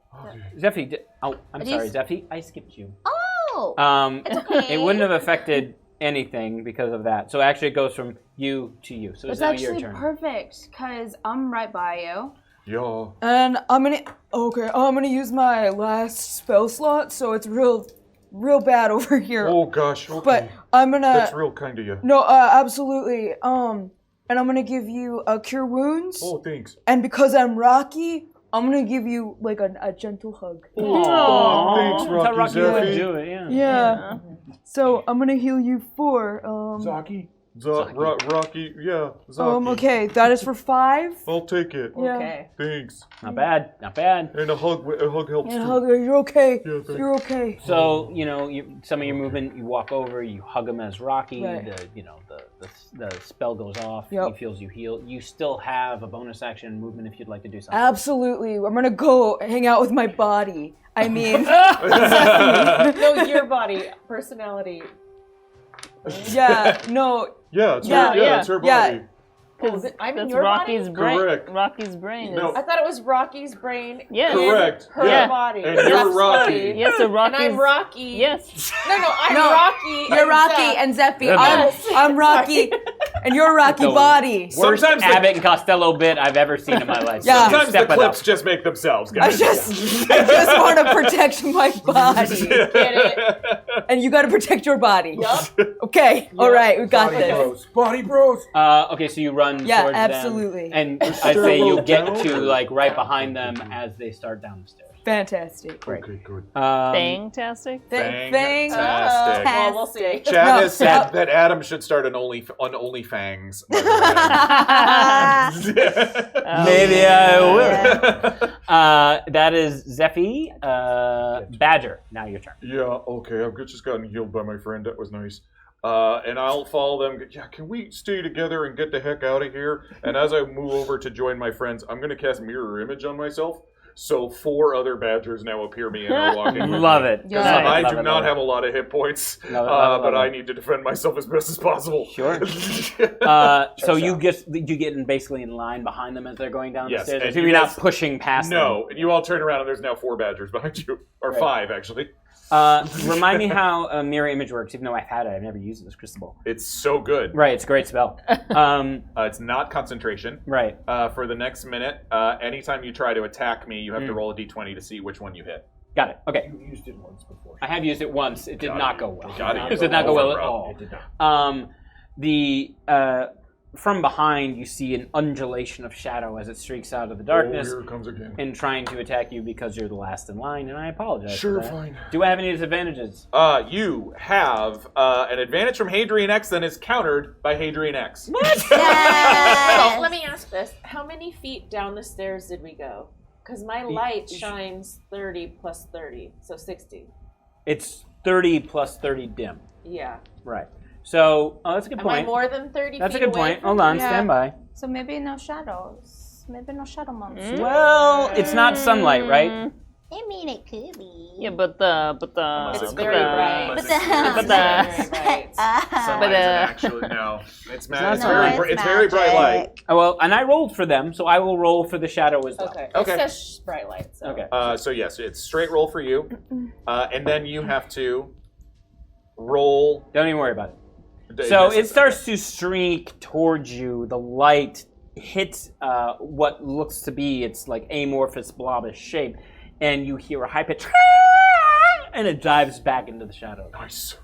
Zyphie, I'm sorry, Zyphie. I skipped you. Oh. It's okay. It wouldn't have affected anything because of that. So actually, it goes from you to you. So it's now your turn. It's actually perfect because I'm right by you. Yeah. And I'm gonna use my last spell slot, so it's real bad over here. Oh gosh. Okay. But I'm gonna. That's real kind of you. No, absolutely. And I'm gonna give you cure wounds. Oh, thanks. And because I'm Rocky, I'm gonna give you like a gentle hug. Oh, thanks, Rocky. That's how Rocky would do it. Yeah. So I'm gonna heal you 4. Zaki? Rocky, yeah. Zaki. Okay, that is for 5. I'll take it. Yeah. Okay. Thanks. Not bad. Not bad. And a hug helps And too. hug, you're okay. Yeah, thanks. You're okay. So some of your movement, you walk over, you hug him as Rocky. Right. The spell goes off. Yep. He feels you heal. You still have a bonus action movement if you'd like to do something. Absolutely. I'm gonna go hang out with my body. I mean, No, your body, personality. yeah, no. Yeah, it's her body. Yeah. Because I'm in That's your Rocky's body? brain. Correct. Rocky's brain. No. I thought it was Rocky's brain Yes. in Correct. her Yeah. body. And you're That's Rocky. funny. Yes, so Rocky's. And I'm Rocky. Yes. No, I'm No, Rocky. You're and Rocky Zeph. and Zephie. Yes. I'm Rocky. and your rocky The body. Worst Sometimes the- Abbott and Costello bit I've ever seen in my life. Yeah. Sometimes Step the it clips up. just make themselves, I guys. just want to protect my body. Get it? And you got to protect your body. Yup. Okay, all right, we got Body this. bros. Body bros. Okay, so you run Yeah, towards absolutely. them. And I'd say you get to like right behind them as they start down the stairs. Fantastic. Great. Okay, good. Fantastic. Fantastic. Well, we'll see. Chad No, has said that Adam should start an OnlyFangs. by the way. Maybe I will. That is Zyphie. Badger. Now your turn. Yeah, okay, I've just gotten healed by my friend. That was nice. And I'll follow them. Yeah, can we stay together and get the heck out of here? And as I move over to join my friends, I'm going to cast Mirror Image on myself. So 4 other badgers now appear me and are walking with Love me. it. Because Yeah. I Love do it, not love have a lot of hit points, Love it, love it, but love I it. need to defend myself as best as possible. Sure. So you get in basically in line behind them as they're going down Yes, the stairs. and So you you're not guys- pushing past them. No, and you all turn around and there's now 4 badgers behind you. Or Right. 5, actually. Remind me how a mirror image works. Even though I've had it, I've never used it as crystal ball. It's so good. Right, it's a great spell. It's not concentration. Right. For the next minute, anytime you try to attack me, you have to roll a d20 to see which one you hit. Got it. Okay. You used it once before. I have used it once. It did not go well. Got it. It did not go well at Bro. all. It did not. From behind, you see an undulation of shadow as it streaks out of the darkness Oh, here it comes again. and trying to attack you because you're the last in line, and I apologize. Sure, for that. fine. Do I have any disadvantages? You have an advantage from Hadrian X that is countered by Hadrian X. Wait, let me ask this. How many feet down the stairs did we go? Because my light shines 30 plus 30, so 60. It's 30 plus 30 dim. Yeah. Right. So, that's a good Am point. I more than 30 That's a feet good away point. from Hold on, you? stand by. So maybe no shadows. Maybe no shadow monsters. Well, it's not sunlight, right? I mean, it could be. Yeah, but the It's very bright. But It's very bright. Sunlight isn't actually, no. It's not it's very bright light. Oh, well, and I rolled for them, so I will roll for the shadow as well. Okay. Okay. It says bright light. So. Okay. So yes, it's straight roll for you. And then you have to roll. Don't even worry about it. So it starts to streak towards you. The light hits what looks to be its like amorphous blobbish shape, and you hear a high pitch, and it dives back into the shadow. Nice.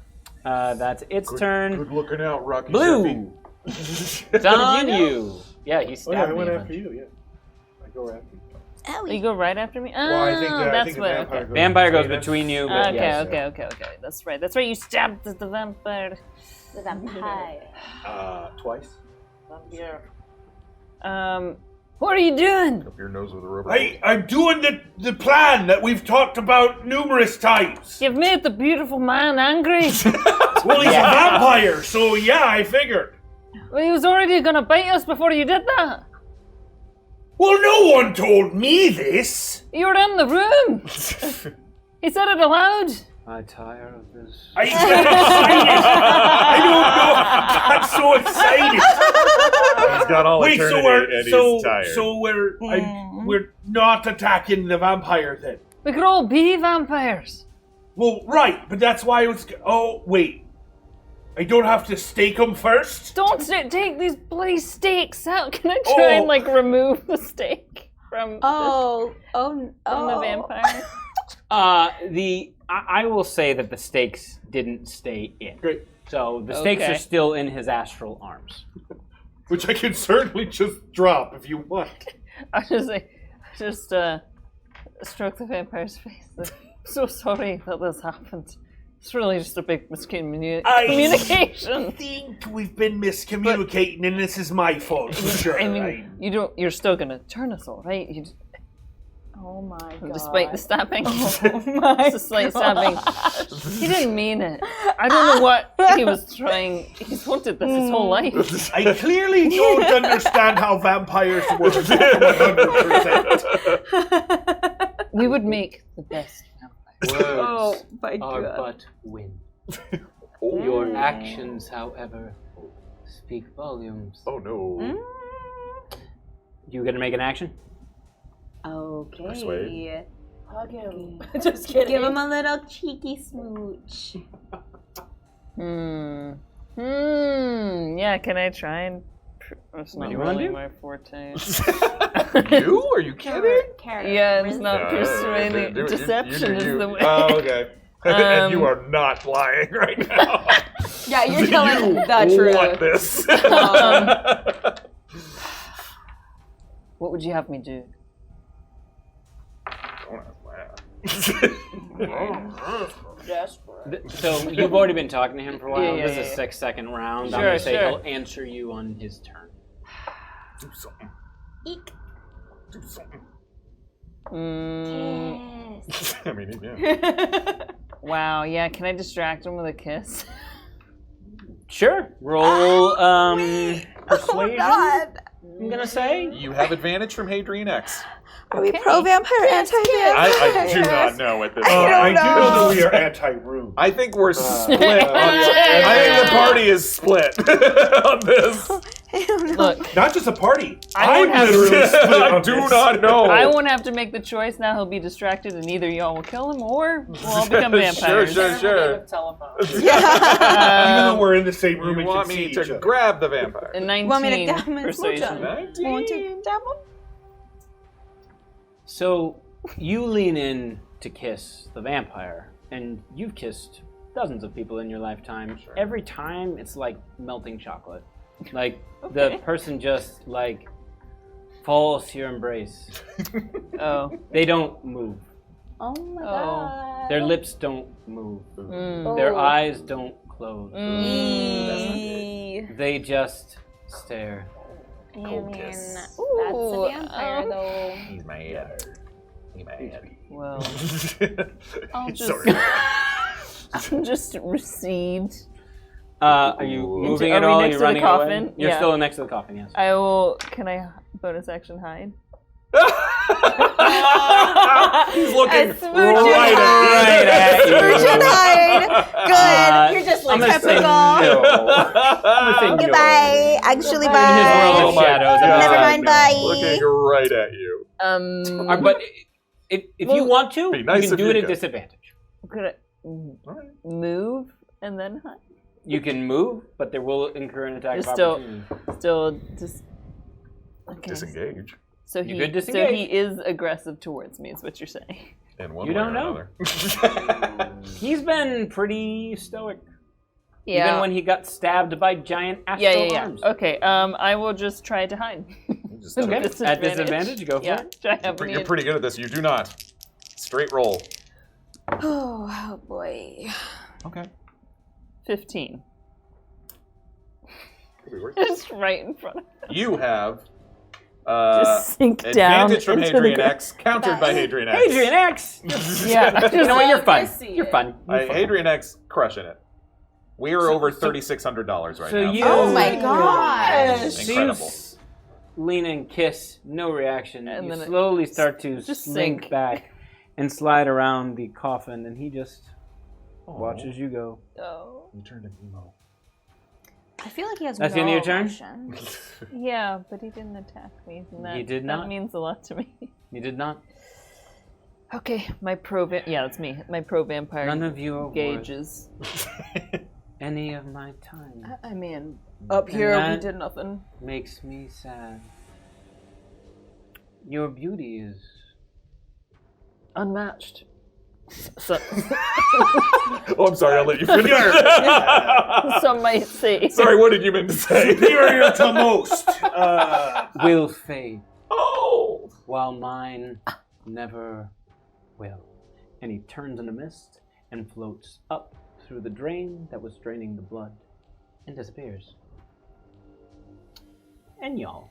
That's its turn. Good looking out, Rocky. Blue. It's on you. Yeah, he Oh, stabbed yeah, I me went a after bunch. you, yeah. I go after you. Oh, You go right after me? Well, I think I that's think the what. vampire Okay. goes Vampire goes between us. between you. But Okay, yes. okay. That's right. That's right. You stabbed the vampire. the vampire. Twice. What are you doing? Up your nose with a rubber. I'm doing the plan that we've talked about numerous times. You've made the beautiful man angry. Well, he's a vampire, so yeah, I figured. Well, he was already gonna bite us before you did that. Well, no one told me this. You were in the room. He said it aloud. I'm tired of this. I got excited. I don't know. I got so excited. He's got all Wait, eternity and he's tired. so we're not attacking the vampire then? We could all be vampires. Well, right, but that's why it was. Oh, wait. I don't have to stake him first? Don't take these bloody stakes out. Can I try and like remove the stake from Oh, from the vampire? I will say that the stakes didn't stay in. Great. So the stakes Okay. are still in his astral arms. Which I can certainly just drop if you want. I just stroke the vampire's face. I'm so sorry that this happened. It's really just a big miscommunication. I think we've been miscommunicating, and this is my fault. For sure. I mean, you're still gonna turn us all, right? oh my god. Despite the stabbing. Oh my It's a slight stabbing. He didn't mean it. I don't know what he was trying. He's wanted this his whole life. I clearly don't understand how vampires work 100%. We would make the best vampires. Words my are god. but wind. Your actions, however, speak volumes. Oh no. You gonna make an action? Okay. Persuade. Hug him. Just kidding. Give him a little cheeky smooch. Yeah, Yeah, can I try and... It's not do you wanna really do? my forte. You? Are you kidding? Yeah, it's not persuading. Deception is the way. Oh, okay. And you are not lying right now. Yeah, you're telling you the truth. want this. What would you have me do? So you've already been talking to him for a while. Yeah, This is yeah. 6 second round. Sure, I'm gonna say sure. he'll answer you on his turn. Do something. Eek. Do something. Kiss. I mean, yeah. Wow, yeah, can I distract him with a kiss? Sure. Roll persuasion. I'm gonna say. You have advantage from Hadrian X. Are we pro-vampire, anti-vampire? I do not know at this point. I do know that we are anti-room. I think we're split. I think the party is split on this. Look, Not just a party. I won't I'm have literally split I on do this. not know. I won't have to make the choice now. He'll be distracted, and either y'all will kill him, or we'll all become vampires. Sure. Even though we're in the same room You and want can see me each to other. grab the vampire? And Want me to 19 dab him and smooch persuasion. him? Want to dab him? So you lean in to kiss the vampire, and you've kissed dozens of people in your lifetime. Sure. Every time it's like melting chocolate. Like the person just like falls to your embrace. Oh. They don't move. Oh my Oh. god. Their lips don't move. Mm. Their eyes don't close. Mm. They just stare. Cold kiss. That's a vampire, though. He's mad. He's mad. Well, I'll just, Sorry. I'll just recede. Are you moving are at we all? Are next you to the running coffin? away? You're Yeah. still next to the coffin, yes. I will. Can I bonus action hide? He's looking Smooch right at you. Smooch and hide. Good. You're just I'm like gonna say typical. no. I'm gonna say no. Goodbye. Actually, In his bye. world Oh of my shadows. God. Never mind, bye. Looking right at you. But if you want to, Be nice you can if do you it at could. disadvantage. Could I move and then hide? You can move, but there will incur an attack of Still- opportunity. Still just. Okay. Disengage. So You he, could so disengage. he is aggressive towards me, is what you're saying. In one You way don't or know. another. He's been pretty stoic. Yeah. Even when he got stabbed by giant astral arms. Okay. I will just try to hide. Just Okay. With At disadvantage, go for yeah. it. Try have You're pretty good at this. You do not. Straight roll. Oh boy. Okay. 15. Could be worse. Just right in front of You have Just sink down advantage from into the Hadrian ground. X, countered by Hadrian X. Hadrian X! Yeah. You know what? You're fun. You're fun. Hadrian X crushing it. We are over $3,600 right So now. you, Oh my gosh. So Incredible. you lean in, kiss, no reaction. And You then it slowly start to just slink sink. back and slide around the coffin, and he just watches you go. Oh. You turned him emo. I feel like he has That's no the end of your turn? emotions. Yeah, but he didn't attack me. And that, He did That not. means a lot to me. You did not. Okay, my yeah, that's me. My pro-vampire None of you are worth gauges. any of my time. I mean, up And here we that did nothing. makes me sad. Your beauty is Unmatched. So, Oh, I'm sorry. I'll let you finish. some might say. Sorry, what did you mean to say? Superior to most. will fade, Oh! while mine never will. And he turns in a mist and floats up through the drain that was draining the blood and disappears. And y'all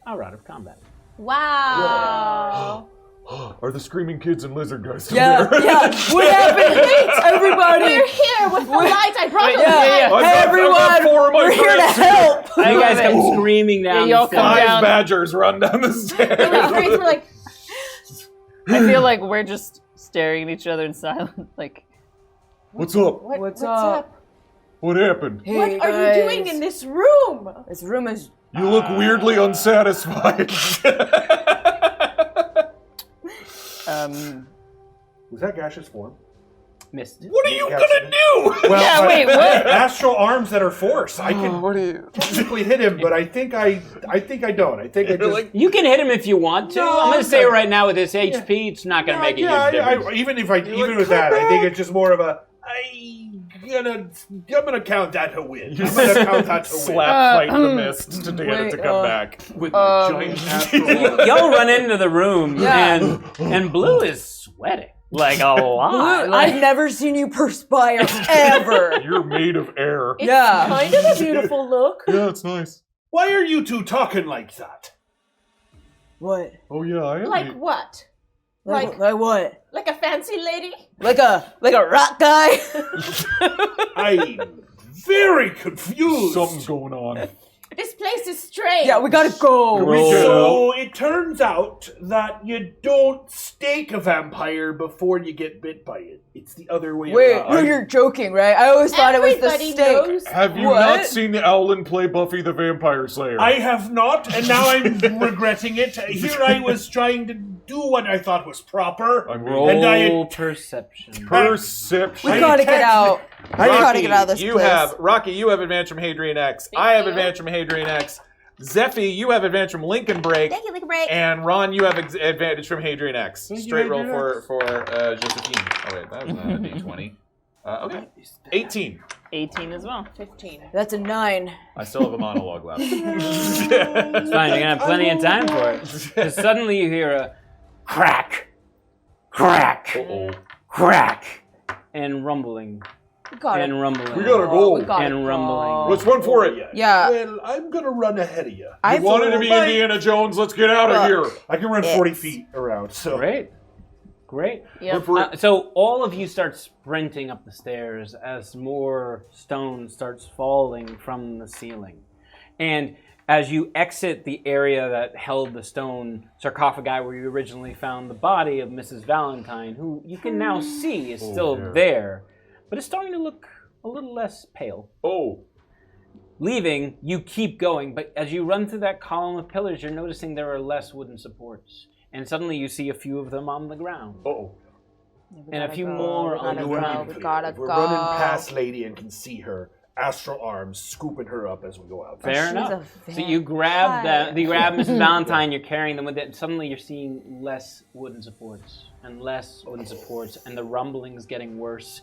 are out of combat. Wow. Are the screaming kids and lizard guys still Yeah, there? yeah. What happened? Everybody. We're here with the lights. I brought the Yeah, lights. yeah. I've Hey, got everyone. 4 of my We're here to friends. help. You guys come screaming down y'all the come stairs. 5 down. badgers run down the And stairs. the Grace were like, I feel like we're just staring at each other in silence. Like, What's up? What's up? What happened? Hey, What are you doing guys. in this room? This room is. You look weirdly unsatisfied. Was that gaseous form? Missed. What are you gonna do? Well, Yeah, wait, what? Astral arms that are force. I can What are you? technically hit him, but I think I don't. I think I just. You can hit him if you want to. No, I'm gonna say okay. right now with his HP, it's not gonna make a huge difference. Even with that, I think it's just more of a. I'm gonna count that to win. I'm gonna count that to win. Slap fight in the mist to get it to come back with my giant astral. Y'all run into the room, and Blue is sweating like a lot. Blue, I've never seen you perspire ever. You're made of air. It's kind of a beautiful look. Yeah, it's nice. Why are you two talking like that? What? Oh yeah, I am. Like what? Like what? Like a fancy lady? Like a rock guy? I'm very confused. Something's going on. This place is strange. Yeah, we gotta go. So it turns out that you don't stake a vampire before you get bit by it. It's the other way Wait, around. no, you're joking, right? I always thought it was the Everybody stake. knows. Have you What? not seen Owlin play Buffy the Vampire Slayer? I have not, and now I'm regretting it. Here I was trying to do what I thought was proper. Roll perception. Perception. We gotta get out. We gotta get out of this place. Rocky, you have advantage from Hadrian X. I have advantage from Hadrian X. Zyphie, you have advantage from Lincoln Break. Thank you, Lincoln Break. And Ron, you have advantage from Hadrian X. Straight roll for Josephine. Oh wait, that was not a D20. Okay, 18. 18 as well. 15. That's a 9. I still have a monologue left. It's fine, you're gonna have plenty of time for it. Because suddenly you hear a crack, crack, crack, and rumbling. And rumbling. We gotta go. And rumbling. Let's run for it. Yeah. Well, I'm gonna run ahead of you. You wanted to be Indiana Jones. Let's get out of here. I can run 40 feet around. So Great. Yep. So all of you start sprinting up the stairs as more stone starts falling from the ceiling. And as you exit the area that held the stone sarcophagi where you originally found the body of Mrs. Valentine, who you can now see is still there, but it's starting to look a little less pale. Oh. Leaving, you keep going, but as you run through that column of pillars, you're noticing there are less wooden supports. And suddenly you see a few of them on the ground. Uh-oh. And a few more on the ground. We gotta go. We're running past Lady and can see her astral arms scooping her up as we go out. Fair enough. So you grab Mrs. Valentine, you're carrying them with it, and suddenly you're seeing less wooden supports, and the rumbling's getting worse.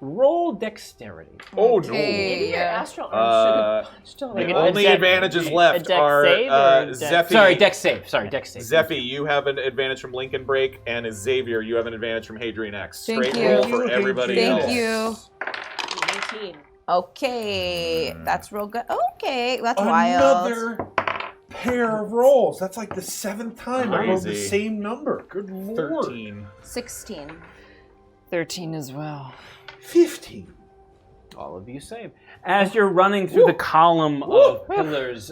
Roll dexterity. Oh no. Maybe your astral arms should have punched The only advantages left are Zyphie. Sorry, dex save. Zyphie, you have an advantage from Lincoln Break, and Xavier, you have an advantage from Hadrian X. Thank Straight you. roll for everybody else. Thank you. 19. Okay, that's real good. Okay, that's wild. Another pair of rolls. That's like the 7th time I rolled the Crazy. same number. Good lord. 13. 16. 13 as well. 15. All of you save. As you're running through the column of pillars,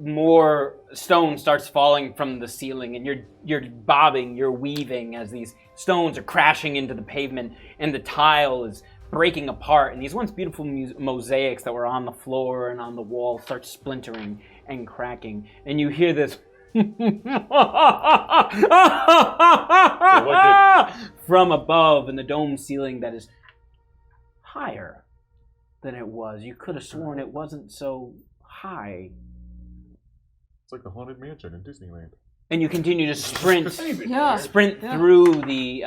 more stone starts falling from the ceiling, and you're bobbing, you're weaving as these stones are crashing into the pavement, and the tile is breaking apart, and these once beautiful mosaics that were on the floor and on the wall start splintering and cracking, and you hear this from above in the dome ceiling that is higher than it was. You could have sworn it wasn't so high. It's like the Haunted Mansion in Disneyland. And you continue to sprint, Yeah. through the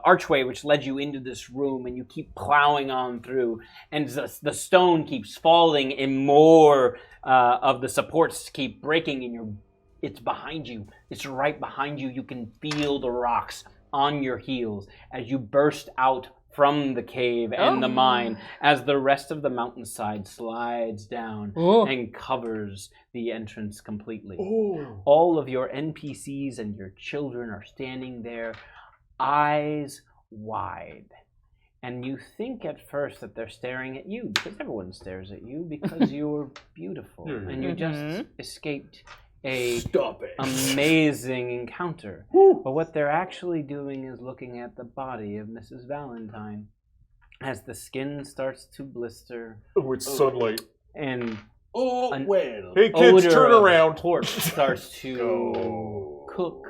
archway which led you into this room, and you keep plowing on through, and the stone keeps falling, and more of the supports keep breaking, and it's behind you. It's right behind you. You can feel the rocks on your heels as you burst out from the cave and the mine, as the rest of the mountainside slides down and covers the entrance completely. All of your NPCs and your children are standing there, eyes wide. And you think at first that they're staring at you, because everyone stares at you, because you're beautiful. And you just escaped a amazing encounter. But what they're actually doing is looking at the body of Mrs. Valentine as the skin starts to blister. Oh, it's sunlight. And Hey kids, turn around. Torch starts to cook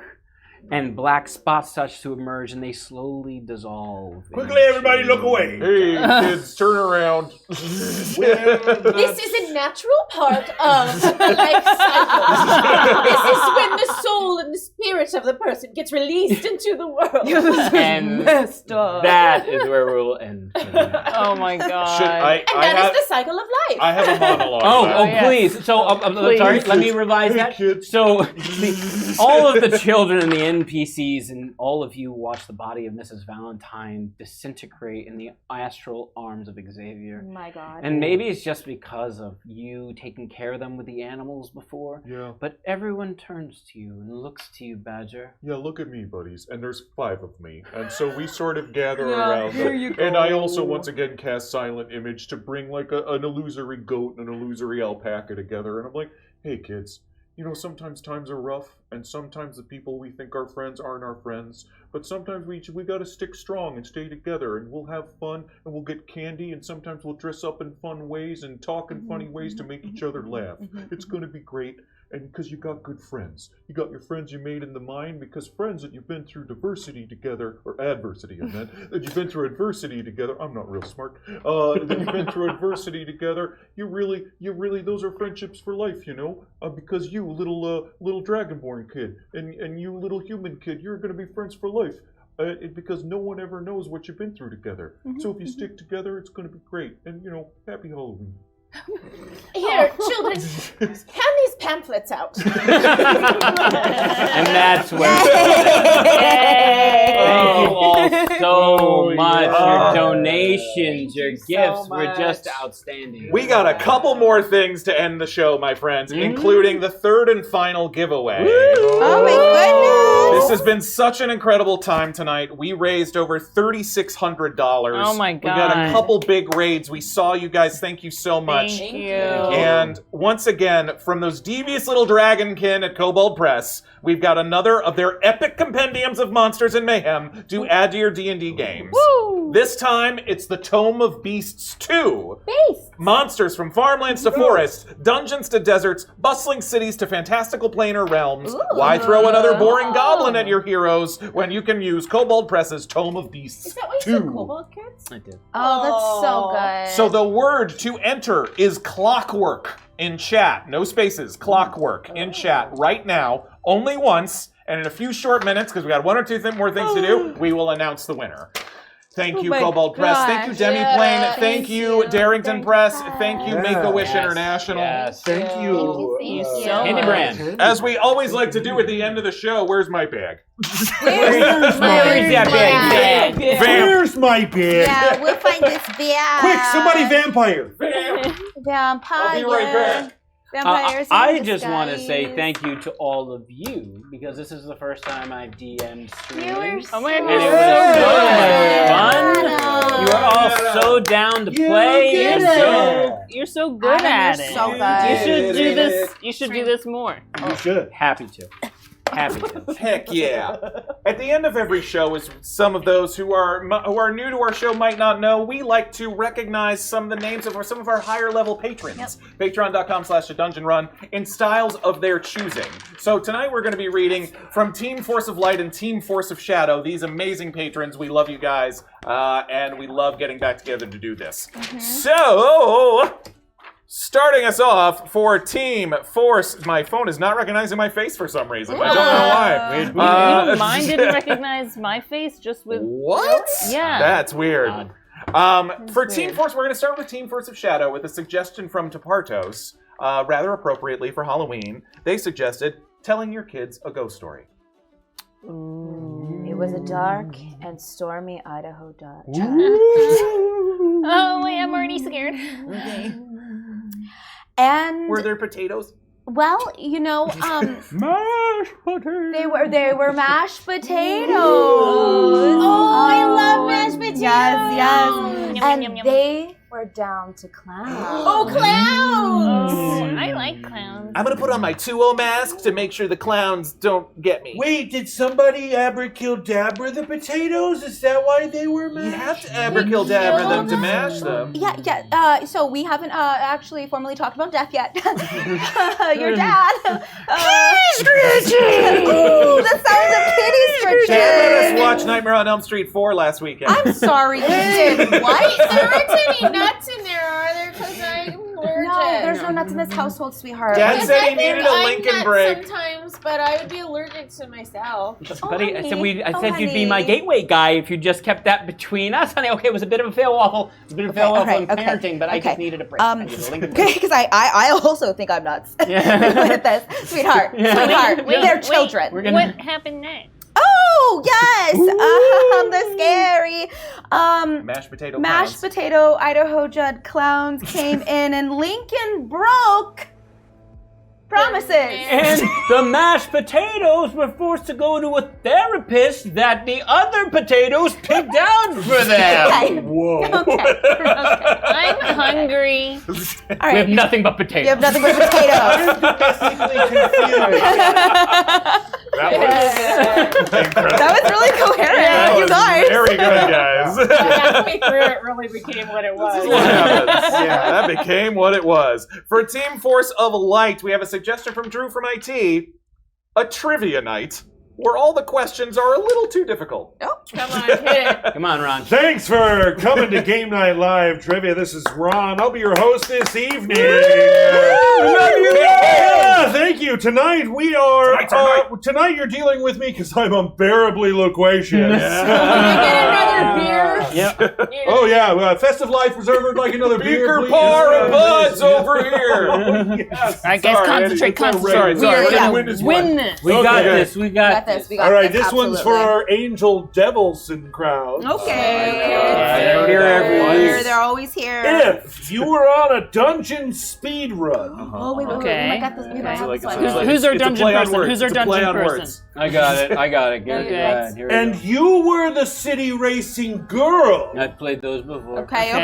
and black spots start to emerge, and they slowly dissolve. Quickly, everybody, look away. Hey, kids, turn around. This is a natural part of the life cycle. This is when the soul and the spirit of the person gets released into the world. And that is where we'll end. Oh my god. And that is the cycle of life. I have a monologue. Oh, please. So, sorry, let me revise that. So, all of the children and the NPCs and all of you watch the body of Mrs. Valentine disintegrate in the astral arms of Xavier. Oh my god. And maybe it's just because of you taking care of them with the animals before. Yeah. But everyone turns to you and looks to you, Badger. Yeah, look at me, buddies. And there's 5 of me. And so we sort of gather Yeah, around. here you go. And I also, once again, cast Silent Image to bring like an illusory goat and an illusory alpaca together. And I'm like, hey, kids. You know, sometimes times are rough, and sometimes the people we think are friends aren't our friends. But sometimes we gotta stick strong and stay together, and we'll have fun, and we'll get candy, and sometimes we'll dress up in fun ways and talk in funny ways to make each other laugh. It's gonna be great, and because you got good friends. You got your friends you made in the mind, because friends that you've been through diversity together, or adversity, I meant, that you've been through adversity together. I'm not real smart. That you've been through adversity together. You really, those are friendships for life, you know? Because you, little dragonborn kid, and you, little human kid, you're gonna be friends for life. Because no one ever knows what you've been through together. So if you stick together, it's gonna be great. And, you know, happy Halloween. Here, children, hand these pamphlets out. And that's where. Thank you all so much. Your donations, your gifts were just outstanding. We got a couple more things to end the show, my friends, including the third and final giveaway. Oh my goodness! This has been such an incredible time tonight. We raised over $3,600. Oh my god. We got a couple big raids. We saw you guys. Thank you so much. Thank you. And once again, from those devious little dragonkin at Kobold Press, we've got another of their epic compendiums of monsters and mayhem to add to your D&D games. Woo! This time, it's the Tome of Beasts 2. Beasts! Monsters from farmlands to forests, dungeons to deserts, bustling cities to fantastical planar realms. Ooh. Why throw another boring goblin at your heroes when you can use Kobold Press's Tome of Beasts 2? Is that what you said, Kobold Kids? I did. Oh, that's so good. So the word to enter is clockwork in chat. No spaces. Clockwork in chat right now. Only once. And in a few short minutes, because we got 1 or 2 more things to do, we will announce the winner. Thank you, my Kobold Press. Thank you, gosh. Demiplane. Thank you, Darrington Thank Press. you. Thank you, Make-A-Wish Yes. International. Yes. Thank you. Thank you. Candy brand. As we always like to do at the end of the show, where's my bag? Where's that bag? Vamp. Where's my bag? Yeah, we'll find this bag. Quick, somebody vampire! Vampire. I'll be right back. Vampires. I just want to say thank you to all of you, because this is the first time I've DM'd streams. Oh my And god. it was so much fun. You are all so down to play. You're so good at it. So good. You should do this. You should do this more. You should. Happy to. Happy to. Heck yeah. At the end of every show, as some of those who are new to our show might not know, we like to recognize some of the names of some of our higher level patrons. Patreon.com/adungeonrun in styles of their choosing. So tonight we're going to be reading from Team Force of Light and Team Force of Shadow, these amazing patrons. We love you guys, and we love getting back together to do this. So, starting us off for Team Force, my phone is not recognizing my face for some reason. I don't know why. You don't mind didn't recognize my face just with What? Yeah. That's weird. For weird. Team Force, we're going to start with Team Force of Shadow with a suggestion from Tapartos, rather appropriately for Halloween. They suggested telling your kids a ghost story. It was a dark and stormy Idaho Dodge. Oh wait, I'm already scared. And Were there potatoes? well, you know, Mashed potatoes. they were mashed potatoes. Oh, I love mashed potatoes. Yes. And they were down to clowns. Oh, clowns! I like clowns. I'm gonna put on my 2-0 mask to make sure the clowns don't get me. Wait, did somebody abracadabra the potatoes? Is that why they were mashed? You have to abracadabra them to mash them. Yeah. So we haven't actually formally talked about death yet. Your dad. Ooh, that sounds of kitty stretching. Dad let us watch Nightmare on Elm Street 4 last weekend. I'm sorry, you did. What? There aren't any nuts in there, are there? Because I'm allergic. No, there's no nuts in this household, sweetheart. Dad said he needed a Lincoln break. Sometimes, but I would be allergic to myself. Buddy, I said you'd be my gateway guy if you just kept that between us, honey. Okay, it was a bit of a fail-waffle. It was a bit of a fail-waffle in parenting, but I just needed a break. I needed a Lincoln break. Because I also think I'm nuts with this. Sweetheart, they're children. What happened next? Oh, yes! They're scary. Mashed potato Mashed potato Idaho Judd clowns came in and Lincoln broke promises. And the mashed potatoes were forced to go to a therapist that the other potatoes picked out for them. Okay. Whoa. Okay. I'm hungry. All right. We have nothing but potatoes. You have nothing but potatoes. That was really coherent. That you was guys. very good, guys. Halfway through, it really became what it was. Yeah, that became what it was. For Team Force of Light, we have a suggestion from Drew from IT, a trivia night, where all the questions are a little too difficult. Oh, come on, hit it. Come on, Ron. Thanks for coming to Game Night Live Trivia. This is Ron. I'll be your host this evening. Yeah, thank you. Tonight we are. Tonight you're dealing with me because I'm unbearably loquacious. Can we get another beer? Yep. Oh yeah, festive life reserved like another beer. Beaker par and buds over here. Yes. All right, guys, concentrate. Sorry. We're gonna Win this this. We got this. We got this. All right, this one's for our Angel Devilson crowd. Okay. They're here They're always here. If you were on a dungeon speed run, Oh, wait. Okay. We got this. We might have this one. Who's our dungeon person? Who's our dungeon person? I got it. Get Okay. glad. Here we and go. you were the city racing girl, I've played those before. Okay. You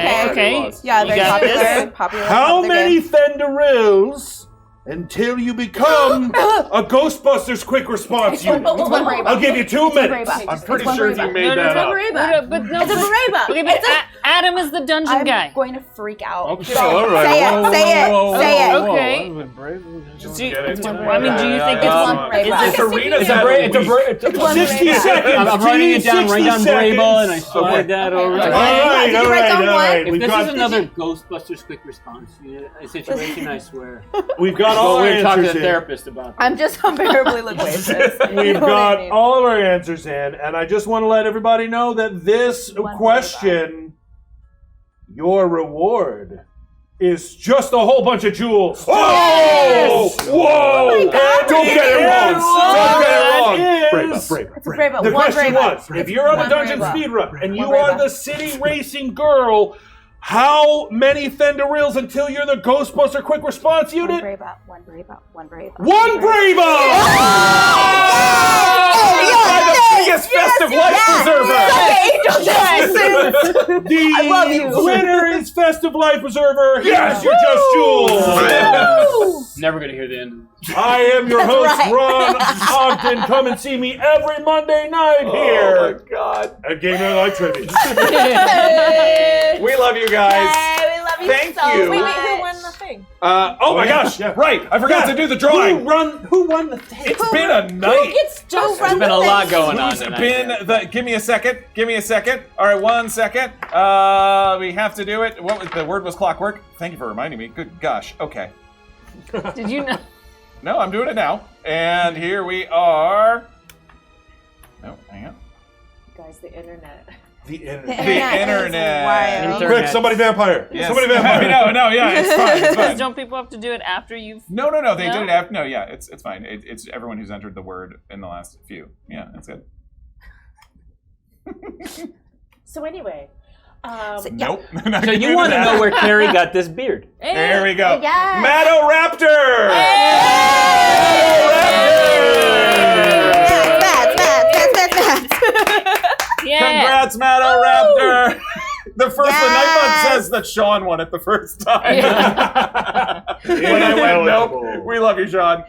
Yeah, very got popular. Popular. how They're many good. Fenderills until you become a Ghostbusters quick response It's one unit? Bereba. I'll give you 2 It's one minutes. Bereba. I'm pretty It's sure one you Bereba. made that up. But no, It's a Bereba. Okay, but Adam is the dungeon I'm guy. going to freak out. Okay, all right. Say it. Whoa, Say it. whoa, whoa, Say it. whoa, whoa. Okay. That was brave. Do you think It's one Bereba. it's Serena's It's a had brave. a It's a week. brave. It's one 60 Bereba. seconds. I'm writing it down. Write down 60 Brable, and I seconds. slide that over. All Did right. you write down one? If We've this got is another Ghostbusters quick response situation, I swear. we've got all our We're talking to answers the in. therapist about that. I'm just unbearably loquacious. We've got all of our answers in, and I just want to let everybody know that this question, your reward, is just a whole bunch of jewels. Oh! Whoa! Don't get it wrong. Don't get it wrong. It's a Bereba. The One question Bereba. was, if you're on a One dungeon Bereba. speedrun and you One are Bereba. the city racing girl, how many Fenderills until you're the Ghostbuster quick response One unit? Bereba. One Bereba. One Bereba. One Bravo! The biggest festive life preserver. The winner is Festive Life Preserver. Here's your Just Jewels. Never gonna hear the end. I am your host, right. Ron Ogden. Come and see me every Monday night here Oh my God. at Game Night Live Trivia. We love you guys. We love you Thank so you. much. Wait, who won the thing? Oh my gosh. Yeah. Right. I forgot to do the drawing. Who won the thing? It's been a night. Just There's been a lot going on tonight. Give me a second. All right, 1 second. We have to do it. What was the word? Was clockwork. Thank you for reminding me. Good gosh. Okay. Did you know? No, I'm doing it now. And here we are. No, hang on. Guys, the internet. The The internet. internet. wild. Quick, somebody vampire. Yes. Somebody vampire. No, yeah, it's fine. It's fine. Don't people have to do it after you've? No, they No? did it after. No, yeah, it's fine. It's everyone who's entered the word in the last few. Yeah, that's good. So anyway, Nope. So you want to know where Kari got this beard? There we go. Yes. Matto-Raptor! Yeah. Congrats, Matto-Raptor! The Nightbot says that Sean won it the first time. When I went, nope, we love you, Sean.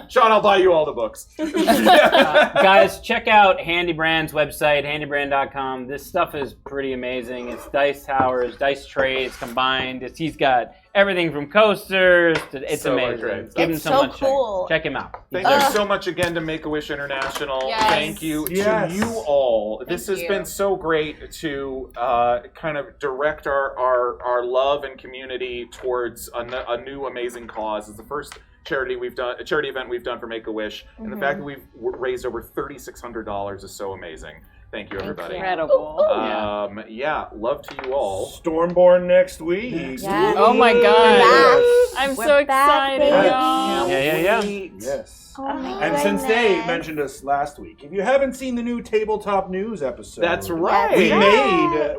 Sean, I'll buy you all the books. Guys, check out Handy Brand's website, handybrand.com. This stuff is pretty amazing. It's dice towers, dice trays combined. He's got everything from coasters to it's So much amazing. great Give him It's so so much. cool. Check him out. Thank you so much again to Make-A-Wish International. Yes. Thank you to you all. This has been so great to kind of direct our love and community towards a new amazing cause. It's the first charity event we've done for Make-A-Wish, and the fact that we've raised over $3,600 is so amazing. Thank you, everybody. Incredible. Yeah, love to you all. Stormborn next week. Yeah. Oh my god. I'm We're so back, excited, baby. y'all. Yeah. Yes. Oh my And since they goodness. mentioned us last week, if you haven't seen the new tabletop news episode, That's right.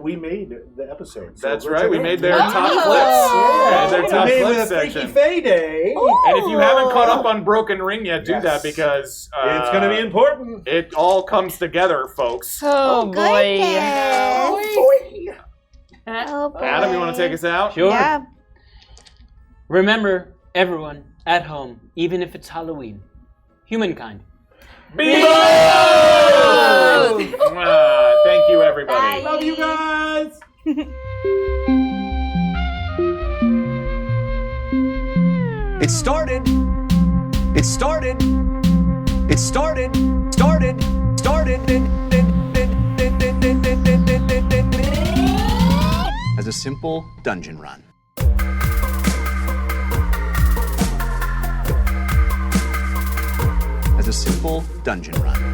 we made the episode. So That's go right. check We it made out. their top clips. Yeah, Their top we made clips with a Freaky section. Fae Day. And if you haven't caught up on Broken Ring yet, do Yes. that because It's going to be important. it all comes together, folks. Oh boy. Oh, boy. Adam, you want to take us out? Sure. Yeah. Remember, everyone at home, even if it's Halloween, humankind. Be bold! Thank you, everybody. Bye. Love you guys. It started. It started. It started. As a simple dungeon run. As a simple dungeon run.